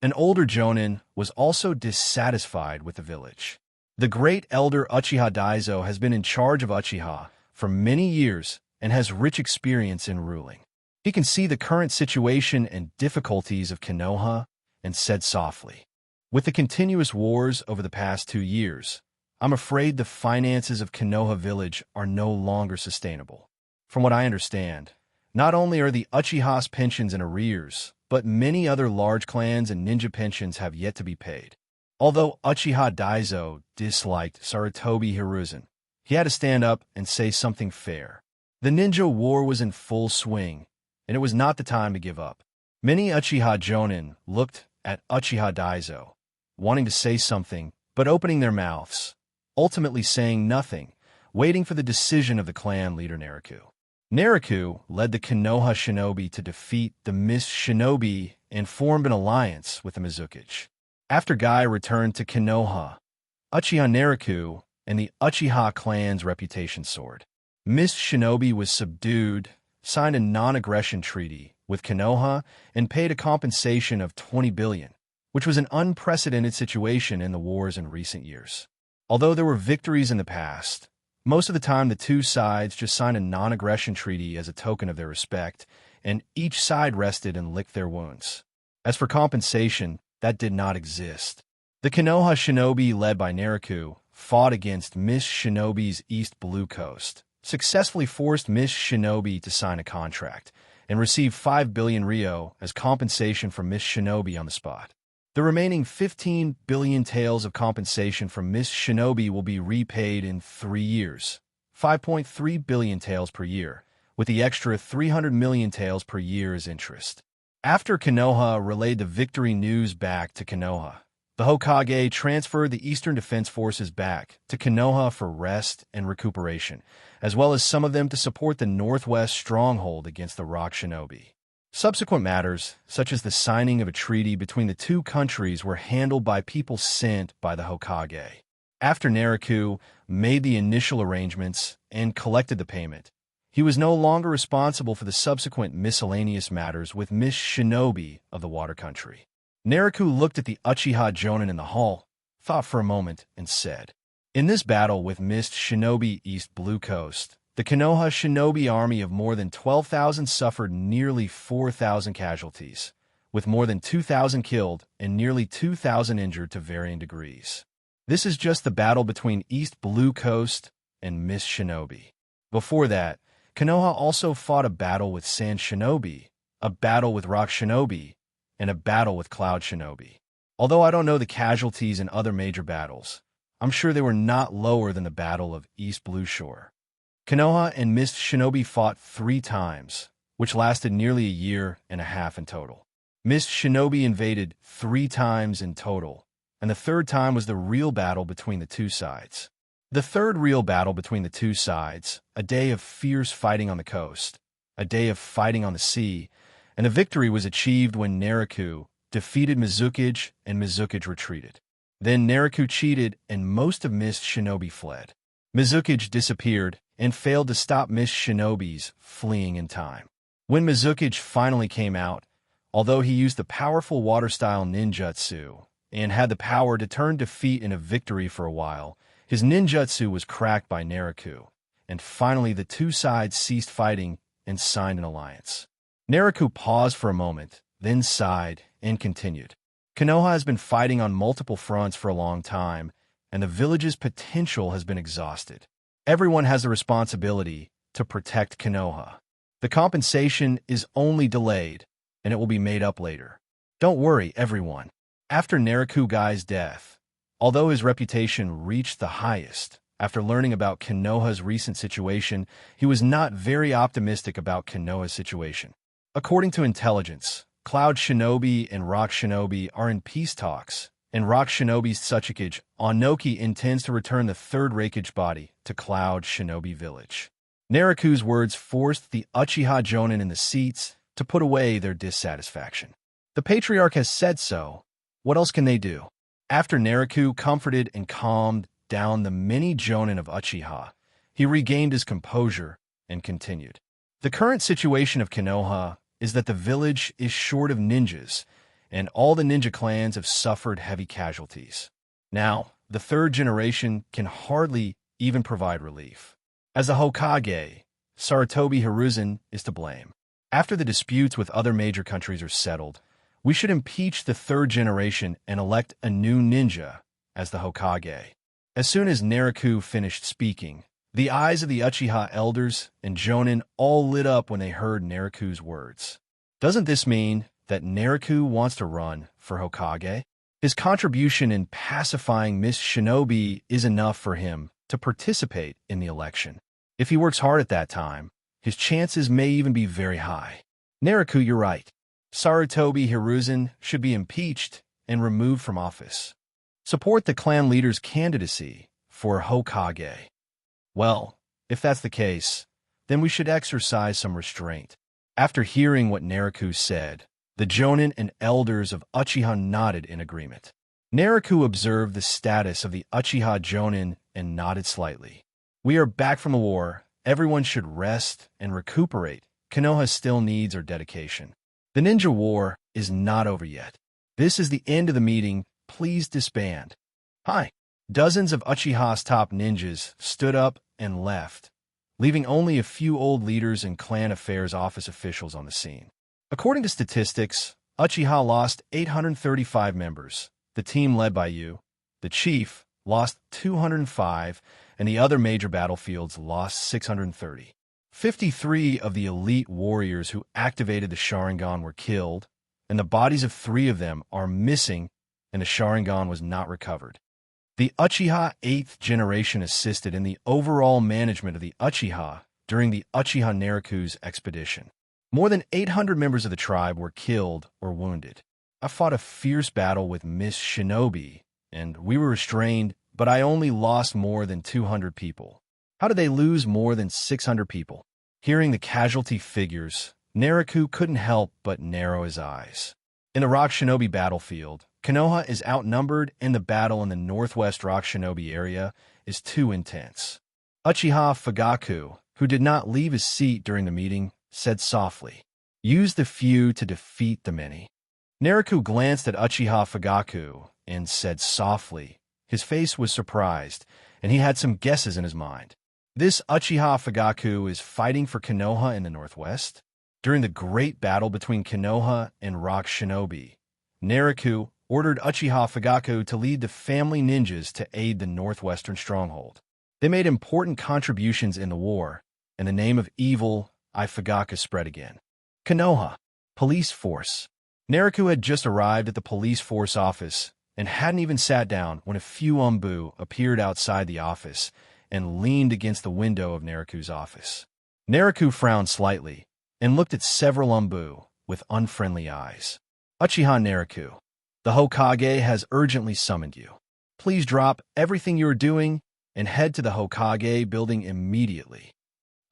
An older jonin was also dissatisfied with the village. The great elder Uchiha Daizo has been in charge of Uchiha for many years and has rich experience in ruling. He can see the current situation and difficulties of Konoha and said softly, with the continuous wars over the past 2 years, I'm afraid the finances of Konoha village are no longer sustainable. From what I understand, not only are the Uchiha's pensions in arrears, but many other large clans and ninja pensions have yet to be paid. Although Uchiha Daizo disliked Sarutobi Hiruzen, he had to stand up and say something fair. The ninja war was in full swing, and it was not the time to give up. Many Uchiha jonin looked at Uchiha Daizo, wanting to say something, but opening their mouths, ultimately saying nothing, waiting for the decision of the clan leader Naraku. Naraku led the Konoha shinobi to defeat the Mist Shinobi and formed an alliance with the Mizukage. After Guy returned to Konoha, Uchiha Naraku and the Uchiha clan's reputation soared. Mist Shinobi was subdued, signed a non-aggression treaty with Konoha, and paid a compensation of 20 billion, which was an unprecedented situation in the wars in recent years. Although there were victories in the past, most of the time the two sides just signed a non-aggression treaty as a token of their respect, and each side rested and licked their wounds. As for compensation, that did not exist. The Konoha shinobi led by Naraku fought against Mist Shinobi's East Blue Coast, successfully forced Mist Shinobi to sign a contract, and received 5 billion Ryo as compensation from Mist Shinobi on the spot. The remaining 15 billion taels of compensation from Mist Shinobi will be repaid in 3 years, 5.3 billion taels per year, with the extra 300 million taels per year as interest. After Konoha relayed the victory news back to Konoha, the Hokage transferred the Eastern Defense Forces back to Konoha for rest and recuperation, as well as some of them to support the Northwest stronghold against the Rock Shinobi. Subsequent matters, such as the signing of a treaty between the two countries, were handled by people sent by the Hokage. After Naraku made the initial arrangements and collected the payment, he was no longer responsible for the subsequent miscellaneous matters with Miss Shinobi of the Water Country. Naraku looked at the Uchiha Jonin in the hall, thought for a moment, and said, "In this battle with Miss Shinobi East Blue Coast, the Konoha Shinobi army of more than 12,000 suffered nearly 4,000 casualties, with more than 2,000 killed and nearly 2,000 injured to varying degrees. This is just the battle between East Blue Coast and Miss Shinobi. Before that, Konoha also fought a battle with Sand Shinobi, a battle with Rock Shinobi, and a battle with Cloud Shinobi. Although I don't know the casualties in other major battles, I'm sure they were not lower than the Battle of East Blue Shore. Konoha and Miss Shinobi fought 3 times, which lasted nearly a year and a half in total. Miss Shinobi invaded 3 times in total, and the 3rd time was the real battle between the two sides. The 3rd real battle between the two sides, a day of fierce fighting on the coast, a day of fighting on the sea, and a victory was achieved when Naraku defeated Mizukage and Mizukage retreated. Then Naraku cheated and most of Miss Shinobi fled. Mizukage disappeared and failed to stop Miss Shinobi's fleeing in time. When Mizukage finally came out, although he used the powerful water-style ninjutsu and had the power to turn defeat into victory for a while, his ninjutsu was cracked by Naraku, and finally the two sides ceased fighting and signed an alliance. Naraku paused for a moment, then sighed and continued. Konoha has been fighting on multiple fronts for a long time, and the village's potential has been exhausted. Everyone has the responsibility to protect Konoha. The compensation is only delayed, and it will be made up later. Don't worry, everyone. After Naraku Gai's death, although his reputation reached the highest, after learning about Konoha's recent situation, he was not very optimistic about Konoha's situation. According to intelligence, Cloud Shinobi and Rock Shinobi are in peace talks, and Rock Shinobi's Tsuchikage Onoki intends to return the 3rd Reikage body to Cloud Shinobi Village. Naraku's words forced the Uchiha Jonin in the seats to put away their dissatisfaction. The patriarch has said so. What else can they do? After Naraku comforted and calmed down the many Jonin of Uchiha, he regained his composure and continued. The current situation of Konoha is that the village is short of ninjas, and all the ninja clans have suffered heavy casualties. Now, the 3rd generation can hardly even provide relief. As a Hokage, Sarutobi Hiruzen is to blame. After the disputes with other major countries are settled, we should impeach the 3rd generation and elect a new ninja as the Hokage. As soon as Naraku finished speaking, the eyes of the Uchiha elders and Jonin all lit up when they heard Naraku's words. Doesn't this mean that Naraku wants to run for Hokage? His contribution in pacifying Miss Shinobi is enough for him to participate in the election. If he works hard at that time, his chances may even be very high. Naraku, you're right. Sarutobi Hiruzen should be impeached and removed from office. Support the clan leader's candidacy for Hokage. Well, if that's the case, then we should exercise some restraint. After hearing what Naraku said, the Jonin and elders of Uchiha nodded in agreement. Naraku observed the status of the Uchiha Jonin and nodded slightly. We are back from the war. Everyone should rest and recuperate. Konoha still needs our dedication. The ninja war is not over yet. This is the end of the meeting. Please disband. Hi. Dozens of Uchiha's top ninjas stood up and left, leaving only a few old leaders and clan affairs office officials on the scene. According to statistics, Uchiha lost 835 members. The team led by you, the chief, lost 205, and the other major battlefields lost 630. 53 of the elite warriors who activated the Sharingan were killed, and the bodies of 3 of them are missing, and the Sharingan was not recovered. The Uchiha 8th generation assisted in the overall management of the Uchiha during the Uchiha Naraku's expedition. More than 800 members of the tribe were killed or wounded. I fought a fierce battle with Miss Shinobi, and we were restrained, but I only lost more than 200 people. How did they lose more than 600 people? Hearing the casualty figures, Naraku couldn't help but narrow his eyes. In the Rock Shinobi battlefield, Konoha is outnumbered and the battle in the northwest Rock Shinobi area is too intense. Uchiha Fugaku, who did not leave his seat during the meeting, said softly, "Use the few to defeat the many." Naraku glanced at Uchiha Fugaku and said softly. His face was surprised, and he had some guesses in his mind. This Uchiha Fugaku is fighting for Konoha in the northwest? During the great battle between Konoha and Rock Shinobi, Naraku ordered Uchiha Fugaku to lead the family ninjas to aid the northwestern stronghold. They made important contributions in the war, and the name of evil Fugaku spread again. Konoha, police force. Naraku had just arrived at the police force office and hadn't even sat down when a few Umbu appeared outside the office and leaned against the window of Naraku's office. Naraku frowned slightly and looked at several Umbu with unfriendly eyes. "Uchiha Naraku, the Hokage has urgently summoned you. Please drop everything you are doing and head to the Hokage building immediately."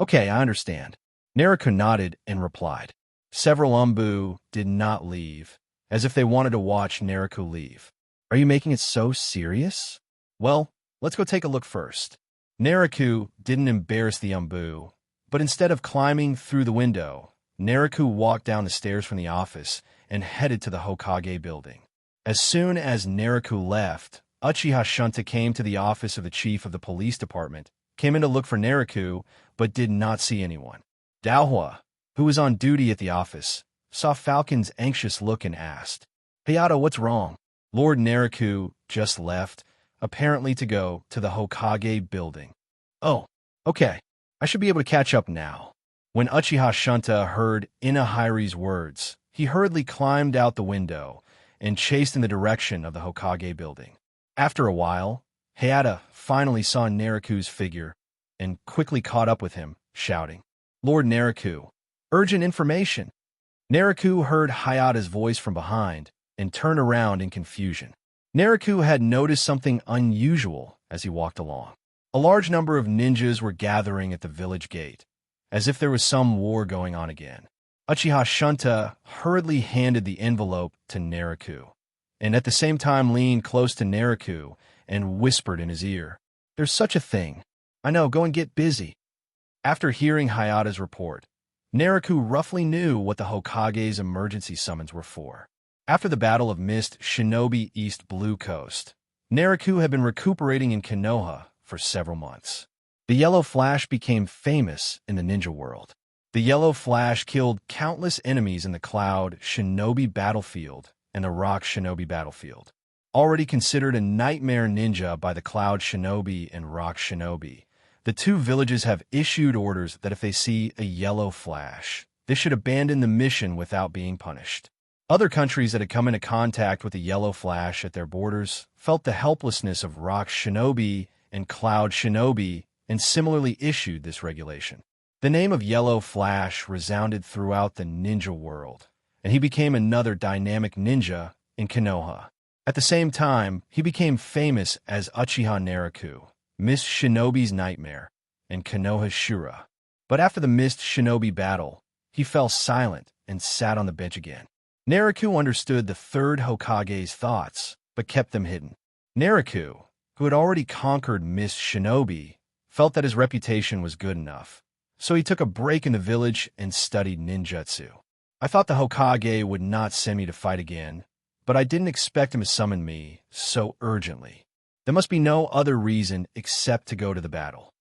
"Okay, I understand." Naraku nodded and replied. Several Umbu did not leave, as if they wanted to watch Naraku leave. "Are you making it so serious?" "Well, let's go take a look first." Naraku didn't embarrass the Umbu, but instead of climbing through the window, Naraku walked down the stairs from the office and headed to the Hokage building. As soon as Naraku left, Uchiha Shunta came to the office of the chief of the police department, came in to look for Naraku, but did not see anyone. Daohua, who was on duty at the office, saw Falcon's anxious look and asked, "Hayato, what's wrong?" Lord Naraku just left, apparently to go to the Hokage building. "Oh, okay. I should be able to catch up now." When Uchiha Shunta heard Inahiri's words, he hurriedly climbed out the window and chased in the direction of the Hokage building. After a while, Hayata finally saw Naraku's figure and quickly caught up with him, shouting, "Lord Naraku, urgent information!" Naraku heard Hayata's voice from behind and turned around in confusion. Naraku had noticed something unusual as he walked along. A large number of ninjas were gathering at the village gate, as if there was some war going on again. Uchiha Shunta hurriedly handed the envelope to Naraku, and at the same time leaned close to Naraku and whispered in his ear, "There's such a thing. I know, go and get busy." After hearing Hayata's report, Naraku roughly knew what the Hokage's emergency summons were for. After the Battle of Mist Shinobi East Blue Coast, Naraku had been recuperating in Konoha for several months. The Yellow Flash became famous in the ninja world. The Yellow Flash killed countless enemies in the Cloud Shinobi battlefield and the Rock Shinobi battlefield. Already considered a nightmare ninja by the Cloud Shinobi and Rock Shinobi, the two villages have issued orders that if they see a Yellow Flash, they should abandon the mission without being punished. Other countries that had come into contact with the Yellow Flash at their borders felt the helplessness of Rock Shinobi and Cloud Shinobi and similarly issued this regulation. The name of Yellow Flash resounded throughout the ninja world, and he became another dynamic ninja in Konoha. At the same time, he became famous as Uchiha Naraku, Mist Shinobi's nightmare, and Konoha's Shura. But after the Mist Shinobi battle, he fell silent and sat on the bench again. Naraku understood the third Hokage's thoughts, but kept them hidden. Naraku, who had already conquered Mist Shinobi, felt that his reputation was good enough, so he took a break in the village and studied ninjutsu. "I thought the Hokage would not send me to fight again, but I didn't expect him to summon me so urgently. There must be no other reason except to go to the battle."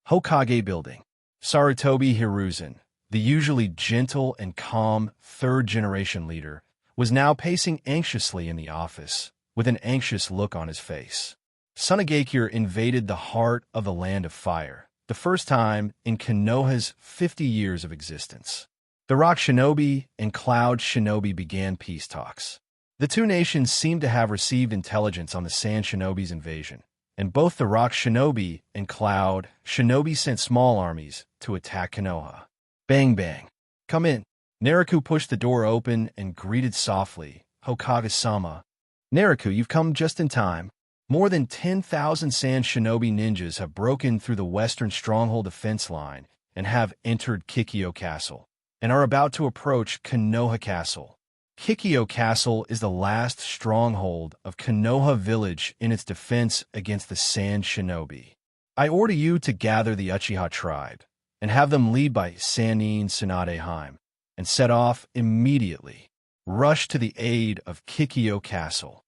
Hokage building. Sarutobi Hiruzen, the usually gentle and calm third-generation leader, was now pacing anxiously in the office, with an anxious look on his face. Sunagakure invaded the heart of the Land of Fire, the first time in Konoha's 50 years of existence. The Rock Shinobi and Cloud Shinobi began peace talks. The two nations seemed to have received intelligence on the Sand Shinobi's invasion, and both the Rock Shinobi and Cloud Shinobi sent small armies to attack Konoha. Bang bang. "Come in." Naraku pushed the door open and greeted softly, "Hokage-sama." "Naraku, you've come just in time. More than 10,000 Sand Shinobi ninjas have broken through the western stronghold defense line and have entered Kikyo Castle. and are about to approach Konoha Castle. Kikyo Castle is the last stronghold of Konoha Village in its defense against the Sand Shinobi. I order you to gather the Uchiha tribe and have them lead by Sannin Tsunadeheim and set off immediately. Rush to the aid of Kikyo Castle.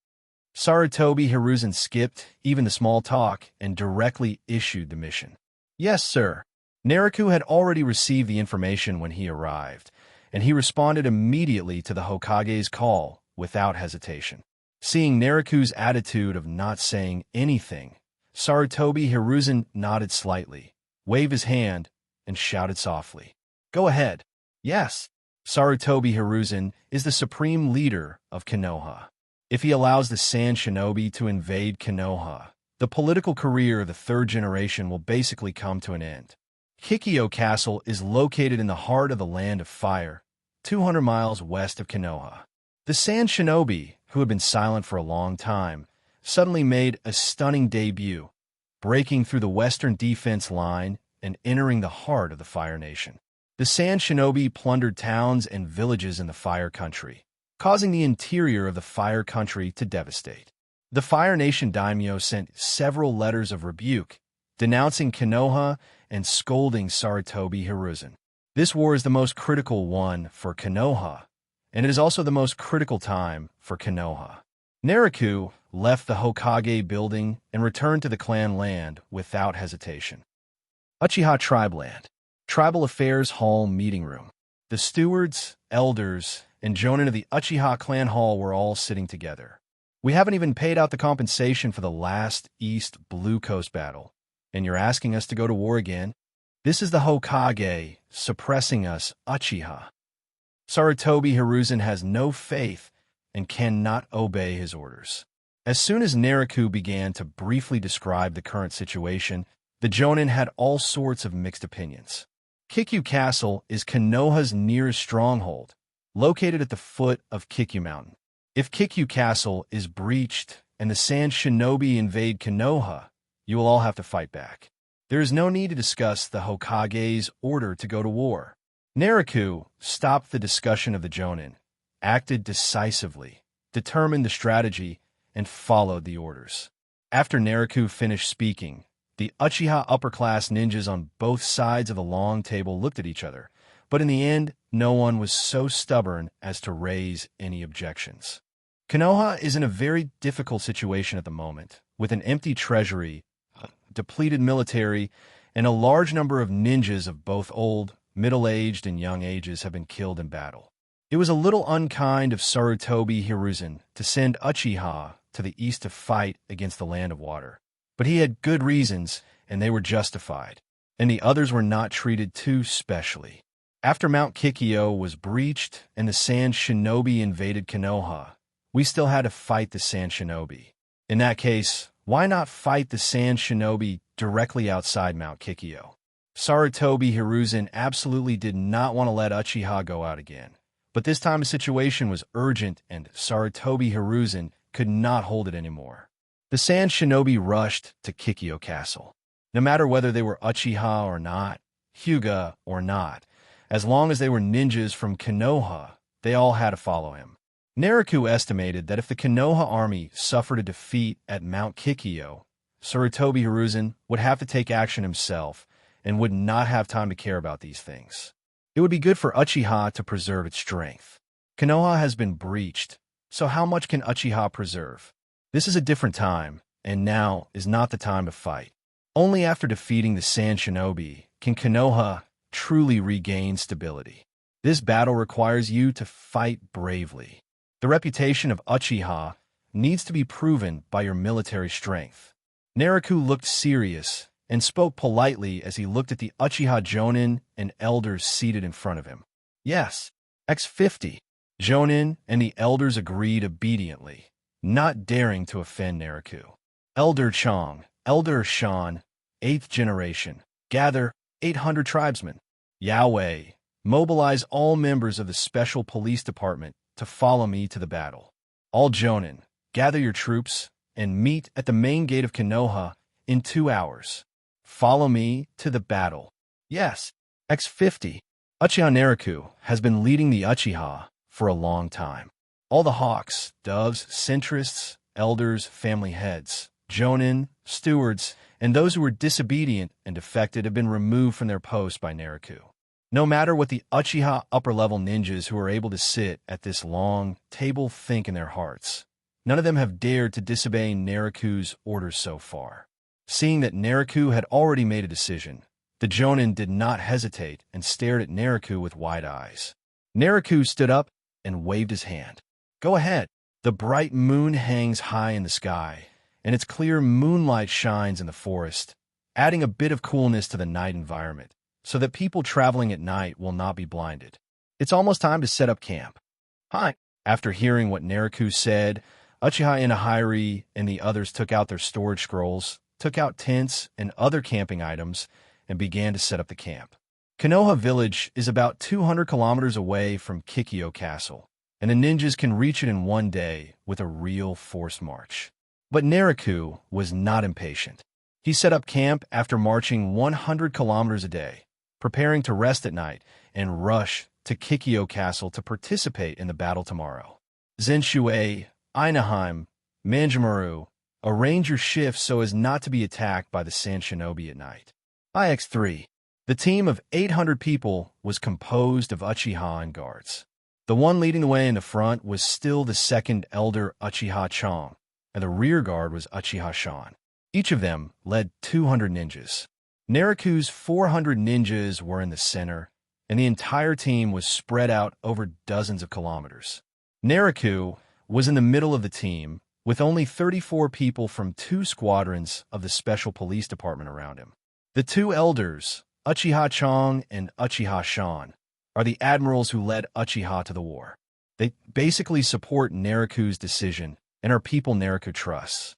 Sarutobi Hiruzen skipped even the small talk and directly issued the mission. Yes, sir. Naraku had already received the information when he arrived, and he responded immediately to the Hokage's call without hesitation. Seeing Naraku's attitude of not saying anything, Sarutobi Hiruzen nodded slightly, waved his hand, and shouted softly, "Go ahead." Yes. Sarutobi Hiruzen is the supreme leader of Konoha. If he allows the Sand Shinobi to invade Konoha, the political career of the third generation will basically come to an end. Kikyo Castle is located in the heart of the Land of Fire, 200 miles west of Konoha. The Sand Shinobi, who had been silent for a long time, suddenly made a stunning debut, breaking through the western defense line and entering the heart of the Fire Nation. The Sand Shinobi plundered towns and villages in the Fire Country, causing the interior of the Fire Country to devastate. The Fire Nation daimyo sent several letters of rebuke, denouncing Konoha and scolding Sarutobi Hiruzen. This war is the most critical one for Konoha, and it is also the most critical time for Konoha. Naraku left the Hokage building and returned to the clan land without hesitation. Uchiha Tribe Land. Tribal Affairs Hall Meeting Room. The stewards, elders, and jonin of the Uchiha Clan Hall were all sitting together. We haven't even paid out the compensation for the last East Blue Coast battle, and you're asking us to go to war again? This is the Hokage suppressing us, Uchiha. Sarutobi Hiruzen has no faith and cannot obey his orders. As soon as Naraku began to briefly describe the current situation, the jonin had all sorts of mixed opinions. Kikyo Castle is Konoha's nearest stronghold, located at the foot of Kikyo Mountain. If Kikyo Castle is breached and the Sand Shinobi invade Konoha, you will all have to fight back. There is no need to discuss the Hokage's order to go to war. Naraku stopped the discussion of the jonin, acted decisively, determined the strategy, and followed the orders. After Naraku finished speaking, the Uchiha upper-class ninjas on both sides of the long table looked at each other, but in the end, no one was so stubborn as to raise any objections. Konoha is in a very difficult situation at the moment, with an empty treasury, depleted military, and a large number of ninjas of both old, middle-aged, and young ages have been killed in battle. It was a little unkind of Sarutobi Hiruzen to send Uchiha to the east to fight against the Land of Water. But he had good reasons, and they were justified, and the others were not treated too specially. After Mount Kikyo was breached and the Sand Shinobi invaded Konoha, we still had to fight the Sand Shinobi. In that case, why not fight the Sand Shinobi directly outside Mount Kikyo? Sarutobi Hiruzen absolutely did not want to let Uchiha go out again, but this time the situation was urgent and Sarutobi Hiruzen could not hold it anymore. The Sand Shinobi rushed to Kikyo Castle. No matter whether they were Uchiha or not, Hyuga or not, as long as they were ninjas from Konoha, they all had to follow him. Naraku estimated that if the Konoha army suffered a defeat at Mount Kikyo, Sarutobi Hiruzen would have to take action himself and would not have time to care about these things. It would be good for Uchiha to preserve its strength. Konoha has been breached, so how much can Uchiha preserve? This is a different time, and now is not the time to fight. Only after defeating the Sand Shinobi can Konoha truly regain stability. This battle requires you to fight bravely. The reputation of Uchiha needs to be proven by your military strength. Naraku looked serious and spoke politely as he looked at the Uchiha jonin and elders seated in front of him. Yes, X50. Jonin and the elders agreed obediently, not daring to offend Naraku. Elder Chong, Elder Shan, 8th generation, gather 800 tribesmen. Yahweh, mobilize all members of the Special Police Department to follow me to the battle. All jonin, gather your troops and meet at the main gate of Konoha in 2 hours. Follow me to the battle. Yes, X50. Uchiha Naruto has been leading the Uchiha for a long time. All the hawks, doves, centrists, elders, family heads, jonin, stewards, and those who were disobedient and defected have been removed from their posts by Naruto. No matter what the Uchiha upper-level ninjas who are able to sit at this long table think in their hearts, none of them have dared to disobey Naruto's orders so far. Seeing that Naruto had already made a decision, the jonin did not hesitate and stared at Naruto with wide eyes. Naruto stood up and waved his hand. Go ahead. The bright moon hangs high in the sky, and its clear moonlight shines in the forest, adding a bit of coolness to the night environment, so that people traveling at night will not be blinded. It's almost time to set up camp. Hi. After hearing what Naruto said, Uchiha Inahiri and the others took out their storage scrolls, took out tents and other camping items, and began to set up the camp. Konoha village is about 200 kilometers away from Kikyo Castle, and the ninjas can reach it in one day with a real forced march. But Naruto was not impatient. He set up camp after marching 100 kilometers a day, preparing to rest at night and rush to Kikyo Castle to participate in the battle tomorrow. Zenshui, Inaheim, Manjimaru, arrange your shifts so as not to be attacked by the Sand Shinobi at night. IX3. The team of 800 people was composed of Uchiha and guards. The one leading the way in the front was still the second elder Uchiha Chong, and the rear guard was Uchiha Shan. Each of them led 200 ninjas. Naruto's 400 ninjas were in the center, and the entire team was spread out over dozens of kilometers. Naruto was in the middle of the team, with only 34 people from 2 squadrons of the Special Police Department around him. The 2 elders, Uchiha Chong and Uchiha Shan, are the admirals who led Uchiha to the war. They basically support Naruto's decision and are people Naruto trusts.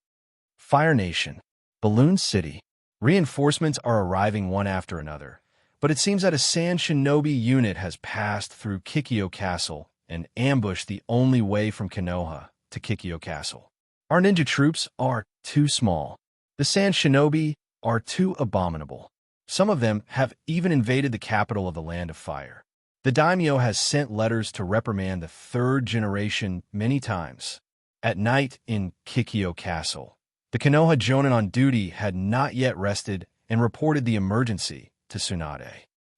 Fire Nation, Balloon City. Reinforcements are arriving one after another, but it seems that a Sand Shinobi unit has passed through Kikyo Castle and ambushed the only way from Konoha to Kikyo Castle. Our ninja troops are too small. The Sand Shinobi are too abominable. Some of them have even invaded the capital of the Land of Fire. The daimyo has sent letters to reprimand the 3rd generation many times. At night in Kikyo Castle, the Konoha jonin on duty had not yet rested and reported the emergency to Tsunade.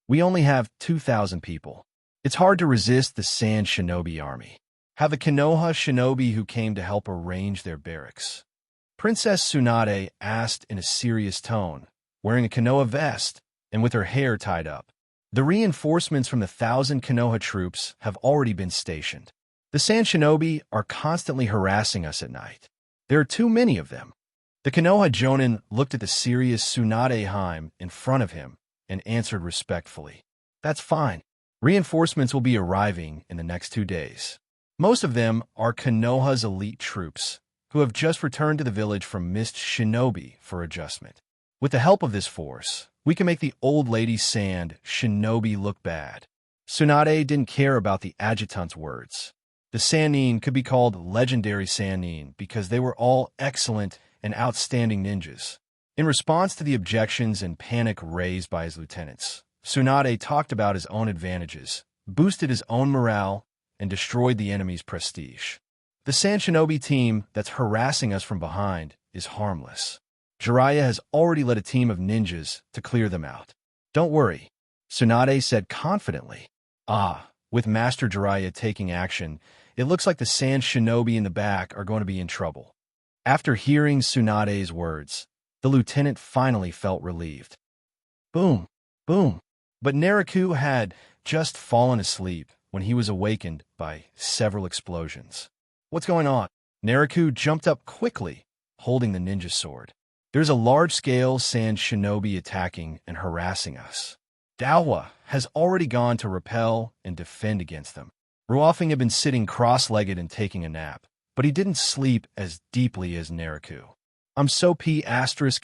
We only have 2,000 people. It's hard to resist the Sand Shinobi army. Have the Konoha shinobi who came to help arrange their barracks. Princess Tsunade asked in a serious tone, wearing a Konoha vest and with her hair tied up. The reinforcements from the 1,000 Konoha troops have already been stationed. The Sand Shinobi are constantly harassing us at night. There are too many of them. The Konoha jonin looked at the serious Tsunade Heim in front of him and answered respectfully. That's fine. Reinforcements will be arriving in the next 2 days. Most of them are Konoha's elite troops, who have just returned to the village from Mist Shinobi for adjustment. With the help of this force, we can make the old lady Sand Shinobi look bad. Tsunade didn't care about the adjutant's words. The Sannin could be called legendary Sannin because they were all excellent and outstanding ninjas. In response to the objections and panic raised by his lieutenants, Tsunade talked about his own advantages, boosted his own morale, and destroyed the enemy's prestige. The Sand Shinobi team that's harassing us from behind is harmless. Jiraiya has already led a team of ninjas to clear them out. Don't worry, Tsunade said confidently. With Master Jiraiya taking action, it looks like the Sand Shinobi in the back are going to be in trouble. After hearing Tsunade's words, the lieutenant finally felt relieved. Boom, boom. But Naruto had just fallen asleep when he was awakened by several explosions. What's going on? Naruto jumped up quickly, holding the ninja sword. There's a large-scale Sand Shinobi attacking and harassing us. Dawa has already gone to repel and defend against them. Ruofing had been sitting cross-legged and taking a nap, but he didn't sleep as deeply as Naruto. I'm so P****************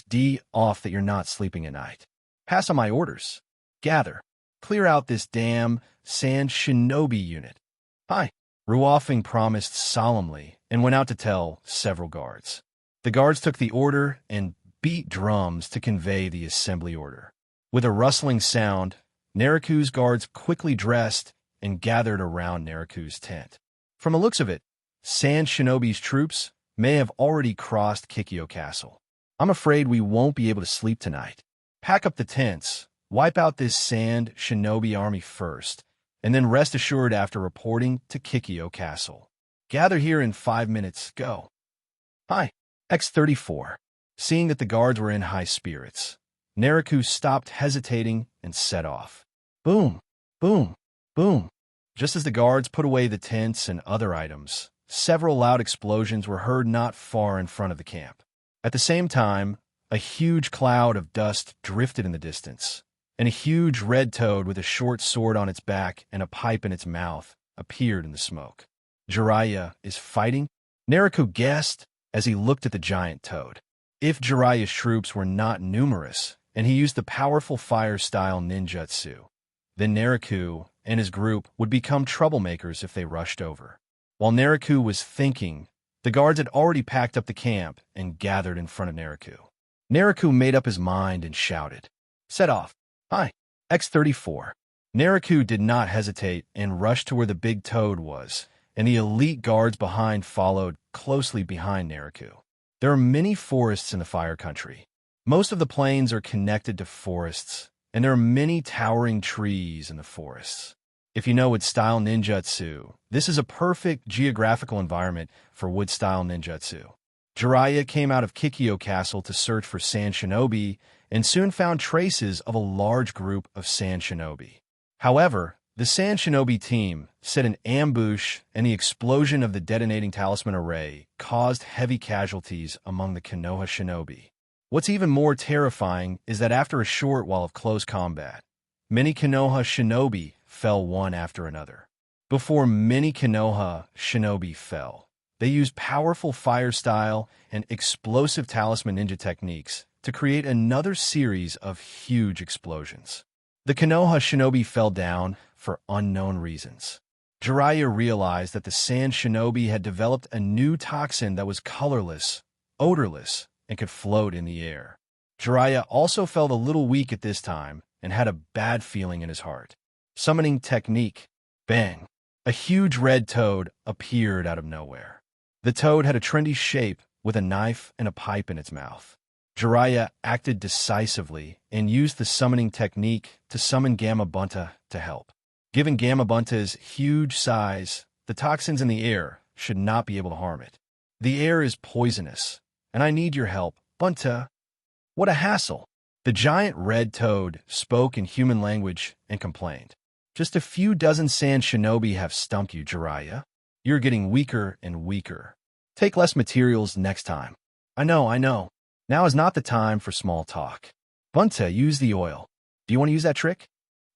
D off that you're not sleeping at night. Pass on my orders. Gather. Clear out this damn Sand Shinobi unit. Hi. Ruofing promised solemnly and went out to tell several guards. The guards took the order and beat drums to convey the assembly order. With a rustling sound, Nariku's guards quickly dressed and gathered around Nariku's tent. From the looks of it, Sand Shinobi's troops may have already crossed Kikyo Castle. I'm afraid we won't be able to sleep tonight. Pack up the tents, wipe out this Sand Shinobi army first, and then rest assured after reporting to Kikyo Castle. Gather here in 5 minutes, go. Hi, X-34. Seeing that the guards were in high spirits, Nariku stopped hesitating and set off. Boom, boom, boom. Just as the guards put away the tents and other items, several loud explosions were heard not far in front of the camp. At the same time, a huge cloud of dust drifted in the distance, and a huge red toad with a short sword on its back and a pipe in its mouth appeared in the smoke. Jiraiya is fighting? Nariku guessed as he looked at the giant toad. If Jiraiya's troops were not numerous, and he used the powerful fire-style ninjutsu, then Nariku and his group would become troublemakers if they rushed over. While Nariku was thinking, the guards had already packed up the camp and gathered in front of Nariku. Nariku made up his mind and shouted, "Set off! Hi, X-34. Nariku did not hesitate and rushed to where the big toad was, and the elite guards behind followed closely behind Nariku. There are many forests in the Fire Country. Most of the plains are connected to forests, and there are many towering trees in the forests. If you know wood-style ninjutsu, this is a perfect geographical environment for wood-style ninjutsu. Jiraiya came out of Kikyo Castle to search for Sand Shinobi and soon found traces of a large group of Sand Shinobi. However, the Sand Shinobi team set an ambush, and the explosion of the detonating talisman array caused heavy casualties among the Konoha Shinobi. What's even more terrifying is that after a short while of close combat, many Konoha Shinobi fell one after another. Before many Konoha Shinobi fell, they used powerful fire-style and explosive talisman ninja techniques to create another series of huge explosions. The Konoha Shinobi fell down for unknown reasons. Jiraiya realized that the Sand Shinobi had developed a new toxin that was colorless, odorless, and could float in the air. Jiraiya also felt a little weak at this time and had a bad feeling in his heart. Summoning technique. Bang! A huge red toad appeared out of nowhere. The toad had a trendy shape with a knife and a pipe in its mouth. Jiraiya acted decisively and used the summoning technique to summon Gamma Bunta to help. Given Gamma Bunta's huge size, the toxins in the air should not be able to harm it. The air is poisonous, and I need your help, Bunta. What a hassle! The giant red toad spoke in human language and complained. Just a few dozen Sand Shinobi have stumped you, Jiraiya. You're getting weaker and weaker. Take less materials next time. I know. Now is not the time for small talk. Bunta, use the oil. Do you want to use that trick?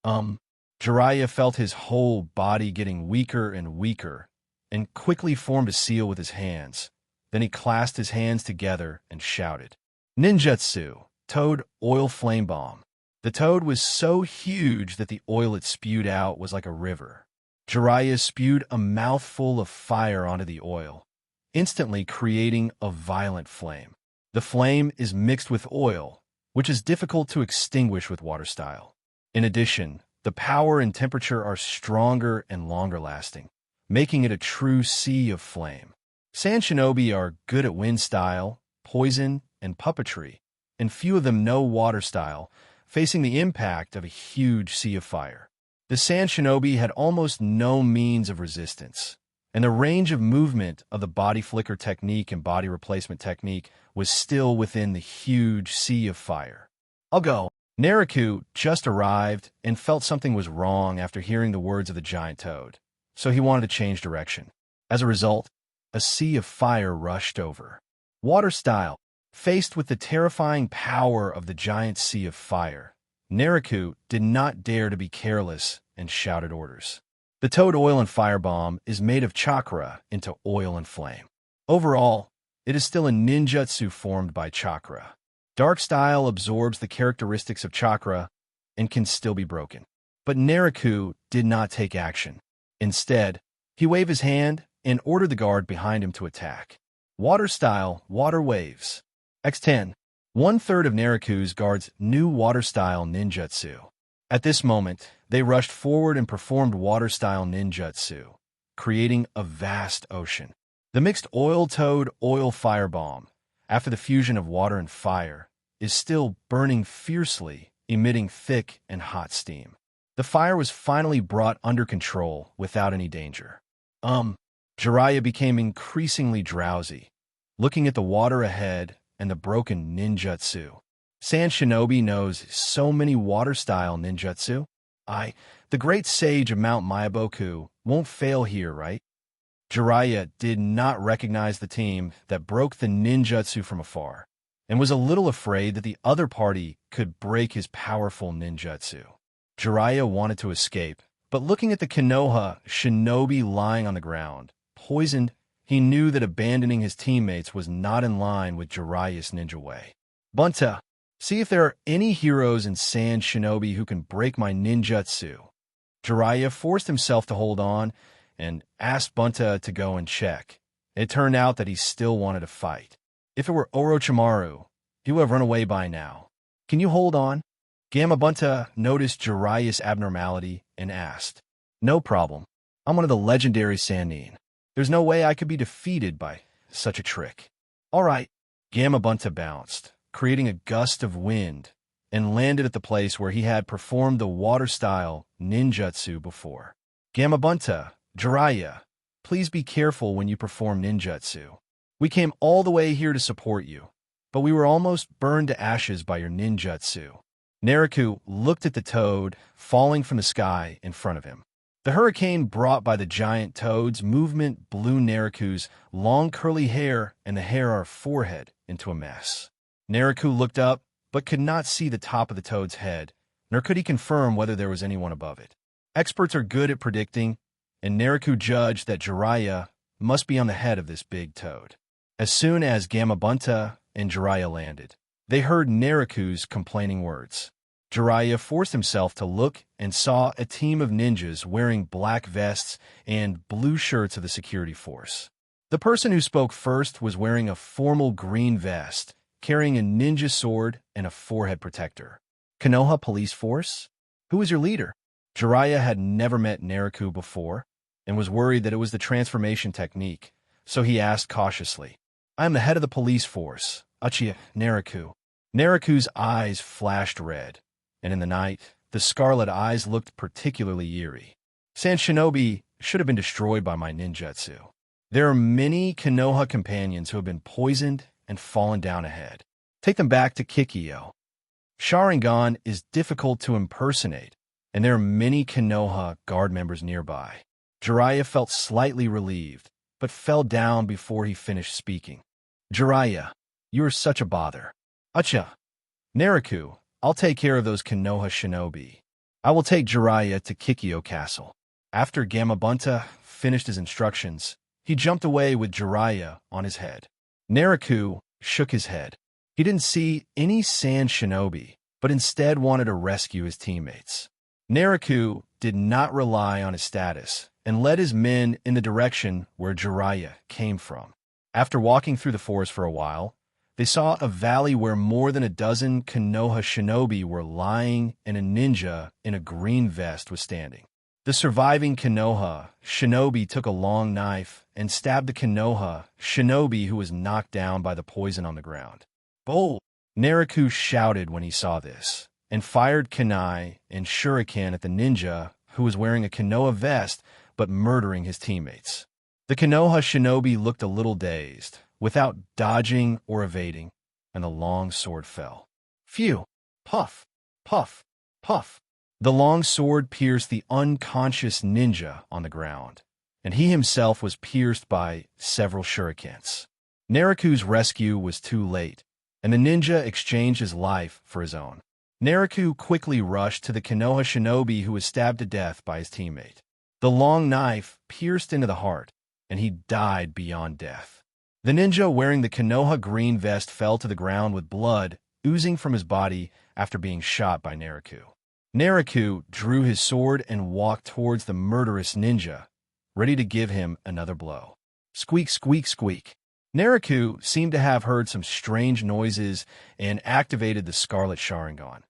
Jiraiya felt his whole body getting weaker and weaker, and quickly formed a seal with his hands. Then he clasped his hands together and shouted, "Ninjutsu, Toad Oil Flame Bomb." The toad was so huge that the oil it spewed out was like a river. Jiraiya spewed a mouthful of fire onto the oil, instantly creating a violent flame. The flame is mixed with oil, which is difficult to extinguish with water style. In addition, the power and temperature are stronger and longer lasting, making it a true sea of flame. Sand Shinobi are good at wind style, poison, and puppetry, and few of them know water style, facing the impact of a huge sea of fire. The Sand Shinobi had almost no means of resistance, and the range of movement of the body flicker technique and body replacement technique was still within the huge sea of fire. I'll go. Nariku just arrived and felt something was wrong after hearing the words of the giant toad, so he wanted to change direction. As a result, a sea of fire rushed over. Water style. Faced with the terrifying power of the giant sea of fire, Nariku did not dare to be careless and shouted orders. The Toad Oil and Firebomb is made of chakra into oil and flame. Overall, it is still a ninjutsu formed by chakra. Dark style absorbs the characteristics of chakra and can still be broken. But Nariku did not take action. Instead, he waved his hand and ordered the guard behind him to attack. Water style, water waves. X10. One-third of Nariku's guards knew water-style ninjutsu. At this moment, they rushed forward and performed water-style ninjutsu, creating a vast ocean. The mixed oil-toad oil firebomb, after the fusion of water and fire, is still burning fiercely, emitting thick and hot steam. The fire was finally brought under control without any danger. Jiraiya became increasingly drowsy, looking at the water ahead and the broken ninjutsu. Sand Shinobi knows so many water-style ninjutsu. The great sage of Mount Myaboku, won't fail here, right? Jiraiya did not recognize the team that broke the ninjutsu from afar, and was a little afraid that the other party could break his powerful ninjutsu. Jiraiya wanted to escape, but looking at the Konoha shinobi lying on the ground, poisoned, he knew that abandoning his teammates was not in line with Jiraiya's ninja way. Bunta, see if there are any heroes in Sand Shinobi who can break my ninjutsu. Jiraiya forced himself to hold on and asked Bunta to go and check. It turned out that he still wanted to fight. If it were Orochimaru, he would have run away by now. Can you hold on? Gamma Bunta noticed Jiraiya's abnormality and asked. No problem. I'm one of the legendary Sannin. There's no way I could be defeated by such a trick. All right. Gamma Bunta bounced, creating a gust of wind, and landed at the place where he had performed the water-style ninjutsu before. Gamma Bunta, Jiraiya, please be careful when you perform ninjutsu. We came all the way here to support you, but we were almost burned to ashes by your ninjutsu. Nariku looked at the toad falling from the sky in front of him. The hurricane brought by the giant toad's movement blew Nariku's long curly hair and the hair on her forehead into a mess. Nariku looked up, but could not see the top of the toad's head, nor could he confirm whether there was anyone above it. Experts are good at predicting, and Nariku judged that Jiraiya must be on the head of this big toad. As soon as Gamma Bunta and Jiraiya landed, they heard Nariku's complaining words. Jiraiya forced himself to look and saw a team of ninjas wearing black vests and blue shirts of the security force. The person who spoke first was wearing a formal green vest, carrying a ninja sword and a forehead protector. Konoha Police Force? Who is your leader? Jiraiya had never met Nariku before and was worried that it was the transformation technique, so he asked cautiously. I am the head of the police force, Uchiha, Nariku. Nariku's eyes flashed red, and in the night, the scarlet eyes looked particularly eerie. Sand Shinobi should have been destroyed by my ninjutsu. There are many Konoha companions who have been poisoned and fallen down ahead. Take them back to Kikyo. Sharingan is difficult to impersonate, and there are many Konoha guard members nearby. Jiraiya felt slightly relieved, but fell down before he finished speaking. Jiraiya, you are such a bother. Uchiha. Nariku, I'll take care of those Konoha shinobi. I will take Jiraiya to Kikyo Castle. After Gamma Bunta finished his instructions, he jumped away with Jiraiya on his head. Nariku shook his head. He didn't see any sand shinobi, but instead wanted to rescue his teammates. Nariku did not rely on his status and led his men in the direction where Jiraiya came from. After walking through the forest for a while, they saw a valley where more than a dozen Konoha shinobi were lying and a ninja in a green vest was standing. The surviving Konoha shinobi took a long knife and stabbed the Konoha shinobi who was knocked down by the poison on the ground. Bold! Nariku shouted when he saw this, and fired kunai and shuriken at the ninja who was wearing a Konoha vest but murdering his teammates. The Konoha shinobi looked a little dazed, without dodging or evading, and the long sword fell. Phew! Puff! Puff! Puff! The long sword pierced the unconscious ninja on the ground, and he himself was pierced by several shurikens. Nariku's rescue was too late, and the ninja exchanged his life for his own. Nariku quickly rushed to the Konoha shinobi who was stabbed to death by his teammate. The long knife pierced into the heart, and he died beyond death. The ninja wearing the Konoha green vest fell to the ground with blood oozing from his body after being shot by Nariku. Nariku drew his sword and walked towards the murderous ninja, ready to give him another blow. Squeak, squeak, squeak. Naraku seemed to have heard some strange noises and activated the Scarlet Sharingan,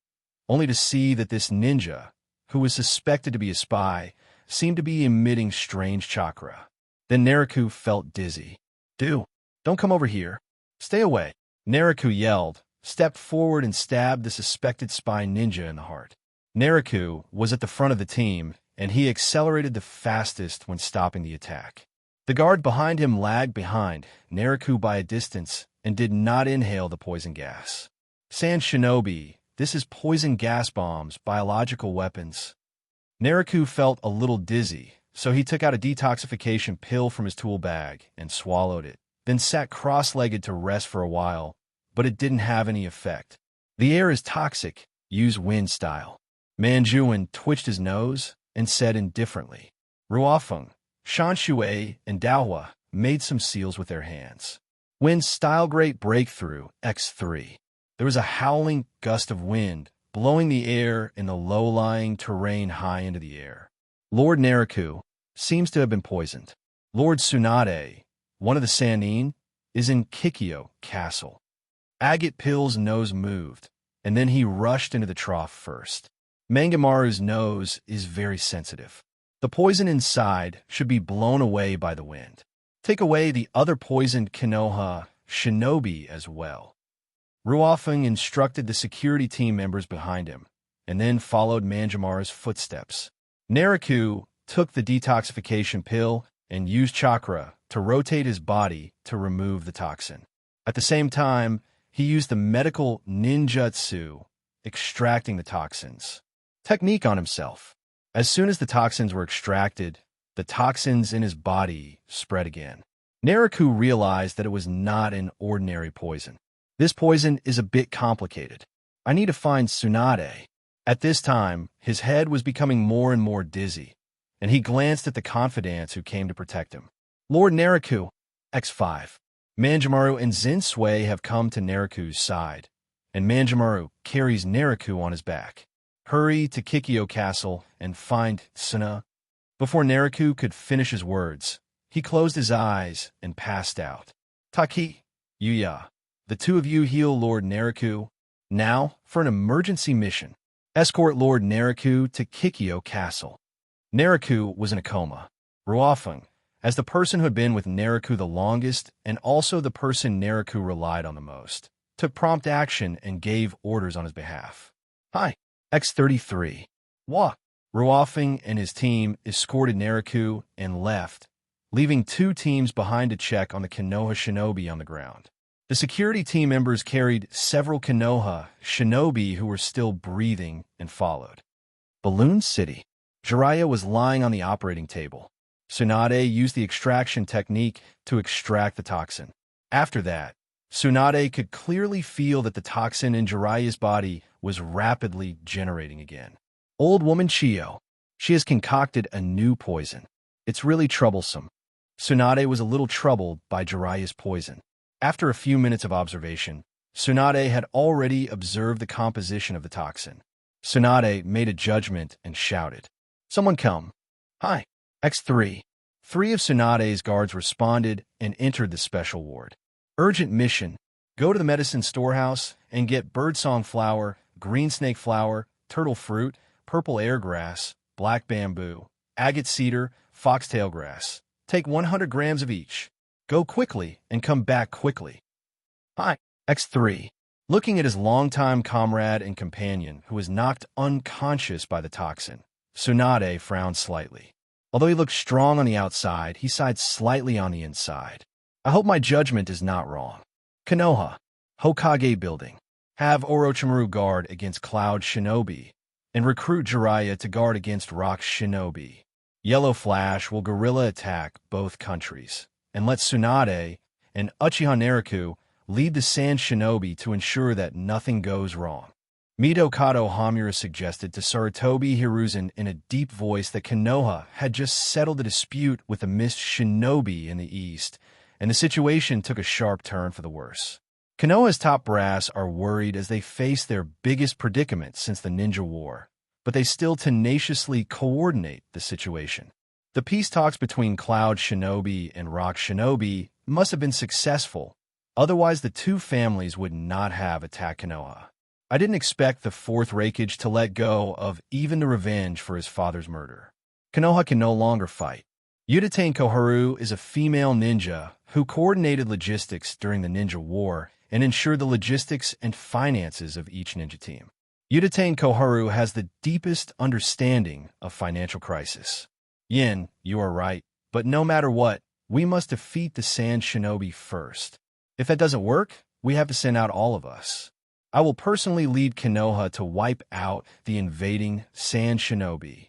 only to see that this ninja, who was suspected to be a spy, seemed to be emitting strange chakra. Then Naraku felt dizzy. Don't come over here. Stay away. Naraku yelled, stepped forward and stabbed the suspected spy ninja in the heart. Naraku was at the front of the team, and he accelerated the fastest when stopping the attack. The guard behind him lagged behind Naraku by a distance and did not inhale the poison gas. Sand Shinobi, this is poison gas bombs, biological weapons. Naraku felt a little dizzy, so he took out a detoxification pill from his tool bag and swallowed it, then sat cross-legged to rest for a while, but it didn't have any effect. The air is toxic, use wind style. Manjuan twitched his nose and said indifferently. Ruofeng, Shanshui, and Daohua made some seals with their hands. Wind style great breakthrough, X3. There was a howling gust of wind, blowing the air in the low-lying terrain high into the air. Lord Naraku seems to have been poisoned. Lord Tsunade, one of the Sannin, is in Kikyo Castle. Agate Pill's nose moved, and then he rushed into the trough first. Mangamaru's nose is very sensitive. The poison inside should be blown away by the wind. Take away the other poisoned Konoha shinobi as well. Ruofeng instructed the security team members behind him, and then followed Manjamaru's footsteps. Naraku took the detoxification pill and used chakra to rotate his body to remove the toxin. At the same time, he used the medical ninjutsu, extracting the toxins. Technique on himself. As soon as the toxins were extracted, the toxins in his body spread again. Naraku realized that it was not an ordinary poison. This poison is a bit complicated. I need to find Tsunade. At this time, his head was becoming more and more dizzy, and he glanced at the confidants who came to protect him. Lord Naraku, X5. Manjamaru and Zinsui have come to Naraku's side, and Manjamaru carries Naraku on his back. Hurry to Kikyo Castle and find Tsuna. Before Naraku could finish his words, he closed his eyes and passed out. Taki, Yuya, the two of you heal Lord Naraku. Now, for an emergency mission. Escort Lord Naraku to Kikyo Castle. Naraku was in a coma. Ruofeng, as the person who had been with Naraku the longest and also the person Naraku relied on the most, took prompt action and gave orders on his behalf. Hi, X33. Wah. Ruofeng and his team escorted Naraku and left, leaving two teams behind to check on the Konoha shinobi on the ground. The security team members carried several Konoha shinobi who were still breathing and followed. Balloon City. Jiraiya was lying on the operating table. Tsunade used the extraction technique to extract the toxin. After that, Tsunade could clearly feel that the toxin in Jiraiya's body was rapidly generating again. Old woman Chiyo. She has concocted a new poison. It's really troublesome. Tsunade was a little troubled by Jiraiya's poison. After a few minutes of observation, Tsunade had already observed the composition of the toxin. Tsunade made a judgment and shouted, "Someone come." Hi, X3. Three of Tsunade's guards responded and entered the special ward. Urgent mission. Go to the medicine storehouse and get birdsong flower, green snake flower, turtle fruit, purple airgrass, black bamboo, agate cedar, foxtail grass. Take 100 grams of each. Go quickly and come back quickly. Hi, X3. Looking at his longtime comrade and companion who was knocked unconscious by the toxin, Tsunade frowned slightly. Although he looked strong on the outside, he sighed slightly on the inside. I hope my judgment is not wrong. Konoha, Hokage Building. Have Orochimaru guard against Cloud Shinobi, and recruit Jiraiya to guard against Rock Shinobi. Yellow Flash will guerrilla attack both countries, and let Tsunade and Uchiha Naraku lead the Sand Shinobi to ensure that nothing goes wrong. Midokado Hamura suggested to Sarutobi Hiruzen in a deep voice that Konoha had just settled a dispute with the Mist Shinobi in the east, and the situation took a sharp turn for the worse. Konoha's top brass are worried as they face their biggest predicament since the Ninja War, but they still tenaciously coordinate the situation. The peace talks between Cloud Shinobi and Rock Shinobi must have been successful. Otherwise, the two families would not have attacked Konoha. I didn't expect the fourth Raikage to let go of even the revenge for his father's murder. Konoha can no longer fight. Uchiha Koharu is a female ninja who coordinated logistics during the ninja war and ensured the logistics and finances of each ninja team. Uchiha Koharu has the deepest understanding of financial crisis. Yin, you are right, but no matter what, we must defeat the Sand Shinobi first. If that doesn't work, we have to send out all of us. I will personally lead Konoha to wipe out the invading Sand Shinobi.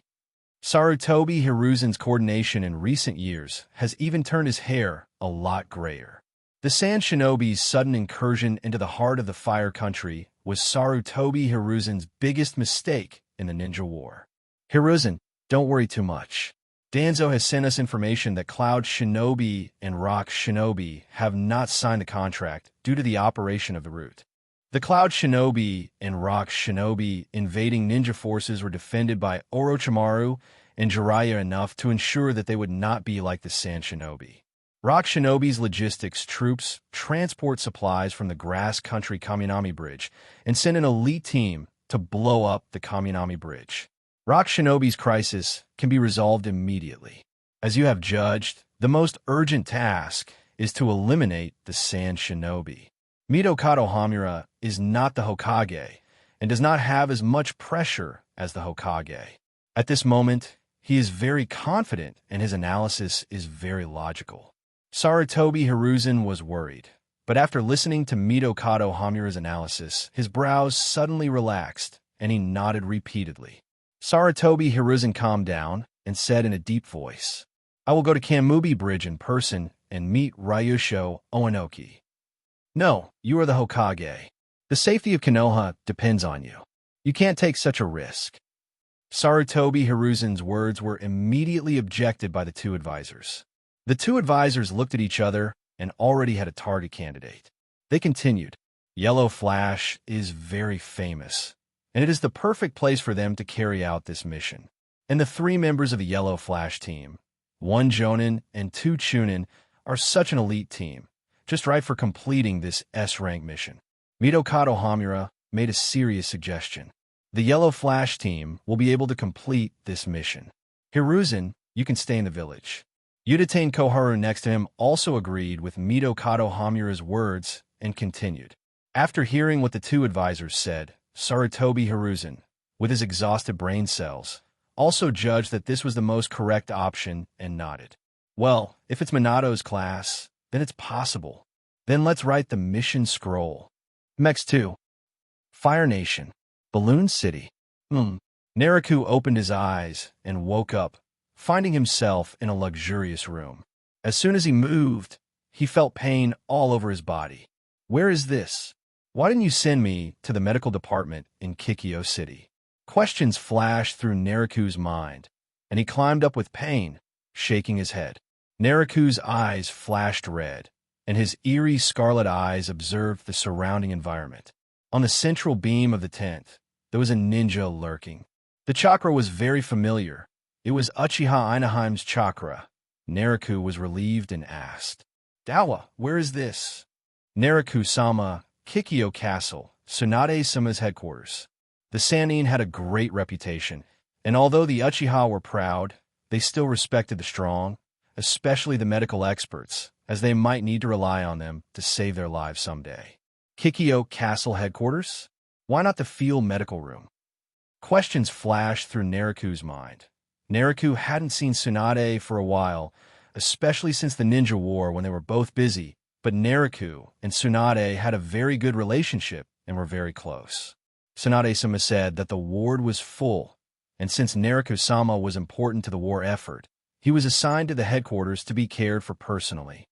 Sarutobi Hiruzen's coordination in recent years has even turned his hair a lot grayer. The Sand Shinobi's sudden incursion into the heart of the Fire Country was Sarutobi Hiruzen's biggest mistake in the ninja war. Hiruzen, don't worry too much. Danzo has sent us information that Cloud Shinobi and Rock Shinobi have not signed the contract due to the operation of the route. The Cloud Shinobi and Rock Shinobi invading ninja forces were defended by Orochimaru and Jiraiya enough to ensure that they would not be like the Sand Shinobi. Rock Shinobi's logistics troops transport supplies from the Grass Country Kaminami Bridge and send an elite team to blow up the Kaminami Bridge. Rock Shinobi's crisis can be resolved immediately. As you have judged, the most urgent task is to eliminate the Sand Shinobi. Mitokado Hamura is not the Hokage and does not have as much pressure as the Hokage. At this moment, he is very confident and his analysis is very logical. Sarutobi Hiruzen was worried, but after listening to Mitokado Hamura's analysis, his brows suddenly relaxed and he nodded repeatedly. Sarutobi Hiruzen calmed down and said in a deep voice, I will go to Kamubi Bridge in person and meet Ryusho Oenoki. No, you are the Hokage. The safety of Konoha depends on you. You can't take such a risk. Sarutobi Hiruzen's words were immediately objected by the two advisors. The two advisors looked at each other and already had a target candidate. They continued, Yellow Flash is very famous, and it is the perfect place for them to carry out this mission. And the three members of the Yellow Flash team, 1 Jonin and 2 Chunin, are such an elite team, just right for completing this S-rank mission. Mitokado Hamura made a serious suggestion. The Yellow Flash team will be able to complete this mission. Hiruzen, you can stay in the village. Uchiha Koharu next to him also agreed with Mitokado Hamura's words and continued. After hearing what the two advisors said, Sarutobi Hiruzen, with his exhausted brain cells, also judged that this was the most correct option and nodded. Well, if it's Minato's class, then it's possible. Then let's write the mission scroll. Next 2. Fire Nation. Balloon City. Naruto opened his eyes and woke up, finding himself in a luxurious room. As soon as he moved, he felt pain all over his body. Where is this? Why didn't you send me to the medical department in Kikyo City? Questions flashed through Naruto's mind, and he climbed up with pain, shaking his head. Naruto's eyes flashed red, and his eerie scarlet eyes observed the surrounding environment. On the central beam of the tent, there was a ninja lurking. The chakra was very familiar. It was Uchiha Inaheim's chakra. Naruto was relieved and asked, Dawa, where is this? Naruto-sama, Kikyo Castle, Tsunade-sama's headquarters. The Sannin had a great reputation, and although the Uchiha were proud, they still respected the strong, especially the medical experts, as they might need to rely on them to save their lives someday. Kikyo Castle headquarters? Why not the field medical room? Questions flashed through Naruto's mind. Naruto hadn't seen Tsunade for a while, especially since the ninja war when they were both busy, but Naruto and Tsunade had a very good relationship and were very close. Tsunade-sama said that the ward was full, and since Naruto-sama was important to the war effort, he was assigned to the headquarters to be cared for personally.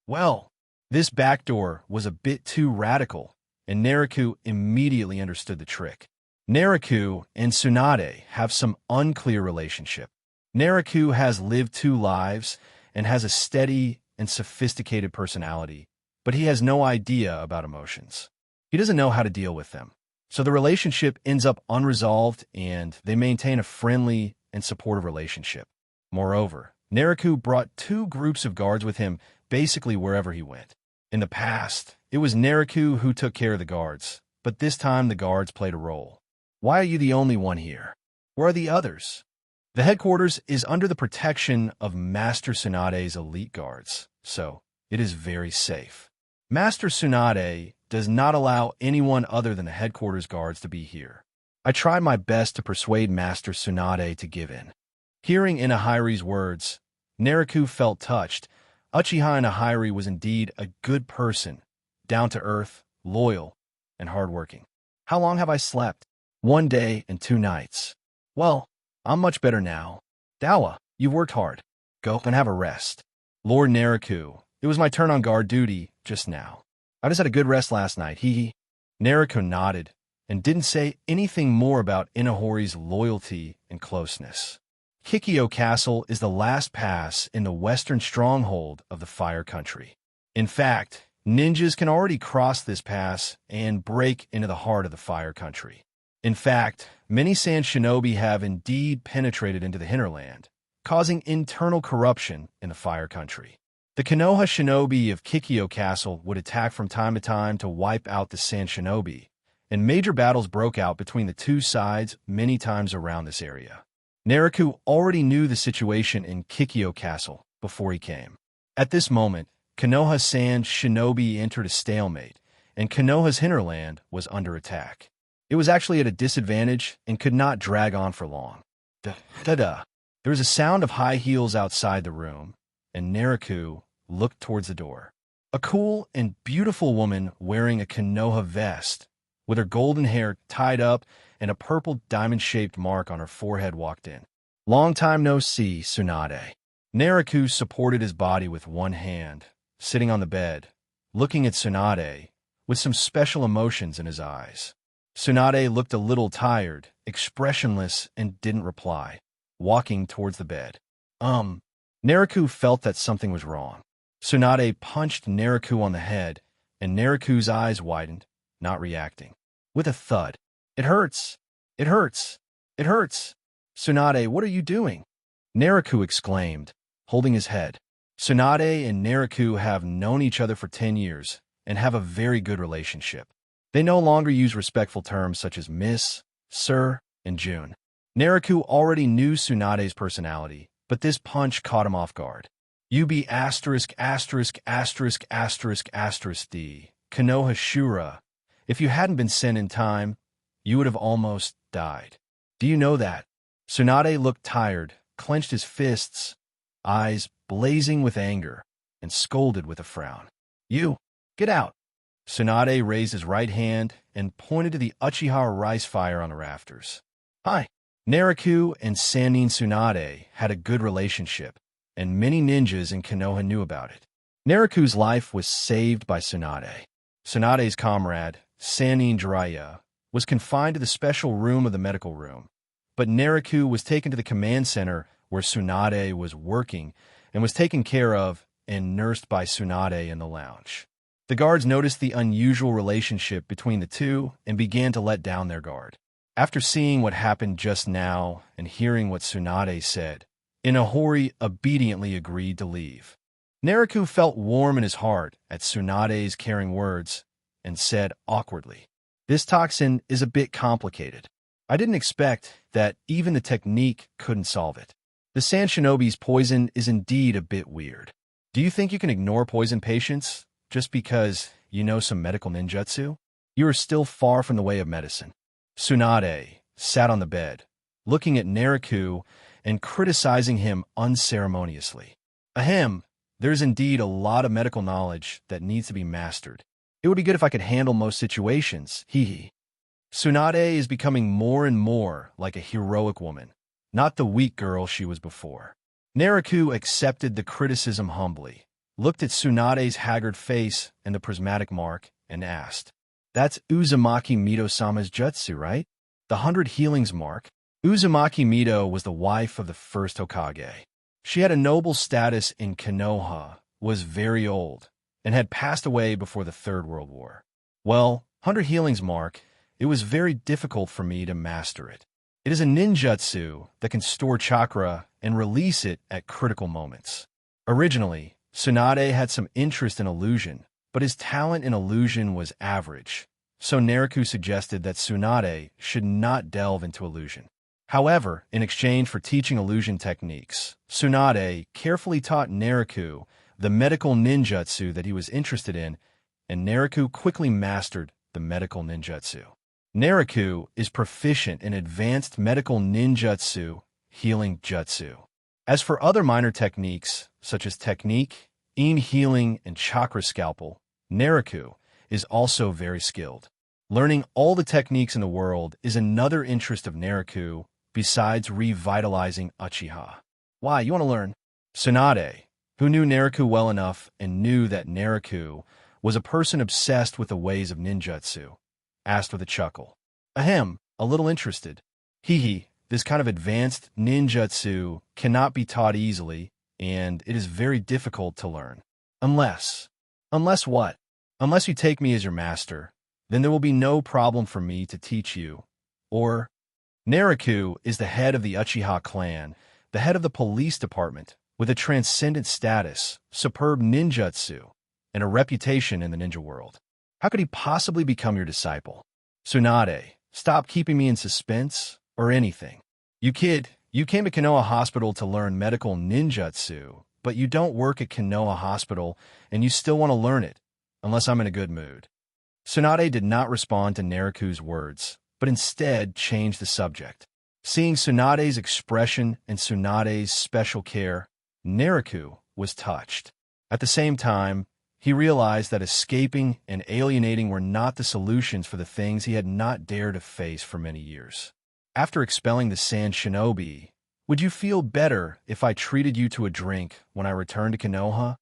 Well, this backdoor was a bit too radical, and Naruto immediately understood the trick. Naruto and Tsunade have some unclear relationship. Naruto has lived 2 lives and has a steady and sophisticated personality, but he has no idea about emotions. He doesn't know how to deal with them. So the relationship ends up unresolved and they maintain a friendly and supportive relationship. Moreover, Naruto brought 2 groups of guards with him basically wherever he went. In the past, it was Naruto who took care of the guards, but this time the guards played a role. Why are you the only one here? Where are the others? The headquarters is under the protection of Master Tsunade's elite guards, so it is very safe. Master Tsunade does not allow anyone other than the headquarters guards to be here. I tried my best to persuade Master Tsunade to give in. Hearing Inahiri's words, Naruto felt touched. Uchiha Inahiri was indeed a good person, down-to-earth, loyal, and hardworking. How long have I slept? 1 day and 2 nights. Well, I'm much better now. Dawa, you've worked hard. Go and have a rest. Lord Naruto, it was my turn on guard duty just now. I just had a good rest last night, hee. Naruto nodded and didn't say anything more about Inahiri's loyalty and closeness. Kikyo Castle is the last pass in the western stronghold of the Fire Country. In fact, ninjas can already cross this pass and break into the heart of the Fire Country. In fact, many Sand Shinobi have indeed penetrated into the hinterland, causing internal corruption in the Fire Country. The Konoha Shinobi of Kikyo Castle would attack from time to time to wipe out the Sand Shinobi, and major battles broke out between the two sides many times around this area. Naruto already knew the situation in Kikyo Castle before he came. At this moment, Konoha Sand Shinobi entered a stalemate, and Konoha's hinterland was under attack. It was actually at a disadvantage and could not drag on for long. Da-da-da. There was a sound of high heels outside the room, and Naruto looked towards the door. A cool and beautiful woman wearing a Konoha vest, with her golden hair tied up and a purple diamond-shaped mark on her forehead walked in. Long time no see, Tsunade. Naruto supported his body with one hand, sitting on the bed, looking at Tsunade with some special emotions in his eyes. Tsunade looked a little tired, expressionless, and didn't reply, walking towards the bed. Naruto felt that something was wrong. Tsunade punched Naruto on the head, and Naruto's eyes widened, not reacting. With a thud. It hurts. It hurts. It hurts. Tsunade, what are you doing? Naruto exclaimed, holding his head. Tsunade and Naruto have known each other for 10 years and have a very good relationship. They no longer use respectful terms such as Miss, Sir, and Jun. Naruto already knew Tsunade's personality, but this punch caught him off guard. UB asterisk asterisk asterisk asterisk asterisk D. Konoha Shura. If you hadn't been sent in time, you would have almost died. Do you know that? Tsunade looked tired, clenched his fists, eyes blazing with anger, and scolded with a frown. You, get out. Tsunade raised his right hand and pointed to the Uchiha rice fire on the rafters. Hi. Naruto and Sannin Tsunade had a good relationship, and many ninjas in Konoha knew about it. Naruto's life was saved by Tsunade. Tsunade's comrade, Sannin Jiraiya, was confined to the special room of the medical room, but Naruto was taken to the command center where Tsunade was working and was taken care of and nursed by Tsunade in the lounge. The guards noticed the unusual relationship between the two and began to let down their guard. After seeing what happened just now and hearing what Tsunade said, Inahiri obediently agreed to leave. Naruto felt warm in his heart at Tsunade's caring words and said awkwardly, "This toxin is a bit complicated. I didn't expect that even the technique couldn't solve it. The Sand Shinobi's poison is indeed a bit weird. Do you think you can ignore poison patients just because you know some medical ninjutsu? You are still far from the way of medicine." Tsunade sat on the bed, looking at Naruto and criticizing him unceremoniously. Ahem, there's indeed a lot of medical knowledge that needs to be mastered. It would be good if I could handle most situations, hee. Tsunade is becoming more and more like a heroic woman, not the weak girl she was before. Naruto accepted the criticism humbly, looked at Tsunade's haggard face and the prismatic mark, and asked, "That's Uzumaki Mito-sama's jutsu, right? The 100 healings mark?" Uzumaki Mito was the wife of the first Hokage. She had a noble status in Konoha, was very old, and had passed away before the Third World War. Well, 100 healings mark, it was very difficult for me to master it. It is a ninjutsu that can store chakra and release it at critical moments. Originally, Tsunade had some interest in illusion, but his talent in illusion was average, so Naruto suggested that Tsunade should not delve into illusion. However, in exchange for teaching illusion techniques, Tsunade carefully taught Naruto the medical ninjutsu that he was interested in, and Naruto quickly mastered the medical ninjutsu. Naruto is proficient in advanced medical ninjutsu, healing jutsu. As for other minor techniques, such as technique, healing, and chakra scalpel, Naruto is also very skilled. Learning all the techniques in the world is another interest of Naruto, besides revitalizing Uchiha. Why, you want to learn? Tsunade, who knew Naruto well enough and knew that Naruto was a person obsessed with the ways of ninjutsu, asked with a chuckle. Ahem, a little interested. Hee, this kind of advanced ninjutsu cannot be taught easily, and it is very difficult to learn. Unless what? Unless you take me as your master, then there will be no problem for me to teach you. Or, Naruto is the head of the Uchiha clan, the head of the police department, with a transcendent status, superb ninjutsu, and a reputation in the ninja world. How could he possibly become your disciple? Tsunade, stop keeping me in suspense or anything. You came to Konoha Hospital to learn medical ninjutsu, but you don't work at Konoha Hospital and you still want to learn it, unless I'm in a good mood. Tsunade did not respond to Naruto's words, but instead changed the subject. Seeing Tsunade's expression and Tsunade's special care, Naruto was touched. At the same time, he realized that escaping and alienating were not the solutions for the things he had not dared to face for many years. After expelling the Sand Shinobi, would you feel better if I treated you to a drink when I returned to Konoha?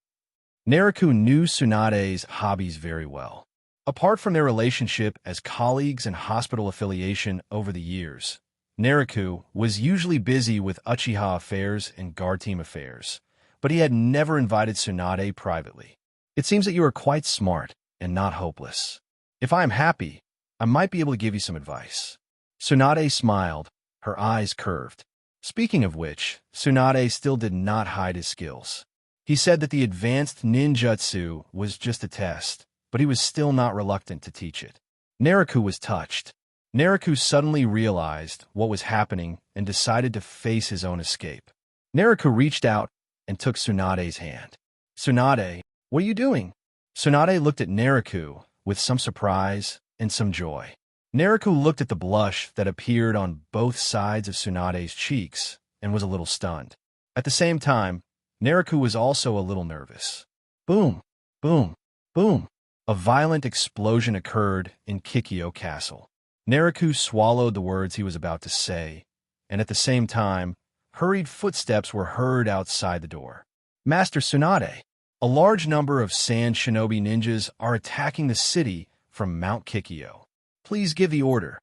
Naruto knew Tsunade's hobbies very well. Apart from their relationship as colleagues and hospital affiliation over the years, Naruto was usually busy with Uchiha affairs and guard team affairs, but he had never invited Tsunade privately. It seems that you are quite smart and not hopeless. If I am happy, I might be able to give you some advice. Tsunade smiled, her eyes curved. Speaking of which, Tsunade still did not hide his skills. He said that the advanced ninjutsu was just a test, but he was still not reluctant to teach it. Naruto was touched. Naruto suddenly realized what was happening and decided to face his own escape. Naruto reached out and took Tsunade's hand. Tsunade, what are you doing? Tsunade looked at Naruto with some surprise and some joy. Naruto looked at the blush that appeared on both sides of Tsunade's cheeks and was a little stunned. At the same time, Naruto was also a little nervous. Boom, boom, boom. A violent explosion occurred in Kikyo Castle. Naruto swallowed the words he was about to say, and at the same time, hurried footsteps were heard outside the door. Master Tsunade, a large number of Sand Shinobi ninjas are attacking the city from Mount Kikyo. Please give the order.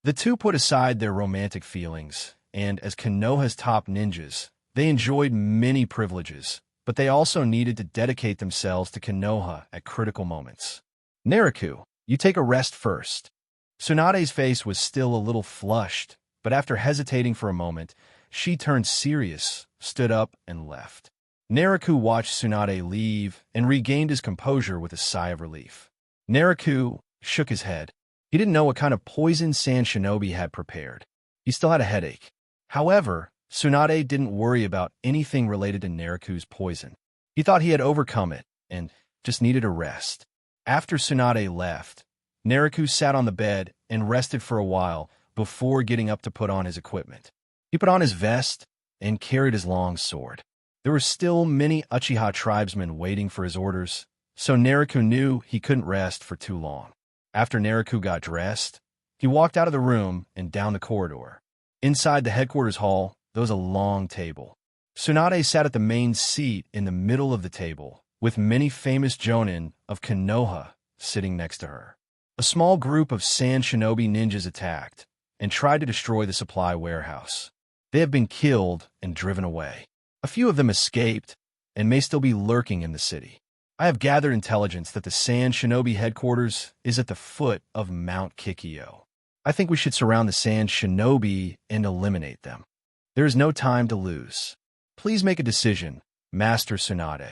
The two put aside their romantic feelings, and as Konoha's top ninjas, they enjoyed many privileges, but they also needed to dedicate themselves to Konoha at critical moments. Naruto, you take a rest first. Tsunade's face was still a little flushed, but after hesitating for a moment, she turned serious, stood up, and left. Naruto watched Tsunade leave and regained his composure with a sigh of relief. Naruto shook his head. He didn't know what kind of poison Sand Shinobi had prepared. He still had a headache. However, Tsunade didn't worry about anything related to Naruto's poison. He thought he had overcome it and just needed a rest. After Tsunade left, Naruto sat on the bed and rested for a while before getting up to put on his equipment. He put on his vest and carried his long sword. There were still many Uchiha tribesmen waiting for his orders, so Naruto knew he couldn't rest for too long. After Naruto got dressed, he walked out of the room and down the corridor. Inside the headquarters hall, there was a long table. Tsunade sat at the main seat in the middle of the table, with many famous jonin of Konoha sitting next to her. A small group of Sand Shinobi ninjas attacked and tried to destroy the supply warehouse. They have been killed and driven away. A few of them escaped and may still be lurking in the city. I have gathered intelligence that the Sand Shinobi headquarters is at the foot of Mount Kikyo. I think we should surround the Sand Shinobi and eliminate them. There is no time to lose. Please make a decision, Master Tsunade.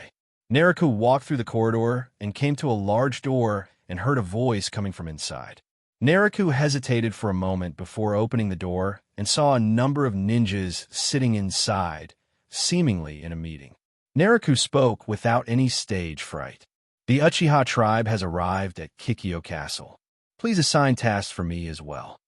Nariku walked through the corridor and came to a large door and heard a voice coming from inside. Nariku hesitated for a moment before opening the door and saw a number of ninjas sitting inside, seemingly in a meeting. Nariku spoke without any stage fright. The Uchiha tribe has arrived at Kikyo Castle. Please assign tasks for me as well.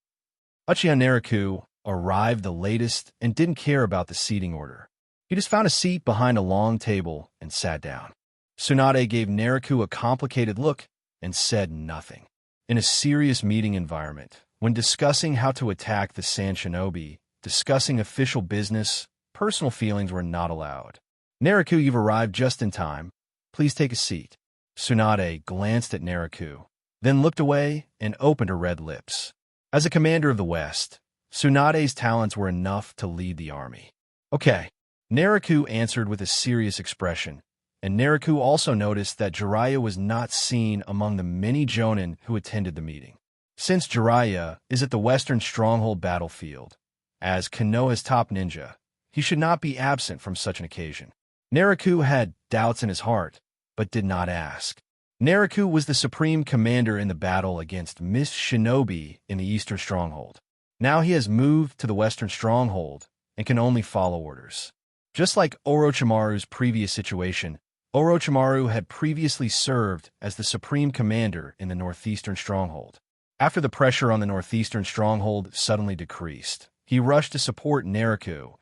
Uchiha Nariku arrived the latest and didn't care about the seating order. He just found a seat behind a long table and sat down. Tsunade gave Nariku a complicated look and said nothing. In a serious meeting environment, when discussing how to attack the Sand Shinobi, discussing official business, personal feelings were not allowed. Nariku, you've arrived just in time. Please take a seat. Tsunade glanced at Nariku, then looked away and opened her red lips. As a commander of the West, Tsunade's talents were enough to lead the army. Okay, Nariku answered with a serious expression, and Nariku also noticed that Jiraiya was not seen among the many jonin who attended the meeting. Since Jiraiya is at the Western Stronghold battlefield, as Konoha's top ninja, he should not be absent from such an occasion. Nariku had doubts in his heart, but did not ask. Nariku was the supreme commander in the battle against Miss Shinobi in the Eastern Stronghold. Now he has moved to the Western Stronghold and can only follow orders. Just like Orochimaru's previous situation, Orochimaru had previously served as the supreme commander in the Northeastern Stronghold. After the pressure on the Northeastern Stronghold suddenly decreased, he rushed to support Nariku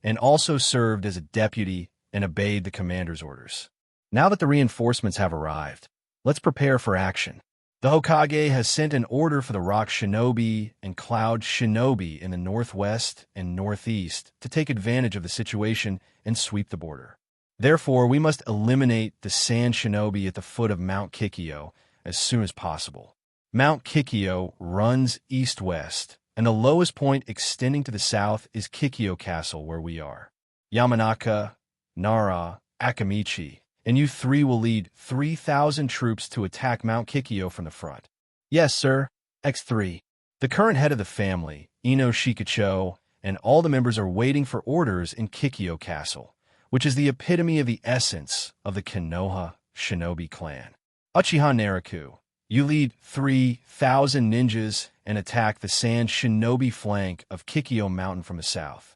and also served as a deputy and obeyed the commander's orders. Now that the reinforcements have arrived, let's prepare for action. The Hokage has sent an order for the Rock Shinobi and Cloud Shinobi in the northwest and northeast to take advantage of the situation and sweep the border. Therefore, we must eliminate the Sand Shinobi at the foot of Mount Kikyo as soon as possible. Mount Kikyo runs east-west, and the lowest point extending to the south is Kikyo Castle, where we are. Yamanaka, Nara, Akamichi, and you three will lead 3,000 troops to attack Mount Kikyo from the front. Yes, sir. X3. The current head of the family, Ino Shikacho, and all the members are waiting for orders in Kikyo Castle, which is the epitome of the essence of the Konoha Shinobi clan. Uchiha Nariku, you lead 3,000 ninjas and attack the Sand Shinobi flank of Kikyo Mountain from the south.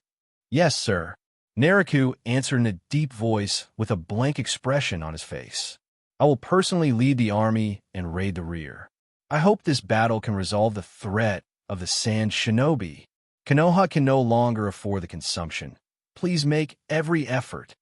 Yes, sir. Nariku answered in a deep voice with a blank expression on his face. I will personally lead the army and raid the rear. I hope this battle can resolve the threat of the Sand Shinobi. Konoha can no longer afford the consumption. Please make every effort.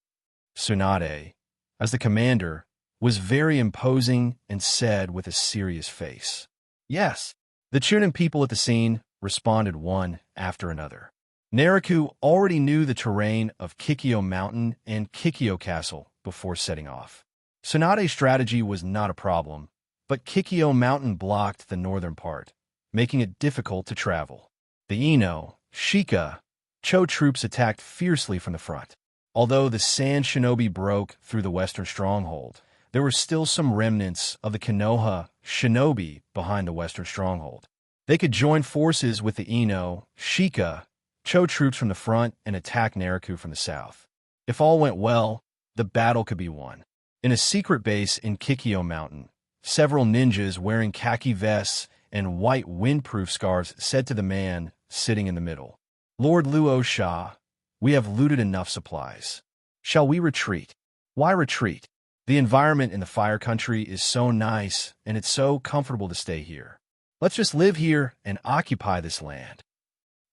Tsunade, as the commander, was very imposing and said with a serious face. Yes. The Chunin people at the scene responded one after another. Nariku already knew the terrain of Kikyo Mountain and Kikyo Castle before setting off. Tsunade's strategy was not a problem, but Kikyo Mountain blocked the northern part, making it difficult to travel. The Ino, Shika, Cho troops attacked fiercely from the front. Although the Sand Shinobi broke through the western stronghold, there were still some remnants of the Konoha Shinobi behind the western stronghold. They could join forces with the Ino, Shika, Cho troops from the front and attack Nariku from the south. If all went well, the battle could be won. In a secret base in Kikyo Mountain, several ninjas wearing khaki vests and white windproof scarves said to the man sitting in the middle, Lord Luo Sha, we have looted enough supplies. Shall we retreat? Why retreat? The environment in the Fire Country is so nice and it's so comfortable to stay here. Let's just live here and occupy this land.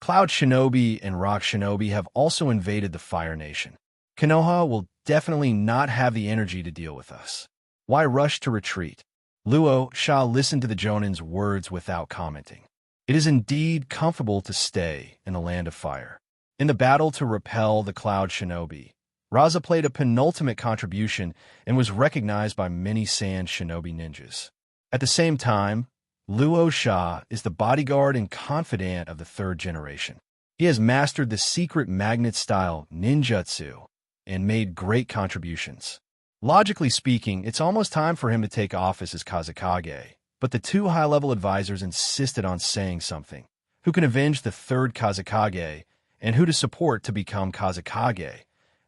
Cloud Shinobi and Rock Shinobi have also invaded the Fire Nation. Konoha will definitely not have the energy to deal with us. Why rush to retreat? Luo Sha listened to the Jonin's words without commenting. It is indeed comfortable to stay in the Land of Fire. In the battle to repel the Cloud Shinobi, Raza played a penultimate contribution and was recognized by many Sand Shinobi ninjas. At the same time, Luo Sha is the bodyguard and confidant of the third generation. He has mastered the secret magnet-style ninjutsu and made great contributions. Logically speaking, it's almost time for him to take office as Kazekage, but the two high-level advisors insisted on saying something. Who can avenge the third Kazekage, and who to support to become Kazekage,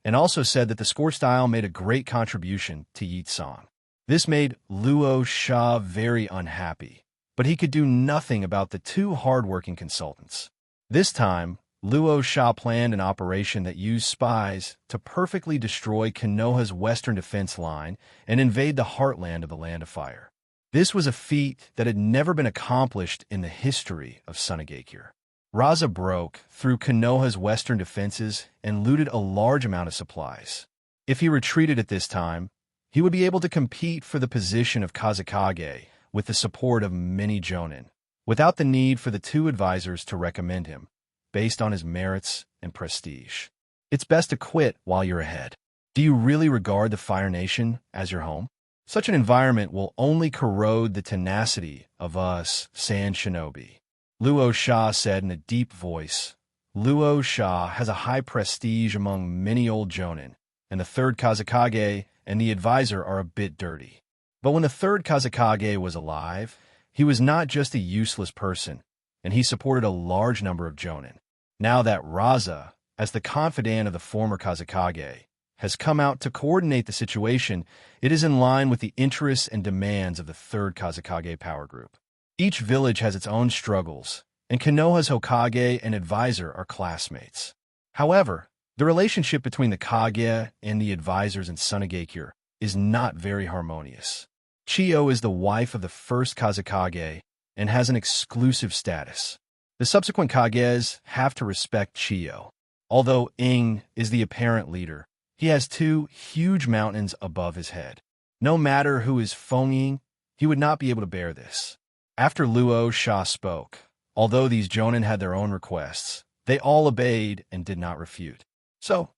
and also said that the score style made a great contribution to Yeat's song. This made Luo Sha very unhappy, but he could do nothing about the two hardworking consultants. This time, Luo Sha planned an operation that used spies to perfectly destroy Konoha's western defense line and invade the heartland of the Land of Fire. This was a feat that had never been accomplished in the history of Sunagakure. Raza broke through Konoha's western defenses and looted a large amount of supplies. If he retreated at this time, he would be able to compete for the position of Kazekage with the support of many jonin, without the need for the two advisors to recommend him, based on his merits and prestige. It's best to quit while you're ahead. Do you really regard the Fire Nation as your home? Such an environment will only corrode the tenacity of us Sand Shinobi. Luo Sha said in a deep voice. Luo Sha has a high prestige among many old jonin, and the third Kazekage and the advisor are a bit dirty. But when the third Kazekage was alive, he was not just a useless person, and he supported a large number of jonin. Now that Raza, as the confidant of the former Kazekage, has come out to coordinate the situation, it is in line with the interests and demands of the third Kazekage power group. Each village has its own struggles, and Konoha's Hokage and advisor are classmates. However, the relationship between the Kage and the advisors in Sunagakure is not very harmonious. Chiyo is the wife of the first Kazekage and has an exclusive status. The subsequent Kages have to respect Chiyo. Although Ing is the apparent leader, he has two huge mountains above his head. No matter who is Fenging, he would not be able to bear this. After Luo Sha spoke, although these jonin had their own requests, they all obeyed and did not refute. So,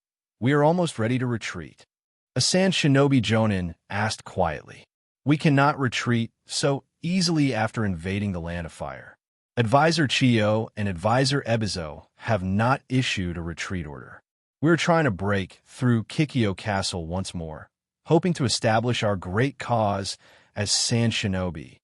we are almost ready to retreat. A Sand Shinobi jonin asked quietly. We cannot retreat so easily after invading the Land of Fire. Advisor Chiyo and Advisor Ebizo have not issued a retreat order. We are trying to break through Kikyo Castle once more, hoping to establish our great cause as Sand Shinobi.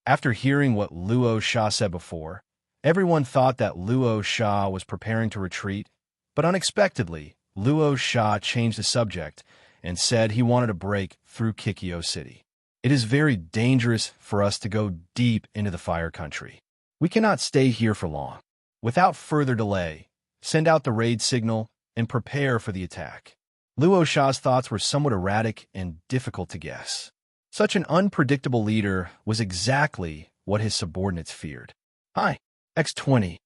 After hearing what Luo Sha said before, everyone thought that Luo Sha was preparing to retreat, but unexpectedly, Luo Sha changed the subject and said he wanted to break through Kikyo City. It is very dangerous for us to go deep into the Fire Country. We cannot stay here for long. Without further delay, send out the raid signal and prepare for the attack. Luo Sha's thoughts were somewhat erratic and difficult to guess. Such an unpredictable leader was exactly what his subordinates feared. Hi, X20.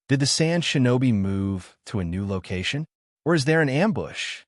Did the Sand Shinobi move to a new location? Or is there an ambush?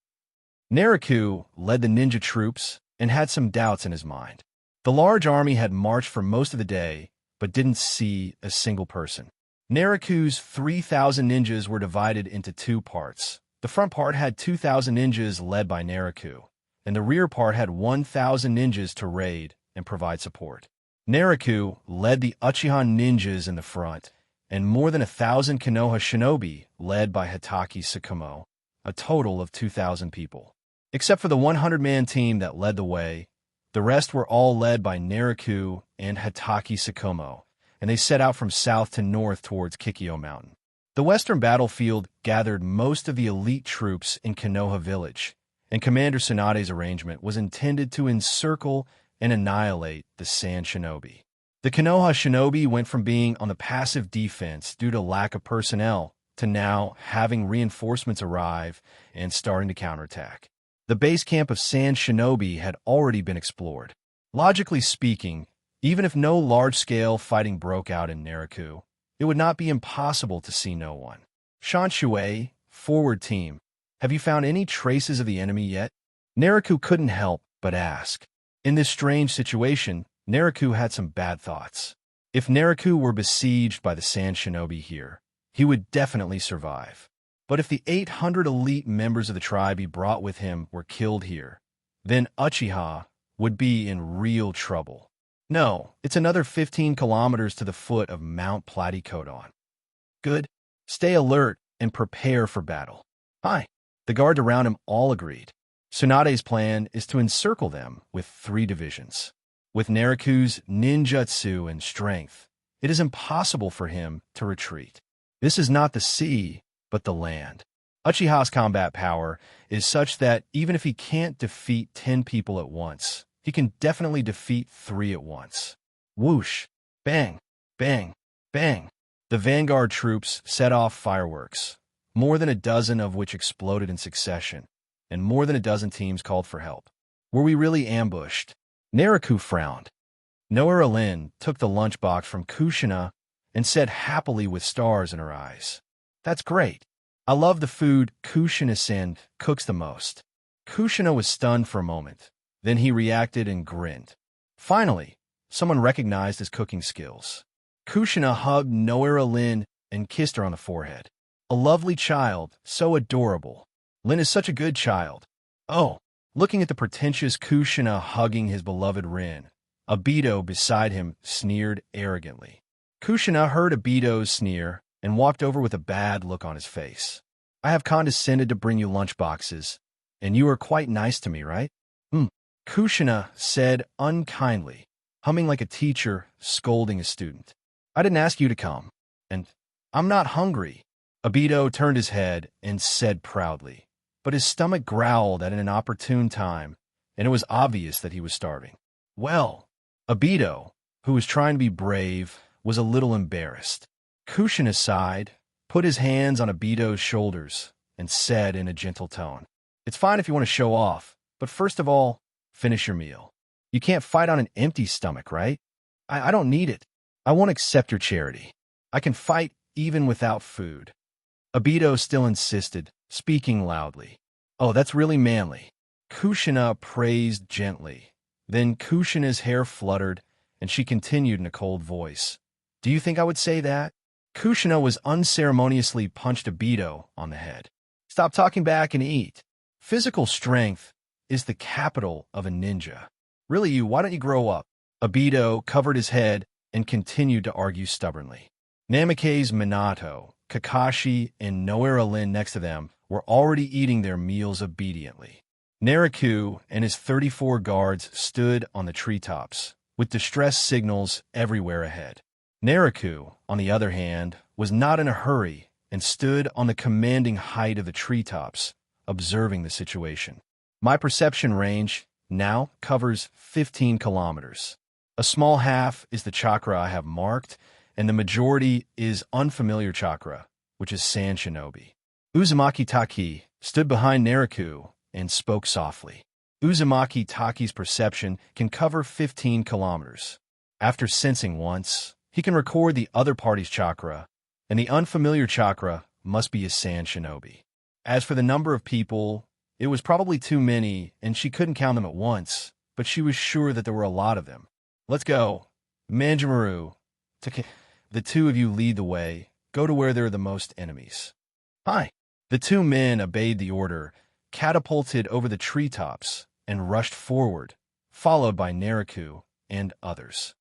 Naruto led the ninja troops and had some doubts in his mind. The large army had marched for most of the day, but didn't see a single person. Naruto's 3,000 ninjas were divided into two parts. The front part had 2,000 ninjas led by Naruto, and the rear part had 1,000 ninjas to raid and provide support. Naruto led the Uchiha ninjas in the front, and more than 1,000 Konoha shinobi led by Hitaki Sakumo, a total of 2,000 people. Except for the 100-man team that led the way, the rest were all led by Naruto and Hitaki Sakumo, and they set out from south to north towards Kikyo Mountain. The western battlefield gathered most of the elite troops in Konoha village, and Commander Tsunade's arrangement was intended to encircle and annihilate the Sand Shinobi. The Konoha shinobi went from being on the passive defense due to lack of personnel to now having reinforcements arrive and starting to counterattack. The base camp of Sand Shinobi had already been explored. Logically speaking, even if no large-scale fighting broke out in Naruto, it would not be impossible to see no one. Shanshui, forward team, have you found any traces of the enemy yet? Naruto couldn't help but ask. In this strange situation, Naruto had some bad thoughts. If Naruto were besieged by the Sand Shinobi here, he would definitely survive. But if the 800 elite members of the tribe he brought with him were killed here, then Uchiha would be in real trouble. No, it's another 15 kilometers to the foot of Mount Platycodon. Good. Stay alert and prepare for battle. Hi. The guards around him all agreed. Tsunade's plan is to encircle them with 3 divisions. With Naruto's ninjutsu and strength, it is impossible for him to retreat. This is not the sea, but the land. Uchiha's combat power is such that even if he can't defeat 10 people at once, he can definitely defeat 3 at once. Whoosh! Bang! Bang! Bang! The vanguard troops set off fireworks, more than a dozen of which exploded in succession, and more than a dozen teams called for help. Were we really ambushed? Naruto frowned. Noera Lin took the lunchbox from Kushina and said happily with stars in her eyes, "That's great. I love the food Kushina-san cooks the most." Kushina was stunned for a moment. Then he reacted and grinned. Finally, someone recognized his cooking skills. Kushina hugged Noera Lin and kissed her on the forehead. "A lovely child, so adorable. Lin is such a good child." Oh, looking at the pretentious Kushina hugging his beloved Rin, Obito beside him sneered arrogantly. Kushina heard Obito's sneer and walked over with a bad look on his face. "I have condescended to bring you lunchboxes, and you are quite nice to me, right?" Kushina said unkindly, humming like a teacher scolding a student. "I didn't ask you to come, and I'm not hungry." Obito turned his head and said proudly, but his stomach growled at an inopportune time, and it was obvious that he was starving. Well, Obito, who was trying to be brave, was a little embarrassed. Kushina sighed, put his hands on Obito's shoulders, and said in a gentle tone, "It's fine if you want to show off, but first of all, finish your meal. You can't fight on an empty stomach, right? I don't need it. I won't accept your charity. I can fight even without food." Obito still insisted, speaking loudly. "Oh, that's really manly." Kushina praised gently. Then Kushina's hair fluttered, and she continued in a cold voice, "Do you think I would say that?" Kushina was unceremoniously punched Obito on the head. "Stop talking back and eat. Physical strength is the capital of a ninja. Really, why don't you grow up?" Obito covered his head and continued to argue stubbornly. Namikaze Minato, Kakashi, and Noera Lin next to them were already eating their meals obediently. Naruto and his 34 guards stood on the treetops, with distress signals everywhere ahead. Naruto, on the other hand, was not in a hurry and stood on the commanding height of the treetops, observing the situation. My perception range now covers 15 kilometers. A small half is the chakra I have marked, and the majority is unfamiliar chakra, which is Sand Shinobi. Uzumaki Taki stood behind Naruto and spoke softly. Uzumaki Taki's perception can cover 15 kilometers. After sensing once, he can record the other party's chakra, and the unfamiliar chakra must be a Sand Shinobi. As for the number of people, it was probably too many, and she couldn't count them at once, but she was sure that there were a lot of them. "Let's go. Manjimaru, the two of you lead the way. Go to where there are the most enemies." "Hi." The two men obeyed the order, catapulted over the treetops, and rushed forward, followed by Naruto and others.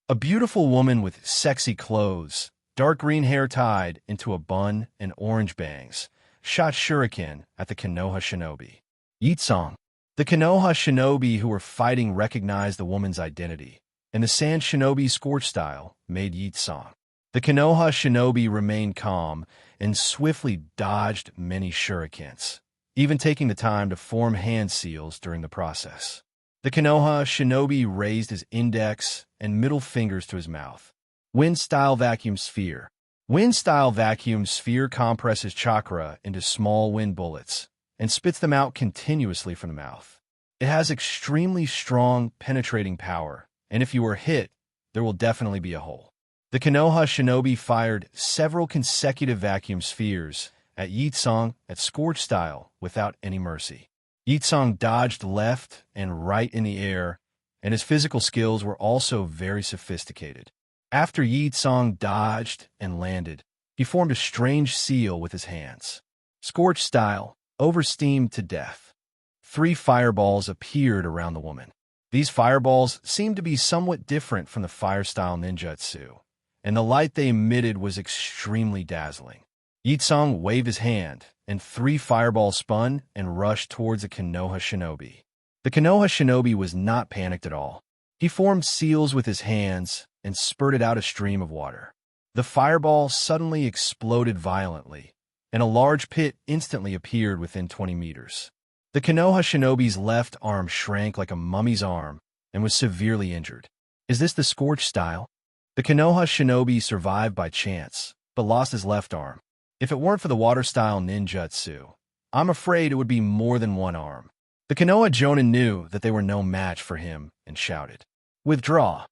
A beautiful woman with sexy clothes, dark green hair tied into a bun and orange bangs, shot shuriken at the Konoha shinobi. Yitsong. The Konoha shinobi who were fighting recognized the woman's identity, and the Sand Shinobi Scorch style made Yitsong. The Konoha shinobi remained calm and swiftly dodged many shurikens, even taking the time to form hand seals during the process. The Konoha shinobi raised his index and middle fingers to his mouth. Wind-style vacuum sphere. Wind-style vacuum sphere compresses chakra into small wind bullets and spits them out continuously from the mouth. It has extremely strong penetrating power, and if you are hit, there will definitely be a hole. The Konoha shinobi fired several consecutive vacuum spheres at Yitsong at Scorch style without any mercy. Yitsong dodged left and right in the air, and his physical skills were also very sophisticated. After Yitsong dodged and landed, he formed a strange seal with his hands. Scorch style, oversteamed to death. 3 fireballs appeared around the woman. These fireballs seemed to be somewhat different from the fire-style ninjutsu, and the light they emitted was extremely dazzling. Yitsong waved his hand, and 3 fireballs spun and rushed towards the Konoha shinobi. The Konoha shinobi was not panicked at all. He formed seals with his hands and spurted out a stream of water. The fireball suddenly exploded violently, and a large pit instantly appeared within 20 meters. The Konoha shinobi's left arm shrank like a mummy's arm and was severely injured. Is this the Scorch style? The Konoha shinobi survived by chance, but lost his left arm. If it weren't for the water-style ninjutsu, I'm afraid it would be more than one arm. The Konoha Jonin knew that they were no match for him and shouted, "Withdraw!"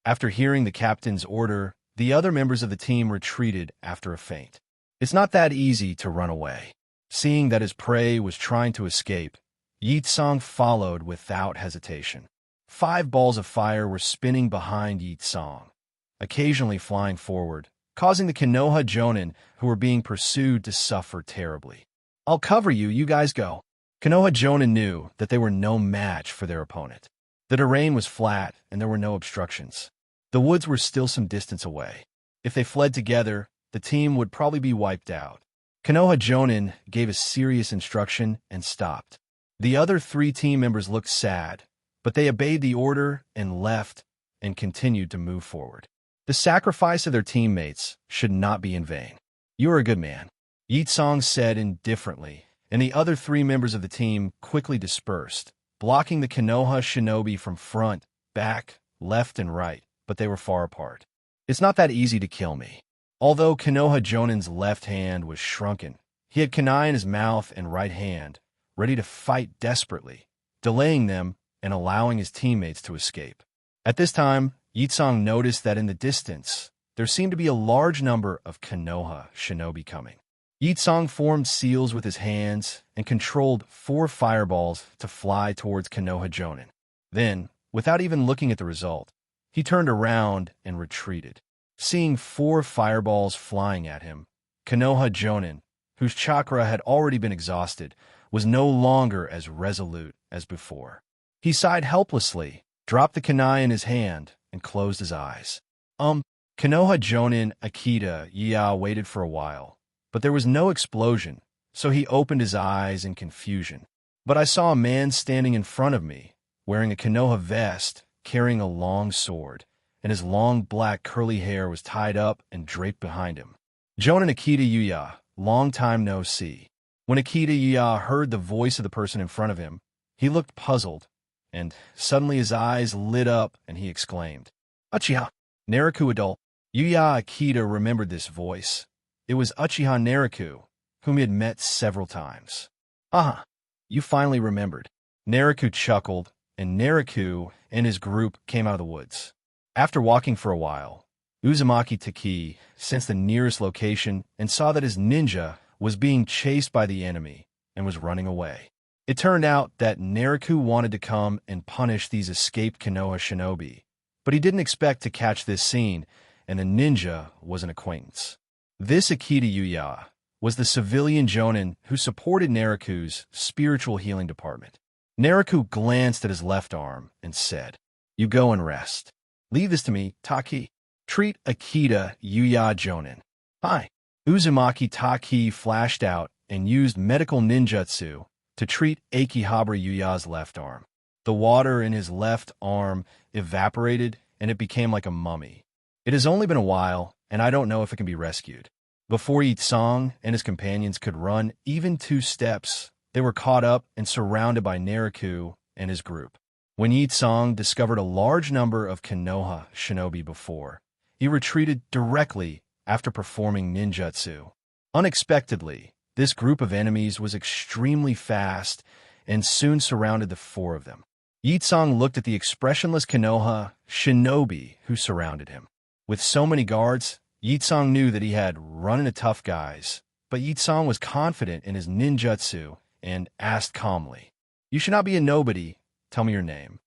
After hearing the captain's order, the other members of the team retreated after a feint. It's not that easy to run away. Seeing that his prey was trying to escape, Yi-Tsang followed without hesitation. 5 balls of fire were spinning behind Yi-Tsang, occasionally flying forward, causing the Konoha Jonin who were being pursued to suffer terribly. "I'll cover you, you guys go." Konoha Jonin knew that they were no match for their opponent. The terrain was flat and there were no obstructions. The woods were still some distance away. If they fled together, the team would probably be wiped out. Konoha Jonin gave a serious instruction and stopped. The other 3 team members looked sad, but they obeyed the order and left and continued to move forward. The sacrifice of their teammates should not be in vain. "You are a good man," Yi-Tsang said indifferently, and the other 3 members of the team quickly dispersed, blocking the Konoha shinobi from front, back, left, and right, but they were far apart. "It's not that easy to kill me." Although Konoha Jonin's left hand was shrunken, he had kunai in his mouth and right hand, ready to fight desperately, delaying them and allowing his teammates to escape. At this time, Yi-Tsang noticed that in the distance, there seemed to be a large number of Konoha shinobi coming. Yi-Tsang formed seals with his hands and controlled 4 fireballs to fly towards Konoha Jonin. Then, without even looking at the result, he turned around and retreated. Seeing 4 fireballs flying at him, Konoha Jonin, whose chakra had already been exhausted, was no longer as resolute as before. He sighed helplessly, dropped the kunai in his hand, and closed his eyes. Konoha Jonin Akita Yaa waited for a while, but there was no explosion, so he opened his eyes in confusion. But I saw a man standing in front of me, wearing a Konoha vest, carrying a long sword, and his long black curly hair was tied up and draped behind him. Jonin Akita Yuya, long time no see. When Akita Yuya heard the voice of the person in front of him, he looked puzzled, and suddenly his eyes lit up and he exclaimed, "Uchiha, Naruto adult." Yuya Akita remembered this voice. It was Uchiha Naruto, whom he had met several times. "Aha, you finally remembered." Naruto chuckled, and Naruto and his group came out of the woods. After walking for a while, Uzumaki Taki sensed the nearest location and saw that his ninja was being chased by the enemy and was running away. It turned out that Naruto wanted to come and punish these escaped Konoha shinobi, but he didn't expect to catch this scene, and the ninja was an acquaintance. This Akita Yuya was the civilian Jonin who supported Naruto's spiritual healing department. Naruto glanced at his left arm and said, "You go and rest. Leave this to me, Taki." Treat Akita Yuya Jonin. "Hi." Uzumaki Taki flashed out and used medical ninjutsu to treat Akihabara Yuya's left arm. The water in his left arm evaporated and it became like a mummy. It has only been a while, and I don't know if it can be rescued. Before Yi-Tsang and his companions could run even 2 steps, they were caught up and surrounded by Naruto and his group. When Yi-Tsang discovered a large number of Konoha shinobi before, he retreated directly after performing ninjutsu. Unexpectedly, this group of enemies was extremely fast and soon surrounded the 4 of them. Yi-Tsang looked at the expressionless Konoha shinobi who surrounded him. With so many guards, Yi-Tsang knew that he had run into tough guys, but Yi-Tsang was confident in his ninjutsu and asked calmly, "You should not be a nobody. Tell me your name."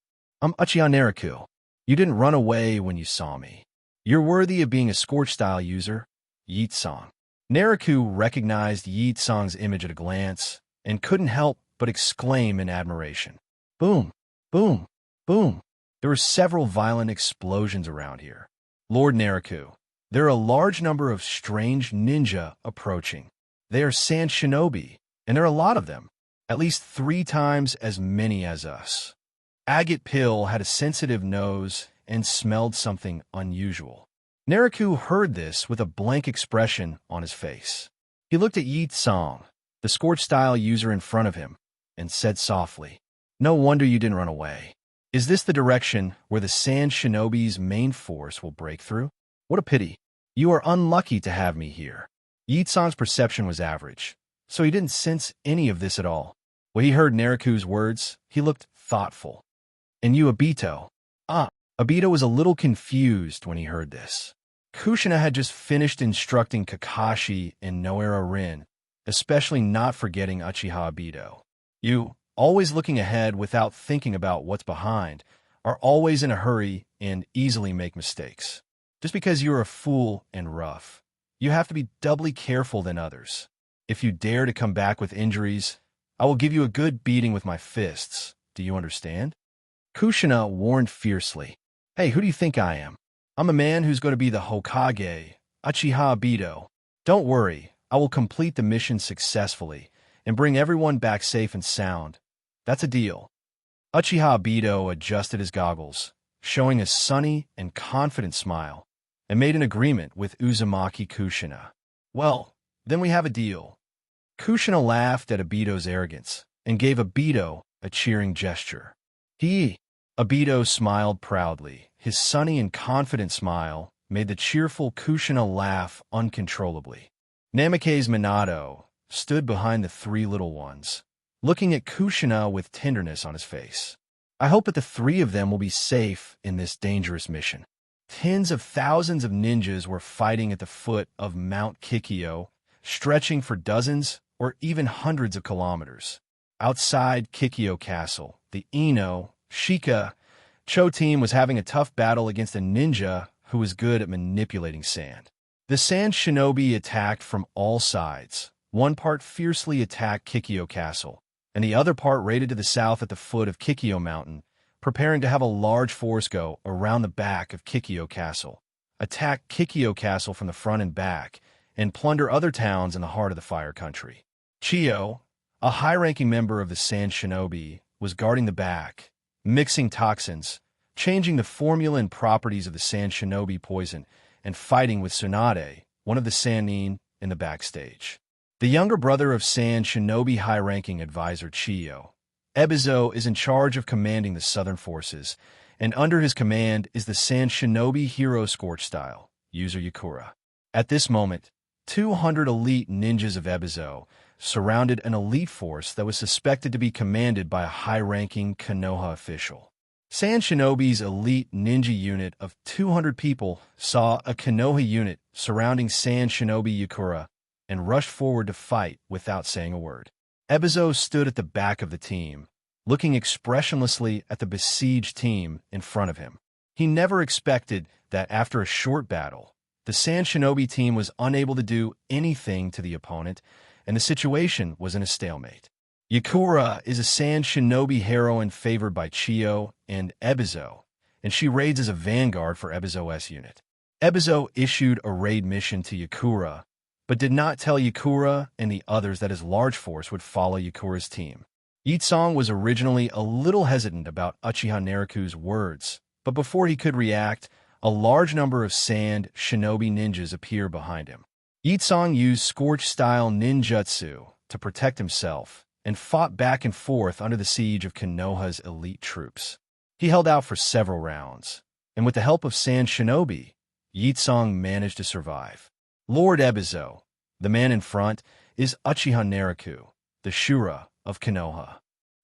"I'm Uchiha Naruto. You didn't run away when you saw me. You're worthy of being a Scorch-style user." Yi-Tsang. Naruto recognized Yi-Tsang's image at a glance and couldn't help but exclaim in admiration. Boom, boom, boom. There were several violent explosions around here. "Lord Naruto, there are a large number of strange ninja approaching. They are sand shinobi, and there are a lot of them, at least 3 times as many as us." Agate Pill had a sensitive nose and smelled something unusual. Naruto heard this with a blank expression on his face. He looked at Yi Song, the Scorch-style user in front of him, and said softly, "No wonder you didn't run away. Is this the direction where the Sand Shinobi's main force will break through? What a pity. You are unlucky to have me here." Yi Song's perception was average, so he didn't sense any of this at all. When he heard Nariku's words, he looked thoughtful. "And you, Obito?" Obito was a little confused when he heard this. Kushina had just finished instructing Kakashi and Noara Rin, especially not forgetting Uchiha Obito. You, always looking ahead without thinking about what's behind, are always in a hurry and easily make mistakes. Just because you're a fool and rough, you have to be doubly careful than others. If you dare to come back with injuries, I will give you a good beating with my fists. Do you understand? Kushina warned fiercely. "Hey, who do you think I am? I'm a man who's going to be the Hokage, Uchiha Obito. Don't worry, I will complete the mission successfully and bring everyone back safe and sound. That's a deal." Uchiha Obito adjusted his goggles, showing a sunny and confident smile, and made an agreement with Uzumaki Kushina. "Well, then we have a deal." Kushina laughed at Obito's arrogance and gave Obito a cheering gesture. Obito smiled proudly. His sunny and confident smile made the cheerful Kushina laugh uncontrollably. Namake's Minato stood behind the three little ones, looking at Kushina with tenderness on his face. "I hope that the three of them will be safe in this dangerous mission." Tens of thousands of ninjas were fighting at the foot of Mount Kikyo, stretching for dozens or even hundreds of kilometers. Outside Kikyo Castle, the Ino, Shika, Cho team was having a tough battle against a ninja who was good at manipulating sand. The Sand Shinobi attacked from all sides. One part fiercely attacked Kikyo Castle, and the other part raided to the south at the foot of Kikyo Mountain, preparing to have a large force go around the back of Kikyo Castle, attack Kikyo Castle from the front and back, and plunder other towns in the heart of the Fire Country. Chiyo, a high-ranking member of the Sand Shinobi, was guarding the back, mixing toxins, changing the formula and properties of the Sand Shinobi poison, and fighting with Tsunade, one of the Sannin, in the backstage. The younger brother of Sand Shinobi high-ranking advisor Chiyo, Ebizo, is in charge of commanding the southern forces, and under his command is the Sand Shinobi hero Scorch-style, user Yakura. At this moment, 200 elite ninjas of Ebizo surrounded an elite force that was suspected to be commanded by a high-ranking Konoha official. Sand Shinobi's elite ninja unit of 200 people saw a Konoha unit surrounding Sand Shinobi Yakura and rushed forward to fight without saying a word. Ebizo stood at the back of the team, looking expressionlessly at the besieged team in front of him. He never expected that after a short battle, the Sand Shinobi team was unable to do anything to the opponent, and the situation was in a stalemate. Yakura is a Sand Shinobi heroine favored by Chiyo and Ebizo, and she raids as a vanguard for Ebizo's unit. Ebizo issued a raid mission to Yakura, but did not tell Yakura and the others that his large force would follow Yakura's team. Yitsong was originally a little hesitant about Uchiha Nariku's words, but before he could react, a large number of Sand Shinobi ninjas appeared behind him. Yitsong used Scorch-style ninjutsu to protect himself and fought back and forth under the siege of Konoha's elite troops. He held out for several rounds, and with the help of Sand Shinobi, Yitsong managed to survive. Lord Ebizo, the man in front, is Uchiha Nariku, the Shura of Konoha.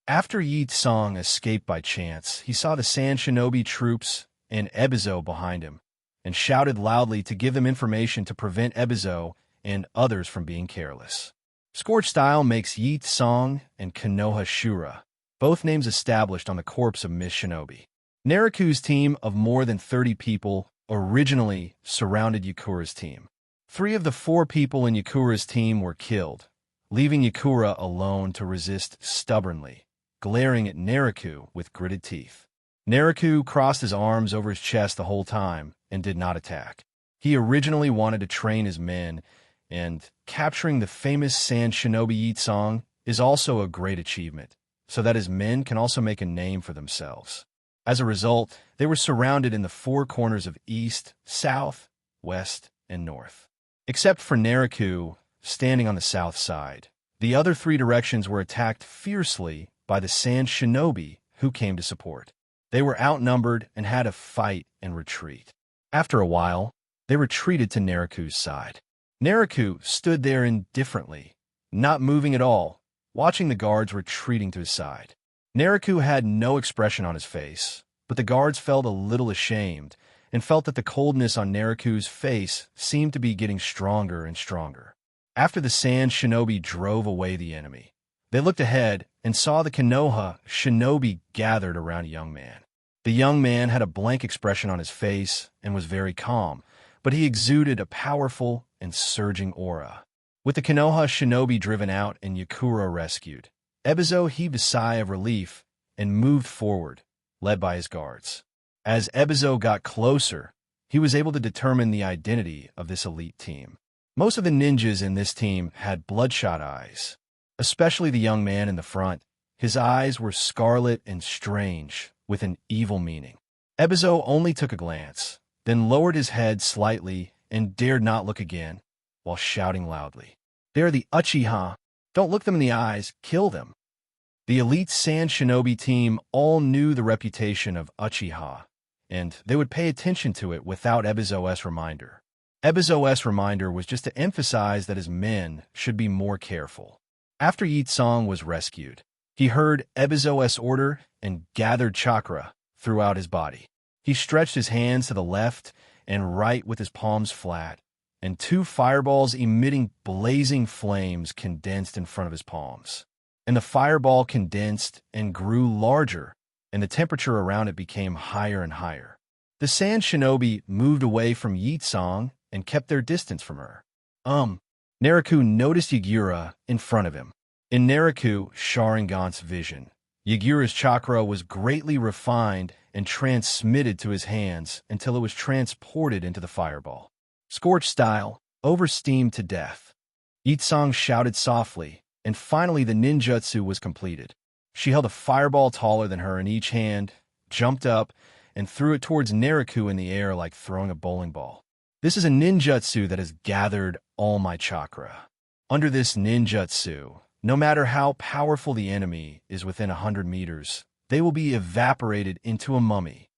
After Yitsong escaped by chance, he saw the Sand Shinobi troops and Ebizo behind him, and shouted loudly to give them information to prevent Ebizo and others from being careless. Scorch-style makes Yitsong and Konoha Shura, both names established on the corpse of Miss Shinobi. Nariku's team of more than 30 people originally surrounded Yakura's team. 3 of the 4 people in Yakura's team were killed, leaving Yakura alone to resist stubbornly, glaring at Nariku with gritted teeth. Nariku crossed his arms over his chest the whole time and did not attack. He originally wanted to train his men, and capturing the famous Sand Shinobi Yitsong is also a great achievement, so that his men can also make a name for themselves. As a result, they were surrounded in the 4 corners of east, south, west, and north. Except for Nariku, standing on the south side. The other three directions were attacked fiercely by the Sand Shinobi who came to support. They were outnumbered and had to fight and retreat. After a while, they retreated to Nariku's side. Nariku stood there indifferently, not moving at all, watching the guards retreating to his side. Nariku had no expression on his face, but the guards felt a little ashamed and felt that the coldness on Nariku's face seemed to be getting stronger and stronger. After the Sand Shinobi drove away the enemy, they looked ahead and saw the Konoha shinobi gathered around a young man. The young man had a blank expression on his face and was very calm, but he exuded a powerful and surging aura. With the Konoha shinobi driven out and Yakura rescued, Ebizo heaved a sigh of relief and moved forward, led by his guards. As Ebizo got closer, he was able to determine the identity of this elite team. Most of the ninjas in this team had bloodshot eyes, especially the young man in the front. His eyes were scarlet and strange, with an evil meaning. Ebizo only took a glance, then lowered his head slightly and dared not look again, while shouting loudly, "They're the Uchiha! Don't look them in the eyes, kill them!" The elite Sand Shinobi team all knew the reputation of Uchiha, and they would pay attention to it without Ebizo's reminder. Ebizo's reminder was just to emphasize that his men should be more careful. After Yitsong was rescued, he heard Ebizo's order and gathered chakra throughout his body. He stretched his hands to the left and right with his palms flat, and two fireballs emitting blazing flames condensed in front of his palms. And the fireball condensed and grew larger, and the temperature around it became higher and higher. The Sand Shinobi moved away from Yitsong and kept their distance from her. Nariku noticed Yagura in front of him. In Nariku Sharingan's vision, Yagura's chakra was greatly refined and transmitted to his hands until it was transported into the fireball. Scorched style, oversteamed to death. Yitsong shouted softly, and finally the ninjutsu was completed. She held a fireball taller than her in each hand, jumped up, and threw it towards Nariku in the air like throwing a bowling ball. This is a ninjutsu that has gathered all my chakra. Under this ninjutsu, no matter how powerful the enemy is within 100 meters, they will be evaporated into a mummy.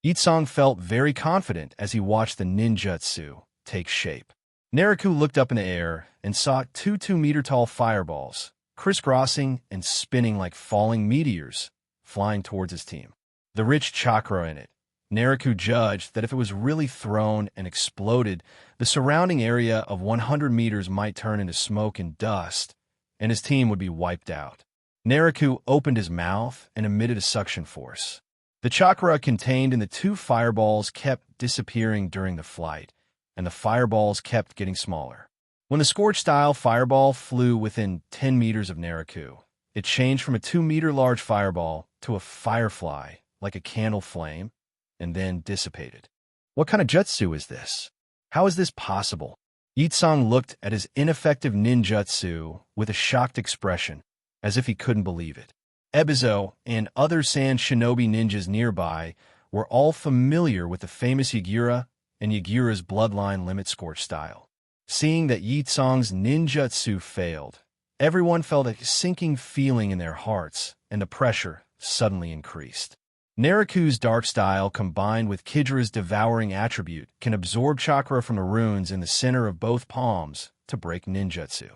Yitsong felt very confident as he watched the ninjutsu take shape. Nariku looked up in the air and saw two 2-meter-tall fireballs, crisscrossing and spinning like falling meteors, flying towards his team. The rich chakra in it, Nariku judged that if it was really thrown and exploded, the surrounding area of 100 meters might turn into smoke and dust, and his team would be wiped out. Nariku opened his mouth and emitted a suction force. The chakra contained in the two fireballs kept disappearing during the flight, and the fireballs kept getting smaller. When the scorch-style fireball flew within 10 meters of Nariku, it changed from a 2-meter-large fireball to a firefly, like a candle flame, and then dissipated. What kind of jutsu is this? How is this possible? Yitsong looked at his ineffective ninjutsu with a shocked expression, as if he couldn't believe it. Ebizo and other Sand Shinobi ninjas nearby were all familiar with the famous Yagura and Yagura's bloodline limit scorch style. Seeing that Yitsong's ninjutsu failed, everyone felt a sinking feeling in their hearts, and the pressure suddenly increased. Nariku's dark style combined with Kidara's devouring attribute can absorb chakra from the runes in the center of both palms to break ninjutsu.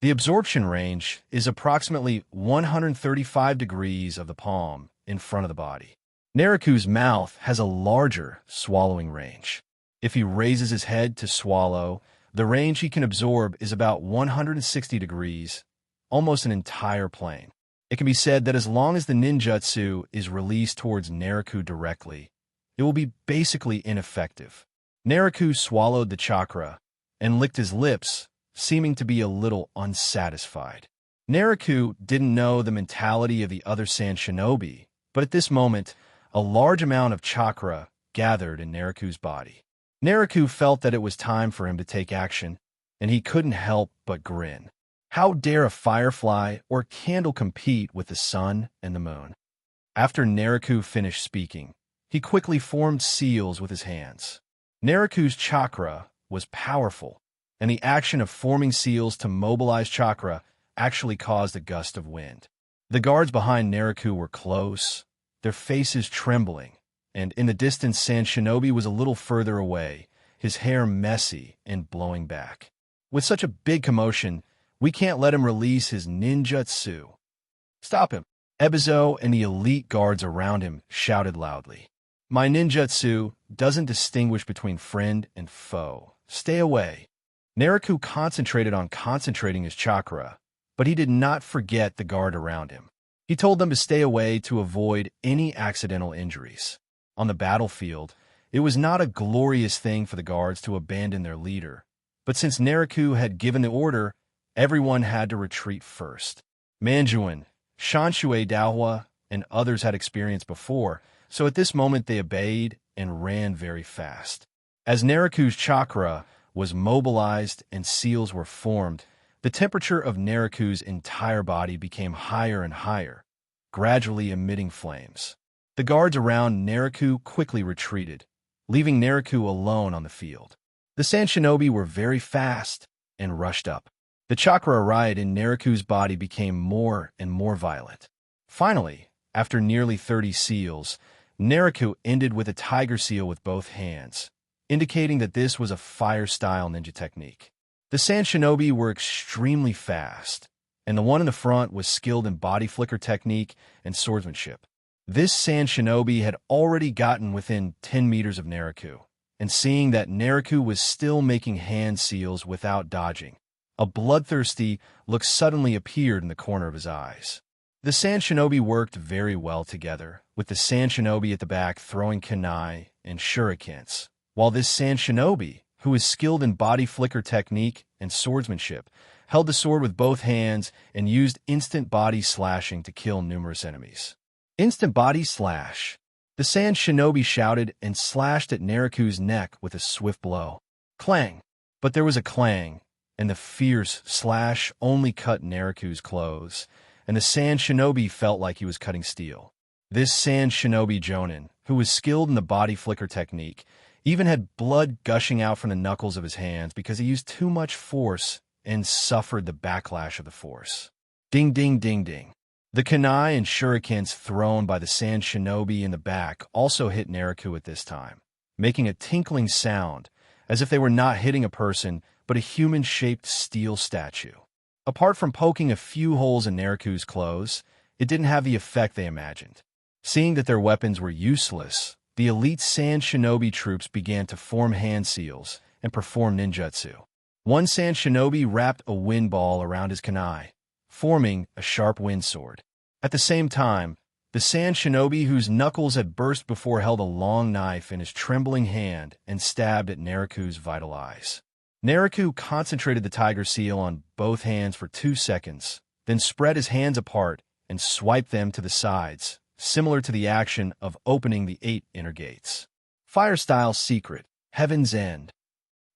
The absorption range is approximately 135 degrees of the palm in front of the body. Nariku's mouth has a larger swallowing range. If he raises his head to swallow, the range he can absorb is about 160 degrees, almost an entire plane. It can be said that as long as the ninjutsu is released towards Nariku directly, it will be basically ineffective. Nariku swallowed the chakra and licked his lips, seeming to be a little unsatisfied. Nariku didn't know the mentality of the other Sand Shinobi, but at this moment, a large amount of chakra gathered in Nariku's body. Nariku felt that it was time for him to take action, and he couldn't help but grin. How dare a firefly or candle compete with the sun and the moon? After Nariku finished speaking, he quickly formed seals with his hands. Nariku's chakra was powerful, and the action of forming seals to mobilize chakra actually caused a gust of wind. The guards behind Naraku were close, their faces trembling, and in the distance Sand Shinobi was a little further away, his hair messy and blowing back. With such a big commotion, we can't let him release his ninjutsu. Stop him! Ebizo and the elite guards around him shouted loudly. My ninjutsu doesn't distinguish between friend and foe. Stay away. Naraku concentrated on concentrating his chakra, but he did not forget the guard around him. He told them to stay away to avoid any accidental injuries. On the battlefield, it was not a glorious thing for the guards to abandon their leader, but since Naraku had given the order, everyone had to retreat first. Manjuan, Shanshui Daohua, and others had experience before, so at this moment they obeyed and ran very fast. As Naraku's chakra was mobilized and seals were formed, the temperature of Naraku's entire body became higher and higher, gradually emitting flames. The guards around Naraku quickly retreated, leaving Naraku alone on the field. The Sand Shinobi were very fast and rushed up. The chakra riot in Naraku's body became more and more violent. Finally, after nearly 30 seals, Naraku ended with a tiger seal with both hands, indicating that this was a fire-style ninja technique. The Sand Shinobi were extremely fast, and the one in the front was skilled in body flicker technique and swordsmanship. This Sand Shinobi had already gotten within 10 meters of Naraku, and seeing that Naraku was still making hand seals without dodging, a bloodthirsty look suddenly appeared in the corner of his eyes. The Sand Shinobi worked very well together, with the Sand Shinobi at the back throwing kunai and shurikens, while this Sand Shinobi, who was skilled in body flicker technique and swordsmanship, held the sword with both hands and used instant body slashing to kill numerous enemies. Instant body slash. The Sand Shinobi shouted and slashed at Naraku's neck with a swift blow. Clang! But there was a clang, and the fierce slash only cut Naraku's clothes, and the Sand Shinobi felt like he was cutting steel. This Sand Shinobi Jonin, who was skilled in the body flicker technique, even had blood gushing out from the knuckles of his hands because he used too much force and suffered the backlash of the force. Ding ding ding ding. The kunai and shurikens thrown by the Sand Shinobi in the back also hit Naraku at this time, making a tinkling sound, as if they were not hitting a person, but a human-shaped steel statue. Apart from poking a few holes in Naraku's clothes, it didn't have the effect they imagined. Seeing that their weapons were useless, the elite Sand Shinobi troops began to form hand seals and perform ninjutsu. One Sand Shinobi wrapped a wind ball around his kunai, forming a sharp wind sword. At the same time, the Sand Shinobi whose knuckles had burst before held a long knife in his trembling hand and stabbed at Naraku's vital eyes. Naraku concentrated the tiger seal on both hands for 2 seconds, then spread his hands apart and swiped them to the sides, similar to the action of opening the 8 inner gates. Fire-style secret, Heaven's End.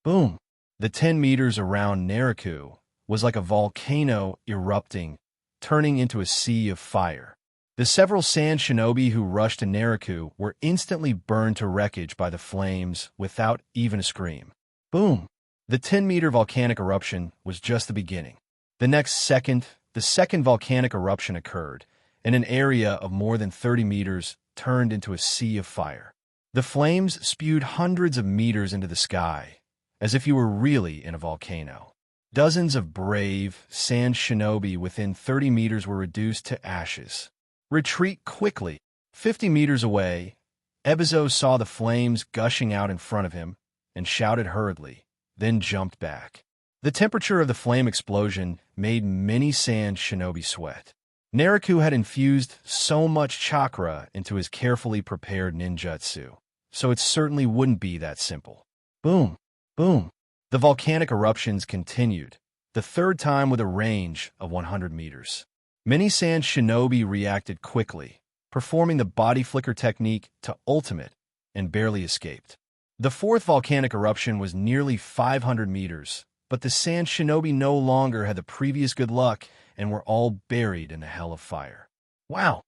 Boom! The 10 meters around Naraku was like a volcano erupting, turning into a sea of fire. The several Sand Shinobi who rushed to Naraku were instantly burned to wreckage by the flames without even a scream. Boom! The 10-meter volcanic eruption was just the beginning. The next second, the second volcanic eruption occurred, and an area of more than 30 meters turned into a sea of fire. The flames spewed hundreds of meters into the sky, as if you were really in a volcano. Dozens of brave Sand Shinobi within 30 meters were reduced to ashes. Retreat quickly. 50 meters away, Ebizo saw the flames gushing out in front of him and shouted hurriedly, then jumped back. The temperature of the flame explosion made many Sand Shinobi sweat. Naraku had infused so much chakra into his carefully prepared ninjutsu, so it certainly wouldn't be that simple. Boom! Boom! The volcanic eruptions continued, the third time with a range of 100 meters. Many Sand Shinobi reacted quickly, performing the body flicker technique to ultimate, and barely escaped. The fourth volcanic eruption was nearly 500 meters, but the Sand Shinobi no longer had the previous good luck and were all buried in the hell of fire. Wow!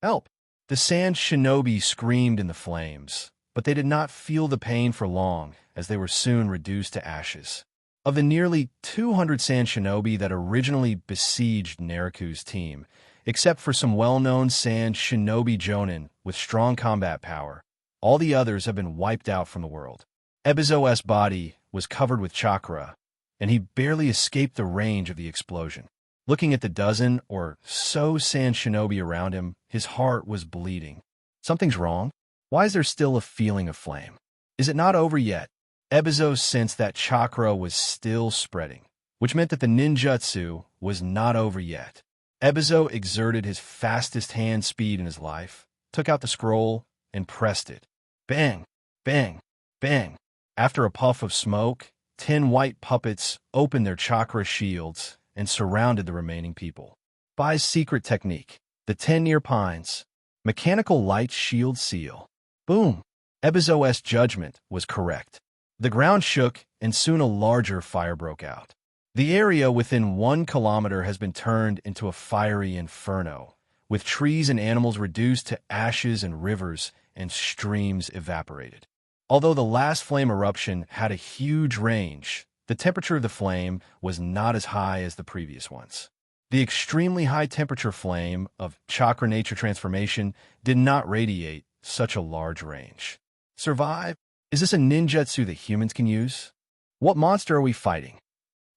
Help! The Sand Shinobi screamed in the flames, but they did not feel the pain for long, as they were soon reduced to ashes. Of the nearly 200 Sand Shinobi that originally besieged Naruto's team, except for some well-known Sand Shinobi Jonin with strong combat power, all the others have been wiped out from the world. Ebizo's body was covered with chakra, and he barely escaped the range of the explosion. Looking at the dozen or so Sand Shinobi around him, his heart was bleeding. Something's wrong? Why is there still a feeling of flame? Is it not over yet? Ebizo sensed that chakra was still spreading, which meant that the ninjutsu was not over yet. Ebizo exerted his fastest hand speed in his life, took out the scroll, and pressed it. Bang! Bang! Bang! After a puff of smoke, 10 white puppets opened their chakra shields and surrounded the remaining people. Bai's secret technique, the 10 near pines, mechanical light shield seal. Boom! Ebizo's judgment was correct. The ground shook, and soon a larger fire broke out. The area within 1 kilometer has been turned into a fiery inferno, with trees and animals reduced to ashes and rivers and streams evaporated. Although the last flame eruption had a huge range, the temperature of the flame was not as high as the previous ones. The extremely high temperature flame of chakra nature transformation did not radiate such a large range. Survive? Is this a ninjutsu that humans can use? What monster are we fighting?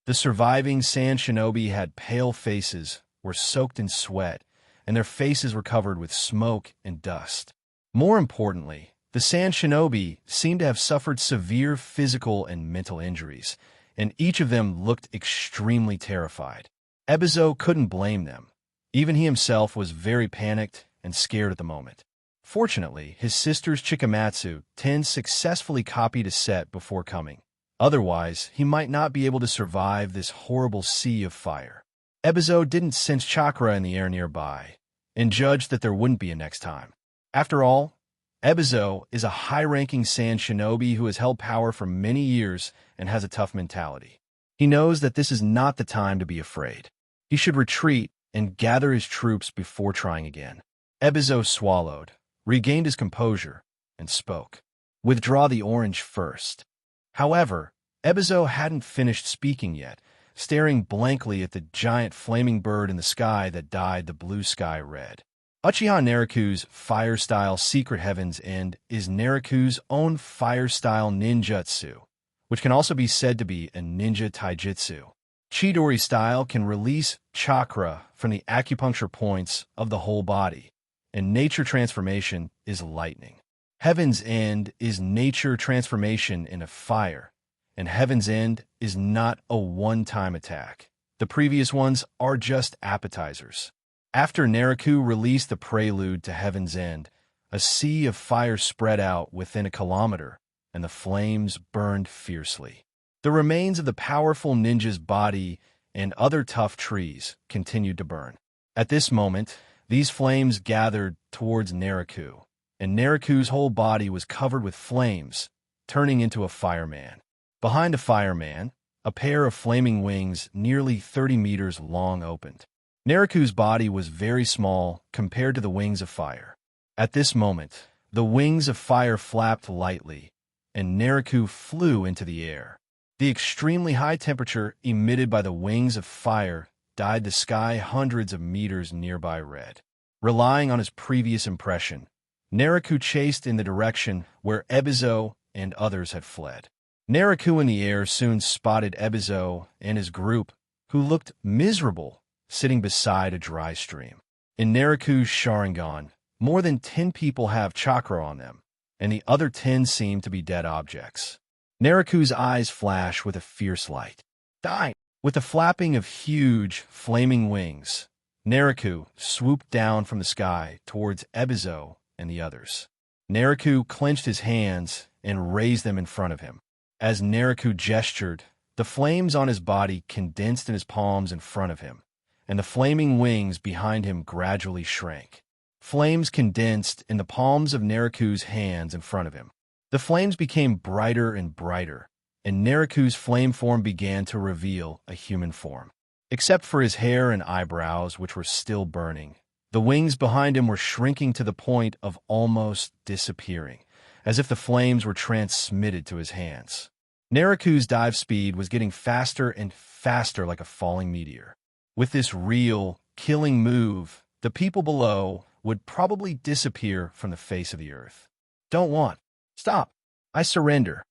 The surviving Sand Shinobi had pale faces, were soaked in sweat, and their faces were covered with smoke and dust. More importantly, the Sand Shinobi seemed to have suffered severe physical and mental injuries, and each of them looked extremely terrified. Ebizo couldn't blame them. Even he himself was very panicked and scared at the moment. Fortunately, his sister's Chikamatsu 10 successfully copied a set before coming. Otherwise, he might not be able to survive this horrible sea of fire. Ebizo didn't sense chakra in the air nearby, and judged that there wouldn't be a next time. After all, Ebizo is a high-ranking Sand Shinobi who has held power for many years and has a tough mentality. He knows that this is not the time to be afraid. He should retreat and gather his troops before trying again. Ebizo swallowed, regained his composure, and spoke. Withdraw the orange first. However, Ebizo hadn't finished speaking yet, staring blankly at the giant flaming bird in the sky that dyed the blue sky red. Uchiha Naruto's fire-style Secret Heaven's End is Naruto's own fire-style ninjutsu, which can also be said to be a ninja taijutsu. Chidori style can release chakra from the acupuncture points of the whole body, and nature transformation is lightning. Heaven's End is nature transformation into fire, and Heaven's End is not a one-time attack. The previous ones are just appetizers. After Naruto released the prelude to Heaven's End, a sea of fire spread out within a kilometer, and the flames burned fiercely. The remains of the powerful ninja's body and other tough trees continued to burn. At this moment, these flames gathered towards Naruto, and Naruto's whole body was covered with flames, turning into a fireman. Behind a fireman, a pair of flaming wings nearly 30 meters long opened. Naruto's body was very small compared to the wings of fire. At this moment, the wings of fire flapped lightly, and Naruto flew into the air. The extremely high temperature emitted by the wings of fire dyed the sky hundreds of meters nearby red. Relying on his previous impression, Naruto chased in the direction where Ebizo and others had fled. Naruto in the air soon spotted Ebizo and his group, who looked miserable, sitting beside a dry stream. In Naruto's Sharingan, more than 10 people have chakra on them, and the other 10 seem to be dead objects. Naruto's eyes flash with a fierce light. Die! With the flapping of huge, flaming wings, Naruto swooped down from the sky towards Ebizo and the others. Naruto clenched his hands and raised them in front of him. As Naruto gestured, the flames on his body condensed in his palms in front of him, and the flaming wings behind him gradually shrank. Flames condensed in the palms of Naruto's hands in front of him. The flames became brighter and brighter, and Naruto's flame form began to reveal a human form. Except for his hair and eyebrows, which were still burning, the wings behind him were shrinking to the point of almost disappearing, as if the flames were transmitted to his hands. Nariku's dive speed was getting faster and faster like a falling meteor. With this real, killing move, the people below would probably disappear from the face of the earth. Don't want. Stop. I surrender.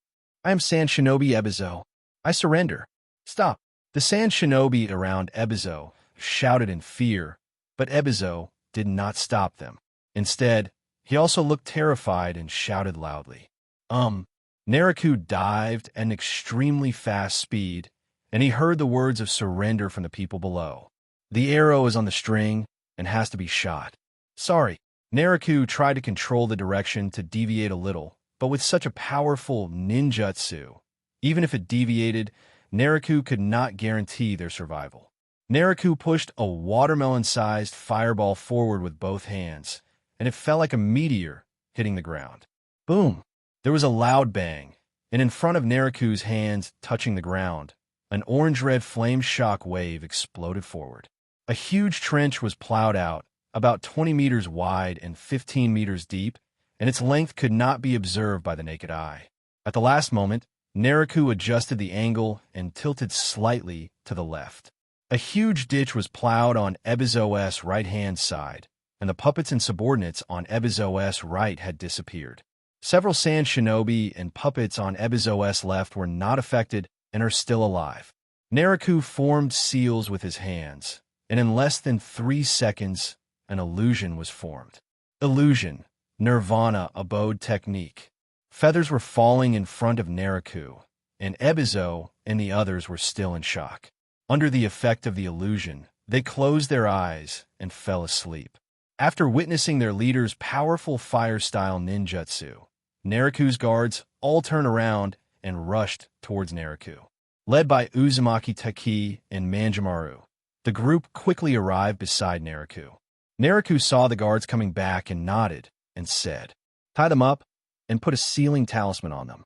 I am Sand Shinobi Ebizo. I surrender. Stop. The Sand Shinobi around Ebizo shouted in fear, but Ebizo did not stop them. Instead, he also looked terrified and shouted loudly. Nariku dived at an extremely fast speed, and he heard the words of surrender from the people below. The arrow is on the string and has to be shot. Sorry. Nariku tried to control the direction to deviate a little, but with such a powerful ninjutsu, even if it deviated, Nariku could not guarantee their survival. Nariku pushed a watermelon-sized fireball forward with both hands, and it fell like a meteor hitting the ground. Boom! There was a loud bang, and in front of Nariku's hands touching the ground, an orange-red flame shock wave exploded forward. A huge trench was plowed out, about 20 meters wide and 15 meters deep, and its length could not be observed by the naked eye. At the last moment, Nariku adjusted the angle and tilted slightly to the left. A huge ditch was plowed on Ebizo's right-hand side, and the puppets and subordinates on Ebizo's right had disappeared. Several Sand Shinobi and puppets on Ebizo's left were not affected and are still alive. Nariku formed seals with his hands, and in less than 3 seconds, an illusion was formed. Illusion, Nirvana abode technique. Feathers were falling in front of Nariku, and Ebizo and the others were still in shock. Under the effect of the illusion, they closed their eyes and fell asleep. After witnessing their leader's powerful fire-style ninjutsu, Nariku's guards all turned around and rushed towards Nariku. Led by Uzumaki Taki and Manjimaru, the group quickly arrived beside Nariku. Nariku saw the guards coming back and nodded and said, "Tie them up and put a sealing talisman on them."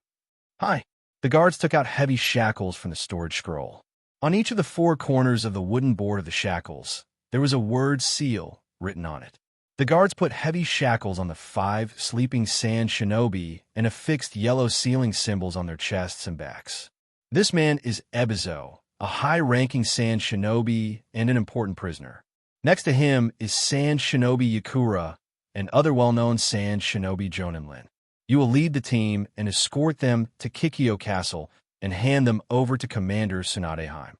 "Hi." The guards took out heavy shackles from the storage scroll. On each of the 4 corners of the wooden board of the shackles, there was a word seal written on it. The guards put heavy shackles on the 5 sleeping Sand Shinobi and affixed yellow sealing symbols on their chests and backs. This man is Ebizo, a high-ranking Sand Shinobi and an important prisoner. Next to him is Sand Shinobi Yakura and other well-known Sand Shinobi Joninlin. You will lead the team and escort them to Kikyo Castle and hand them over to Commander Tsunadeheim.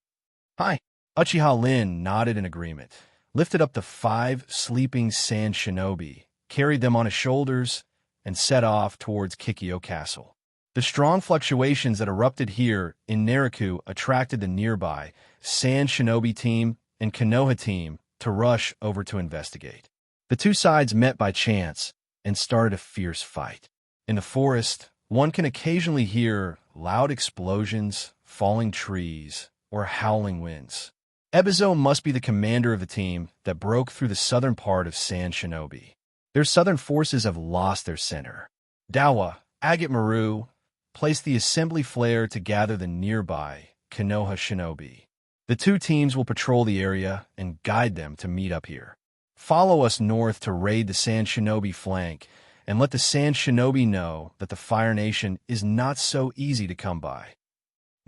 "Hi." Uchiha Lin nodded in agreement, lifted up the 5 sleeping Sand Shinobi, carried them on his shoulders, and set off towards Kikyo Castle. The strong fluctuations that erupted here in Nariku attracted the nearby Sand Shinobi team and Konoha team to rush over to investigate. The 2 sides met by chance and started a fierce fight. In the forest, one can occasionally hear loud explosions, falling trees, or howling winds. Ebizo must be the commander of the team that broke through the southern part of Sand Shinobi. Their southern forces have lost their center. Dawa, Agate Maru, placed the assembly flare to gather the nearby Konoha Shinobi. The 2 teams will patrol the area and guide them to meet up here. Follow us north to raid the Sand Shinobi flank and let the Sand Shinobi know that the Fire Nation is not so easy to come by.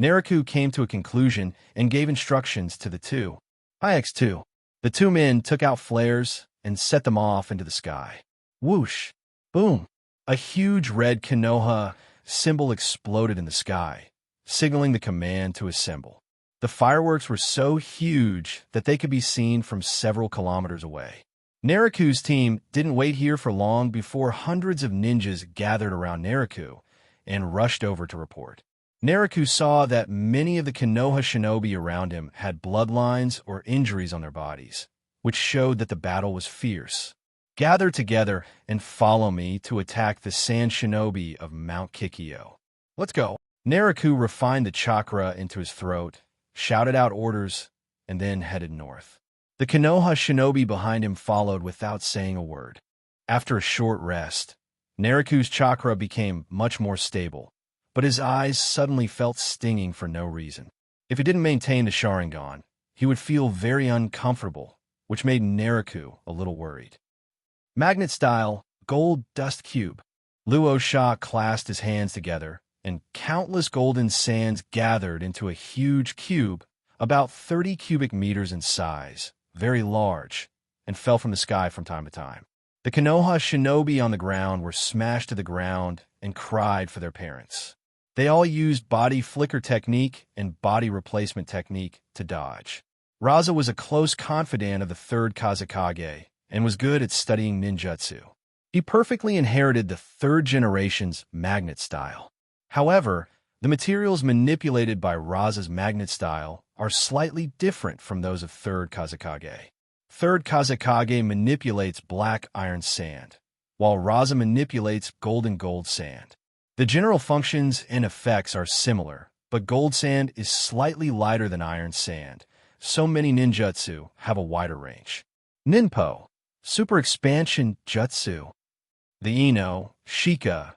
Nariku came to a conclusion and gave instructions to the 2. IX2. The 2 men took out flares and set them off into the sky. Whoosh! Boom! A huge red Konoha symbol exploded in the sky, signaling the command to assemble. The fireworks were so huge that they could be seen from several kilometers away. Nariku's team didn't wait here for long before hundreds of ninjas gathered around Nariku and rushed over to report. Nariku saw that many of the Konoha Shinobi around him had bloodlines or injuries on their bodies, which showed that the battle was fierce. Gather together and follow me to attack the Sand Shinobi of Mount Kikyo. Let's go. Nariku refined the chakra into his throat, shouted out orders, and then headed north. The Konoha Shinobi behind him followed without saying a word. After a short rest, Nariku's chakra became much more stable, but his eyes suddenly felt stinging for no reason. If he didn't maintain the Sharingan, he would feel very uncomfortable, which made Nariku a little worried. Magnet style, gold dust cube. Luo Sha clasped his hands together and countless golden sands gathered into a huge cube, about 30 cubic meters in size, very large, and fell from the sky from time to time. The Konoha shinobi on the ground were smashed to the ground and cried for their parents. They all used body flicker technique and body replacement technique to dodge. Raza was a close confidant of the third Kazekage and was good at studying ninjutsu. He perfectly inherited the third generation's magnet style. However, the materials manipulated by Raza's magnet style are slightly different from those of third Kazekage. Third Kazekage manipulates black iron sand, while Raza manipulates gold sand. The general functions and effects are similar, but gold sand is slightly lighter than iron sand, so many ninjutsu have a wider range. Ninpo, Super Expansion Jutsu. The Ino, Shika,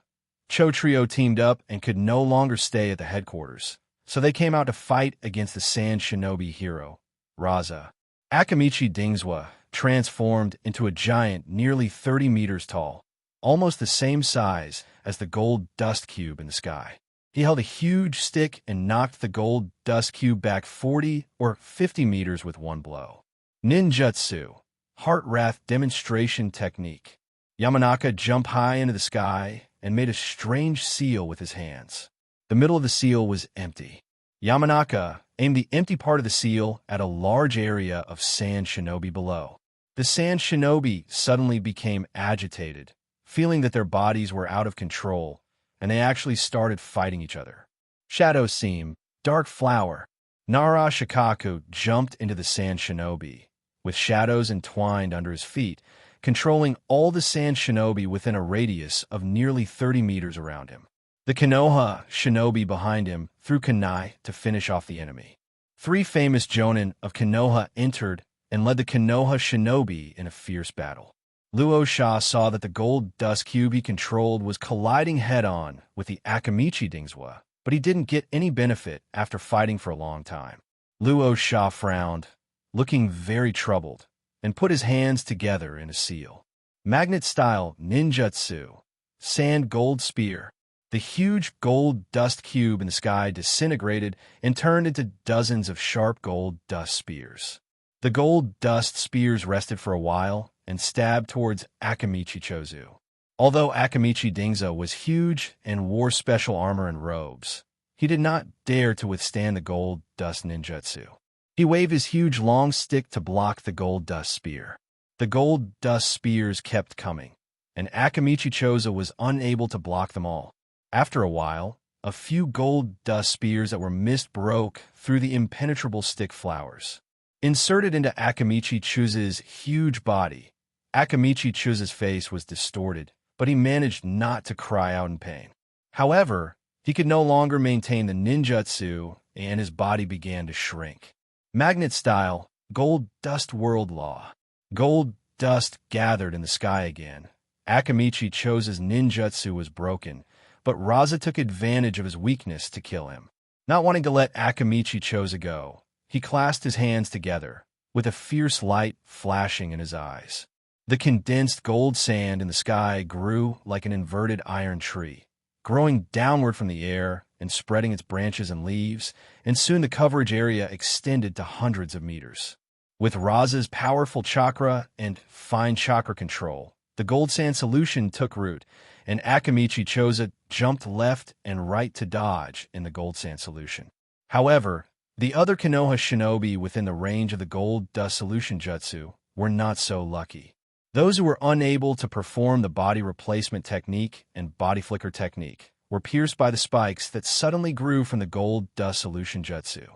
Cho trio teamed up and could no longer stay at the headquarters, so they came out to fight against the sand shinobi hero, Raza. Akamichi Dingswa transformed into a giant nearly 30 meters tall, almost the same size as the gold dust cube in the sky. He held a huge stick and knocked the gold dust cube back 40 or 50 meters with one blow. Ninjutsu, Heart Wrath Demonstration Technique. Yamanaka jumped high into the sky and made a strange seal with his hands. The middle of the seal was empty. Yamanaka aimed the empty part of the seal at a large area of sand shinobi below. The sand shinobi suddenly became agitated, feeling that their bodies were out of control, and they actually started fighting each other. Shadow Seam, Dark Flower. Nara Shikaku jumped into the sand shinobi, with shadows entwined under his feet, controlling all the sand shinobi within a radius of nearly 30 meters around him. The Konoha shinobi behind him threw kunai to finish off the enemy. 3 famous jonin of Konoha entered and led the Konoha shinobi in a fierce battle. Luo Sha saw that the gold dust cube he controlled was colliding head-on with the Akamichi Dingswa, but he didn't get any benefit after fighting for a long time. Luo Sha frowned, looking very troubled, and put his hands together in a seal. Magnet-style ninjutsu, Sand Gold Spear. The huge gold dust cube in the sky disintegrated and turned into dozens of sharp gold dust spears. The gold dust spears rested for a while and stabbed towards Akamichi Chozu. Although Akamichi Dingzo was huge and wore special armor and robes, he did not dare to withstand the gold dust ninjutsu. He waved his huge long stick to block the gold dust spear. The gold dust spears kept coming, and Akamichi Chozo was unable to block them all. After a while, a few gold dust spears that were missed broke through the impenetrable stick flowers. Inserted into Akamichi Chozo's huge body, Akamichi Chozo's face was distorted, but he managed not to cry out in pain. However, he could no longer maintain the ninjutsu, and his body began to shrink. Magnet-style, Gold Dust World Law. Gold dust gathered in the sky again. Akamichi Chozo's ninjutsu was broken, but Raza took advantage of his weakness to kill him. Not wanting to let Akamichi Chozo go, he clasped his hands together, with a fierce light flashing in his eyes. The condensed gold sand in the sky grew like an inverted iron tree, growing downward from the air and spreading its branches and leaves, and soon the coverage area extended to hundreds of meters. With Raza's powerful chakra and fine chakra control, the gold sand solution took root, and Akamichi Chozo jumped left and right to dodge in the gold sand solution. However, the other Konoha shinobi within the range of the gold dust solution jutsu were not so lucky. Those who were unable to perform the body replacement technique and body flicker technique were pierced by the spikes that suddenly grew from the gold dust solution jutsu.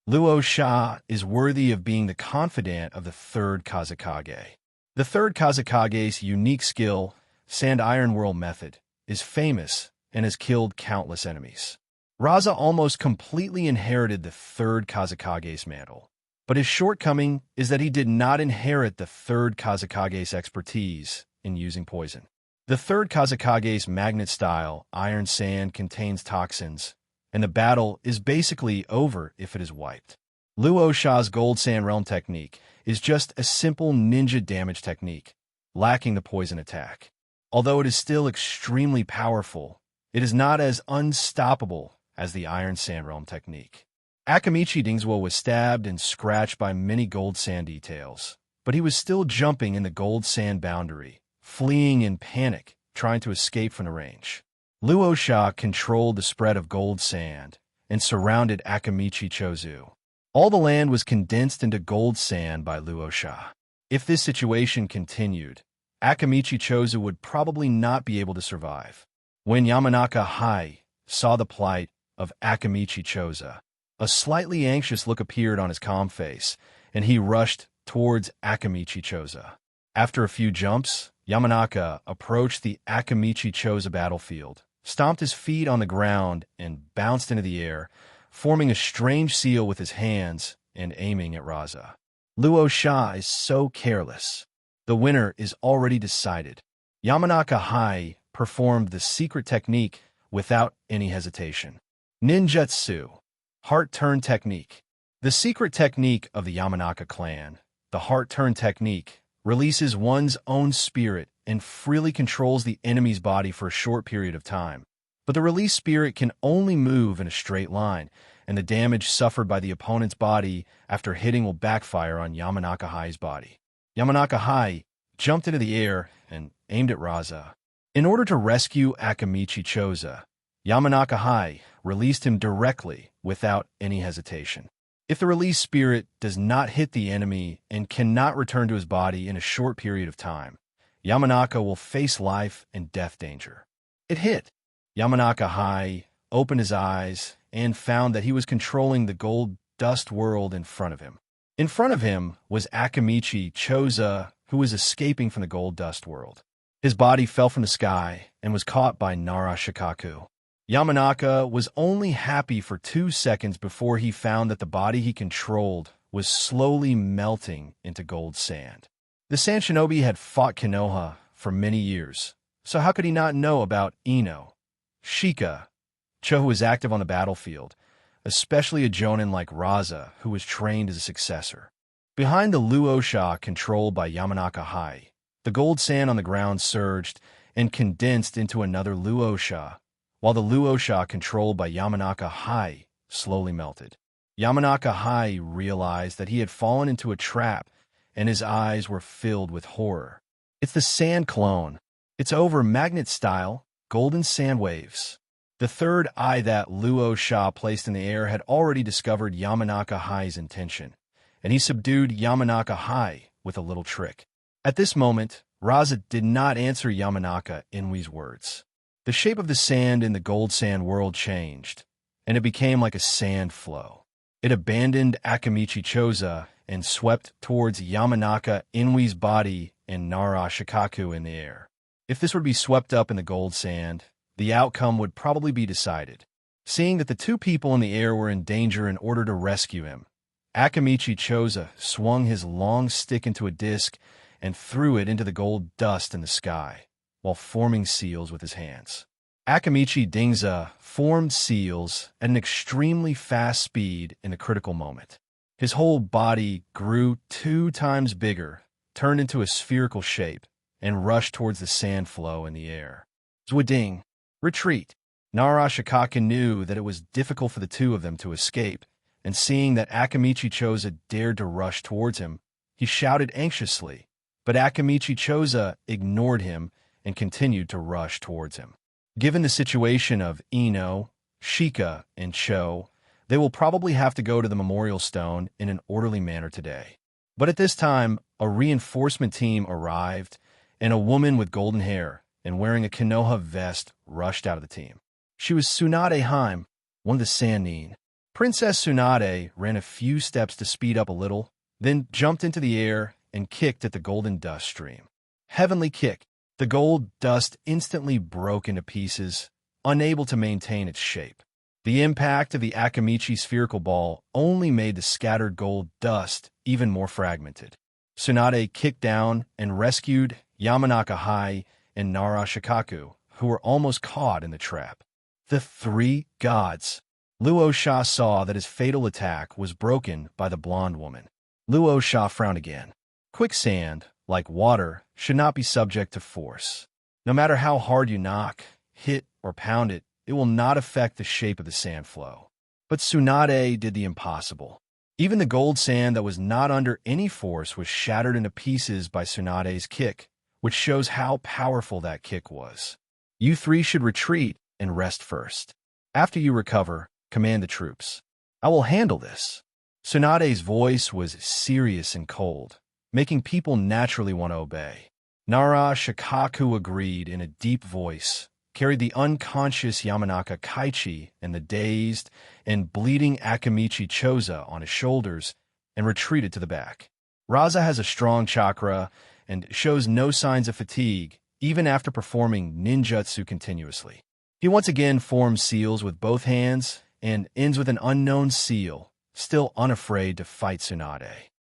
Luo Sha is worthy of being the confidant of the third Kazekage. The third Kazekage's unique skill, Sand Iron Whirl Method, is famous and has killed countless enemies. Raza almost completely inherited the third Kazekage's mantle, but his shortcoming is that he did not inherit the third Kazekage's expertise in using poison. The third Kazekage's magnet-style iron sand contains toxins, and the battle is basically over if it is wiped. Luo Sha's Gold Sand Realm technique is just a simple ninja damage technique, lacking the poison attack. Although it is still extremely powerful, it is not as unstoppable as the Iron Sand Realm technique. Akamichi Dingswo was stabbed and scratched by many gold sand details, but he was still jumping in the gold sand boundary, fleeing in panic, trying to escape from the range. Luosha controlled the spread of gold sand and surrounded Akamichi Chozu. All the land was condensed into gold sand by Luosha. If this situation continued, Akamichi Chozu would probably not be able to survive. When Yamanaka Hai saw the plight of Akamichi Chozu, a slightly anxious look appeared on his calm face, and he rushed towards Akamichi Chozu. After a few jumps, Yamanaka approached the Akamichi Chozu battlefield, stomped his feet on the ground, and bounced into the air, forming a strange seal with his hands and aiming at Raza. Luosha is so careless. The winner is already decided. Yamanaka Hai performed the secret technique without any hesitation. Ninjutsu, Heart Turn Technique. The secret technique of the Yamanaka clan, the Heart Turn Technique, releases one's own spirit and freely controls the enemy's body for a short period of time. But the released spirit can only move in a straight line, and the damage suffered by the opponent's body after hitting will backfire on Yamanaka Hai's body. Yamanaka Hai jumped into the air and aimed at Raza. In order to rescue Akamichi Chozu, Yamanaka Hai released him directly without any hesitation. If the released spirit does not hit the enemy and cannot return to his body in a short period of time, Yamanaka will face life and death danger. It hit. Yamanaka Hai opened his eyes and found that he was controlling the gold dust world in front of him. In front of him was Akamichi Chozu, who was escaping from the gold dust world. His body fell from the sky and was caught by Nara Shikaku. Yamanaka was only happy for 2 seconds before he found that the body he controlled was slowly melting into gold sand. The Sand Shinobi had fought Konoha for many years, so how could he not know about Ino, Shika, Cho, who was active on the battlefield, especially a jonin like Raza, who was trained as a successor. Behind the Luosha controlled by Yamanaka Hai, the gold sand on the ground surged and condensed into another Luosha, while the Luosha controlled by Yamanaka Hai slowly melted. Yamanaka Hai realized that he had fallen into a trap, and his eyes were filled with horror. It's the sand clone. It's over magnet style, golden sand waves. The third eye that Luosha placed in the air had already discovered Yamanaka Hai's intention, and he subdued Yamanaka Hai with a little trick. At this moment, Raza did not answer Yamanaka Inui's words. The shape of the sand in the gold sand world changed, and it became like a sand flow. It abandoned Akamichi Chozu and swept towards Yamanaka Inui's body and Nara Shikaku in the air. If this would be swept up in the gold sand, the outcome would probably be decided. Seeing that the two people in the air were in danger in order to rescue him, Akamichi Chozu swung his long stick into a disc and threw it into the gold dust in the sky, while forming seals with his hands. Akamichi Dingza formed seals at an extremely fast speed in a critical moment. His whole body grew 2 times bigger, turned into a spherical shape, and rushed towards the sand flow in the air. Zwading, retreat. Nara Shikaku knew that it was difficult for the two of them to escape, and seeing that Akamichi Chozu dared to rush towards him, he shouted anxiously, but Akamichi Chozu ignored him and continued to rush towards him. Given the situation of Ino, Shika, and Cho, they will probably have to go to the memorial stone in an orderly manner today. But at this time, a reinforcement team arrived, and a woman with golden hair and wearing a Konoha vest rushed out of the team. She was Tsunade Haim, one of the Sannin. Princess Tsunade ran a few steps to speed up a little, then jumped into the air and kicked at the golden dust stream. Heavenly kick. The gold dust instantly broke into pieces, unable to maintain its shape. The impact of the Akamichi spherical ball only made the scattered gold dust even more fragmented. Tsunade kicked down and rescued Yamanaka Hai and Nara Shikaku, who were almost caught in the trap. The 3 gods. Luosha saw that his fatal attack was broken by the blonde woman. Luosha frowned again. Quicksand, like water, should not be subject to force. No matter how hard you knock, hit, or pound it, it will not affect the shape of the sand flow. But Tsunade did the impossible. Even the gold sand that was not under any force was shattered into pieces by Tsunade's kick, which shows how powerful that kick was. You three should retreat and rest first. After you recover, command the troops. I will handle this. Tsunade's voice was serious and cold, making people naturally want to obey. Nara Shikaku agreed in a deep voice, carried the unconscious Yamanaka Kaichi and the dazed and bleeding Akamichi Choza on his shoulders, and retreated to the back. Raza has a strong chakra and shows no signs of fatigue, even after performing ninjutsu continuously. He once again forms seals with both hands and ends with an unknown seal, still unafraid to fight Tsunade.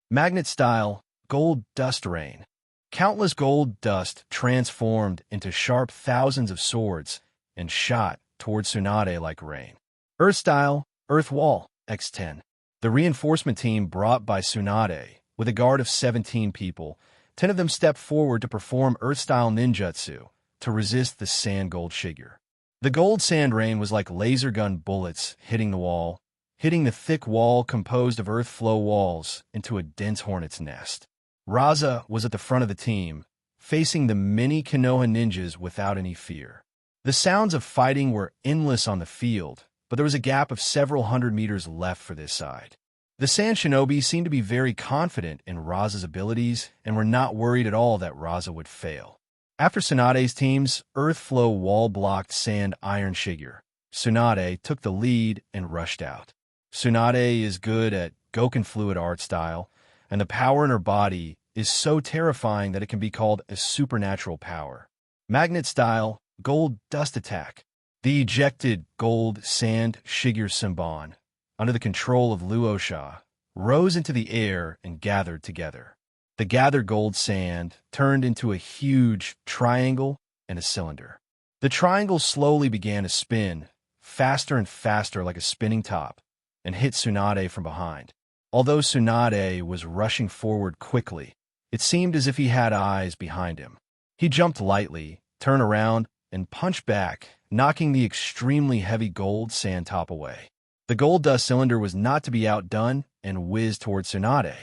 Magnet style, gold dust rain. Countless gold dust transformed into sharp thousands of swords and shot towards Tsunade like rain. Earth style, earth wall, X10. The reinforcement team brought by Tsunade, with a guard of 17 people, 10 of them stepped forward to perform earth-style ninjutsu to resist the sand gold Shigure. The gold sand rain was like laser gun bullets hitting the wall, hitting the thick wall composed of earth flow walls into a dense hornet's nest. Raza was at the front of the team, facing the many Konoha ninjas without any fear. The sounds of fighting were endless on the field, but there was a gap of several hundred meters left for this side. The Sand Shinobi seemed to be very confident in Raza's abilities and were not worried at all that Raza would fail. After Tsunade's team's earth flow wall-blocked sand iron Shigure, Tsunade took the lead and rushed out. Tsunade is good at Goken fluid art style, and the power in her body is so terrifying that it can be called a supernatural power. Magnet style, gold dust attack. The ejected gold sand Shigure Senbon, under the control of Luosha, rose into the air and gathered together. The gathered gold sand turned into a huge triangle and a cylinder. The triangle slowly began to spin, faster and faster like a spinning top, and hit Tsunade from behind. Although Tsunade was rushing forward quickly, it seemed as if he had eyes behind him. He jumped lightly, turned around, and punched back, knocking the extremely heavy gold sand top away. The gold dust cylinder was not to be outdone and whizzed towards Tsunade.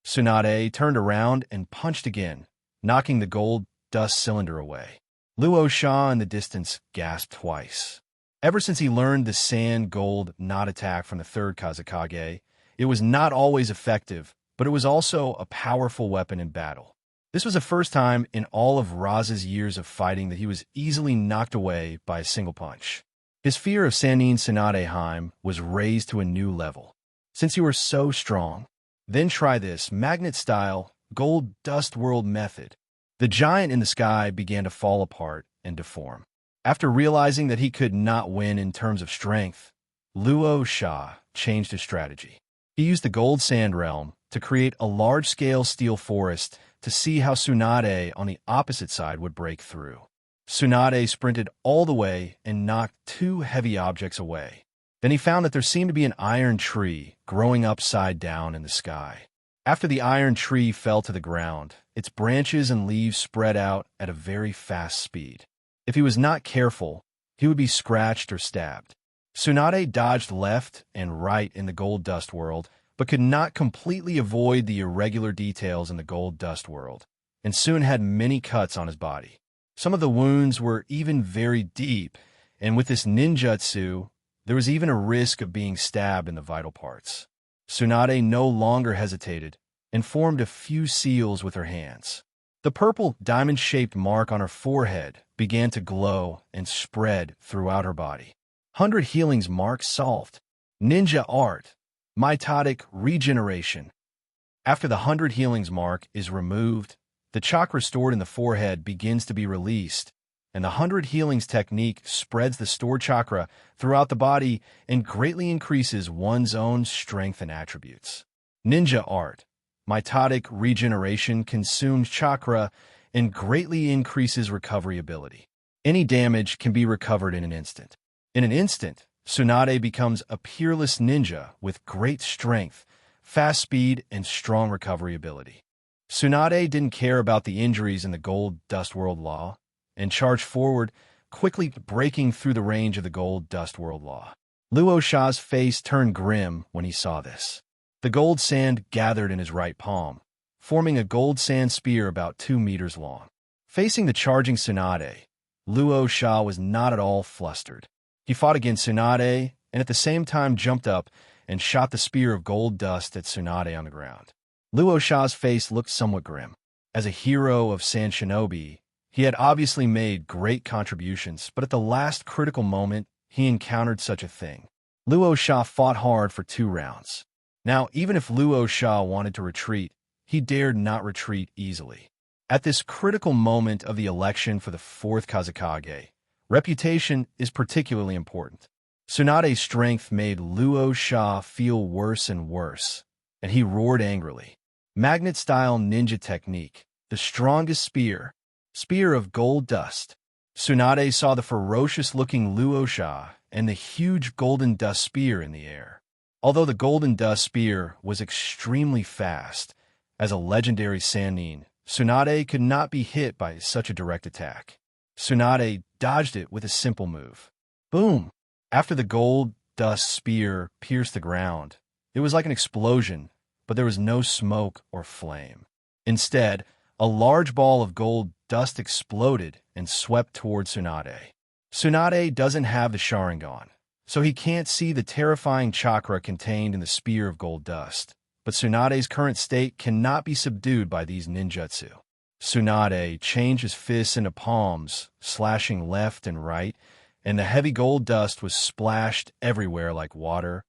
Tsunade turned around and punched again, knocking the gold dust cylinder away. Luo Sha in the distance gasped twice. Ever since he learned the sand gold knot attack from the third Kazekage, it was not always effective, but it was also a powerful weapon in battle. This was the first time in all of Raza's years of fighting that he was easily knocked away by a single punch. His fear of Sannin Tsunadeheim was raised to a new level. Since you were so strong, then try this magnet-style, gold dust world method. The giant in the sky began to fall apart and deform. After realizing that he could not win in terms of strength, Luo Sha changed his strategy. He used the gold sand realm to create a large-scale steel forest to see how Tsunade on the opposite side would break through. Tsunade sprinted all the way and knocked 2 heavy objects away. Then he found that there seemed to be an iron tree growing upside down in the sky. After the iron tree fell to the ground, its branches and leaves spread out at a very fast speed. If he was not careful, he would be scratched or stabbed. Tsunade dodged left and right in the gold dust world, but could not completely avoid the irregular details in the gold dust world, and soon had many cuts on his body. Some of the wounds were even very deep, and with this ninjutsu, there was even a risk of being stabbed in the vital parts. Tsunade no longer hesitated and formed a few seals with her hands. The purple diamond-shaped mark on her forehead began to glow and spread throughout her body. 100 healings mark solved. Ninja art. Mitotic regeneration. After the 100 healings mark is removed, the chakra stored in the forehead begins to be released, and the 100 healings technique spreads the stored chakra throughout the body and greatly increases one's own strength and attributes. Ninja art. Mitotic regeneration consumes chakra and greatly increases recovery ability. Any damage can be recovered in an instant. In an instant, Tsunade becomes a peerless ninja with great strength, fast speed, and strong recovery ability. Tsunade didn't care about the injuries in the gold dust world law and charged forward, quickly breaking through the range of the gold dust world law. Luo Sha's face turned grim when he saw this. The gold sand gathered in his right palm, forming a gold sand spear about 2 meters long. Facing the charging Tsunade, Luo Sha was not at all flustered. He fought against Tsunade and at the same time jumped up and shot the spear of gold dust at Tsunade on the ground. Luo Sha's face looked somewhat grim. As a hero of Sand Shinobi, he had obviously made great contributions, but at the last critical moment, he encountered such a thing. Luo Sha fought hard for 2 rounds. Now, even if Luo Sha wanted to retreat, he dared not retreat easily. At this critical moment of the election for the 4th Kazekage, reputation is particularly important. Tsunade's strength made Luo Sha feel worse and worse, and he roared angrily. Magnet-style ninja technique, the strongest spear of gold dust. Tsunade saw the ferocious-looking Luo Sha and the huge golden dust spear in the air. Although the golden dust spear was extremely fast, as a legendary Sannin, Tsunade could not be hit by such a direct attack. Tsunade dodged it with a simple move. Boom! After the gold dust spear pierced the ground, it was like an explosion, but there was no smoke or flame. Instead, a large ball of gold dust exploded and swept toward Tsunade. Tsunade doesn't have the Sharingan, so he can't see the terrifying chakra contained in the spear of gold dust. But Tsunade's current state cannot be subdued by these ninjutsu. Tsunade changed his fists into palms, slashing left and right, and the heavy gold dust was splashed everywhere like water,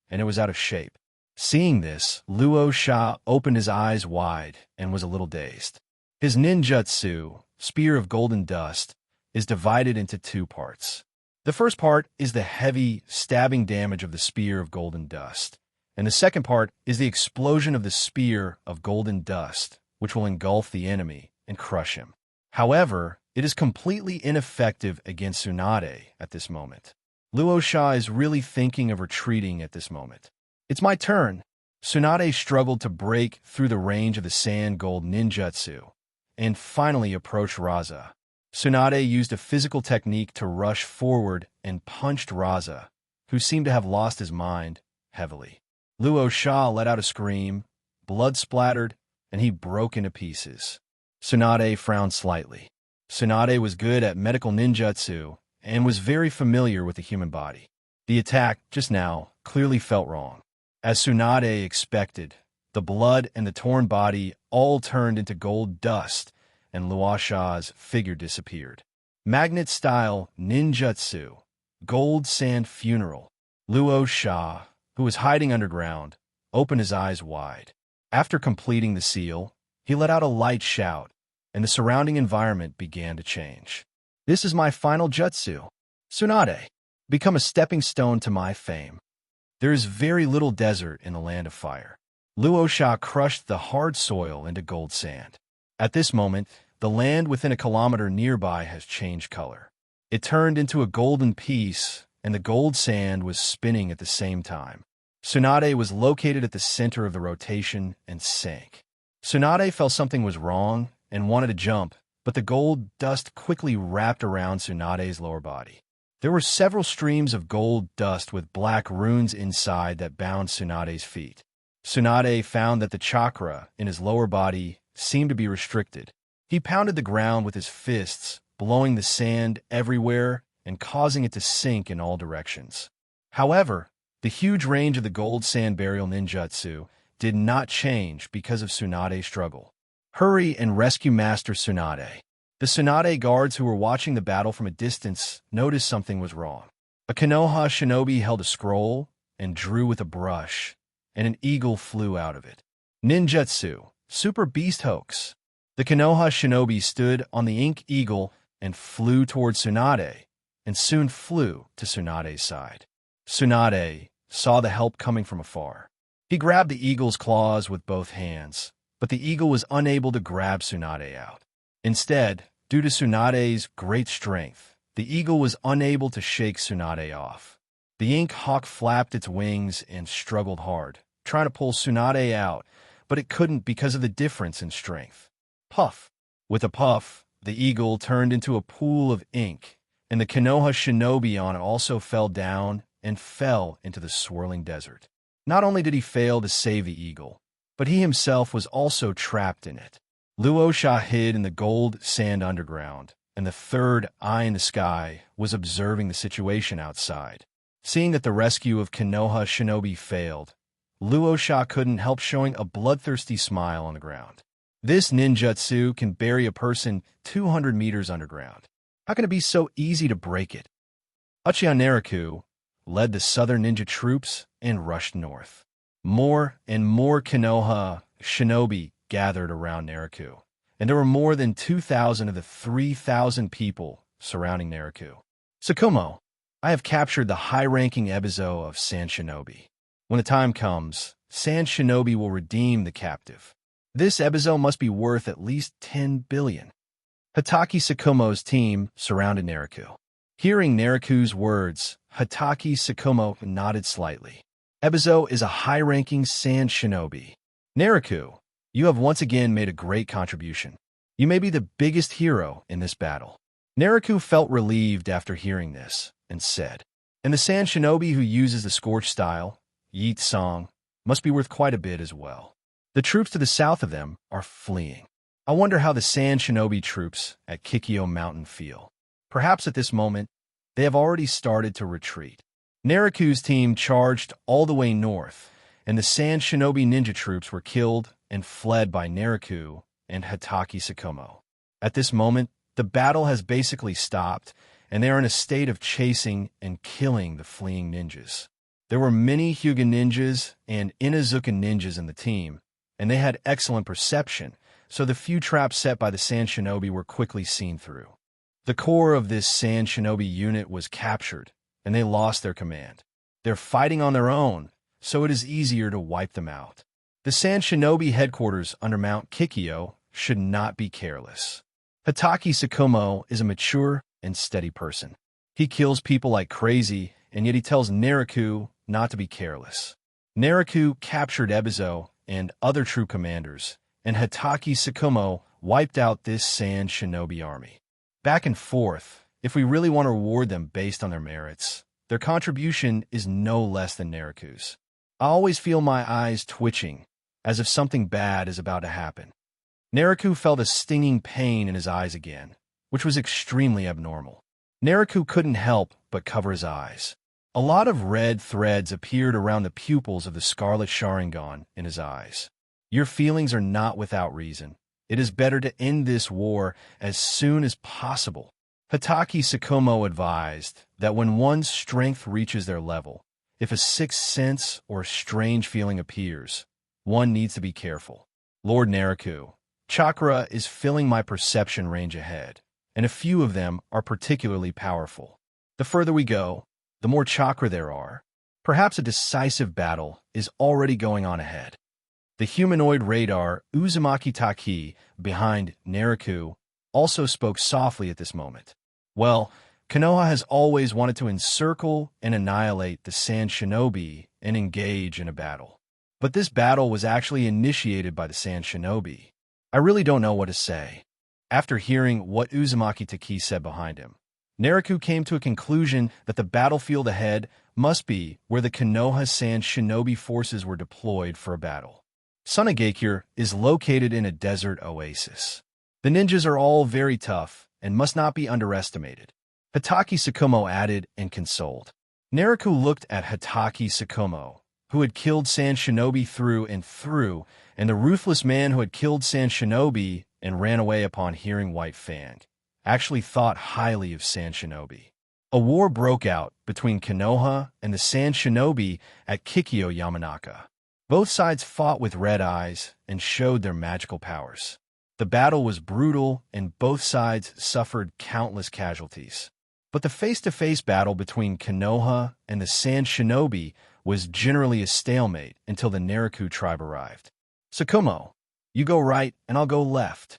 and it was out of shape. Seeing this, Luo Sha opened his eyes wide and was a little dazed. His ninjutsu, Spear of Golden Dust, is divided into 2 parts. The first part is the heavy, stabbing damage of the Spear of Golden Dust, and the second part is the explosion of the Spear of Golden Dust, which will engulf the enemy and crush him. However, it is completely ineffective against Tsunade at this moment. Luo Sha is really thinking of retreating at this moment. It's my turn. Tsunade struggled to break through the range of the sand gold ninjutsu and finally approached Raza. Tsunade used a physical technique to rush forward and punched Raza, who seemed to have lost his mind, heavily. Luo Sha let out a scream, blood splattered, and he broke into pieces. Tsunade frowned slightly. Tsunade was good at medical ninjutsu and was very familiar with the human body. The attack, just now, clearly felt wrong. As Tsunade expected, the blood and the torn body all turned into gold dust, and Luo Sha's figure disappeared. Magnet-style ninjutsu, gold sand funeral. Luo Sha, who was hiding underground, opened his eyes wide. After completing the seal, he let out a light shout, and the surrounding environment began to change. This is my final jutsu. Tsunade, become a stepping stone to my fame. There is very little desert in the land of fire. Luo Sha crushed the hard soil into gold sand. At this moment, the land within a kilometer nearby has changed color. It turned into a golden piece, and the gold sand was spinning at the same time. Tsunade was located at the center of the rotation and sank. Tsunade felt something was wrong and wanted to jump, but the gold dust quickly wrapped around Tsunade's lower body. There were several streams of gold dust with black runes inside that bound Tsunade's feet. Tsunade found that the chakra in his lower body seemed to be restricted. He pounded the ground with his fists, blowing the sand everywhere and causing it to sink in all directions. However, the huge range of the gold sand burial ninjutsu did not change because of Tsunade's struggle. Hurry and rescue Master Tsunade. The Tsunade guards who were watching the battle from a distance noticed something was wrong. A Konoha shinobi held a scroll and drew with a brush, and an eagle flew out of it. Ninjutsu, Super Beast Hoax. The Konoha shinobi stood on the ink eagle and flew toward Tsunade, and soon flew to Tsunade's side. Tsunade saw the help coming from afar. He grabbed the eagle's claws with both hands, but the eagle was unable to grab Tsunade out. Instead, due to Tsunade's great strength, the eagle was unable to shake Tsunade off. The ink hawk flapped its wings and struggled hard, trying to pull Tsunade out, but it couldn't because of the difference in strength. Puff! With a puff, the eagle turned into a pool of ink, and the Konoha shinobi on it also fell down and fell into the swirling desert. Not only did he fail to save the eagle, but he himself was also trapped in it. Luosha hid in the gold sand underground, and the third eye in the sky was observing the situation outside. Seeing that the rescue of Konoha shinobi failed, Luosha couldn't help showing a bloodthirsty smile on the ground. This ninjutsu can bury a person 200 meters underground. How can it be so easy to break it? Uchiha Naruto led the southern ninja troops and rushed north. More and more Konoha shinobi gathered around Naruto, and there were more than 2,000 of the 3,000 people surrounding Naruto. Tsukumo, I have captured the high-ranking ebizo of Sand Shinobi. When the time comes, Sand Shinobi will redeem the captive. This ebizo must be worth at least 10 billion. Hatake Tsukumo's team surrounded Naruto. Hearing Naruto's words, Hatake Tsukumo nodded slightly. Ebizo is a high-ranking Sand Shinobi. Naruto, you have once again made a great contribution. You may be the biggest hero in this battle. Naruto felt relieved after hearing this, and said, and the Sand Shinobi who uses the Scorch style, Yeet Song, must be worth quite a bit as well. The troops to the south of them are fleeing. I wonder how the Sand Shinobi troops at Kikyo Mountain feel. Perhaps at this moment, they have already started to retreat. Naruto's team charged all the way north, and the Sand Shinobi ninja troops were killed and fled by Naruto and Hatake Tsukumo. At this moment, the battle has basically stopped, and they are in a state of chasing and killing the fleeing ninjas. There were many Hyuga ninjas and Inazuka ninjas in the team, and they had excellent perception, so the few traps set by the Sand Shinobi were quickly seen through. The core of this Sand Shinobi unit was captured, and they lost their command. They're fighting on their own, so it is easier to wipe them out. The Sand Shinobi headquarters under Mount Kikyo should not be careless. Hatake Tsukumo is a mature and steady person. He kills people like crazy, and yet he tells Naruto not to be careless. Naruto captured Ebizo and other true commanders, and Hatake Tsukumo wiped out this Sand Shinobi army. Back and forth, if we really want to reward them based on their merits, their contribution is no less than Naruto's. I always feel my eyes twitching, as if something bad is about to happen. Naruto felt a stinging pain in his eyes again, which was extremely abnormal. Naruto couldn't help but cover his eyes. A lot of red threads appeared around the pupils of the Scarlet Sharingan in his eyes. Your feelings are not without reason. It is better to end this war as soon as possible. Hatake Tsukumo advised that when one's strength reaches their level, if a sixth sense or strange feeling appears, one needs to be careful. Lord Naruto, chakra is filling my perception range ahead, and a few of them are particularly powerful. The further we go, the more chakra there are. Perhaps a decisive battle is already going on ahead. The humanoid radar Uzumaki Taki behind Naruto also spoke softly at this moment. Well, Konoha has always wanted to encircle and annihilate the Sand Shinobi and engage in a battle. But this battle was actually initiated by the Sand Shinobi. I really don't know what to say. After hearing what Uzumaki Taki said behind him, Naruto came to a conclusion that the battlefield ahead must be where the Konoha Sand Shinobi forces were deployed for a battle. Sunagakure is located in a desert oasis. The ninjas are all very tough and must not be underestimated. Hatake Tsukumo added and consoled. Naruto looked at Hatake Tsukumo, who had killed Sand Shinobi through and through, and the ruthless man who had killed Sand Shinobi and ran away upon hearing White Fang, actually thought highly of Sand Shinobi. A war broke out between Konoha and the Sand Shinobi at Kikyo Yamanaka. Both sides fought with red eyes and showed their magical powers. The battle was brutal and both sides suffered countless casualties. But the face-to-face battle between Konoha and the Sand Shinobi was generally a stalemate until the Naruto tribe arrived. Tsukumo, you go right and I'll go left.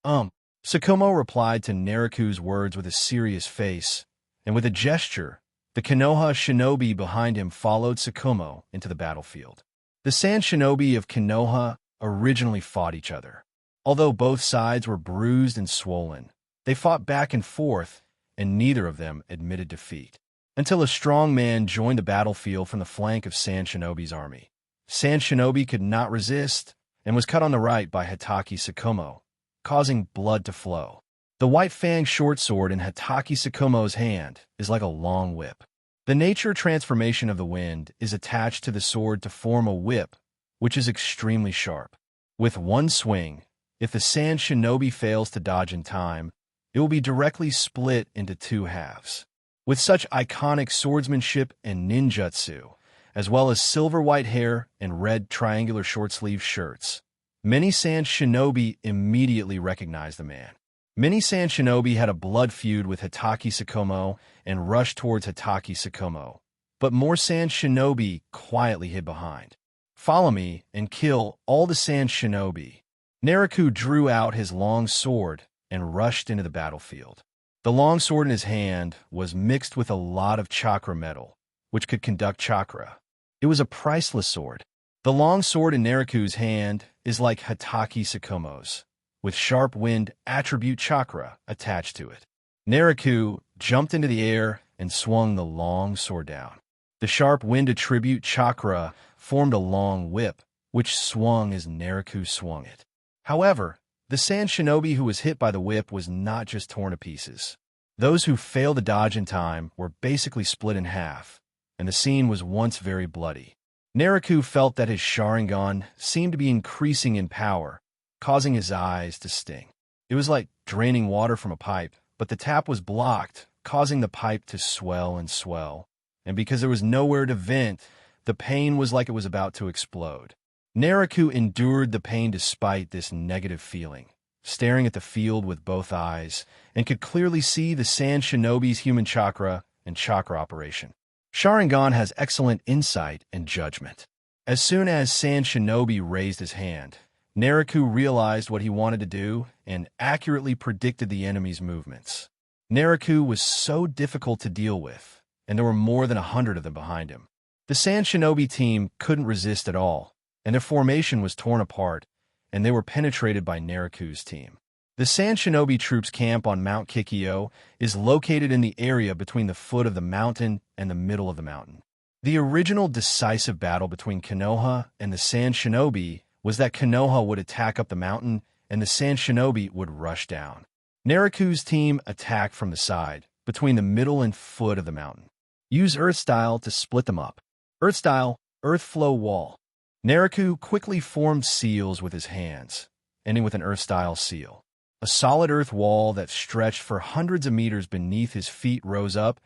Tsukumo replied to Naruto's words with a serious face, and with a gesture, the Konoha shinobi behind him followed Tsukumo into the battlefield. The Sand Shinobi of Konoha originally fought each other. Although both sides were bruised and swollen, they fought back and forth and neither of them admitted defeat. Until a strong man joined the battlefield from the flank of Sand Shinobi's army. Sand Shinobi could not resist and was cut on the right by Hitaki Tsukumo, causing blood to flow. The White Fang short sword in Hitaki Tsukumo's hand is like a long whip. The nature transformation of the wind is attached to the sword to form a whip, which is extremely sharp. With one swing, if the Sand Shinobi fails to dodge in time, it will be directly split into two halves. With such iconic swordsmanship and ninjutsu, as well as silver white hair and red triangular short-sleeve shirts, many Sand Shinobi immediately recognized the man. Many Sand Shinobi had a blood feud with Hitaki Tsukumo and rushed towards Hitaki Tsukumo, but more Sand Shinobi quietly hid behind. Follow me and kill all the Sand Shinobi. Naruto drew out his long sword and rushed into the battlefield. The long sword in his hand was mixed with a lot of chakra metal, which could conduct chakra. It was a priceless sword. The long sword in Naruto's hand is like Hitaki Tsukumo's, with sharp wind attribute chakra attached to it. Naruto jumped into the air and swung the long sword down. The sharp wind attribute chakra formed a long whip, which swung as Naruto swung it. However, the Sand Shinobi who was hit by the whip was not just torn to pieces. Those who failed to dodge in time were basically split in half, and the scene was once very bloody. Naruto felt that his Sharingan seemed to be increasing in power, causing his eyes to sting. It was like draining water from a pipe, but the tap was blocked, causing the pipe to swell and swell. And because there was nowhere to vent, the pain was like it was about to explode. Naruto endured the pain despite this negative feeling, staring at the field with both eyes, and could clearly see the Sand Shinobi's human chakra and chakra operation. Sharingan has excellent insight and judgment. As soon as Sand Shinobi raised his hand, Naruto realized what he wanted to do and accurately predicted the enemy's movements. Naruto was so difficult to deal with, and there were more than 100 of them behind him. The Sand Shinobi team couldn't resist at all, and their formation was torn apart, and they were penetrated by Naruto's team. The Sand Shinobi troops' camp on Mount Kikyo is located in the area between the foot of the mountain and the middle of the mountain. The original decisive battle between Konoha and the Sand Shinobi was that Konoha would attack up the mountain and the Sand Shinobi would rush down. Naruto's team attacked from the side, between the middle and foot of the mountain. Use Earth Style to split them up. Earth Style, Earth Flow Wall. Naruto quickly formed seals with his hands, ending with an Earth Style seal. A solid earth wall that stretched for hundreds of meters beneath his feet rose up,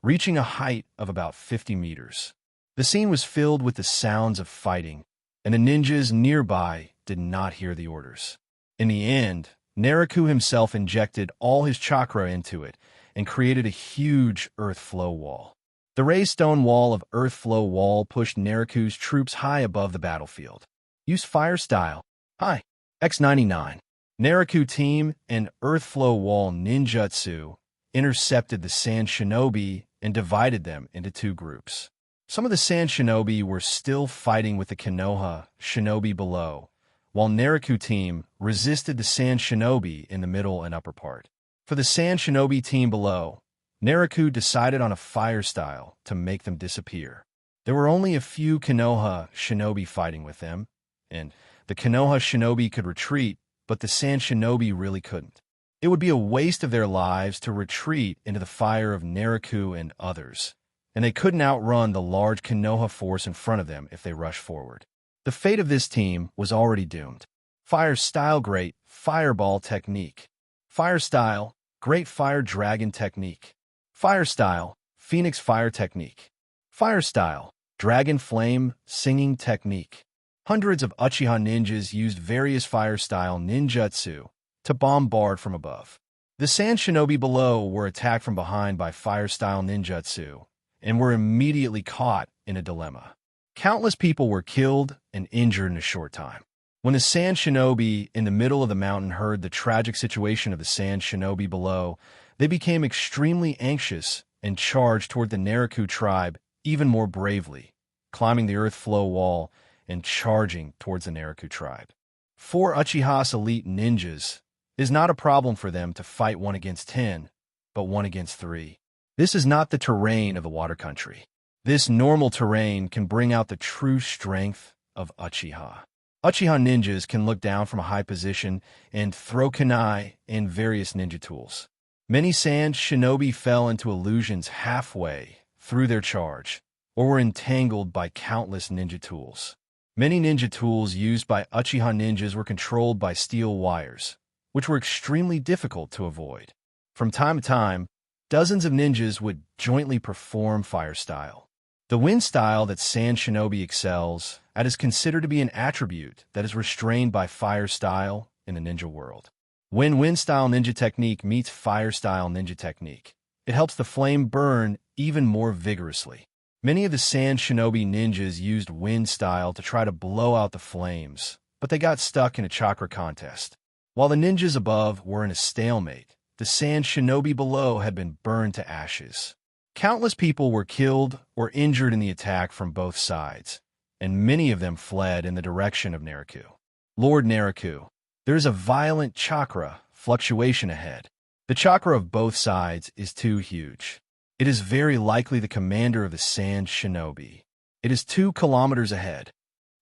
reaching a height of about 50 meters. The scene was filled with the sounds of fighting, and the ninjas nearby did not hear the orders. In the end, Naruto himself injected all his chakra into it and created a huge earth flow wall. The raised stone wall of Earth Flow Wall pushed Naruto's troops high above the battlefield. Use Fire Style. Hi. X99. Naruto team and Earth Flow Wall ninjutsu intercepted the Sand Shinobi and divided them into two groups. Some of the Sand Shinobi were still fighting with the Konoha Shinobi below, while Naruto team resisted the Sand Shinobi in the middle and upper part. For the Sand Shinobi team below, Naruto decided on a fire style to make them disappear. There were only a few Konoha Shinobi fighting with them, and the Konoha Shinobi could retreat, but the Sand Shinobi really couldn't. It would be a waste of their lives to retreat into the fire of Naruto and others, and they couldn't outrun the large Konoha force in front of them if they rushed forward. The fate of this team was already doomed. Fire Style Great Fireball Technique. Fire Style Great Fire Dragon Technique. Fire Style Phoenix Fire Technique. Fire Style Dragon Flame Singing Technique. Hundreds of Uchiha ninjas used various fire style ninjutsu to bombard from above. The Sand Shinobi below were attacked from behind by fire style ninjutsu and were immediately caught in a dilemma. Countless people were killed and injured in a short time. When the Sand Shinobi in the middle of the mountain heard the tragic situation of the Sand Shinobi below, they became extremely anxious and charged toward the Naruto tribe even more bravely, climbing the earth flow wall and charging towards the Naruto tribe. 4 Uchiha's elite ninjas is not a problem for them to fight 1 against 10, but 1 against 3. This is not the terrain of the water country. This normal terrain can bring out the true strength of Uchiha. Uchiha ninjas can look down from a high position and throw kunai and various ninja tools. Many sand shinobi fell into illusions halfway through their charge, or were entangled by countless ninja tools. Many ninja tools used by Uchiha ninjas were controlled by steel wires, which were extremely difficult to avoid. From time to time, dozens of ninjas would jointly perform fire style. The wind style that sand shinobi excels at is considered to be an attribute that is restrained by fire style in the ninja world. When wind style ninja technique meets fire style ninja technique, it helps the flame burn even more vigorously. Many of the sand shinobi ninjas used wind style to try to blow out the flames, but they got stuck in a chakra contest. While the ninjas above were in a stalemate, the sand shinobi below had been burned to ashes. Countless people were killed or injured in the attack from both sides, and many of them fled in the direction of Naruto. Lord Naruto, there is a violent chakra fluctuation ahead. The chakra of both sides is too huge. It is very likely the commander of the sand shinobi. It is 2 kilometers ahead.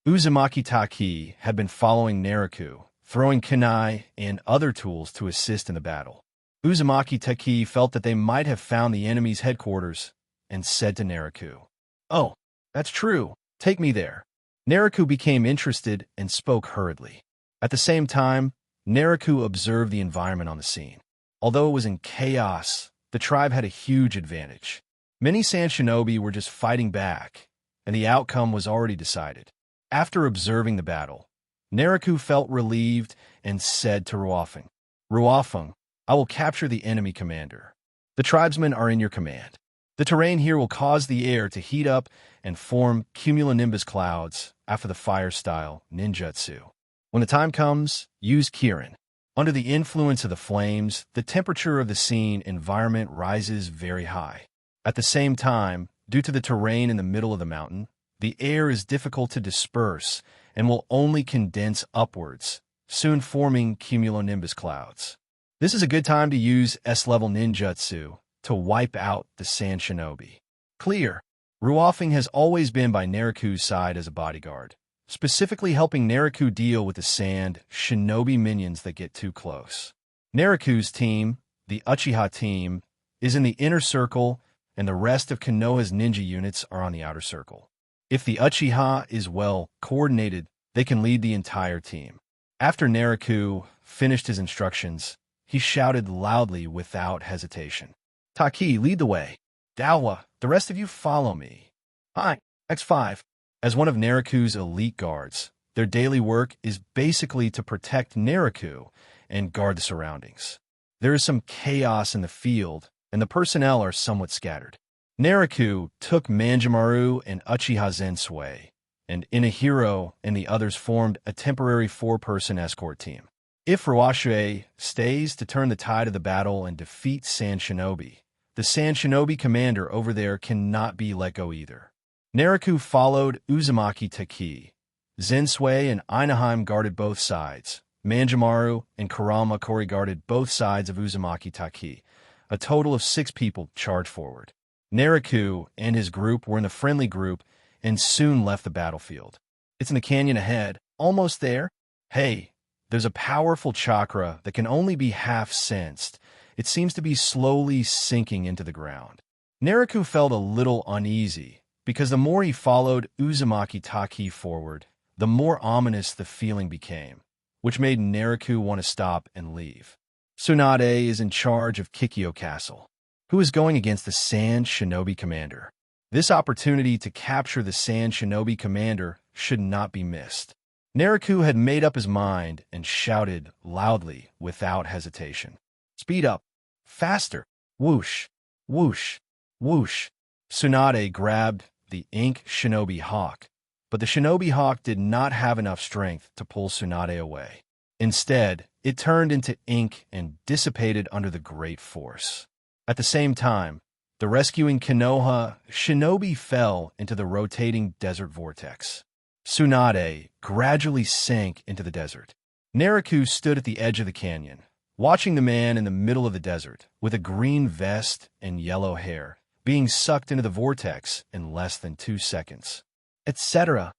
Uzumaki Taki had been following Naruto, throwing kunai and other tools to assist in the battle. Uzumaki Taki felt that they might have found the enemy's headquarters and said to Naruto, "Oh, that's true. Take me there." Naruto became interested and spoke hurriedly. At the same time, Naruto observed the environment on the scene. Although it was in chaos, the tribe had a huge advantage. Many sand shinobi were just fighting back, and the outcome was already decided. After observing the battle, Naruto felt relieved and said to Ruofeng, "Ruofeng, I will capture the enemy commander. The tribesmen are in your command. The terrain here will cause the air to heat up and form cumulonimbus clouds after the fire-style ninjutsu. When the time comes, use Kirin. Under the influence of the flames, the temperature of the scene environment rises very high. At the same time, due to the terrain in the middle of the mountain, the air is difficult to disperse and will only condense upwards, soon forming cumulonimbus clouds. This is a good time to use S-level ninjutsu to wipe out the sand shinobi. Clear. Ruofeng has always been by Naruto's side as a bodyguard, specifically helping Naruto deal with the sand shinobi minions that get too close. Naruto's team, the Uchiha team, is in the inner circle, and the rest of Konoha's ninja units are on the outer circle. If the Uchiha is well coordinated, they can lead the entire team. After Naruto finished his instructions, he shouted loudly without hesitation, "Taki, lead the way. Dawa, the rest of you follow me." Hi, X5. As one of Naruto's elite guards, their daily work is basically to protect Naruto and guard the surroundings. There is some chaos in the field, and the personnel are somewhat scattered. Naruto took Manjimaru and Uchiha Shisui, and Inahiro and the others formed a temporary 4-person escort team. If Ruashe stays to turn the tide of the battle and defeat Sand Shinobi, the Sand Shinobi commander over there cannot be let go either. Naruto followed Uzumaki Taki. Shisui and Inaheim guarded both sides. Manjimaru and Kurama Kori guarded both sides of Uzumaki Taki. A total of 6 people charged forward. Naruto and his group were in the friendly group and soon left the battlefield. It's in the canyon ahead, almost there. Hey, there's a powerful chakra that can only be half sensed. It seems to be slowly sinking into the ground. Naruto felt a little uneasy, because the more he followed Uzumaki Taki forward, the more ominous the feeling became, which made Naruto want to stop and leave. Tsunade is in charge of Kikyo Castle, who is going against the Sand Shinobi commander. This opportunity to capture the Sand Shinobi commander should not be missed. Naruto had made up his mind and shouted loudly without hesitation, "Speed up! Faster! Whoosh! Whoosh! Whoosh!" Tsunade grabbed the Ink Shinobi Hawk, but the Shinobi Hawk did not have enough strength to pull Tsunade away. Instead, it turned into ink and dissipated under the great force. At the same time, the rescuing Konoha Shinobi fell into the rotating desert vortex. Tsunade gradually sank into the desert. Naruto stood at the edge of the canyon, watching the man in the middle of the desert, with a green vest and yellow hair, being sucked into the vortex in less than 2 seconds. Etc.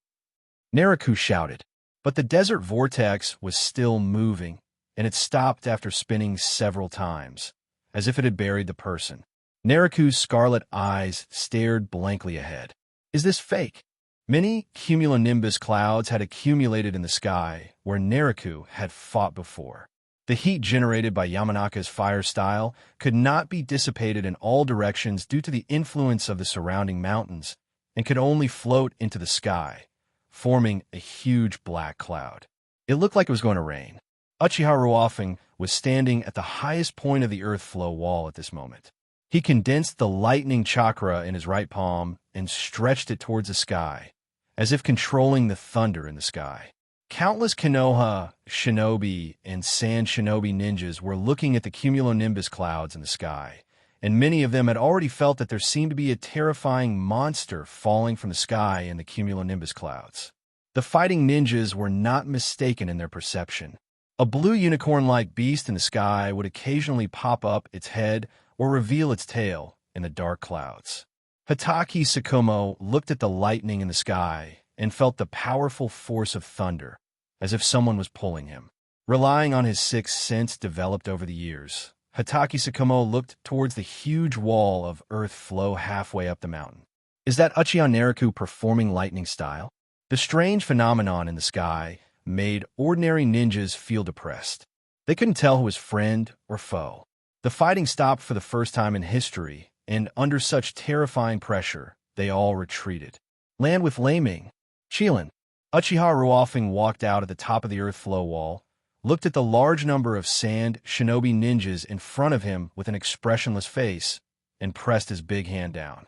Naruto shouted. But the desert vortex was still moving, and it stopped after spinning several times, as if it had buried the person. Naruto's scarlet eyes stared blankly ahead. Is this fake? Many cumulonimbus clouds had accumulated in the sky where Naruto had fought before. The heat generated by Yamanaka's fire style could not be dissipated in all directions due to the influence of the surrounding mountains, and could only float into the sky, forming a huge black cloud. It looked like it was going to rain. Uchiha Ruofing was standing at the highest point of the earth flow wall at this moment. He condensed the lightning chakra in his right palm and stretched it towards the sky, as if controlling the thunder in the sky. Countless Konoha shinobi and sand shinobi ninjas were looking at the cumulonimbus clouds in the sky, and many of them had already felt that there seemed to be a terrifying monster falling from the sky in the cumulonimbus clouds. The fighting ninjas were not mistaken in their perception. A blue unicorn-like beast in the sky would occasionally pop up its head or reveal its tail in the dark clouds. Hatake Tsukumo looked at the lightning in the sky and felt the powerful force of thunder, as if someone was pulling him. Relying on his sixth sense developed over the years, Hatake Tsukumo looked towards the huge wall of earth flow halfway up the mountain. Is that Uchiha Naruto performing lightning style? The strange phenomenon in the sky made ordinary ninjas feel depressed. They couldn't tell who was friend or foe. The fighting stopped for the first time in history, and under such terrifying pressure, they all retreated. Land with Laming. Chilin. Uchiha Ruofing walked out at the top of the earth flow wall, looked at the large number of sand shinobi ninjas in front of him with an expressionless face, and pressed his big hand down.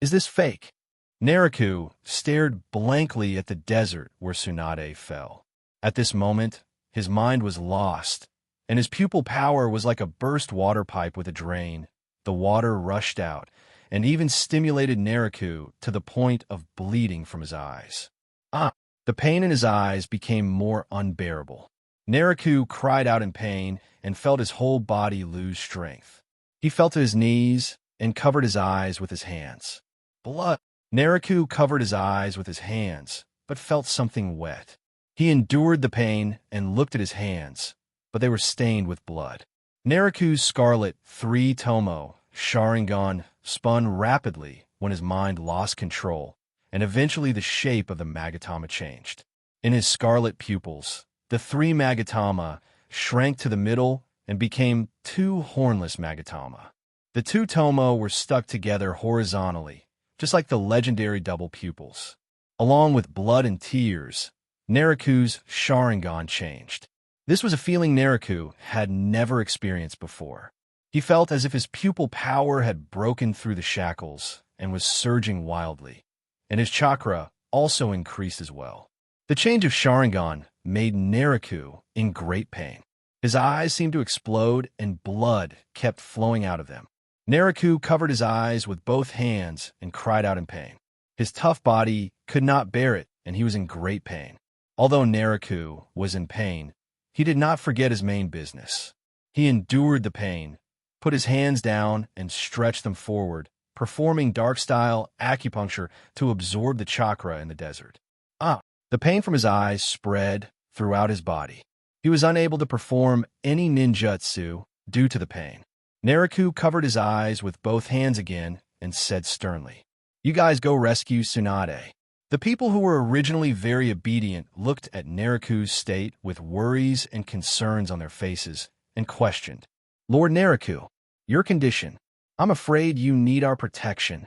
Is this fake? Naruto stared blankly at the desert where Tsunade fell. At this moment, his mind was lost, and his pupil power was like a burst water pipe with a drain. The water rushed out, and even stimulated Naruto to the point of bleeding from his eyes. The pain in his eyes became more unbearable. Naruto cried out in pain and felt his whole body lose strength. He fell to his knees and covered his eyes with his hands. Blood. Naruto covered his eyes with his hands, but felt something wet. He endured the pain and looked at his hands, but they were stained with blood. Naruto's scarlet 3-tomo Sharingan spun rapidly when his mind lost control, and eventually the shape of the Magatama changed. In his scarlet pupils, the 3 Magatama shrank to the middle and became 2 hornless Magatama. The 2 tomo were stuck together horizontally, just like the legendary double pupils. Along with blood and tears, Naruto's Sharingan changed. This was a feeling Naruto had never experienced before. He felt as if his pupil power had broken through the shackles and was surging wildly, and his chakra also increased as well. The change of Sharingan made Naruto in great pain. His eyes seemed to explode and blood kept flowing out of them. Naruto covered his eyes with both hands and cried out in pain. His tough body could not bear it, and he was in great pain. Although Naruto was in pain, he did not forget his main business. He endured the pain, put his hands down, and stretched them forward, performing dark-style acupuncture to absorb the chakra in the desert. The pain from his eyes spread throughout his body. He was unable to perform any ninjutsu due to the pain. Naruto covered his eyes with both hands again and said sternly, "You guys go rescue Tsunade." The people who were originally very obedient looked at Naruto's state with worries and concerns on their faces and questioned, "Lord Naruto, your condition. I'm afraid you need our protection."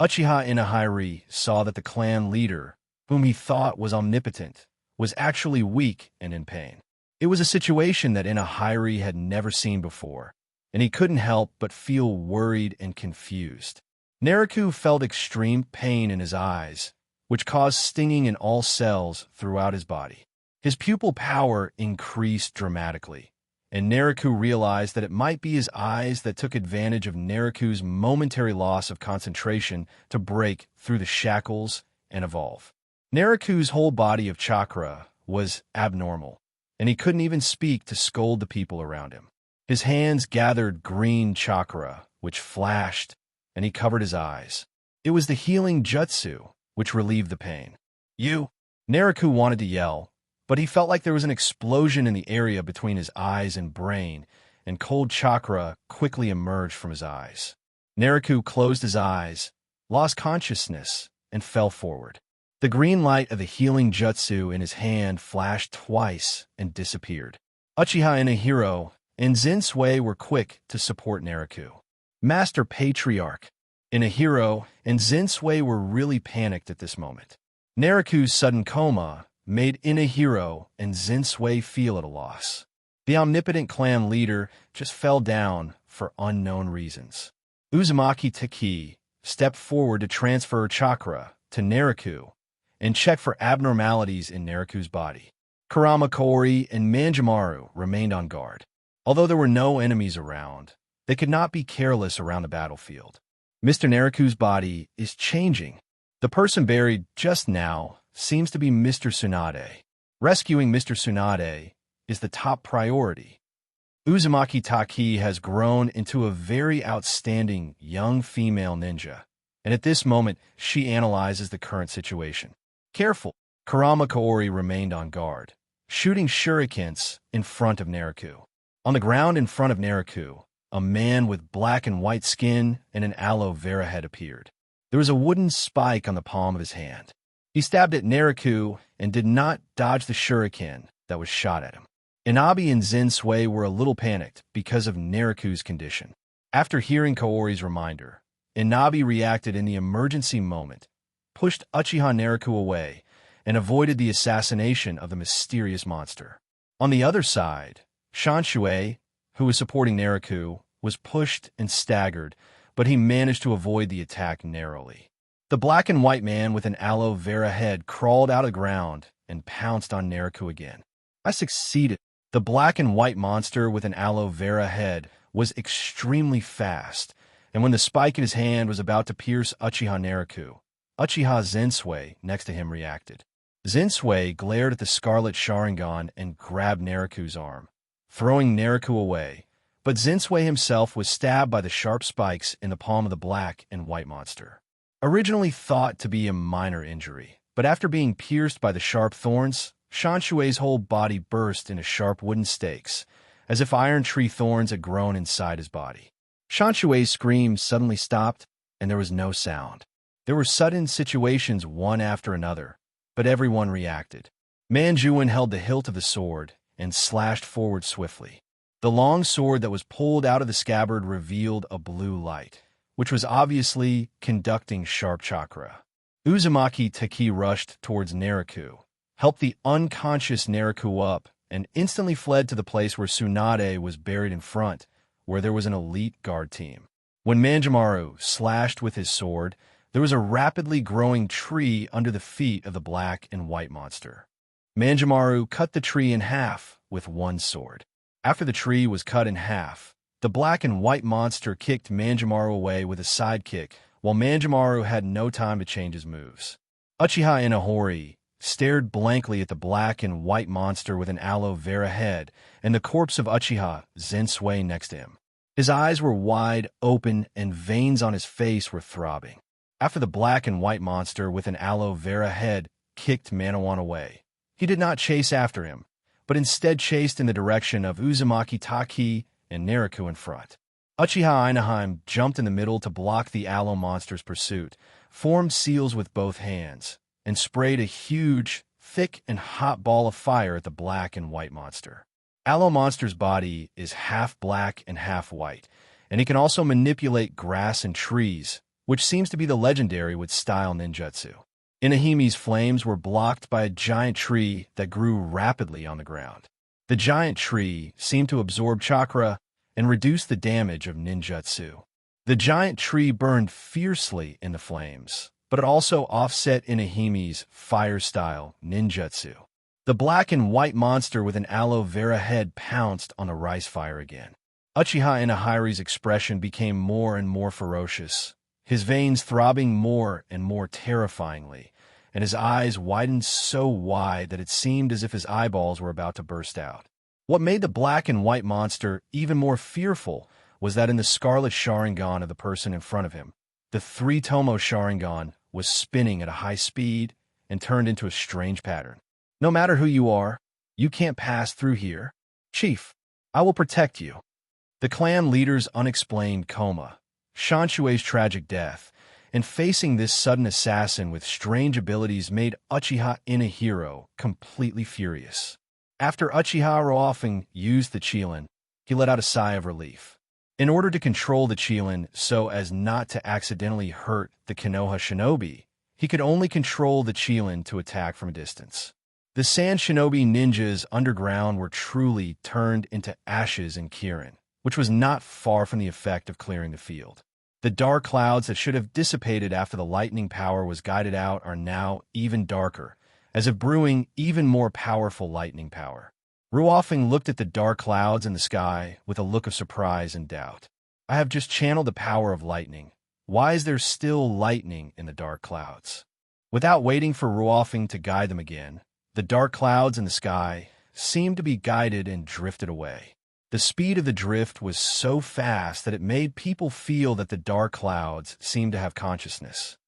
Uchiha Inahiri saw that the clan leader, whom he thought was omnipotent, was actually weak and in pain. It was a situation that Inahiri had never seen before, and he couldn't help but feel worried and confused. Naruto felt extreme pain in his eyes, which caused stinging in all cells throughout his body. His pupil power increased dramatically, and Naruto realized that it might be his eyes that took advantage of Naruto's momentary loss of concentration to break through the shackles and evolve. Naruto's whole body of chakra was abnormal, and he couldn't even speak to scold the people around him. His hands gathered green chakra, which flashed, and he covered his eyes. It was the healing jutsu, which relieved the pain. You! Naruto wanted to yell, but he felt like there was an explosion in the area between his eyes and brain, and cold chakra quickly emerged from his eyes. Naruto closed his eyes, lost consciousness, and fell forward. The green light of the healing jutsu in his hand flashed twice and disappeared. Uchiha Inahiro and Zinsui were quick to support Naruto. Master Patriarch Inahiro and Zinsui were really panicked at this moment. Naruto's sudden coma made Inahiro and Zinsui feel at a loss. The omnipotent clan leader just fell down for unknown reasons. Uzumaki Taki stepped forward to transfer chakra to Naruto and check for abnormalities in Naruto's body. Kurama Kaori and Manjimaru remained on guard. Although there were no enemies around, they could not be careless around the battlefield. Mr. Naruto's body is changing. The person buried just now seems to be Mr. Tsunade. Rescuing Mr. Tsunade is the top priority. Uzumaki Taki has grown into a very outstanding young female ninja, and at this moment, she analyzes the current situation. Careful! Kurama Kaori remained on guard, shooting shurikens in front of Naruto. On the ground in front of Naruto, a man with black and white skin and an aloe vera head appeared. There was a wooden spike on the palm of his hand. He stabbed at Naruto and did not dodge the shuriken that was shot at him. Inabi and Zinsui were a little panicked because of Naruto's condition. After hearing Kaori's reminder, Inabi reacted in the emergency moment, pushed Uchiha Naruto away, and avoided the assassination of the mysterious monster. On the other side, Shanshui, who was supporting Naruto, was pushed and staggered, but he managed to avoid the attack narrowly. The black and white man with an aloe vera head crawled out of the ground and pounced on Naruto again. I succeeded. The black and white monster with an aloe vera head was extremely fast, and when the spike in his hand was about to pierce Uchiha Naruto, Uchiha Zinsui next to him reacted. Zinsui glared at the scarlet Sharingan and grabbed Naruto's arm, throwing Naruto away, but Zinsui himself was stabbed by the sharp spikes in the palm of the black and white monster. Originally thought to be a minor injury, but after being pierced by the sharp thorns, Shanshui's whole body burst into sharp wooden stakes, as if iron tree thorns had grown inside his body. Shanshui's screams suddenly stopped, and there was no sound. There were sudden situations one after another, but everyone reacted. Manjuan held the hilt of the sword and slashed forward swiftly. The long sword that was pulled out of the scabbard revealed a blue light, which was obviously conducting sharp chakra. Uzumaki Taki rushed towards Naruto, helped the unconscious Naruto up, and instantly fled to the place where Tsunade was buried in front, where there was an elite guard team. When Manjimaru slashed with his sword, there was a rapidly growing tree under the feet of the black and white monster. Manjimaru cut the tree in half with one sword. After the tree was cut in half, the black and white monster kicked Manjimaru away with a sidekick, while Manjimaru had no time to change his moves. Uchiha Inahori stared blankly at the black and white monster with an aloe vera head and the corpse of Uchiha Zinsui next to him. His eyes were wide open and veins on his face were throbbing. After the black and white monster with an aloe vera head kicked Manawan away, he did not chase after him, but instead chased in the direction of Uzumaki Taki and Naruto in front. Uchiha Inaheim jumped in the middle to block the aloe monster's pursuit, formed seals with both hands, and sprayed a huge, thick, and hot ball of fire at the black and white monster. Aloe monster's body is half black and half white, and he can also manipulate grass and trees, which seems to be the legendary with style ninjutsu. Inahimi's flames were blocked by a giant tree that grew rapidly on the ground. The giant tree seemed to absorb chakra and reduce the damage of ninjutsu. The giant tree burned fiercely in the flames, but it also offset Inahimi's fire-style ninjutsu. The black and white monster with an aloe vera head pounced on the rice fire again. Uchiha Inahiri's expression became more and more ferocious, his veins throbbing more and more terrifyingly, and his eyes widened so wide that it seemed as if his eyeballs were about to burst out. What made the black and white monster even more fearful was that in the scarlet Sharingan of the person in front of him, the three-tomo Sharingan was spinning at a high speed and turned into a strange pattern. No matter who you are, you can't pass through here. Chief, I will protect you. The clan leader's unexplained coma, Shanshui's tragic death, and facing this sudden assassin with strange abilities made Uchiha Inahiro completely furious. After Uchiha Ruofing used the Qilin, he let out a sigh of relief. In order to control the Qilin so as not to accidentally hurt the Konoha shinobi, he could only control the Qilin to attack from a distance. The Sand Shinobi ninjas underground were truly turned into ashes in Kirin, which was not far from the effect of clearing the field. The dark clouds that should have dissipated after the lightning power was guided out are now even darker, as if brewing even more powerful lightning power. Ruofing looked at the dark clouds in the sky with a look of surprise and doubt. I have just channeled the power of lightning. Why is there still lightning in the dark clouds? Without waiting for Ruofing to guide them again, the dark clouds in the sky seemed to be guided and drifted away. The speed of the drift was so fast that it made people feel that the dark clouds seemed to have consciousness.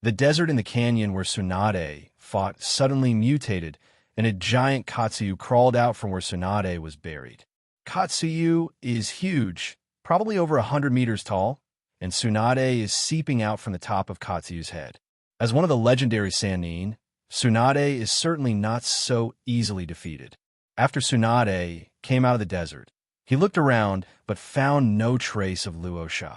The desert in the canyon where Tsunade fought suddenly mutated, and a giant Katsuyu crawled out from where Tsunade was buried. Katsuyu is huge, probably over 100 meters tall, and Tsunade is seeping out from the top of Katsuyu's head. As one of the legendary Sannin, Tsunade is certainly not so easily defeated. After Tsunade came out of the desert, he looked around but found no trace of Luosha.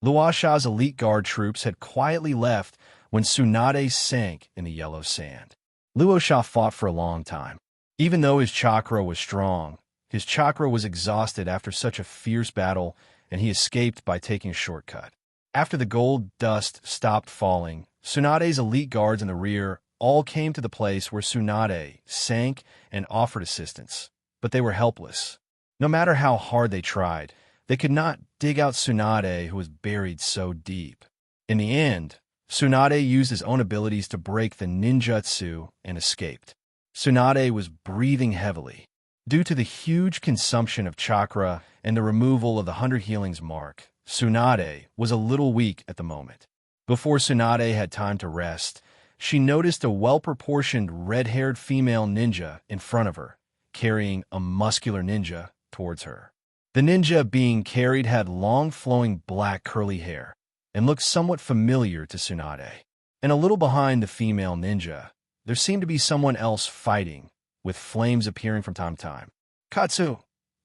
Luosha's elite guard troops had quietly left when Tsunade sank in the yellow sand. Luosha fought for a long time. Even though his chakra was strong, his chakra was exhausted after such a fierce battle, and he escaped by taking a shortcut. After the gold dust stopped falling, Tsunade's elite guards in the rear all came to the place where Tsunade sank and offered assistance, but they were helpless. No matter how hard they tried, they could not dig out Tsunade, who was buried so deep. In the end, Tsunade used his own abilities to break the ninjutsu and escaped. Tsunade was breathing heavily. Due to the huge consumption of chakra and the removal of the 100 healings mark, Tsunade was a little weak at the moment. Before Tsunade had time to rest, she noticed a well-proportioned red-haired female ninja in front of her, carrying a muscular ninja towards her. The ninja being carried had long flowing black curly hair and looked somewhat familiar to Tsunade. And a little behind the female ninja, there seemed to be someone else fighting, with flames appearing from time to time. Katsu,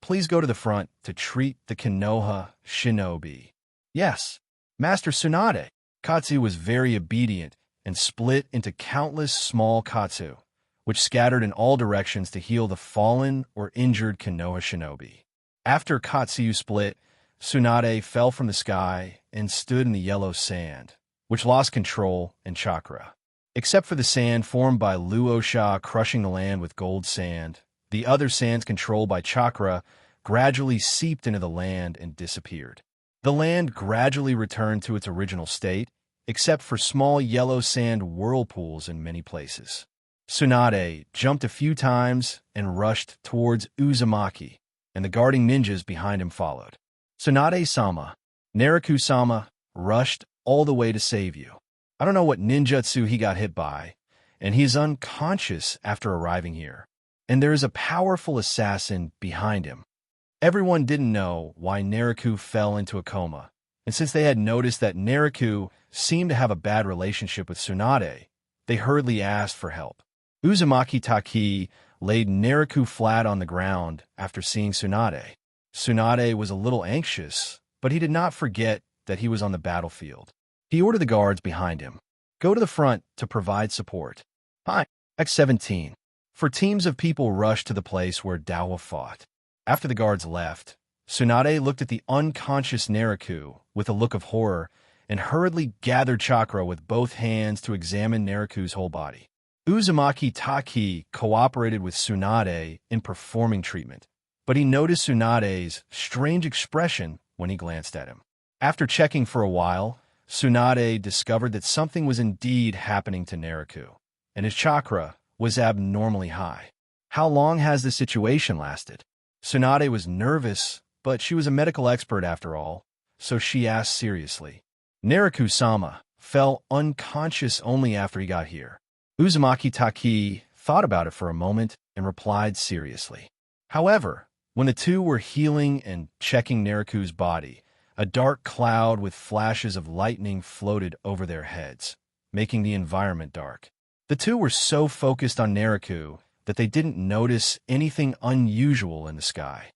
please go to the front to treat the Konoha shinobi. Yes, Master Tsunade. Katsu was very obedient and split into countless small Katsu, which scattered in all directions to heal the fallen or injured Konoha shinobi. After Katsu split, Tsunade fell from the sky and stood in the yellow sand, which lost control and chakra. Except for the sand formed by Luosha crushing the land with gold sand, the other sands controlled by chakra gradually seeped into the land and disappeared. The land gradually returned to its original state, except for small yellow sand whirlpools in many places. Tsunade jumped a few times and rushed towards Uzumaki, and the guarding ninjas behind him followed. Tsunade-sama, Naraku-sama rushed all the way to save you. I don't know what ninjutsu he got hit by, and he's unconscious after arriving here. And there is a powerful assassin behind him. Everyone didn't know why Naraku fell into a coma, and since they had noticed that Naraku seemed to have a bad relationship with Tsunade, they hurriedly asked for help. Uzumaki Taki laid Naraku flat on the ground after seeing Tsunade. Tsunade was a little anxious, but he did not forget that he was on the battlefield. He ordered the guards behind him, "Go to the front to provide support." Hi, X-17. For teams of people rushed to the place where Dawa fought. After the guards left, Tsunade looked at the unconscious Naraku with a look of horror and hurriedly gathered chakra with both hands to examine Naraku's whole body. Uzumaki Taki cooperated with Tsunade in performing treatment, but he noticed Tsunade's strange expression when he glanced at him. After checking for a while, Tsunade discovered that something was indeed happening to Naraku. and his chakra was abnormally high. How long has this situation lasted? Tsunade was nervous, but she was a medical expert after all, so she asked seriously. Naraku-sama fell unconscious only after he got here. Uzumaki Taki thought about it for a moment and replied seriously. However, when the two were healing and checking Naraku's body, a dark cloud with flashes of lightning floated over their heads, making the environment dark. The two were so focused on Naraku that they didn't notice anything unusual in the sky.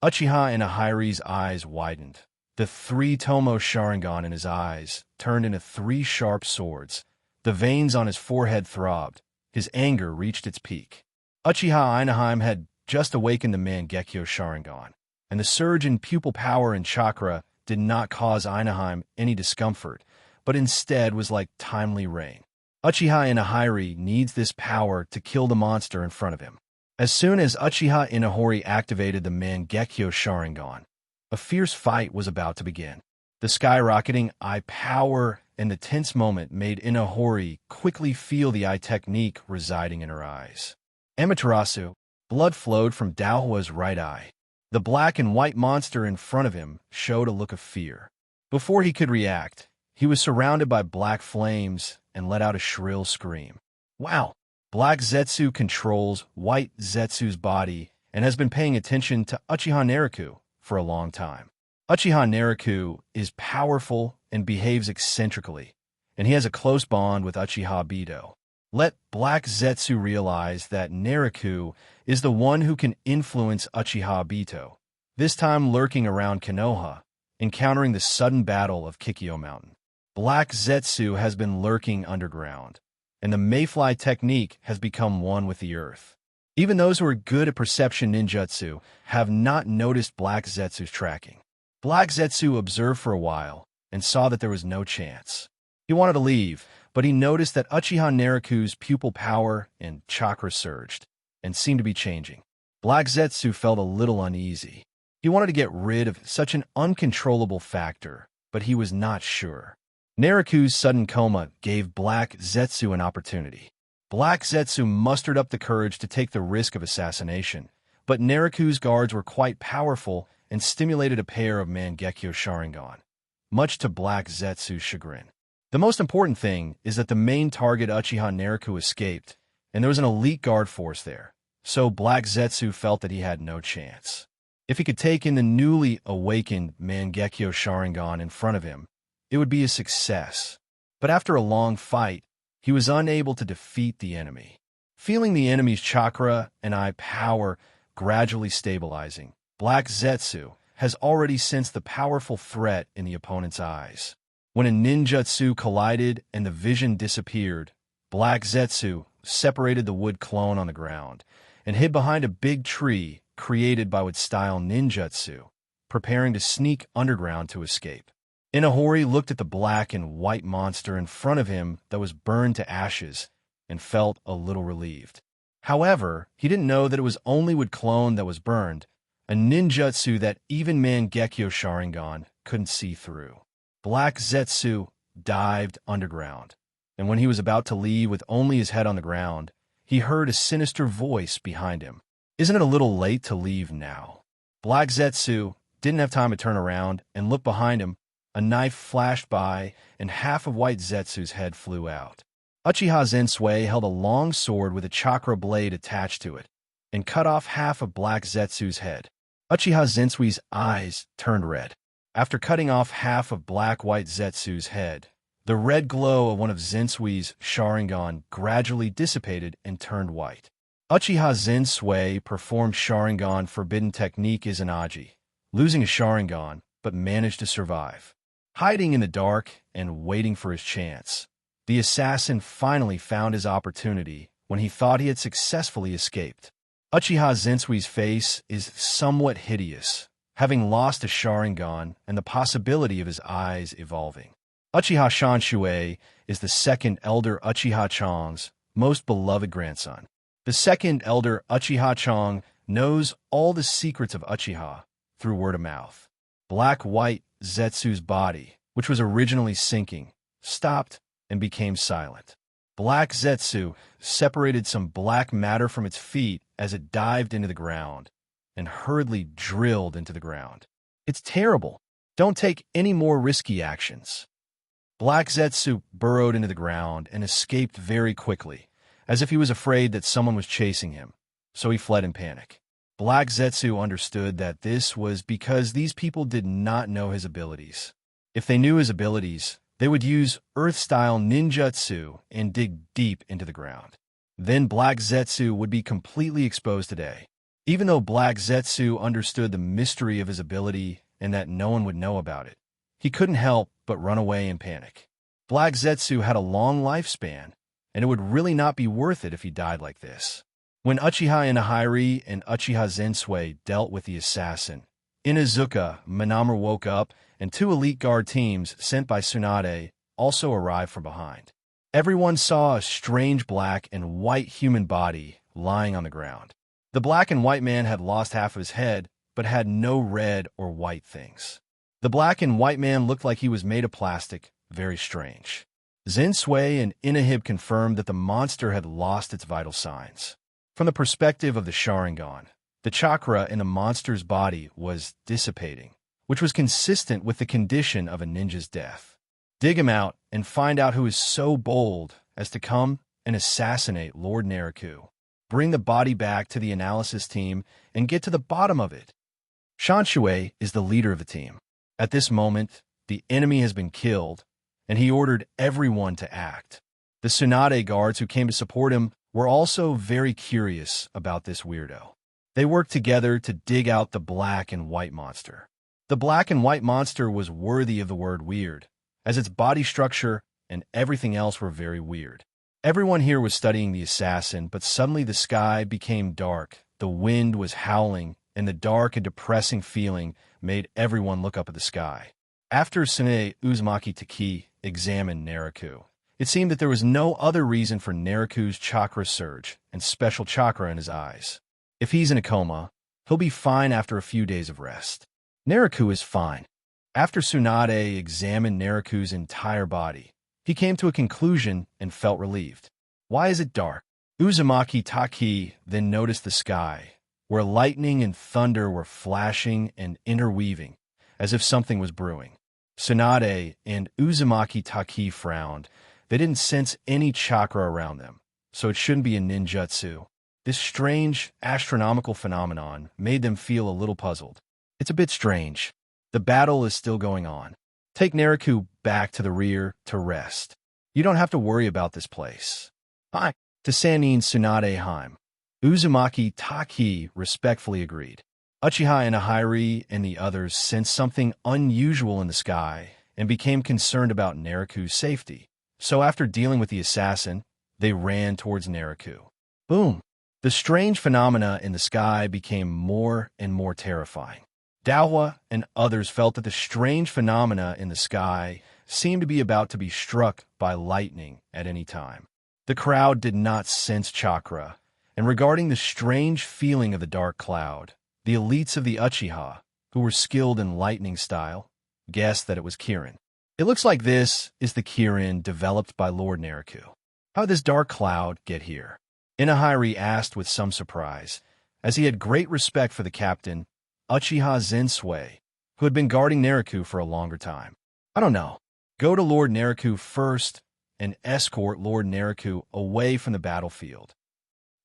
Uchiha Inahiri's eyes widened. The three-tomo Sharingan in his eyes turned into three sharp swords. The veins on his forehead throbbed. His anger reached its peak. Uchiha Inahime had just awakened the Mangekyo Sharingan, and the surge in pupil power and chakra did not cause Inahime any discomfort, but instead was like timely rain. Uchiha Inahiri needs this power to kill the monster in front of him. As soon as Uchiha Inahori activated the Mangekyo Sharingan, a fierce fight was about to begin. The skyrocketing eye power and the tense moment made Inahori quickly feel the eye technique residing in her eyes. Amaterasu, blood flowed from Daohua's right eye. The black and white monster in front of him showed a look of fear. Before he could react, he was surrounded by black flames and let out a shrill scream. Wow! Black Zetsu controls white Zetsu's body and has been paying attention to Uchiha Naraku for a long time. Uchiha Naraku is powerful and behaves eccentrically, and he has a close bond with Uchiha Bido. Let Black Zetsu realize that Naraku is the one who can influence Uchiha Bito, this time lurking around Konoha, encountering the sudden battle of Kikyo Mountain. Black Zetsu has been lurking underground, and the Mayfly technique has become one with the earth. Even those who are good at perception ninjutsu have not noticed Black Zetsu's tracking. Black Zetsu observed for a while and saw that there was no chance. He wanted to leave, but he noticed that Uchiha Naraku's pupil power and chakra surged and seemed to be changing. Black Zetsu felt a little uneasy. He wanted to get rid of such an uncontrollable factor, but he was not sure. Naraku's sudden coma gave Black Zetsu an opportunity. Black Zetsu mustered up the courage to take the risk of assassination, but Naraku's guards were quite powerful and stimulated a pair of Mangekyo Sharingan, much to Black Zetsu's chagrin. The most important thing is that the main target Uchiha Naraku escaped, and there was an elite guard force there, so Black Zetsu felt that he had no chance. If he could take in the newly awakened Mangekyo Sharingan in front of him, it would be a success. But after a long fight, he was unable to defeat the enemy. Feeling the enemy's chakra and eye power gradually stabilizing, Black Zetsu has already sensed the powerful threat in the opponent's eyes. When a ninjutsu collided and the vision disappeared, Black Zetsu separated the wood clone on the ground and hid behind a big tree created by would style ninjutsu, preparing to sneak underground to escape. Inahori looked at the black and white monster in front of him that was burned to ashes and felt a little relieved. However, he didn't know that it was only wood clone that was burned, a ninjutsu that even Mangekyo Sharingan couldn't see through. Black Zetsu dived underground, and when he was about to leave with only his head on the ground, he heard a sinister voice behind him. Isn't it a little late to leave now? Black Zetsu didn't have time to turn around and look behind him. A knife flashed by, and half of White Zetsu's head flew out. Uchiha Zensui held a long sword with a chakra blade attached to it, and cut off half of Black Zetsu's head. Uchiha Zensui's eyes turned red. After cutting off half of Black-White Zetsu's head, the red glow of one of Zensui's Sharingan gradually dissipated and turned white. Uchiha Zensui performed Sharingan Forbidden Technique Izanagi, losing a Sharingan, but managed to survive. Hiding in the dark and waiting for his chance, the assassin finally found his opportunity when he thought he had successfully escaped. Uchiha Zensui's face is somewhat hideous, having lost a Sharingan and the possibility of his eyes evolving. Uchiha Shanshui is the second elder Uchiha Chang's most beloved grandson. The second elder Uchiha Chang knows all the secrets of Uchiha through word of mouth. Black-White Zetsu's body, which was originally sinking, stopped and became silent. Black Zetsu separated some black matter from its feet as it dived into the ground and hurriedly drilled into the ground. It's terrible. Don't take any more risky actions. Black Zetsu burrowed into the ground and escaped very quickly, as if he was afraid that someone was chasing him, so he fled in panic. Black Zetsu understood that this was because these people did not know his abilities. If they knew his abilities, they would use Earth-style ninjutsu and dig deep into the ground. Then Black Zetsu would be completely exposed today. Even though Black Zetsu understood the mystery of his ability and that no one would know about it, he couldn't help but run away in panic. Black Zetsu had a long lifespan, and it would really not be worth it if he died like this. When Uchiha Inahiri and Uchiha Zensui dealt with the assassin, Inuzuka Minamura woke up, and 2 elite guard teams sent by Tsunade also arrived from behind. Everyone saw a strange black and white human body lying on the ground. The black and white man had lost half of his head, but had no red or white things. The black and white man looked like he was made of plastic, very strange. Zensui and Inahib confirmed that the monster had lost its vital signs. From the perspective of the Sharingan, the chakra in the monster's body was dissipating, which was consistent with the condition of a ninja's death. Dig him out and find out who is so bold as to come and assassinate Lord Naruto. Bring the body back to the analysis team and get to the bottom of it. Shanshui is the leader of the team. At this moment, the enemy has been killed, and he ordered everyone to act. The Tsunade guards who came to support him were also very curious about this weirdo. They worked together to dig out the black and white monster. The black and white monster was worthy of the word weird, as its body structure and everything else were very weird. Everyone here was studying the assassin, but suddenly the sky became dark, the wind was howling, and the dark and depressing feeling made everyone look up at the sky. After Sune Uzumaki Taki examined Naruto, it seemed that there was no other reason for Naruto's chakra surge and special chakra in his eyes. If he's in a coma, he'll be fine after a few days of rest. Naruto is fine. After Tsunade examined Naruto's entire body, he came to a conclusion and felt relieved. Why is it dark? Uzumaki Taki then noticed the sky, where lightning and thunder were flashing and interweaving, as if something was brewing. Tsunade and Uzumaki Taki frowned. They didn't sense any chakra around them, so it shouldn't be a ninjutsu. This strange, astronomical phenomenon made them feel a little puzzled. It's a bit strange. The battle is still going on. Take Naruto back to the rear to rest. You don't have to worry about this place. Hi, to Sanin Tsunade Heim. Uzumaki Taki respectfully agreed. Uchiha Inahiri and the others sensed something unusual in the sky and became concerned about Naruto's safety. So after dealing with the assassin, they ran towards Naruto. Boom! The strange phenomena in the sky became more and more terrifying. Daohua and others felt that the strange phenomena in the sky seemed to be about to be struck by lightning at any time. The crowd did not sense chakra, and regarding the strange feeling of the dark cloud, the elites of the Uchiha, who were skilled in lightning style, guessed that it was Kirin. It looks like this is the Kirin developed by Lord Naruto. How did this dark cloud get here? Inahiri asked with some surprise, as he had great respect for the captain, Uchiha Zensui, who had been guarding Naruto for a longer time. I don't know. Go to Lord Naruto first and escort Lord Naruto away from the battlefield.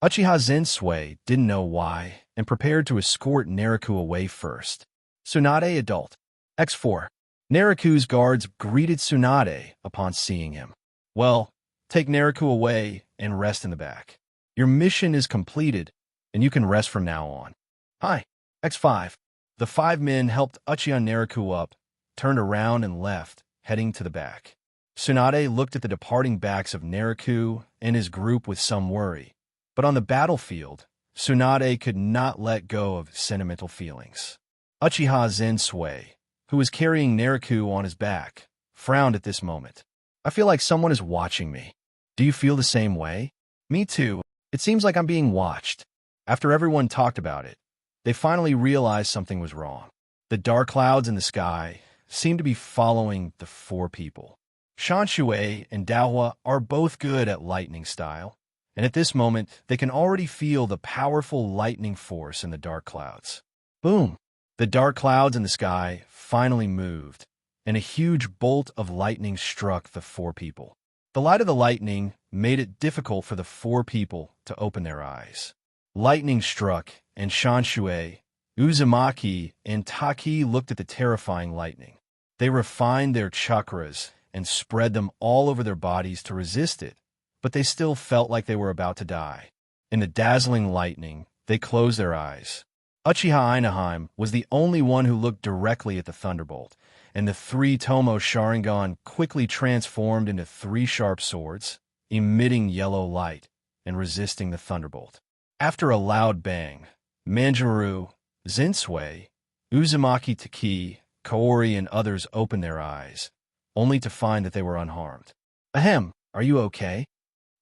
Uchiha Zensui didn't know why and prepared to escort Naruto away first. Tsunade Adult. X4. Naruto's guards greeted Tsunade upon seeing him. Well, take Naruto away and rest in the back. Your mission is completed, and you can rest from now on. Hi, X5. The 5 men helped Uchiha Naruto up, turned around and left, heading to the back. Tsunade looked at the departing backs of Naruto and his group with some worry. But on the battlefield, Tsunade could not let go of sentimental feelings. Uchiha Zensui, who was carrying Naruto on his back, frowned at this moment. I feel like someone is watching me. Do you feel the same way? Me too. It seems like I'm being watched. After everyone talked about it, they finally realized something was wrong. The dark clouds in the sky seemed to be following the 4 people. Shisui and Daohua are both good at lightning style, and at this moment, they can already feel the powerful lightning force in the dark clouds. Boom! The dark clouds in the sky finally moved, and a huge bolt of lightning struck the four people. The light of the lightning made it difficult for the four people to open their eyes. Lightning struck, and Shanshui, Uzumaki, and Taki looked at the terrifying lightning. They refined their chakras and spread them all over their bodies to resist it, but they still felt like they were about to die. In the dazzling lightning, they closed their eyes. Uchiha Inaheim was the only one who looked directly at the thunderbolt, and the three Tomo Sharingan quickly transformed into three sharp swords, emitting yellow light and resisting the thunderbolt. After a loud bang, Manjiro, Zinsui, Uzumaki Taki, Kaori, and others opened their eyes, only to find that they were unharmed. Ahem, are you okay?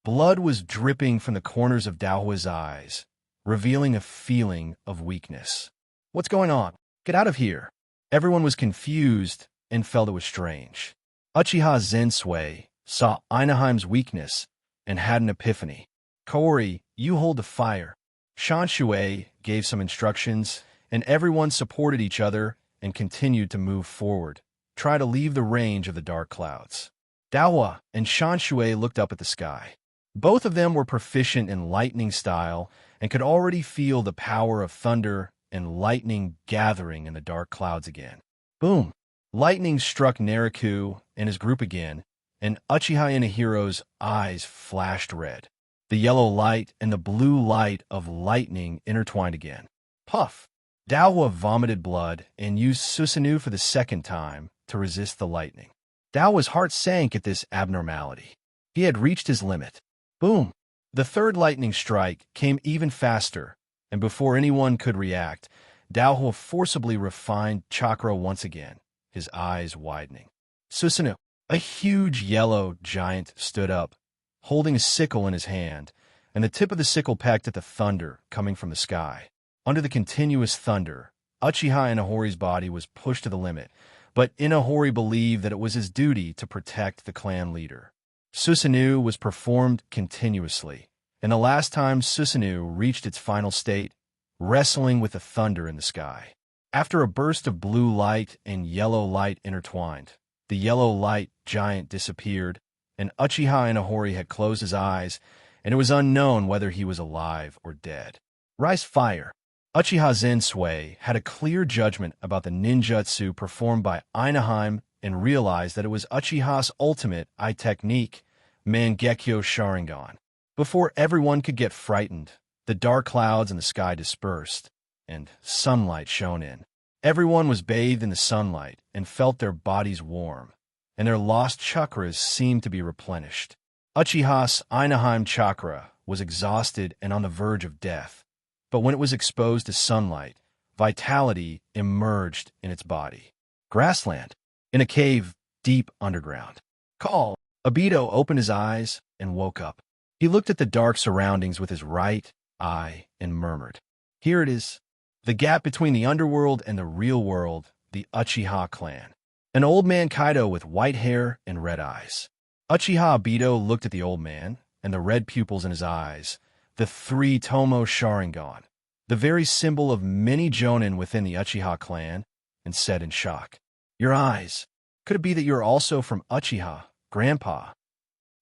Blood was dripping from the corners of Daohua's eyes, revealing a feeling of weakness. What's going on? Get out of here. Everyone was confused and felt it was strange. Uchiha Zinsui saw Inaheim's weakness and had an epiphany. Kaori, you hold the fire. Shanshui gave some instructions, and everyone supported each other and continued to move forward, try to leave the range of the dark clouds. Daohua and Shanshui looked up at the sky. Both of them were proficient in lightning style and could already feel the power of thunder and lightning gathering in the dark clouds again. Boom! Lightning struck Naruto and his group again, and Uchiha Inahiro's eyes flashed red. The yellow light and the blue light of lightning intertwined again. Puff! Daohua vomited blood and used Susanoo for the second time to resist the lightning. Daohua's heart sank at this abnormality. He had reached his limit. Boom! The third lightning strike came even faster, and before anyone could react, Daohua forcibly refined chakra once again, his eyes widening. Susanoo, a huge yellow giant, stood up, holding a sickle in his hand, and the tip of the sickle pecked at the thunder coming from the sky. Under the continuous thunder, Uchiha Inahori's body was pushed to the limit, but Inahori believed that it was his duty to protect the clan leader. Susanoo was performed continuously, and the last time Susanoo reached its final state, wrestling with the thunder in the sky. After a burst of blue light and yellow light intertwined, the yellow light giant disappeared, and Uchiha Inahori had closed his eyes, and it was unknown whether he was alive or dead. Rise fire! Uchiha Zinsui had a clear judgment about the ninjutsu performed by Inaheim and realized that it was Uchiha's ultimate eye technique, Mangekyo Sharingan. Before everyone could get frightened, the dark clouds in the sky dispersed, and sunlight shone in. Everyone was bathed in the sunlight and felt their bodies warm, and their lost chakras seemed to be replenished. Uchiha's Inaheim chakra was exhausted and on the verge of death, but when it was exposed to sunlight, vitality emerged in its body. Grassland, in a cave deep underground. Call! Obito opened his eyes and woke up. He looked at the dark surroundings with his right eye and murmured, "Here it is, the gap between the underworld and the real world, the Uchiha clan." An old man Kaido with white hair and red eyes. Uchiha Obito looked at the old man and the red pupils in his eyes, the three Tomo Sharingan, the very symbol of many Jonin within the Uchiha clan, and said in shock, "Your eyes. Could it be that you're also from Uchiha, Grandpa?"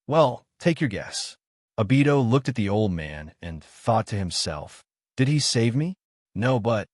"Well, take your guess." Obito looked at the old man and thought to himself, "Did he save me? No, but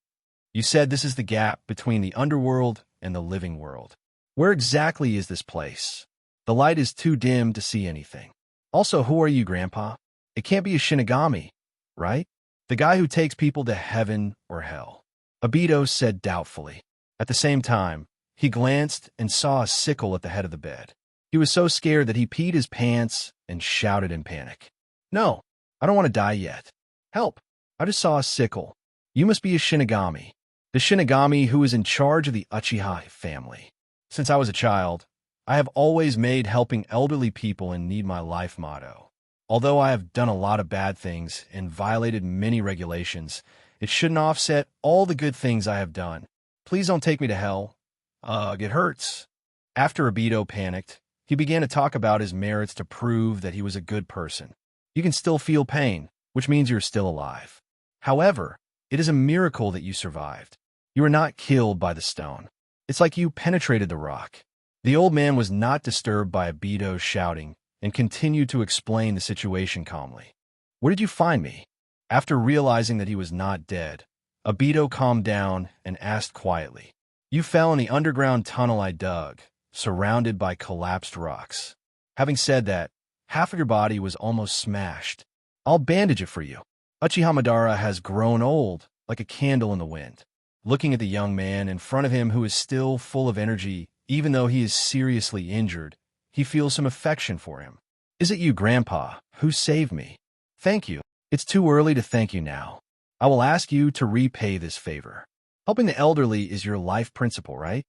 you said this is the gap between the underworld and the living world. Where exactly is this place? The light is too dim to see anything. Also, who are you, Grandpa? It can't be a Shinigami, right? The guy who takes people to heaven or hell." Obito said doubtfully. At the same time, he glanced and saw a sickle at the head of the bed. He was so scared that he peed his pants and shouted in panic, "No, I don't want to die yet. Help! I just saw a sickle. You must be a Shinigami. The Shinigami who is in charge of the Uchiha family. Since I was a child, I have always made helping elderly people in need my life motto. Although I have done a lot of bad things and violated many regulations, it shouldn't offset all the good things I have done. Please don't take me to hell. Ugh, it hurts." After Obito panicked, He began to talk about his merits to prove that he was a good person. You can still feel pain, which means you're still alive. However, it is a miracle that you survived. You were not killed by the stone. It's like you penetrated the rock. The old man was not disturbed by Obito's shouting and continued to explain the situation calmly. Where did you find me? After realizing that he was not dead, Obito calmed down and asked quietly. You fell in the underground tunnel I dug, surrounded by collapsed rocks. Having said that, half of your body was almost smashed. I'll bandage it for you. Uchiha Madara has grown old, like a candle in the wind. Looking at the young man in front of him who is still full of energy, even though he is seriously injured, he feels some affection for him. Is it you, Grandpa, who saved me? Thank you. It's too early to thank you now. I will ask you to repay this favor. Helping the elderly is your life principle, right?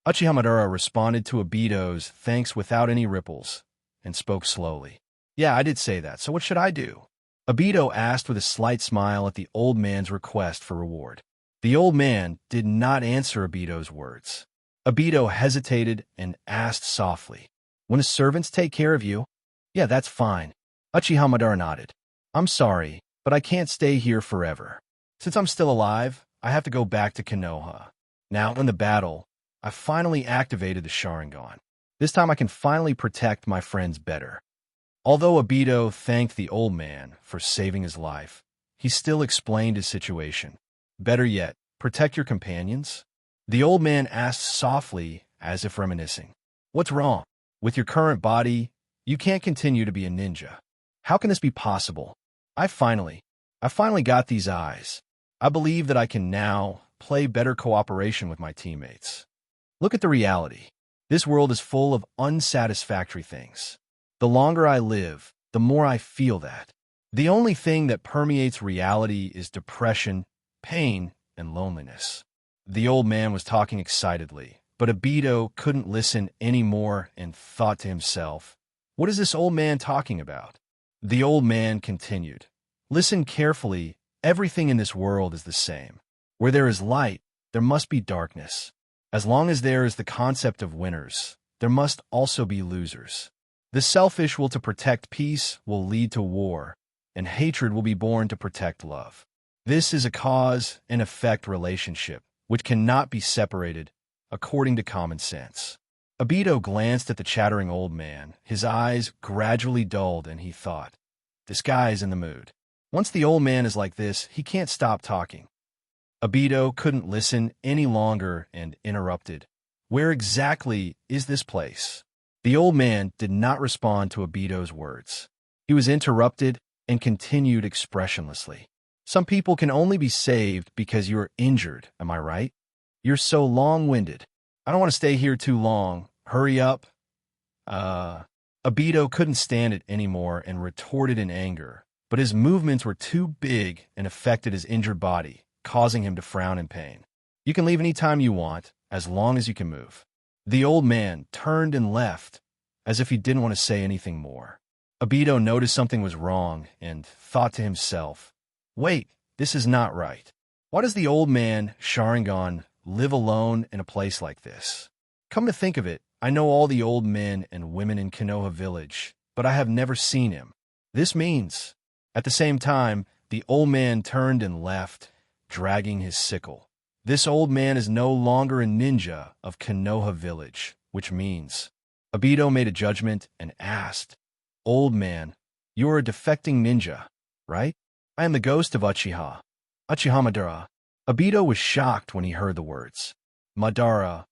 Uchiha Madara responded to Obito's thanks without any ripples and spoke slowly. Yeah, I did say that, so what should I do? Obito asked with a slight smile at the old man's request for reward. The old man did not answer Obito's words. Obito hesitated and asked softly, When the servants take care of you? Yeah, that's fine. Uchiha Madara nodded. I'm sorry, but I can't stay here forever. Since I'm still alive, I have to go back to Konoha. Now, in the battle, I finally activated the Sharingan. This time I can finally protect my friends better. Although Obito thanked the old man for saving his life, he still explained his situation. Better yet, protect your companions? The old man asked softly, as if reminiscing. What's wrong? With your current body, you can't continue to be a ninja. How can this be possible? I finally got these eyes. I believe that I can now play better cooperation with my teammates. Look at the reality. This world is full of unsatisfactory things. The longer I live, the more I feel that. The only thing that permeates reality is depression, pain, and loneliness. The old man was talking excitedly, but Obito couldn't listen anymore and thought to himself, what is this old man talking about? The old man continued, Listen carefully, everything in this world is the same. Where there is light, there must be darkness. As long as there is the concept of winners, there must also be losers. The selfish will to protect peace will lead to war, and hatred will be born to protect love. This is a cause and effect relationship, which cannot be separated, according to common sense. Obito glanced at the chattering old man. His eyes gradually dulled, and he thought, this guy is in the mood. Once the old man is like this, he can't stop talking. Obito couldn't listen any longer and interrupted. Where exactly is this place? The old man did not respond to Obito's words. He was interrupted and continued expressionlessly. Some people can only be saved because you are injured, am I right? You're so long-winded. I don't want to stay here too long. Hurry up. Obito couldn't stand it anymore and retorted in anger, but his movements were too big and affected his injured body, causing him to frown in pain. You can leave any time you want, as long as you can move. The old man turned and left, as if he didn't want to say anything more. Obito noticed something was wrong and thought to himself, wait, this is not right. Why does the old man, Sharingan, live alone in a place like this? Come to think of it, I know all the old men and women in Konoha village, but I have never seen him. This means... At the same time, the old man turned and left, dragging his sickle. This old man is no longer a ninja of Konoha village, which means... Obito made a judgment and asked, Old man, you are a defecting ninja, right? I am the ghost of Uchiha. Uchiha Madara. Obito was shocked when he heard the words. Madara.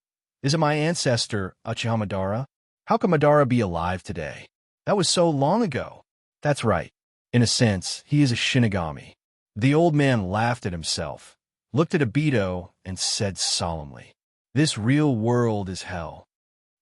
Is it my ancestor, Uchiha Madara? How can Madara be alive today? That was so long ago. That's right. In a sense, he is a Shinigami. The old man laughed at himself, looked at Obito, and said solemnly, This real world is hell.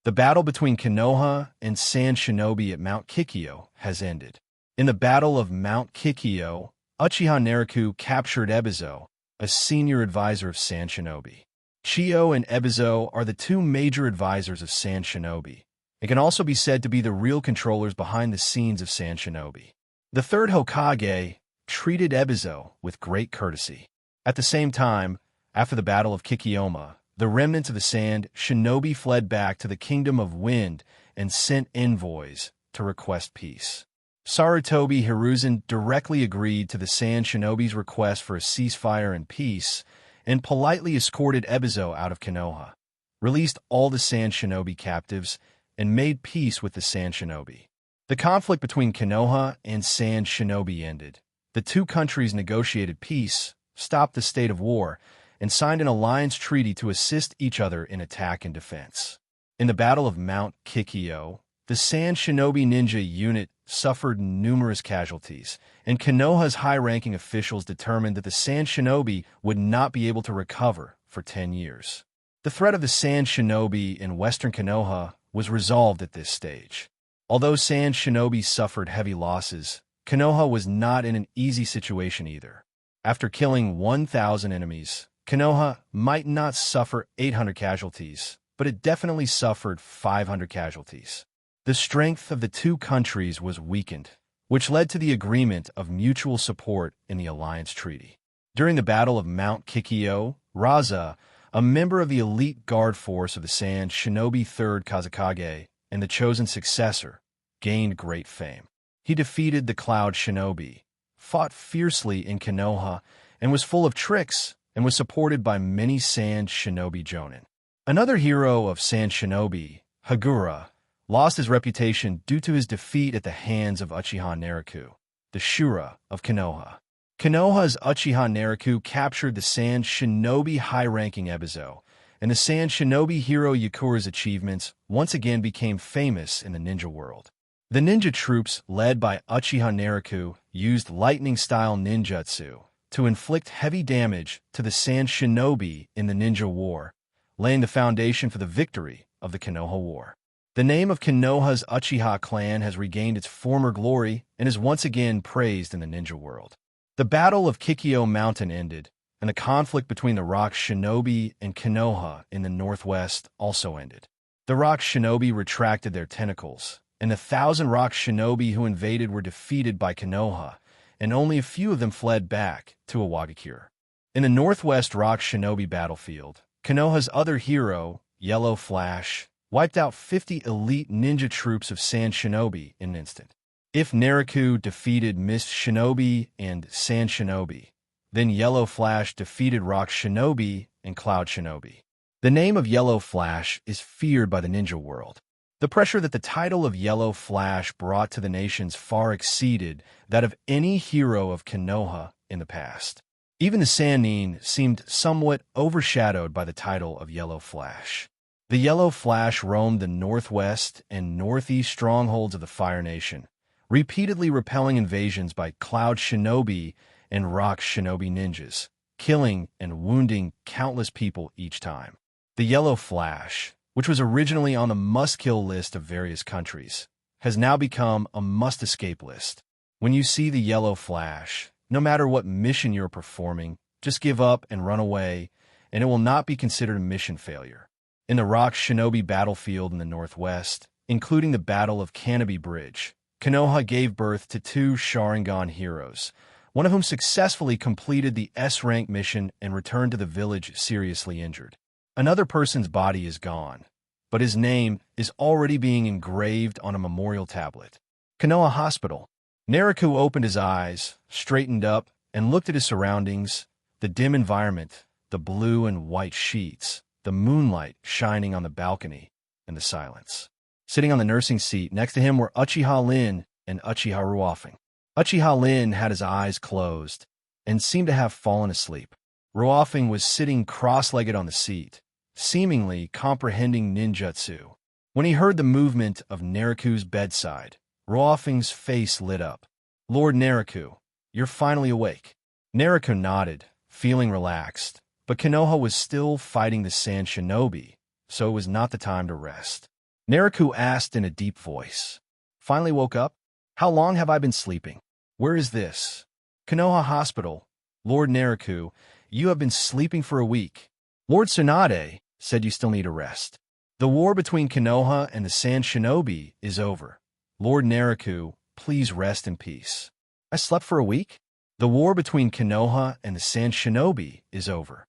The battle between Konoha and Sand Shinobi at Mount Kikyo has ended. In the Battle of Mount Kikyo, Uchiha Naruto captured Ebizo, a senior advisor of Sand Shinobi. Chiyo and Ebizo are the two major advisors of Sand Shinobi. It can also be said to be the real controllers behind the scenes of Sand Shinobi. The third Hokage treated Ebizo with great courtesy. At the same time, after the Battle of Kikiyama, The remnants of the Sand Shinobi fled back to the Kingdom of Wind and sent envoys to request peace. Sarutobi Hiruzen directly agreed to the Sand Shinobi's request for a ceasefire and peace, and politely escorted Ebizo out of Konoha, released all the Sand Shinobi captives, and made peace with the Sand Shinobi. The conflict between Konoha and Sand Shinobi ended. The two countries negotiated peace, stopped the state of war, and signed an alliance treaty to assist each other in attack and defense. In the Battle of Mount Kikyo, the Sand Shinobi ninja unit suffered numerous casualties, and Konoha's high-ranking officials determined that the Sand Shinobi would not be able to recover for 10 years. The threat of the Sand Shinobi in western Konoha was resolved at this stage. Although Sand Shinobi suffered heavy losses, Konoha was not in an easy situation either. After killing 1,000 enemies, Konoha might not suffer 800 casualties, but it definitely suffered 500 casualties. The strength of the two countries was weakened, which led to the agreement of mutual support in the alliance treaty. During the Battle of Mount Kikyo, Raza, a member of the elite guard force of the Sand Shinobi 3rd Kazekage and the chosen successor, gained great fame. He defeated the Cloud Shinobi, fought fiercely in Konoha, and was full of tricks, and was supported by many Sand Shinobi Jonin. Another hero of Sand Shinobi, Hagura, lost his reputation due to his defeat at the hands of Uchiha Nariku, the Shura of Konoha. Konoha's Uchiha Nariku captured the Sand Shinobi high-ranking Ebizo, and the Sand Shinobi hero Yakura's achievements once again became famous in the ninja world. The ninja troops, led by Uchiha Nariku, used lightning-style ninjutsu to inflict heavy damage to the Sand Shinobi in the Ninja War, laying the foundation for the victory of the Konoha War. The name of Konoha's Uchiha clan has regained its former glory and is once again praised in the ninja world. The Battle of Kikyo Mountain ended, and the conflict between the Rock Shinobi and Konoha in the northwest also ended. The Rock Shinobi retracted their tentacles, and the 1,000 Rock Shinobi who invaded were defeated by Konoha, and only a few of them fled back to Iwagakure. In the northwest Rock Shinobi battlefield, Konoha's other hero, Yellow Flash, wiped out 50 elite ninja troops of Sand Shinobi in an instant. If Nariku defeated Mist Shinobi and Sand Shinobi, then Yellow Flash defeated Rock Shinobi and Cloud Shinobi. The name of Yellow Flash is feared by the ninja world. The pressure that the title of Yellow Flash brought to the nations far exceeded that of any hero of Konoha in the past. Even the Sannin seemed somewhat overshadowed by the title of Yellow Flash. The Yellow Flash roamed the northwest and northeast strongholds of the Fire Nation, repeatedly repelling invasions by Cloud Shinobi and Rock Shinobi ninjas, killing and wounding countless people each time. The Yellow Flash, which was originally on the must-kill list of various countries, has now become a must-escape list. When you see the Yellow Flash, no matter what mission you're performing, just give up and run away, and it will not be considered a mission failure. In the Rock Shinobi battlefield in the northwest, including the Battle of Canopy Bridge, Konoha gave birth to 2 Sharingan heroes, one of whom successfully completed the S-rank mission and returned to the village seriously injured. Another person's body is gone, but his name is already being engraved on a memorial tablet. Konoha Hospital. Nariku opened his eyes, straightened up, and looked at his surroundings, the dim environment, the blue and white sheets, the moonlight shining on the balcony, and the silence. Sitting on the nursing seat next to him were Uchiha Lin and Uchiha Ruofing. Uchiha Lin had his eyes closed and seemed to have fallen asleep. Ruofing was sitting cross-legged on the seat, seemingly comprehending ninjutsu. When he heard the movement of Nariku's bedside, Ruofing's face lit up. "Lord Nariku, you're finally awake." Nariku nodded, feeling relaxed, but Konoha was still fighting the Sand Shinobi, so it was not the time to rest. Nariku asked in a deep voice, "Finally woke up? How long have I been sleeping? Where is this?" "Konoha Hospital. Lord Nariku, you have been sleeping for a week. Lord Tsunade said you still need a rest. The war between Konoha and the Sand Shinobi is over. Lord Nariku, please rest in peace." "I slept for a week? The war between Konoha and the Sand Shinobi is over.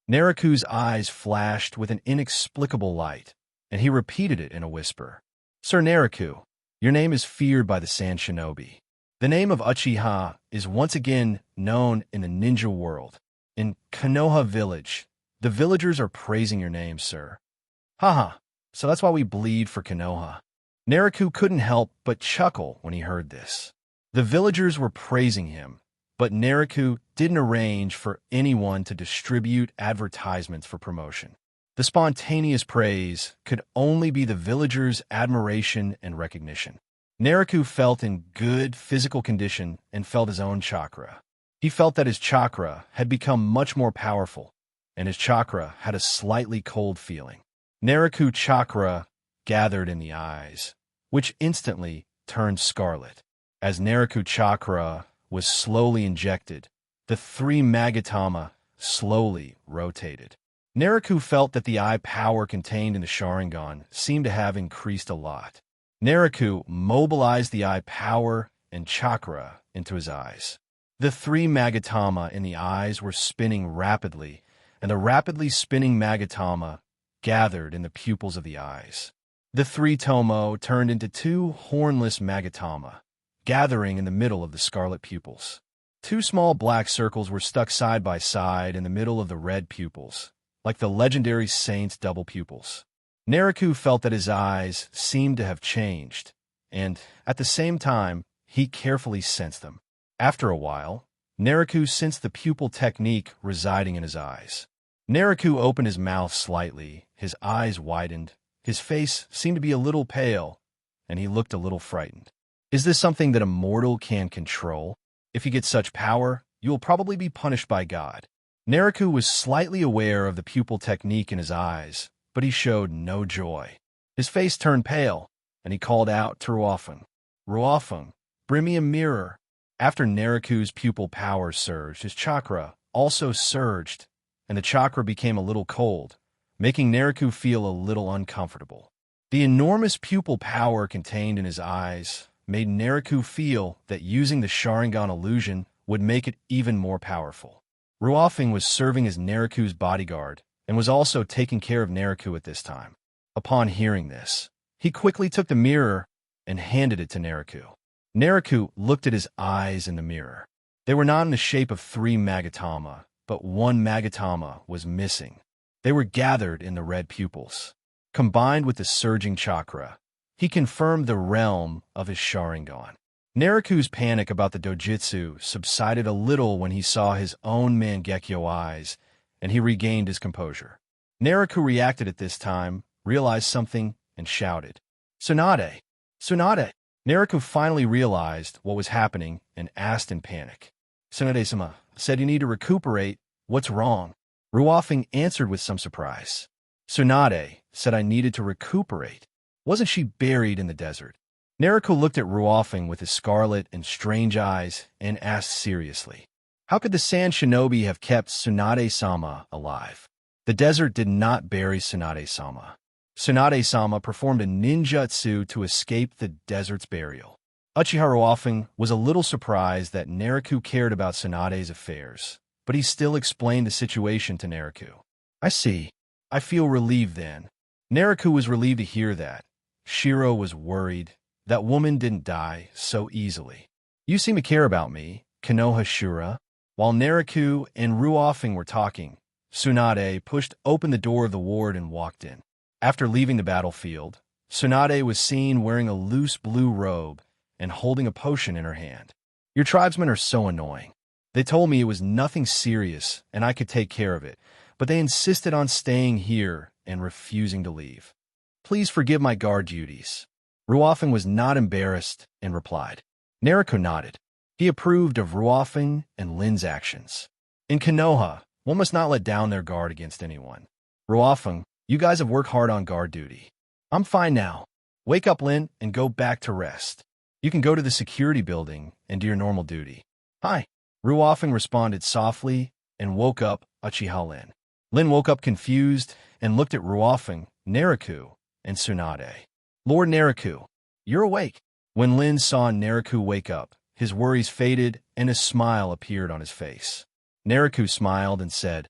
Nariku's eyes flashed with an inexplicable light, and he repeated it in a whisper. Sir Nariku, your name is feared by the Sand Shinobi. The name of Uchiha is once again known in the ninja world. In Konoha village, the villagers are praising your name, sir. Haha, so that's why we bleed for Konoha. Nariku couldn't help but chuckle when he heard this. The villagers were praising him, but Nariku didn't arrange for anyone to distribute advertisements for promotion. The spontaneous praise could only be the villagers' admiration and recognition. Nariku felt in good physical condition and felt his own chakra. He felt that his chakra had become much more powerful, and his chakra had a slightly cold feeling. Nariku chakra gathered in the eyes, which instantly turned scarlet. As Nariku chakra was slowly injected, the three Magatama slowly rotated. Nariku felt that the eye power contained in the Sharingan seemed to have increased a lot. Nariku mobilized the eye power and chakra into his eyes. The three Magatama in the eyes were spinning rapidly, and the rapidly spinning Magatama gathered in the pupils of the eyes. The three Tomo turned into two hornless Magatama, gathering in the middle of the scarlet pupils. Two small black circles were stuck side by side in the middle of the red pupils, like the legendary saint's double pupils. Nariku felt that his eyes seemed to have changed, and, at the same time, he carefully sensed them. After a while, Nariku sensed the pupil technique residing in his eyes. Nariku opened his mouth slightly, his eyes widened, his face seemed to be a little pale, and he looked a little frightened. Is this something that a mortal can control? If you get such power, you will probably be punished by God. Nariku was slightly aware of the pupil technique in his eyes, but he showed no joy. His face turned pale, and he called out to Ruofeng. Ruofeng, bring me a mirror. After Nariku's pupil power surged, his chakra also surged, and the chakra became a little cold, making Nariku feel a little uncomfortable. The enormous pupil power contained in his eyes made Nariku feel that using the Sharingan illusion would make it even more powerful. Ruofeng was serving as Nariku's bodyguard and was also taking care of Nariku at this time. Upon hearing this, he quickly took the mirror and handed it to Nariku. Nariku looked at his eyes in the mirror. They were not in the shape of three Magatama, but one Magatama was missing. They were gathered in the red pupils. Combined with the surging chakra, he confirmed the realm of his Sharingan. Nariku's panic about the dojutsu subsided a little when he saw his own Mangekyo eyes, and he regained his composure. Nariku reacted at this time, realized something, and shouted, Tsunade! Tsunade! Nariku finally realized what was happening and asked in panic. Tsunade-sama said you need to recuperate. What's wrong? Ruofeng answered with some surprise. Tsunade said I needed to recuperate. Wasn't she buried in the desert? Nariku looked at Ruofeng with his scarlet and strange eyes and asked seriously, how could the Sand Shinobi have kept Tsunade-sama alive? The desert did not bury Tsunade-sama. Tsunade-sama performed a ninjutsu to escape the desert's burial. Uchiha Ruofeng was a little surprised that Nariku cared about Tsunade's affairs, but he still explained the situation to Nariku. I see. I feel relieved then. Nariku was relieved to hear that. Shiro was worried. That woman didn't die so easily. You seem to care about me, Konoha Shura. While Nariku and Ruofeng were talking, Tsunade pushed open the door of the ward and walked in. After leaving the battlefield, Tsunade was seen wearing a loose blue robe and holding a potion in her hand. Your tribesmen are so annoying. They told me it was nothing serious and I could take care of it, but they insisted on staying here and refusing to leave. Please forgive my guard duties. Ruofeng was not embarrassed and replied. Nariku nodded. He approved of Ruofeng and Lin's actions. In Konoha, one must not let down their guard against anyone. Ruofeng, you guys have worked hard on guard duty. I'm fine now. Wake up, Lin, and go back to rest. You can go to the security building and do your normal duty. Hi. Ruofeng responded softly and woke up Uchiha Lin. Lin woke up confused and looked at Ruofeng, Nariku, and Tsunade. Lord Nariku, you're awake. When Lin saw Nariku wake up, his worries faded and a smile appeared on his face. Nariku smiled and said,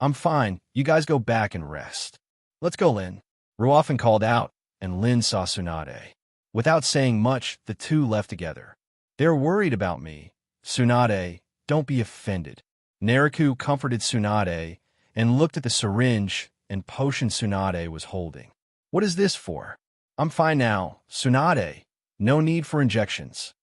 I'm fine. You guys go back and rest. Let's go, Lin. Ruofen called out, and Lin saw Tsunade. Without saying much, the two left together. They're worried about me. Tsunade, don't be offended. Nariku comforted Tsunade and looked at the syringe and potion Tsunade was holding. What is this for? I'm fine now, Tsunade. No need for injections.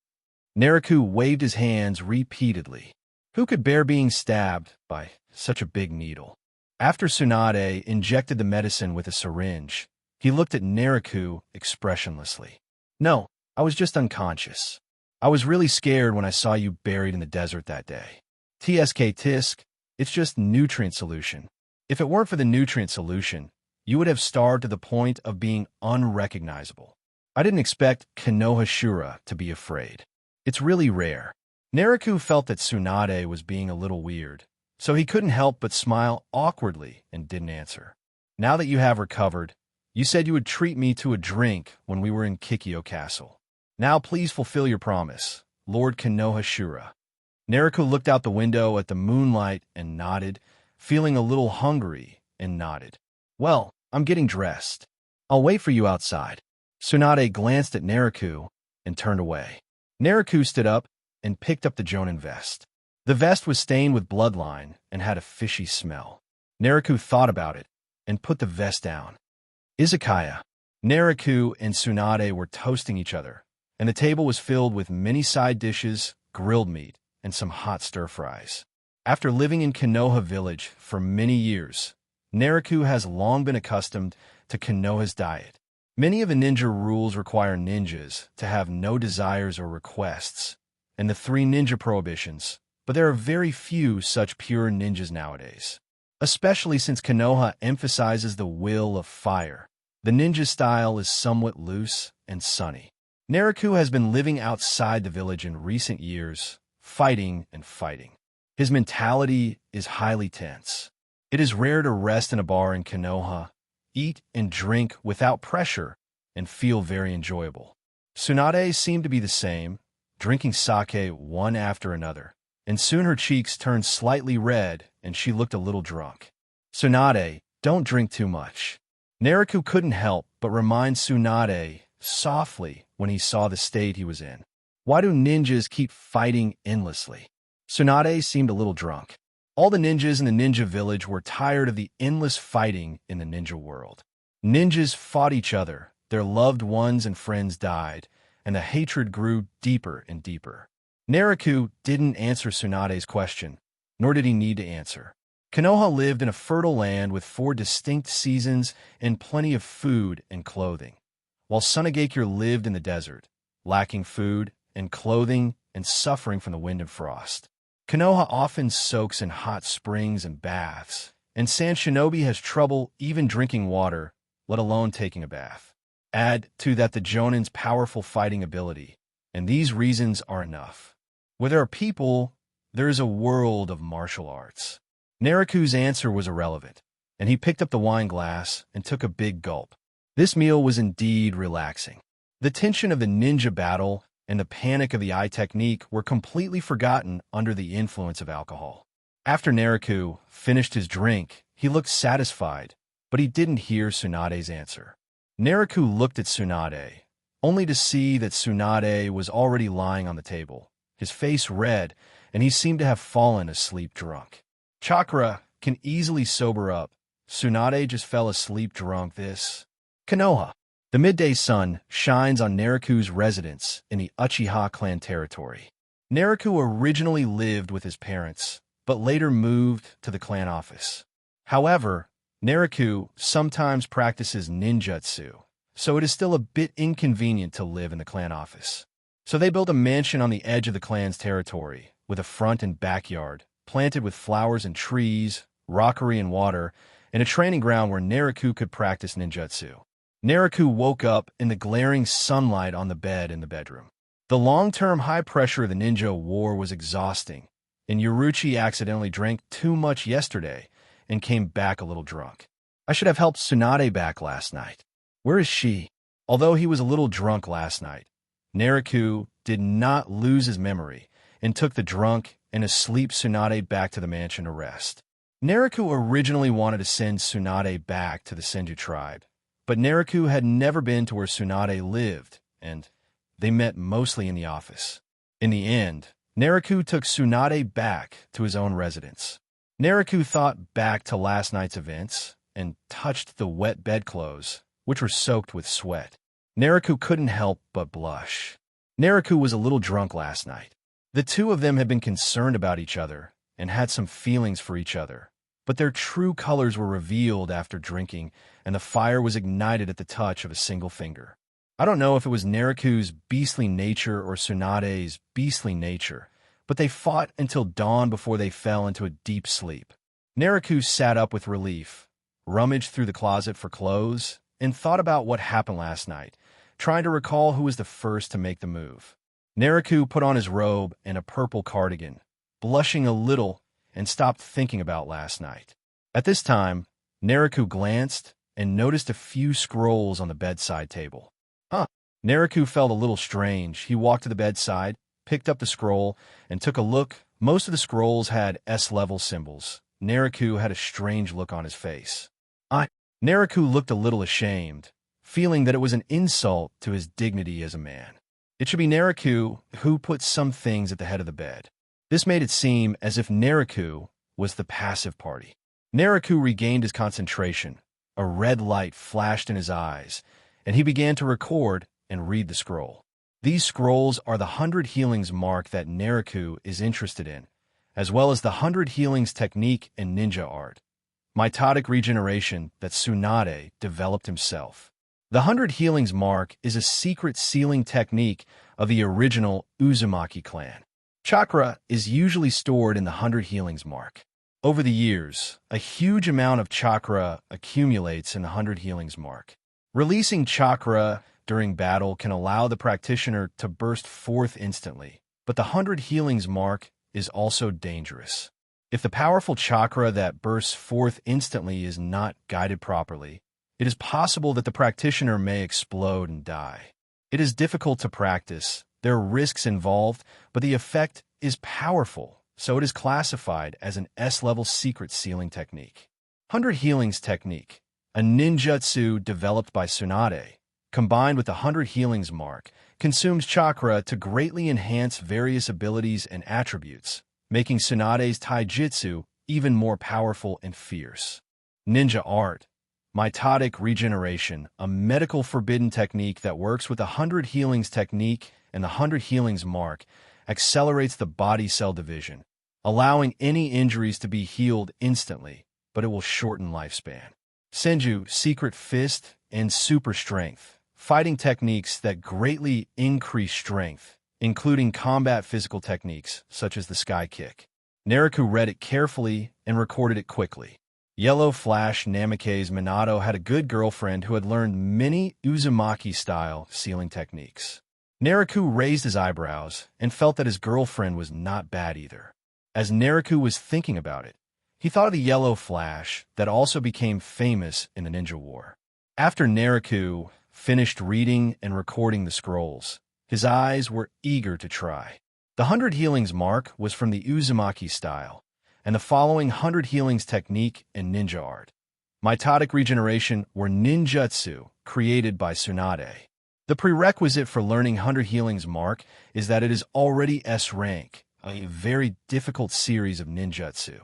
Nariku waved his hands repeatedly. Who could bear being stabbed by such a big needle? After Tsunade injected the medicine with a syringe, he looked at Nariku expressionlessly. No, I was just unconscious. I was really scared when I saw you buried in the desert that day. TSK Tisk, it's just nutrient solution. If it weren't for the nutrient solution, you would have starved to the point of being unrecognizable. I didn't expect Konoha Shura to be afraid. It's really rare. Nariku felt that Tsunade was being a little weird, so he couldn't help but smile awkwardly and didn't answer. Now that you have recovered, you said you would treat me to a drink when we were in Kikyo Castle. Now please fulfill your promise, Lord Konoha Shura. Nariku looked out the window at the moonlight and nodded, feeling a little hungry, and nodded. Well, I'm getting dressed. I'll wait for you outside. Tsunade glanced at Nariku and turned away. Nariku stood up and picked up the Jonin vest. The vest was stained with bloodline and had a fishy smell. Nariku thought about it and put the vest down. Izakaya. Nariku and Tsunade were toasting each other, and the table was filled with many side dishes, grilled meat, and some hot stir-fries. After living in Konoha village for many years, Nariku has long been accustomed to Konoha's diet. Many of the ninja rules require ninjas to have no desires or requests, and the 3 ninja prohibitions, but there are very few such pure ninjas nowadays. Especially since Konoha emphasizes the will of fire, the ninja style is somewhat loose and sunny. Nariku has been living outside the village in recent years, fighting and fighting. His mentality is highly tense. It is rare to rest in a bar in Konoha, eat and drink without pressure, and feel very enjoyable. Tsunade seemed to be the same, drinking sake one after another, and soon her cheeks turned slightly red and she looked a little drunk. Tsunade, don't drink too much. Nariku couldn't help but remind Tsunade softly when he saw the state he was in. Why do ninjas keep fighting endlessly? Tsunade seemed a little drunk. All the ninjas in the ninja village were tired of the endless fighting in the ninja world. Ninjas fought each other, their loved ones and friends died, and the hatred grew deeper and deeper. Nariku didn't answer Tsunade's question, nor did he need to answer. Konoha lived in a fertile land with 4 distinct seasons and plenty of food and clothing, while Sunagakure lived in the desert, lacking food and clothing and suffering from the wind and frost. Konoha often soaks in hot springs and baths, and San Shinobi has trouble even drinking water, let alone taking a bath. Add to that the Jonin's powerful fighting ability, and these reasons are enough. Where there are people, there is a world of martial arts. Nariku's answer was irrelevant, and he picked up the wine glass and took a big gulp. This meal was indeed relaxing. The tension of the ninja battle and the panic of the eye technique were completely forgotten under the influence of alcohol. After Nariku finished his drink, he looked satisfied, but he didn't hear Tsunade's answer. Nariku looked at Tsunade, only to see that Tsunade was already lying on the table, his face red, and he seemed to have fallen asleep drunk. Chakra can easily sober up. Tsunade just fell asleep drunk. This Konoha. The midday sun shines on Nariku's residence in the Uchiha clan territory. Nariku originally lived with his parents, but later moved to the clan office. However, Nariku sometimes practices ninjutsu, so it is still a bit inconvenient to live in the clan office. So they built a mansion on the edge of the clan's territory, with a front and backyard, planted with flowers and trees, rockery and water, and a training ground where Nariku could practice ninjutsu. Nariku woke up in the glaring sunlight on the bed in the bedroom. The long-term high pressure of the ninja war was exhausting, and Yoruchi accidentally drank too much yesterday and came back a little drunk. I should have helped Tsunade back last night. Where is she? Although he was a little drunk last night, Nariku did not lose his memory and took the drunk and asleep Tsunade back to the mansion to rest. Nariku originally wanted to send Tsunade back to the Senju tribe, but Nariku had never been to where Tsunade lived, and they met mostly in the office. In the end, Nariku took Tsunade back to his own residence. Nariku thought back to last night's events and touched the wet bedclothes, which were soaked with sweat. Nariku couldn't help but blush. Nariku was a little drunk last night. The two of them had been concerned about each other and had some feelings for each other, but their true colors were revealed after drinking, and the fire was ignited at the touch of a single finger. I don't know if it was Nariku's beastly nature or Tsunade's beastly nature, but they fought until dawn before they fell into a deep sleep. Nariku sat up with relief, rummaged through the closet for clothes, and thought about what happened last night, trying to recall who was the first to make the move. Nariku put on his robe and a purple cardigan, blushing a little, and stopped thinking about last night. At this time, Nariku glanced and noticed a few scrolls on the bedside table. Nariku felt a little strange. He walked to the bedside, picked up the scroll, and took a look. Most of the scrolls had S-level symbols. Nariku had a strange look on his face. Nariku looked a little ashamed, feeling that it was an insult to his dignity as a man. It should be Nariku who put some things at the head of the bed. This made it seem as if Nariku was the passive party. Nariku regained his concentration. A red light flashed in his eyes, and he began to record and read the scroll. These scrolls are the 100 healings mark that Nariku is interested in, as well as the 100 healings technique and ninja art. Mitotic regeneration that Tsunade developed himself. The 100 healings mark is a secret sealing technique of the original Uzumaki clan. Chakra is usually stored in the 100 healings mark. Over the years, a huge amount of chakra accumulates in the 100 healings mark. Releasing chakra during battle can allow the practitioner to burst forth instantly, but the 100 healings mark is also dangerous. If the powerful chakra that bursts forth instantly is not guided properly, it is possible that the practitioner may explode and die. It is difficult to practice, there are risks involved, but the effect is powerful, so it is classified as an S-level secret sealing technique. 100 healings technique, a ninjutsu developed by Tsunade, combined with the 100 healings mark, consumes chakra to greatly enhance various abilities and attributes, making Tsunade's taijutsu even more powerful and fierce. Ninja art, mitotic regeneration, a medical forbidden technique that works with the 100 healings technique and the 100 healings mark, accelerates the body cell division, allowing any injuries to be healed instantly, but it will shorten lifespan. Senju, secret fist, and super strength, fighting techniques that greatly increase strength, including combat physical techniques such as the sky kick. Nariku read it carefully and recorded it quickly. Yellow Flash Namikaze Minato had a good girlfriend who had learned many Uzumaki-style sealing techniques. Nariku raised his eyebrows and felt that his girlfriend was not bad either. As Nariku was thinking about it, he thought of the Yellow Flash that also became famous in the Ninja War. After Nariku finished reading and recording the scrolls, his eyes were eager to try. The 100 healings mark was from the Uzumaki style, and the following 100 healings technique and ninja art. Mitotic regeneration were ninjutsu created by Tsunade. The prerequisite for learning 100 healings mark is that it is already S rank, a very difficult series of ninjutsu.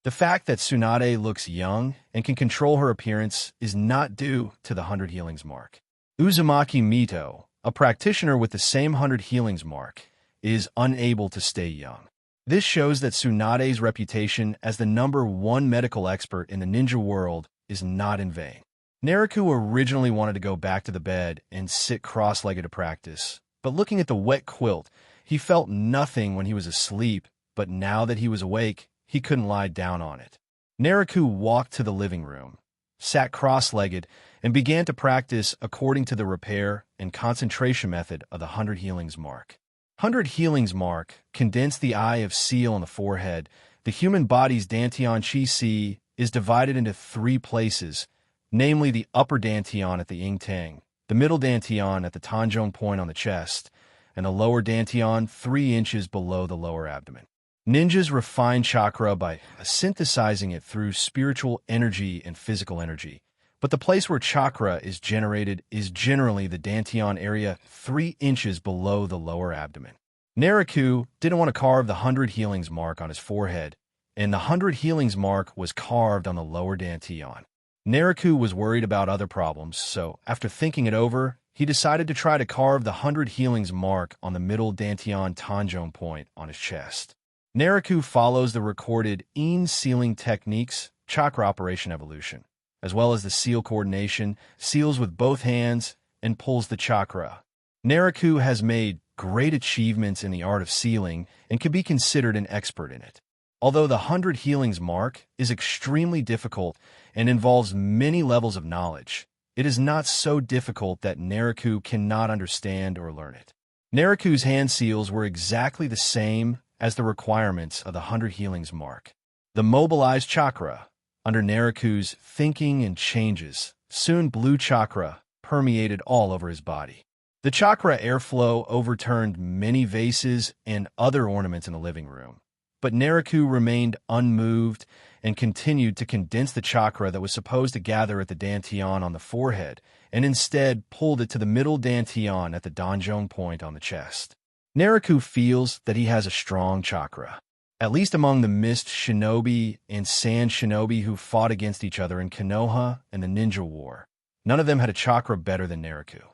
The fact that Tsunade looks young and can control her appearance is not due to the 100 healings mark. Uzumaki Mito, a practitioner with the same 100 healings mark, is unable to stay young. This shows that Tsunade's reputation as the #1 medical expert in the ninja world is not in vain. Nariku originally wanted to go back to the bed and sit cross-legged to practice, but looking at the wet quilt, he felt nothing when he was asleep, but now that he was awake, he couldn't lie down on it. Nariku walked to the living room, sat cross-legged, and began to practice according to the repair and concentration method of the 100 healings mark. 100 healings mark condense the eye of seal on the forehead. The human body's dantian chi-si is divided into 3 places, namely the upper dantian at the ing-tang, the middle dantian at the tanjong point on the chest, and the lower dantian 3 inches below the lower abdomen. Ninjas refine chakra by synthesizing it through spiritual energy and physical energy. But the place where chakra is generated is generally the dantian area 3 inches below the lower abdomen. Naruto didn't want to carve the 100 healings mark on his forehead, and the 100 healings mark was carved on the lower dantian. Naruto was worried about other problems, so after thinking it over, he decided to try to carve the 100 healings mark on the middle dantian tanjong point on his chest. Naruto follows the recorded in sealing techniques, chakra operation evolution, as well as the seal coordination, seals with both hands, and pulls the chakra. Naruto has made great achievements in the art of sealing and can be considered an expert in it. Although the 100 healings mark is extremely difficult and involves many levels of knowledge, it is not so difficult that Naruto cannot understand or learn it. Naruto's hand seals were exactly the same as the requirements of the 100 healings mark. The mobilized chakra, under Naruto's thinking and changes, soon blue chakra permeated all over his body. The chakra airflow overturned many vases and other ornaments in the living room, but Naruto remained unmoved and continued to condense the chakra that was supposed to gather at the dantian on the forehead, and instead pulled it to the middle dantian at the danjong point on the chest. Naruto feels that he has a strong chakra, at least among the Mist Shinobi and Sand Shinobi who fought against each other in Konoha and the Ninja War. None of them had a chakra better than Naruto.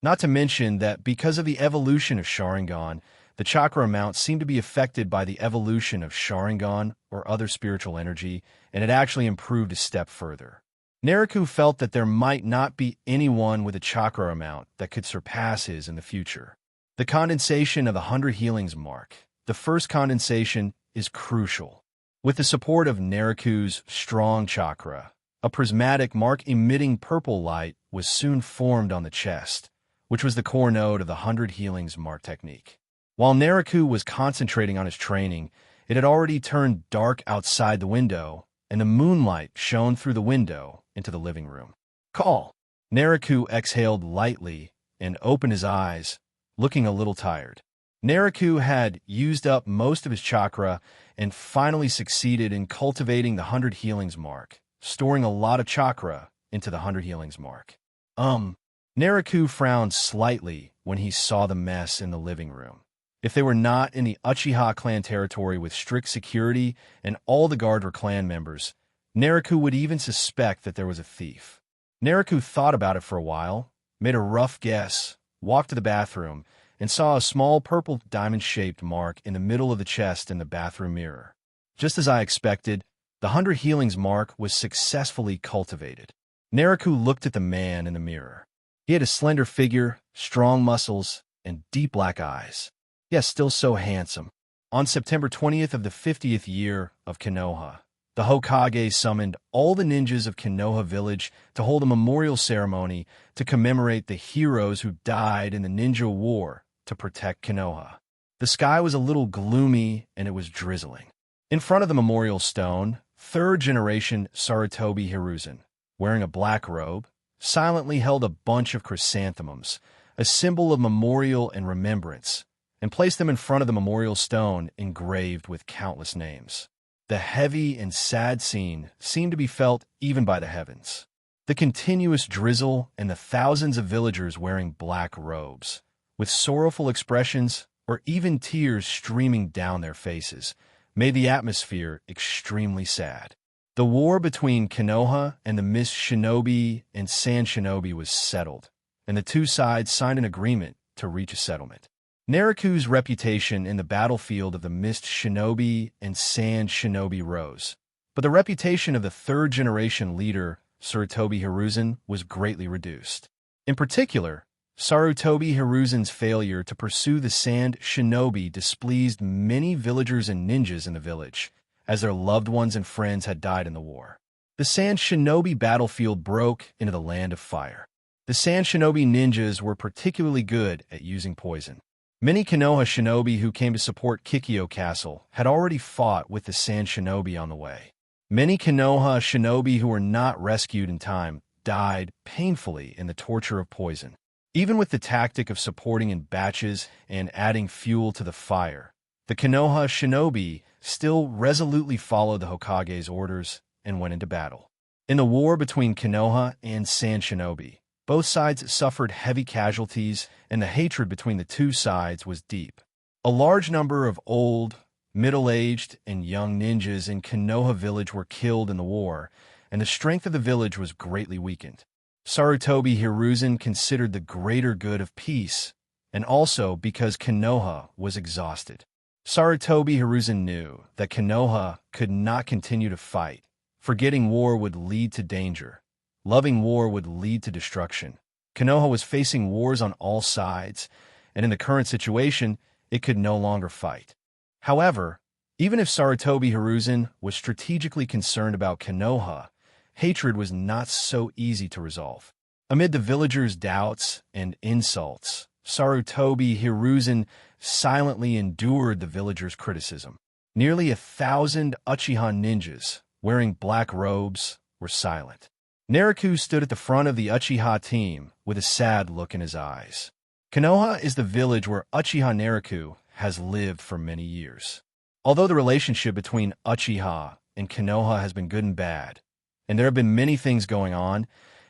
Not to mention that because of the evolution of Sharingan, the chakra amount seemed to be affected by the evolution of Sharingan or other spiritual energy, and it actually improved a step further. Naruto felt that there might not be anyone with a chakra amount that could surpass his in the future. The condensation of the 100 healings mark, the first condensation, is crucial. With the support of Naruto's strong chakra, a prismatic mark-emitting purple light was soon formed on the chest, which was the core node of the 100 healings mark technique. While Naruto was concentrating on his training, it had already turned dark outside the window, and the moonlight shone through the window into the living room. Call! Naruto exhaled lightly and opened his eyes, looking a little tired. Naruto had used up most of his chakra and finally succeeded in cultivating the 100 healings mark, storing a lot of chakra into the 100 healings mark. Naruto frowned slightly when he saw the mess in the living room. If they were not in the Uchiha clan territory with strict security and all the guards were clan members, Naruto would even suspect that there was a thief. Naruto thought about it for a while, made a rough guess, walked to the bathroom, and saw a small purple diamond-shaped mark in the middle of the chest in the bathroom mirror. Just as I expected, the 100 healings mark was successfully cultivated. Naruto looked at the man in the mirror. He had a slender figure, strong muscles, and deep black eyes. Yes, still so handsome. On September 20th of the 50th year of Konoha, the Hokage summoned all the ninjas of Konoha village to hold a memorial ceremony to commemorate the heroes who died in the ninja war to protect Konoha. The sky was a little gloomy and it was drizzling. In front of the memorial stone, third-generation Sarutobi Hiruzen, wearing a black robe, silently held a bunch of chrysanthemums, a symbol of memorial and remembrance, and placed them in front of the memorial stone engraved with countless names. The heavy and sad scene seemed to be felt even by the heavens. The continuous drizzle and the thousands of villagers wearing black robes, with sorrowful expressions or even tears streaming down their faces, made the atmosphere extremely sad. The war between Konoha and the Mist Shinobi and Sand Shinobi was settled, and the two sides signed an agreement to reach a settlement. Naruto's reputation in the battlefield of the Mist Shinobi and Sand Shinobi rose, but the reputation of the third-generation leader, Sarutobi Hiruzen, was greatly reduced. In particular, Sarutobi Hiruzen's failure to pursue the Sand Shinobi displeased many villagers and ninjas in the village, as their loved ones and friends had died in the war. The Sand Shinobi battlefield broke into the land of fire. The Sand Shinobi ninjas were particularly good at using poison. Many Konoha shinobi who came to support Kikyo Castle had already fought with the Sand Shinobi on the way. Many Konoha shinobi who were not rescued in time died painfully in the torture of poison. Even with the tactic of supporting in batches and adding fuel to the fire, the Konoha shinobi still resolutely followed the Hokage's orders and went into battle. In the war between Konoha and Sand Shinobi, both sides suffered heavy casualties, and the hatred between the two sides was deep. A large number of old, middle-aged, and young ninjas in Konoha village were killed in the war, and the strength of the village was greatly weakened. Sarutobi Hiruzen considered the greater good of peace, and also because Konoha was exhausted. Sarutobi Hiruzen knew that Konoha could not continue to fight. Forgetting war would lead to danger. Loving war would lead to destruction. Konoha was facing wars on all sides, and in the current situation, it could no longer fight. However, even if Sarutobi Hiruzen was strategically concerned about Konoha, hatred was not so easy to resolve. Amid the villagers' doubts and insults, Sarutobi Hiruzen silently endured the villagers' criticism. Nearly 1,000 Uchiha ninjas, wearing black robes, were silent. Naruto stood at the front of the Uchiha team with a sad look in his eyes. Konoha is the village where Uchiha Naruto has lived for many years. Although the relationship between Uchiha and Konoha has been good and bad, and there have been many things going on,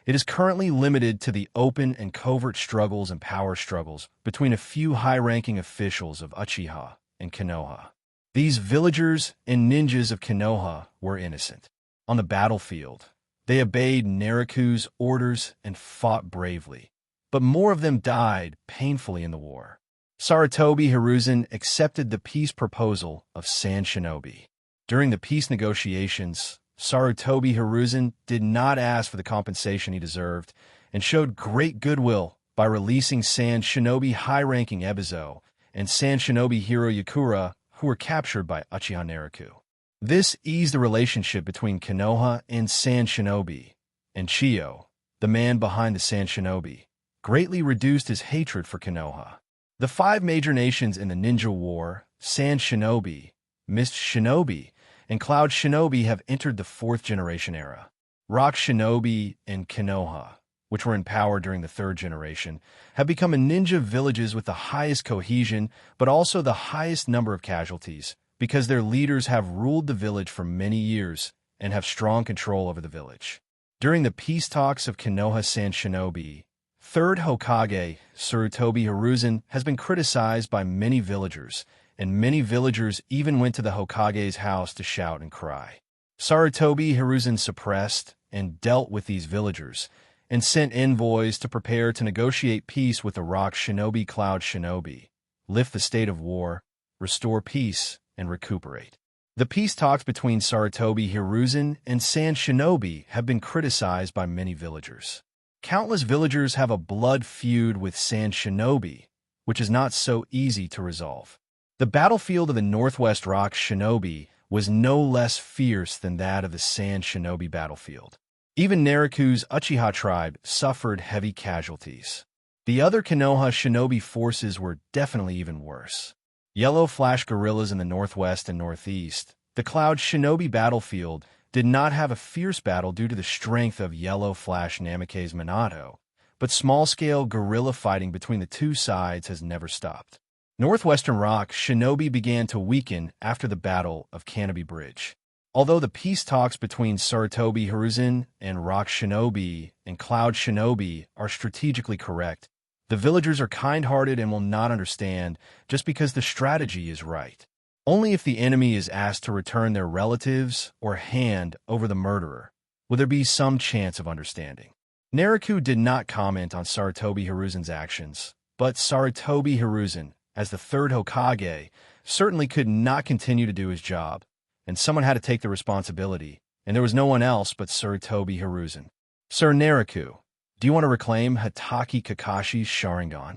it is currently limited to the open and covert struggles and power struggles between a few high-ranking officials of Uchiha and Konoha. These villagers and ninjas of Konoha were innocent. On the battlefield, they obeyed Naruto's orders and fought bravely, but more of them died painfully in the war. Sarutobi Hiruzen accepted the peace proposal of Sand Shinobi. During the peace negotiations, Sarutobi Hiruzen did not ask for the compensation he deserved and showed great goodwill by releasing Sand Shinobi high-ranking Ebizo and Sand Shinobi hero Yakura, who were captured by Uchiha Naruto. This eased the relationship between Konoha and Sand Shinobi, and Chiyo, the man behind the Sand Shinobi, greatly reduced his hatred for Konoha. The 5 major nations in the Ninja War, Sand Shinobi, Mist Shinobi, and Cloud Shinobi, have entered the 4th generation era. Rock Shinobi and Konoha, which were in power during the 3rd generation, have become ninja villages with the highest cohesion, but also the highest number of casualties, because their leaders have ruled the village for many years and have strong control over the village. During the peace talks of Konoha Sand Shinobi, 3rd Hokage Sarutobi Hiruzen has been criticized by many villagers, and many villagers even went to the Hokage's house to shout and cry. Sarutobi Hiruzen suppressed and dealt with these villagers, and sent envoys to prepare to negotiate peace with the Rock Shinobi Cloud Shinobi, lift the state of war, restore peace, and recuperate. The peace talks between Sarutobi Hiruzen and Sand Shinobi have been criticized by many villagers. Countless villagers have a blood feud with Sand Shinobi, which is not so easy to resolve. The battlefield of the Northwest Rock Shinobi was no less fierce than that of the Sand Shinobi battlefield. Even Naruto's Uchiha tribe suffered heavy casualties. The other Konoha Shinobi forces were definitely even worse. Yellow Flash guerrillas in the northwest and northeast, the Cloud Shinobi battlefield did not have a fierce battle due to the strength of Yellow Flash Namikaze Minato, but small-scale guerrilla fighting between the two sides has never stopped. Northwestern Rock Shinobi began to weaken after the Battle of Canopy Bridge. Although the peace talks between Sarutobi Hiruzen and Rock Shinobi and Cloud Shinobi are strategically correct, the villagers are kind-hearted and will not understand just because the strategy is right. Only if the enemy is asked to return their relatives or hand over the murderer will there be some chance of understanding. Naruto did not comment on Sarutobi Hiruzen's actions, but Sarutobi Hiruzen, as the 3rd Hokage, certainly could not continue to do his job, and someone had to take the responsibility, and there was no one else but Sarutobi Hiruzen. Sir Naruto, do you want to reclaim Hatake Kakashi's Sharingan?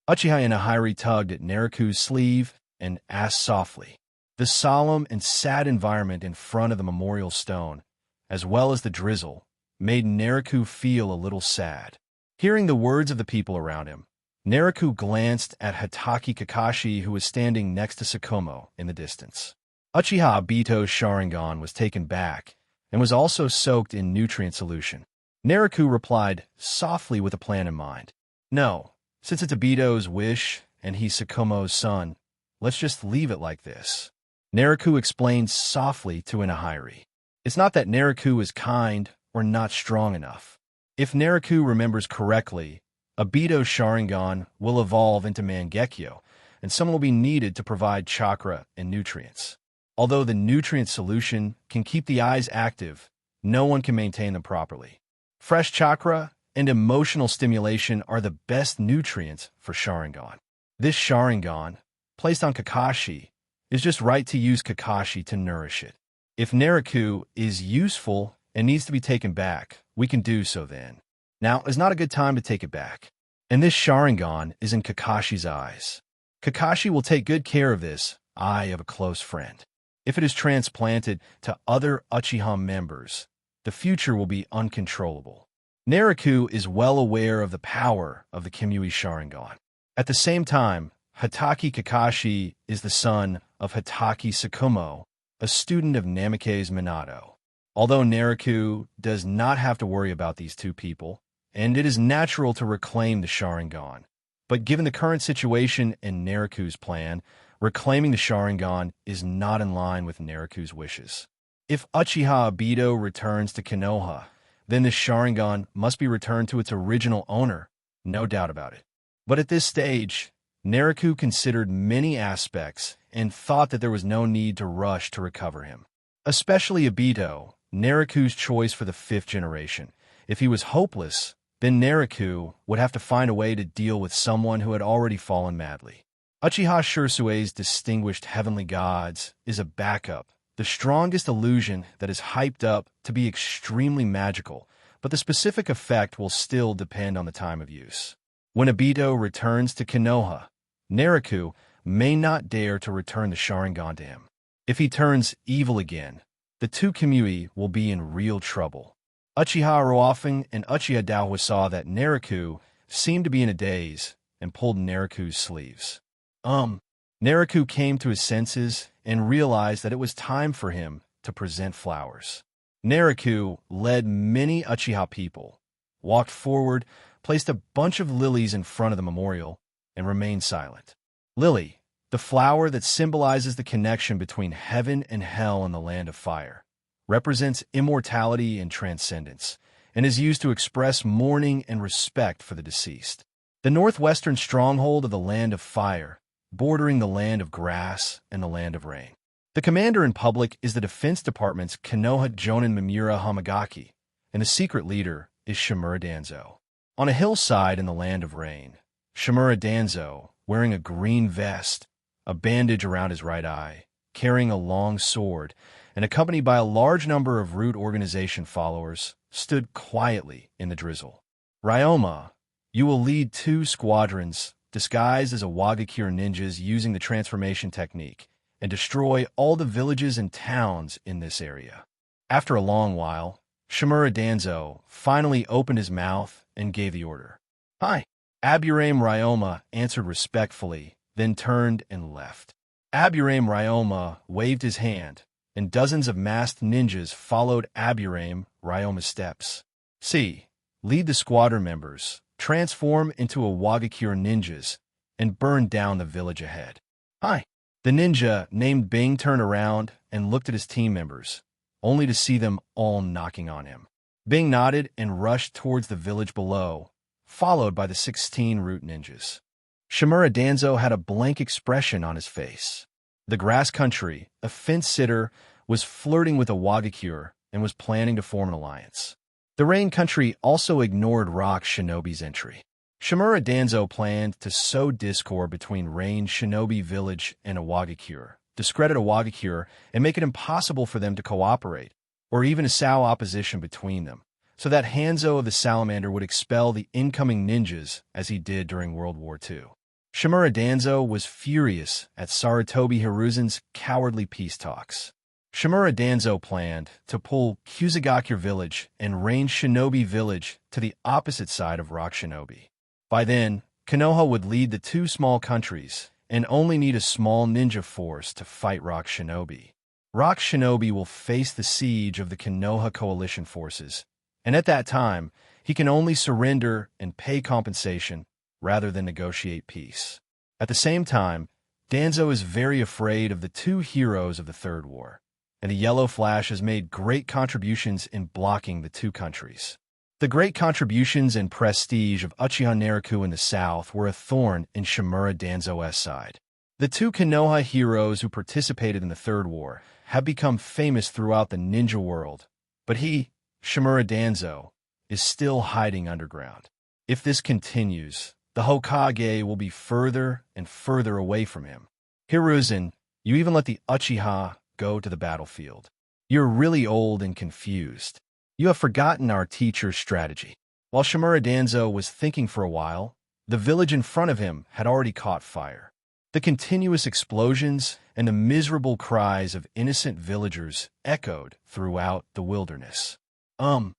Uchiha Inahiri tugged at Naruto's sleeve and asked softly. The solemn and sad environment in front of the memorial stone, as well as the drizzle, made Naruto feel a little sad. Hearing the words of the people around him, Naruto glanced at Hatake Kakashi, who was standing next to Tsukumo in the distance. Uchiha Obito's Sharingan was taken back and was also soaked in nutrient solution. Naruto replied softly with a plan in mind. No, since it's Obito's wish and he's Tsukumo's son, let's just leave it like this. Nariku explained softly to Inahiri. It's not that Nariku is kind or not strong enough. If Nariku remembers correctly, Obito's Sharingan will evolve into Mangekyo, and some will be needed to provide chakra and nutrients. Although the nutrient solution can keep the eyes active, no one can maintain them properly. Fresh chakra and emotional stimulation are the best nutrients for Sharingan. This Sharingan, placed on Kakashi, is just right to use Kakashi to nourish it. If Nariku is useful and needs to be taken back, we can do so then. Now is not a good time to take it back. And this Sharingan is in Kakashi's eyes. Kakashi will take good care of this eye of a close friend. If it is transplanted to other Uchiha members, the future will be uncontrollable. Nariku is well aware of the power of the Kimui Sharingan. At the same time, Hatake Kakashi is the son of Hatake Tsukumo, a student of Namikaze Minato. Although Nariku does not have to worry about these two people, and it is natural to reclaim the Sharingan. But given the current situation and Nariku's plan, reclaiming the Sharingan is not in line with Nariku's wishes. If Uchiha Obito returns to Konoha, then the Sharingan must be returned to its original owner, no doubt about it. But at this stage, Nariku considered many aspects and thought that there was no need to rush to recover him. Especially Obito, Nariku's choice for the fifth generation. If he was hopeless, then Nariku would have to find a way to deal with someone who had already fallen madly. Uchiha Shisui's distinguished heavenly gods is a backup, the strongest illusion that is hyped up to be extremely magical, but the specific effect will still depend on the time of use. When Obito returns to Konoha, Nariku may not dare to return the Sharingan to him. If he turns evil again, the two Kimui will be in real trouble. Uchiha Ruofing and Uchiha Daohua saw that Nariku seemed to be in a daze and pulled Nariku's sleeves. Nariku came to his senses and realized that it was time for him to present flowers. Nariku led many Uchiha people, walked forward, placed a bunch of lilies in front of the memorial, and remained silent. Lily, the flower that symbolizes the connection between heaven and hell in the land of fire, represents immortality and transcendence, and is used to express mourning and respect for the deceased. The northwestern stronghold of the land of fire, bordering the land of grass and the land of rain. The commander in public is the Defense Department's Konoha Jonin Mimura Hamagaki, and the secret leader is Shimura Danzo. On a hillside in the land of rain, Shimura Danzo, wearing a green vest, a bandage around his right eye, carrying a long sword, and accompanied by a large number of Root Organization followers, stood quietly in the drizzle. Ryoma, you will lead 2 squadrons disguised as a Wagakure ninjas using the transformation technique, and destroy all the villages and towns in this area. After a long while, Shimura Danzo finally opened his mouth and gave the order. Hi. Aburame Ryoma answered respectfully, then turned and left. Aburame Ryoma waved his hand, and dozens of masked ninjas followed Aburame Ryoma's steps. C. Lead the squadron members, transform into a Wagakure ninjas, and burn down the village ahead. Hi. The ninja named Bing turned around and looked at his team members, only to see them all knocking on him. Bing nodded and rushed towards the village below, followed by the 16 Root ninjas. Shimura Danzo had a blank expression on his face. The grass country, a fence-sitter, was flirting with a Wagakure and was planning to form an alliance. The rain country also ignored Rock Shinobi's entry. Shimura Danzo planned to sow discord between Rain Shinobi Village and a Wagakure, discredit a Wagakure, and make it impossible for them to cooperate, or even sow opposition between them, so that Hanzo of the Salamander would expel the incoming ninjas as he did during World War II. Shimura Danzo was furious at Sarutobi Hiruzen's cowardly peace talks. Shimura Danzo planned to pull Kusagakure Village and Rain Shinobi Village to the opposite side of Rock Shinobi. By then, Konoha would lead the 2 small countries and only need a small ninja force to fight Rock Shinobi. Rock Shinobi will face the siege of the Konoha coalition forces, and at that time, he can only surrender and pay compensation rather than negotiate peace. At the same time, Danzo is very afraid of the two heroes of the Third War, and the Yellow Flash has made great contributions in blocking the two countries. The great contributions and prestige of Uchiha Naruto in the south were a thorn in Shimura Danzo's side. The two Konoha heroes who participated in the Third War have become famous throughout the ninja world, but he, Shimura Danzo, is still hiding underground. If this continues, the Hokage will be further and further away from him. Hiruzen, you even let the Uchiha go to the battlefield. You're really old and confused. You have forgotten our teacher's strategy. While Shimura Danzo was thinking for a while, the village in front of him had already caught fire. The continuous explosions and the miserable cries of innocent villagers echoed throughout the wilderness. Shimura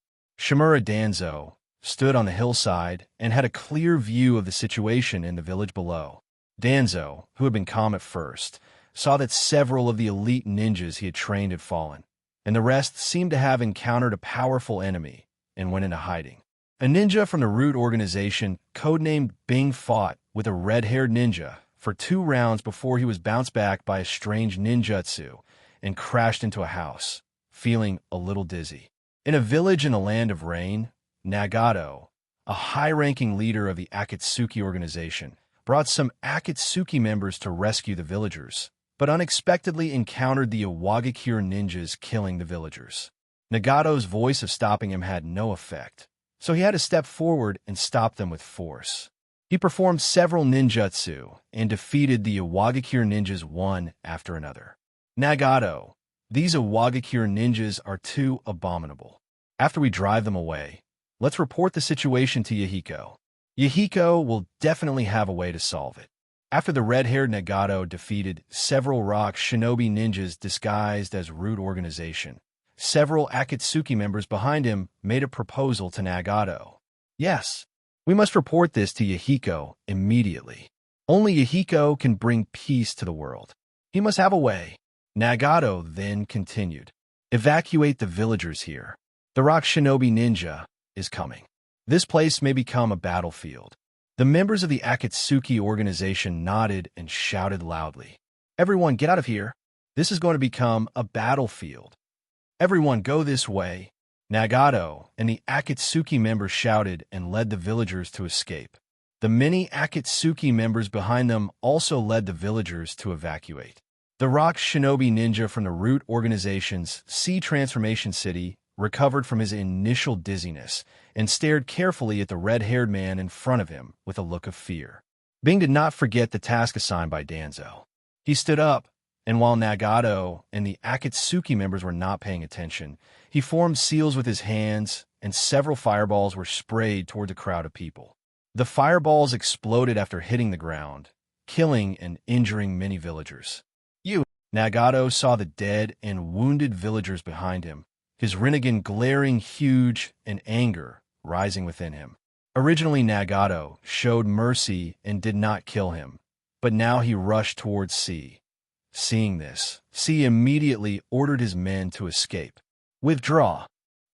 Danzo stood on the hillside and had a clear view of the situation in the village below. Danzo, who had been calm at first, saw that several of the elite ninjas he had trained had fallen, and the rest seemed to have encountered a powerful enemy and went into hiding. A ninja from the Root organization, codenamed Bing, fought with a red-haired ninja for 2 rounds before he was bounced back by a strange ninjutsu and crashed into a house, feeling a little dizzy. In a village in the land of rain, Nagato, a high-ranking leader of the Akatsuki organization, brought some Akatsuki members to rescue the villagers, but unexpectedly encountered the Iwagakure ninjas killing the villagers. Nagato's voice of stopping him had no effect, so he had to step forward and stop them with force. He performed several ninjutsu and defeated the Iwagakure ninjas one after another. Nagato, these Iwagakure ninjas are too abominable. After we drive them away, let's report the situation to Yahiko. Yahiko will definitely have a way to solve it. After the red-haired Nagato defeated several rock shinobi ninjas disguised as Root organization, several Akatsuki members behind him made a proposal to Nagato. Yes, we must report this to Yahiko immediately. Only Yahiko can bring peace to the world. He must have a way. Nagato then continued. Evacuate the villagers here. The rock shinobi ninja is coming. This place may become a battlefield. The members of the Akatsuki organization nodded and shouted loudly. Everyone get out of here. This is going to become a battlefield. Everyone go this way. Nagato and the Akatsuki members shouted and led the villagers to escape. The many Akatsuki members behind them also led the villagers to evacuate. The rock shinobi ninja from the Root organization's Sea Transformation City recovered from his initial dizziness and stared carefully at the red-haired man in front of him with a look of fear. Bing did not forget the task assigned by Danzo. He stood up, and while Nagato and the Akatsuki members were not paying attention, he formed seals with his hands, and several fireballs were sprayed toward the crowd of people. The fireballs exploded after hitting the ground, killing and injuring many villagers. Nagato saw the dead and wounded villagers behind him, his Rinnegan glaring huge and anger rising within him. Originally, Nagato showed mercy and did not kill him, but now he rushed towards C. Seeing this, C immediately ordered his men to escape. Withdraw.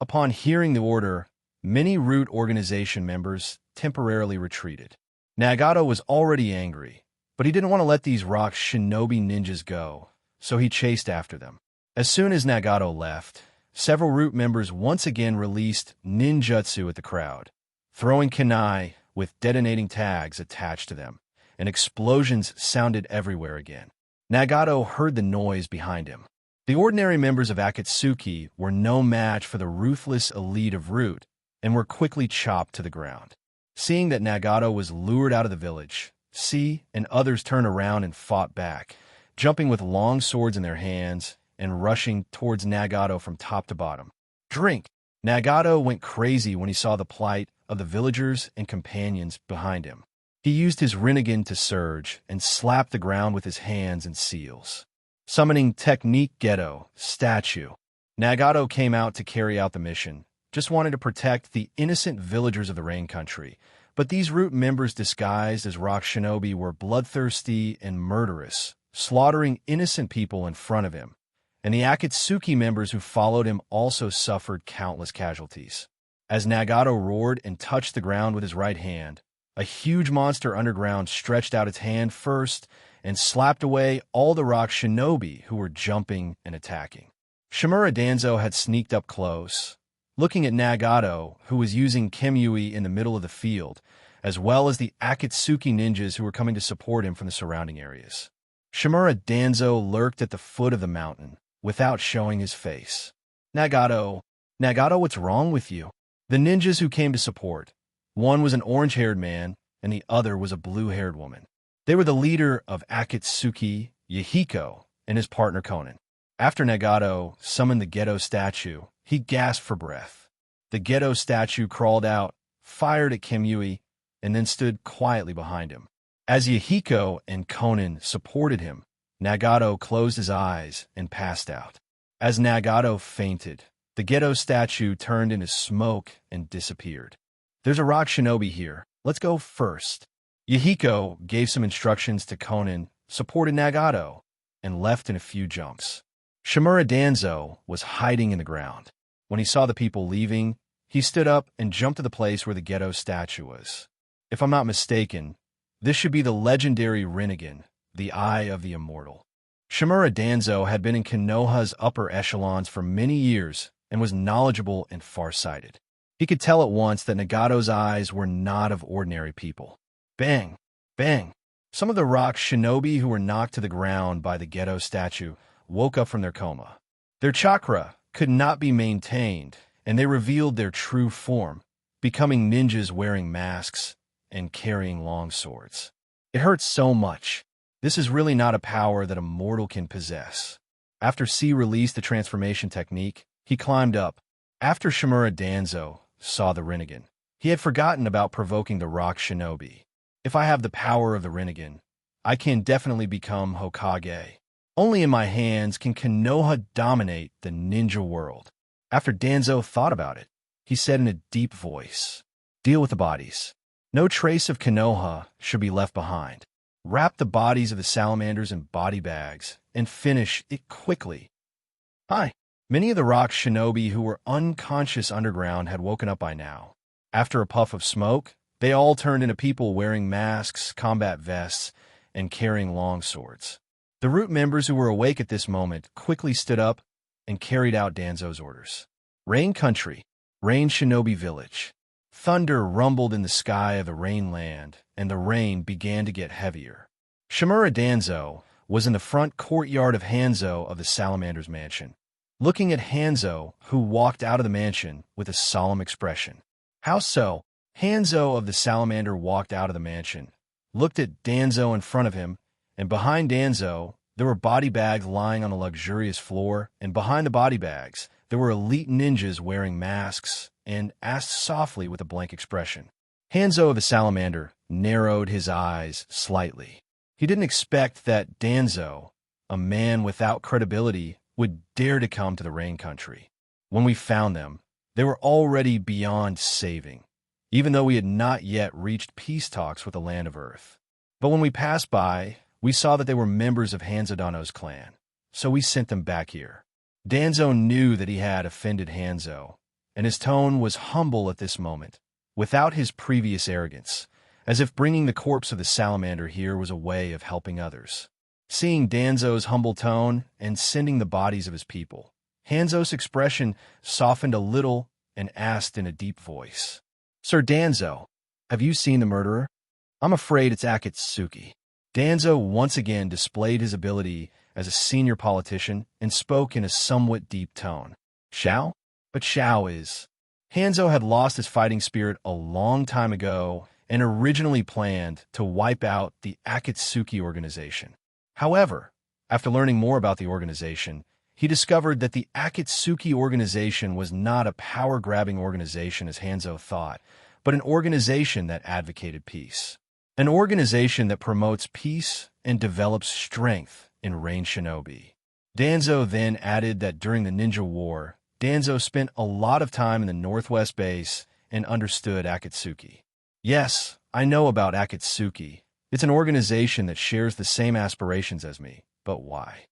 Upon hearing the order, many Root organization members temporarily retreated. Nagato was already angry, but he didn't want to let these rock shinobi ninjas go, so he chased after them. As soon as Nagato left, several Root members once again released ninjutsu at the crowd, throwing kunai with detonating tags attached to them, and explosions sounded everywhere again. Nagato heard the noise behind him. The ordinary members of Akatsuki were no match for the ruthless elite of Root and were quickly chopped to the ground. Seeing that Nagato was lured out of the village, C and others turned around and fought back, jumping with long swords in their hands and rushing towards Nagato from top to bottom. Drink! Nagato went crazy when he saw the plight of the villagers and companions behind him. He used his Rinnegan to surge and slapped the ground with his hands and seals. Summoning Technique Ghetto, Statue. Nagato came out to carry out the mission, just wanted to protect the innocent villagers of the Rain Country, but these Root members disguised as rock shinobi were bloodthirsty and murderous, slaughtering innocent people in front of him, and the Akatsuki members who followed him also suffered countless casualties. As Nagato roared and touched the ground with his right hand, a huge monster underground stretched out its hand first and slapped away all the rock shinobi who were jumping and attacking. Shimura Danzo had sneaked up close, looking at Nagato, who was using Kimyui in the middle of the field, as well as the Akatsuki ninjas who were coming to support him from the surrounding areas. Shimura Danzo lurked at the foot of the mountain, without showing his face. Nagato, what's wrong with you? The ninjas who came to support. One was an orange-haired man, and the other was a blue-haired woman. They were the leader of Akatsuki, Yahiko, and his partner Konan. After Nagato summoned the Geto statue, he gasped for breath. The Geto statue crawled out, fired at Kimyui, and then stood quietly behind him. As Yahiko and Konan supported him, Nagato closed his eyes and passed out. As Nagato fainted, the Geto statue turned into smoke and disappeared. There's a rock shinobi here. Let's go first. Yahiko gave some instructions to Konan, supported Nagato, and left in a few jumps. Shimura Danzo was hiding in the ground. When he saw the people leaving, he stood up and jumped to the place where the Geto statue was. If I'm not mistaken, this should be the legendary Rinnegan, the Eye of the Immortal. Shimura Danzo had been in Konoha's upper echelons for many years and was knowledgeable and farsighted. He could tell at once that Nagato's eyes were not of ordinary people. Bang! Bang! Some of the rock shinobi who were knocked to the ground by the Geto statue woke up from their coma. Their chakra could not be maintained, and they revealed their true form, becoming ninjas wearing masks and carrying long swords. It hurts so much. This is really not a power that a mortal can possess. After C released the transformation technique, he climbed up. After Shimura Danzo saw the Rinnegan, he had forgotten about provoking the rock shinobi. If I have the power of the Rinnegan, I can definitely become Hokage. Only in my hands can Konoha dominate the ninja world. After Danzo thought about it, he said in a deep voice, "Deal with the bodies. No trace of Konoha should be left behind. Wrap the bodies of the salamanders in body bags and finish it quickly." Hi. Many of the rock shinobi who were unconscious underground had woken up by now. After a puff of smoke, they all turned into people wearing masks, combat vests, and carrying long swords. The root members who were awake at this moment quickly stood up and carried out Danzo's orders. Rain Country, Rain Shinobi Village. Thunder rumbled in the sky of the Rain Land, and the rain began to get heavier. Shimura Danzo was in the front courtyard of Hanzo of the Salamander's mansion, looking at Hanzo, who walked out of the mansion with a solemn expression. How so? Hanzo of the Salamander walked out of the mansion, looked at Danzo in front of him, and behind Danzo, there were body bags lying on a luxurious floor, and behind the body bags, there were elite ninjas wearing masks, and asked softly with a blank expression. Hanzo of the Salamander narrowed his eyes slightly. He didn't expect that Danzo, a man without credibility, would dare to come to the Rain Country. When we found them, they were already beyond saving, even though we had not yet reached peace talks with the Land of Earth. But when we passed by, we saw that they were members of Hanzo clan, so we sent them back here. Danzo knew that he had offended Hanzo, and his tone was humble at this moment, without his previous arrogance, as if bringing the corpse of the salamander here was a way of helping others. Seeing Danzo's humble tone and sending the bodies of his people, Hanzo's expression softened a little and asked in a deep voice, "Sir Danzo, have you seen the murderer? I'm afraid it's Akatsuki." Danzo once again displayed his ability as a senior politician and spoke in a somewhat deep tone. "Shao? But Shao is..." Hanzo had lost his fighting spirit a long time ago and originally planned to wipe out the Akatsuki organization. However, after learning more about the organization, he discovered that the Akatsuki organization was not a power-grabbing organization as Hanzo thought, but an organization that advocated peace. An organization that promotes peace and develops strength in Rain Shinobi. Danzo then added that during the Ninja War, Danzo spent a lot of time in the Northwest Base and understood Akatsuki. "Yes, I know about Akatsuki. It's an organization that shares the same aspirations as me, but why?"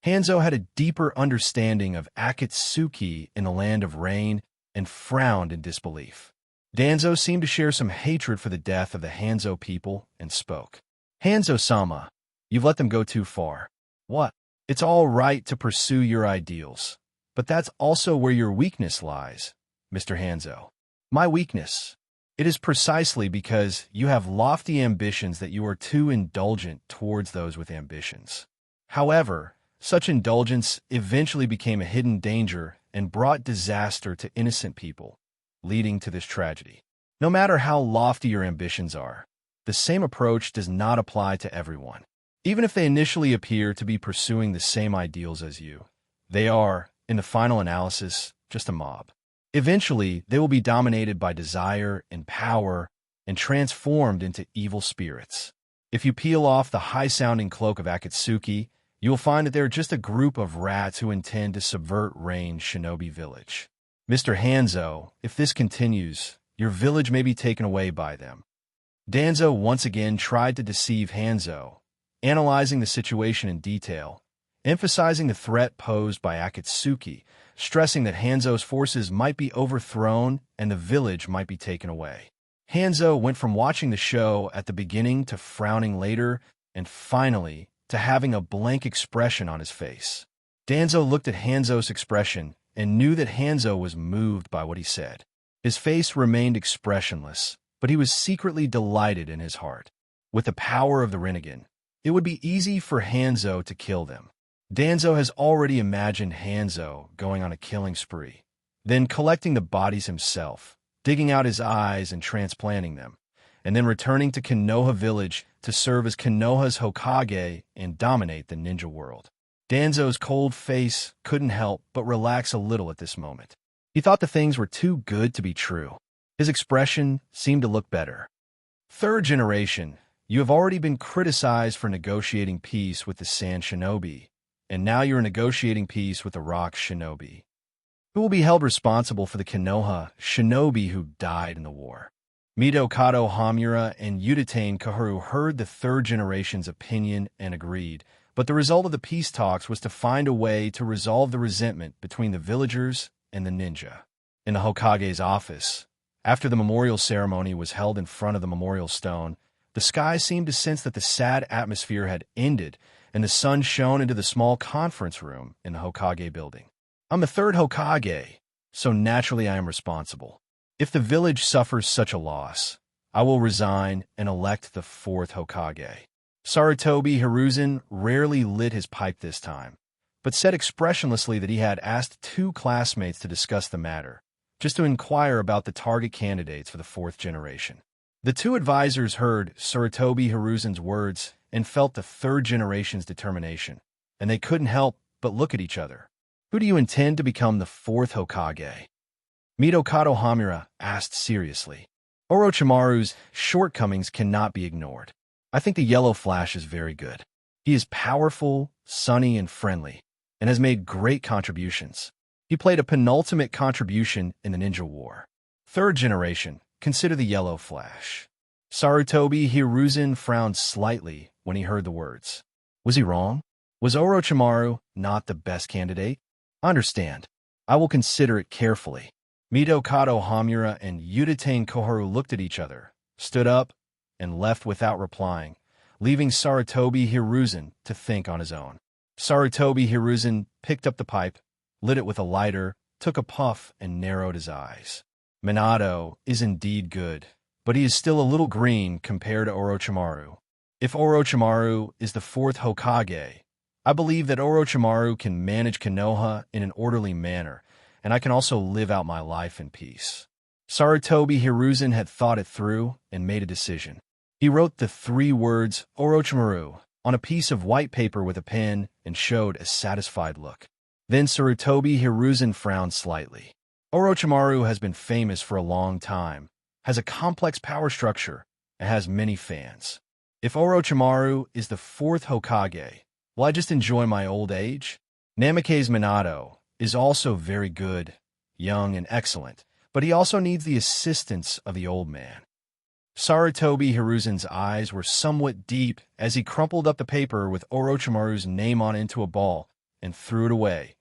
Hanzo had a deeper understanding of Akatsuki in the Land of Rain and frowned in disbelief. Danzo seemed to share some hatred for the death of the Hanzo people and spoke. "Hanzo-sama, You've let them go too far. What? It's all right to pursue your ideals, but that's also where your weakness lies, Mr. Hanzo. My weakness. It is precisely because you have lofty ambitions that you are too indulgent towards those with ambitions. However, such indulgence eventually became a hidden danger and brought disaster to innocent people, leading to this tragedy. No matter how lofty your ambitions are, the same approach does not apply to everyone. Even if they initially appear to be pursuing the same ideals as you, they are, in the final analysis, just a mob. Eventually, they will be dominated by desire and power and transformed into evil spirits. If you peel off the high-sounding cloak of Akatsuki, you will find that they're just a group of rats who intend to subvert Rain's shinobi village. Mr. Hanzo, if this continues, your village may be taken away by them. Danzo once again tried to deceive Hanzo, analyzing the situation in detail, emphasizing the threat posed by Akatsuki, stressing that Hanzo's forces might be overthrown and the village might be taken away. Hanzo went from watching the show at the beginning to frowning later, and finally, to having a blank expression on his face. Danzo looked at Hanzo's expression and knew that Hanzo was moved by what he said. His face remained expressionless, but he was secretly delighted in his heart. With the power of the Rinnegan, it would be easy for Hanzo to kill them. Danzo has already imagined Hanzo going on a killing spree, then collecting the bodies himself, digging out his eyes and transplanting them, and then returning to Konoha village to serve as Konoha's Hokage and dominate the ninja world. Danzo's cold face couldn't help but relax a little at this moment. He thought the things were too good to be true. His expression seemed to look better. Third generation, you have already been criticized for negotiating peace with the Sand Shinobi, and now you're negotiating peace with the Rock Shinobi. Who will be held responsible for the Konoha Shinobi who died in the war? Midokado Hamura and Uchiha Kaharu heard the third generation's opinion and agreed, but the result of the peace talks was to find a way to resolve the resentment between the villagers and the ninja. In the Hokage's office, after the memorial ceremony was held in front of the memorial stone, the sky seemed to sense that the sad atmosphere had ended, and the sun shone into the small conference room in the Hokage building. I'm the third Hokage, so naturally I am responsible. If the village suffers such a loss, I will resign and elect the fourth Hokage. Sarutobi Hiruzen rarely lit his pipe this time, but said expressionlessly that he had asked 2 classmates to discuss the matter, just to inquire about the target candidates for the fourth generation. The 2 advisors heard Sarutobi Hiruzen's words and felt the third generation's determination, and they couldn't help but look at each other. Who do you intend to become the fourth Hokage? Midokado Hamura asked seriously. Orochimaru's shortcomings cannot be ignored. I think the Yellow Flash is very good. He is powerful, sunny, and friendly, and has made great contributions. He played a penultimate contribution in the Ninja War. Third generation, consider the Yellow Flash. Sarutobi Hiruzen frowned slightly when he heard the words. Was he wrong? Was Orochimaru not the best candidate? I understand. I will consider it carefully. Midokado Hamura and Uchiha Koharu looked at each other, stood up, and left without replying, leaving Sarutobi Hiruzen to think on his own. Sarutobi Hiruzen picked up the pipe, lit it with a lighter, took a puff, and narrowed his eyes. Minato is indeed good, but he is still a little green compared to Orochimaru. If Orochimaru is the fourth Hokage, I believe that Orochimaru can manage Konoha in an orderly manner, and I can also live out my life in peace. Sarutobi Hiruzen had thought it through and made a decision. He wrote the 3 words Orochimaru on a piece of white paper with a pen and showed a satisfied look. Then Sarutobi Hiruzen frowned slightly. Orochimaru has been famous for a long time, has a complex power structure, and has many fans. If Orochimaru is the fourth Hokage, will I just enjoy my old age? Namake's Minato is also very good, young, and excellent, but he also needs the assistance of the old man. Sarutobi Hiruzen's eyes were somewhat deep as he crumpled up the paper with Orochimaru's name on it into a ball and threw it away,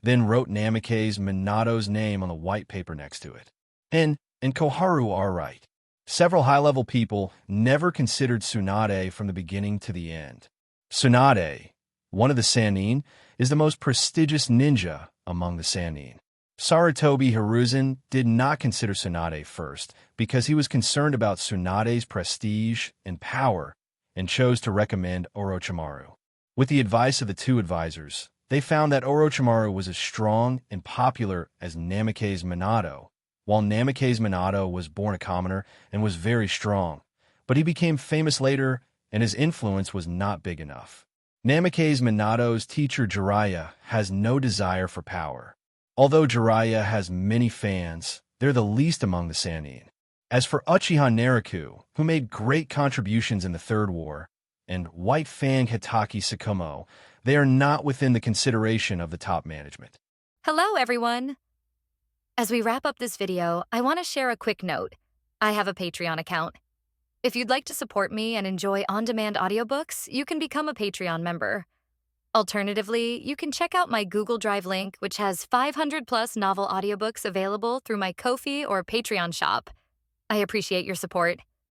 then wrote Namake's Minato's name on the white paper next to it. And Koharu are right. Several high-level people never considered Tsunade from the beginning to the end. Tsunade, one of the Sannin, is the most prestigious ninja among the Sannin. Sarutobi Hiruzen did not consider Tsunade first because he was concerned about Tsunade's prestige and power and chose to recommend Orochimaru. With the advice of the two advisors, they found that Orochimaru was as strong and popular as Namake's Minato, while Namake's Minato was born a commoner and was very strong, but he became famous later and his influence was not big enough. Namake's Minato's teacher Jiraiya has no desire for power. Although Jiraiya has many fans, they're the least among the Sannin. As for Uchiha Nariku, who made great contributions in the Third War, and White Fang Hitaki Sakumo, they are not within the consideration of the top management. Hello, everyone. As we wrap up this video, I want to share a quick note. I have a Patreon account. If you'd like to support me and enjoy on-demand audiobooks, you can become a Patreon member. Alternatively, you can check out my Google Drive link, which has 500-plus novel audiobooks available through my Ko-fi or Patreon shop. I appreciate your support.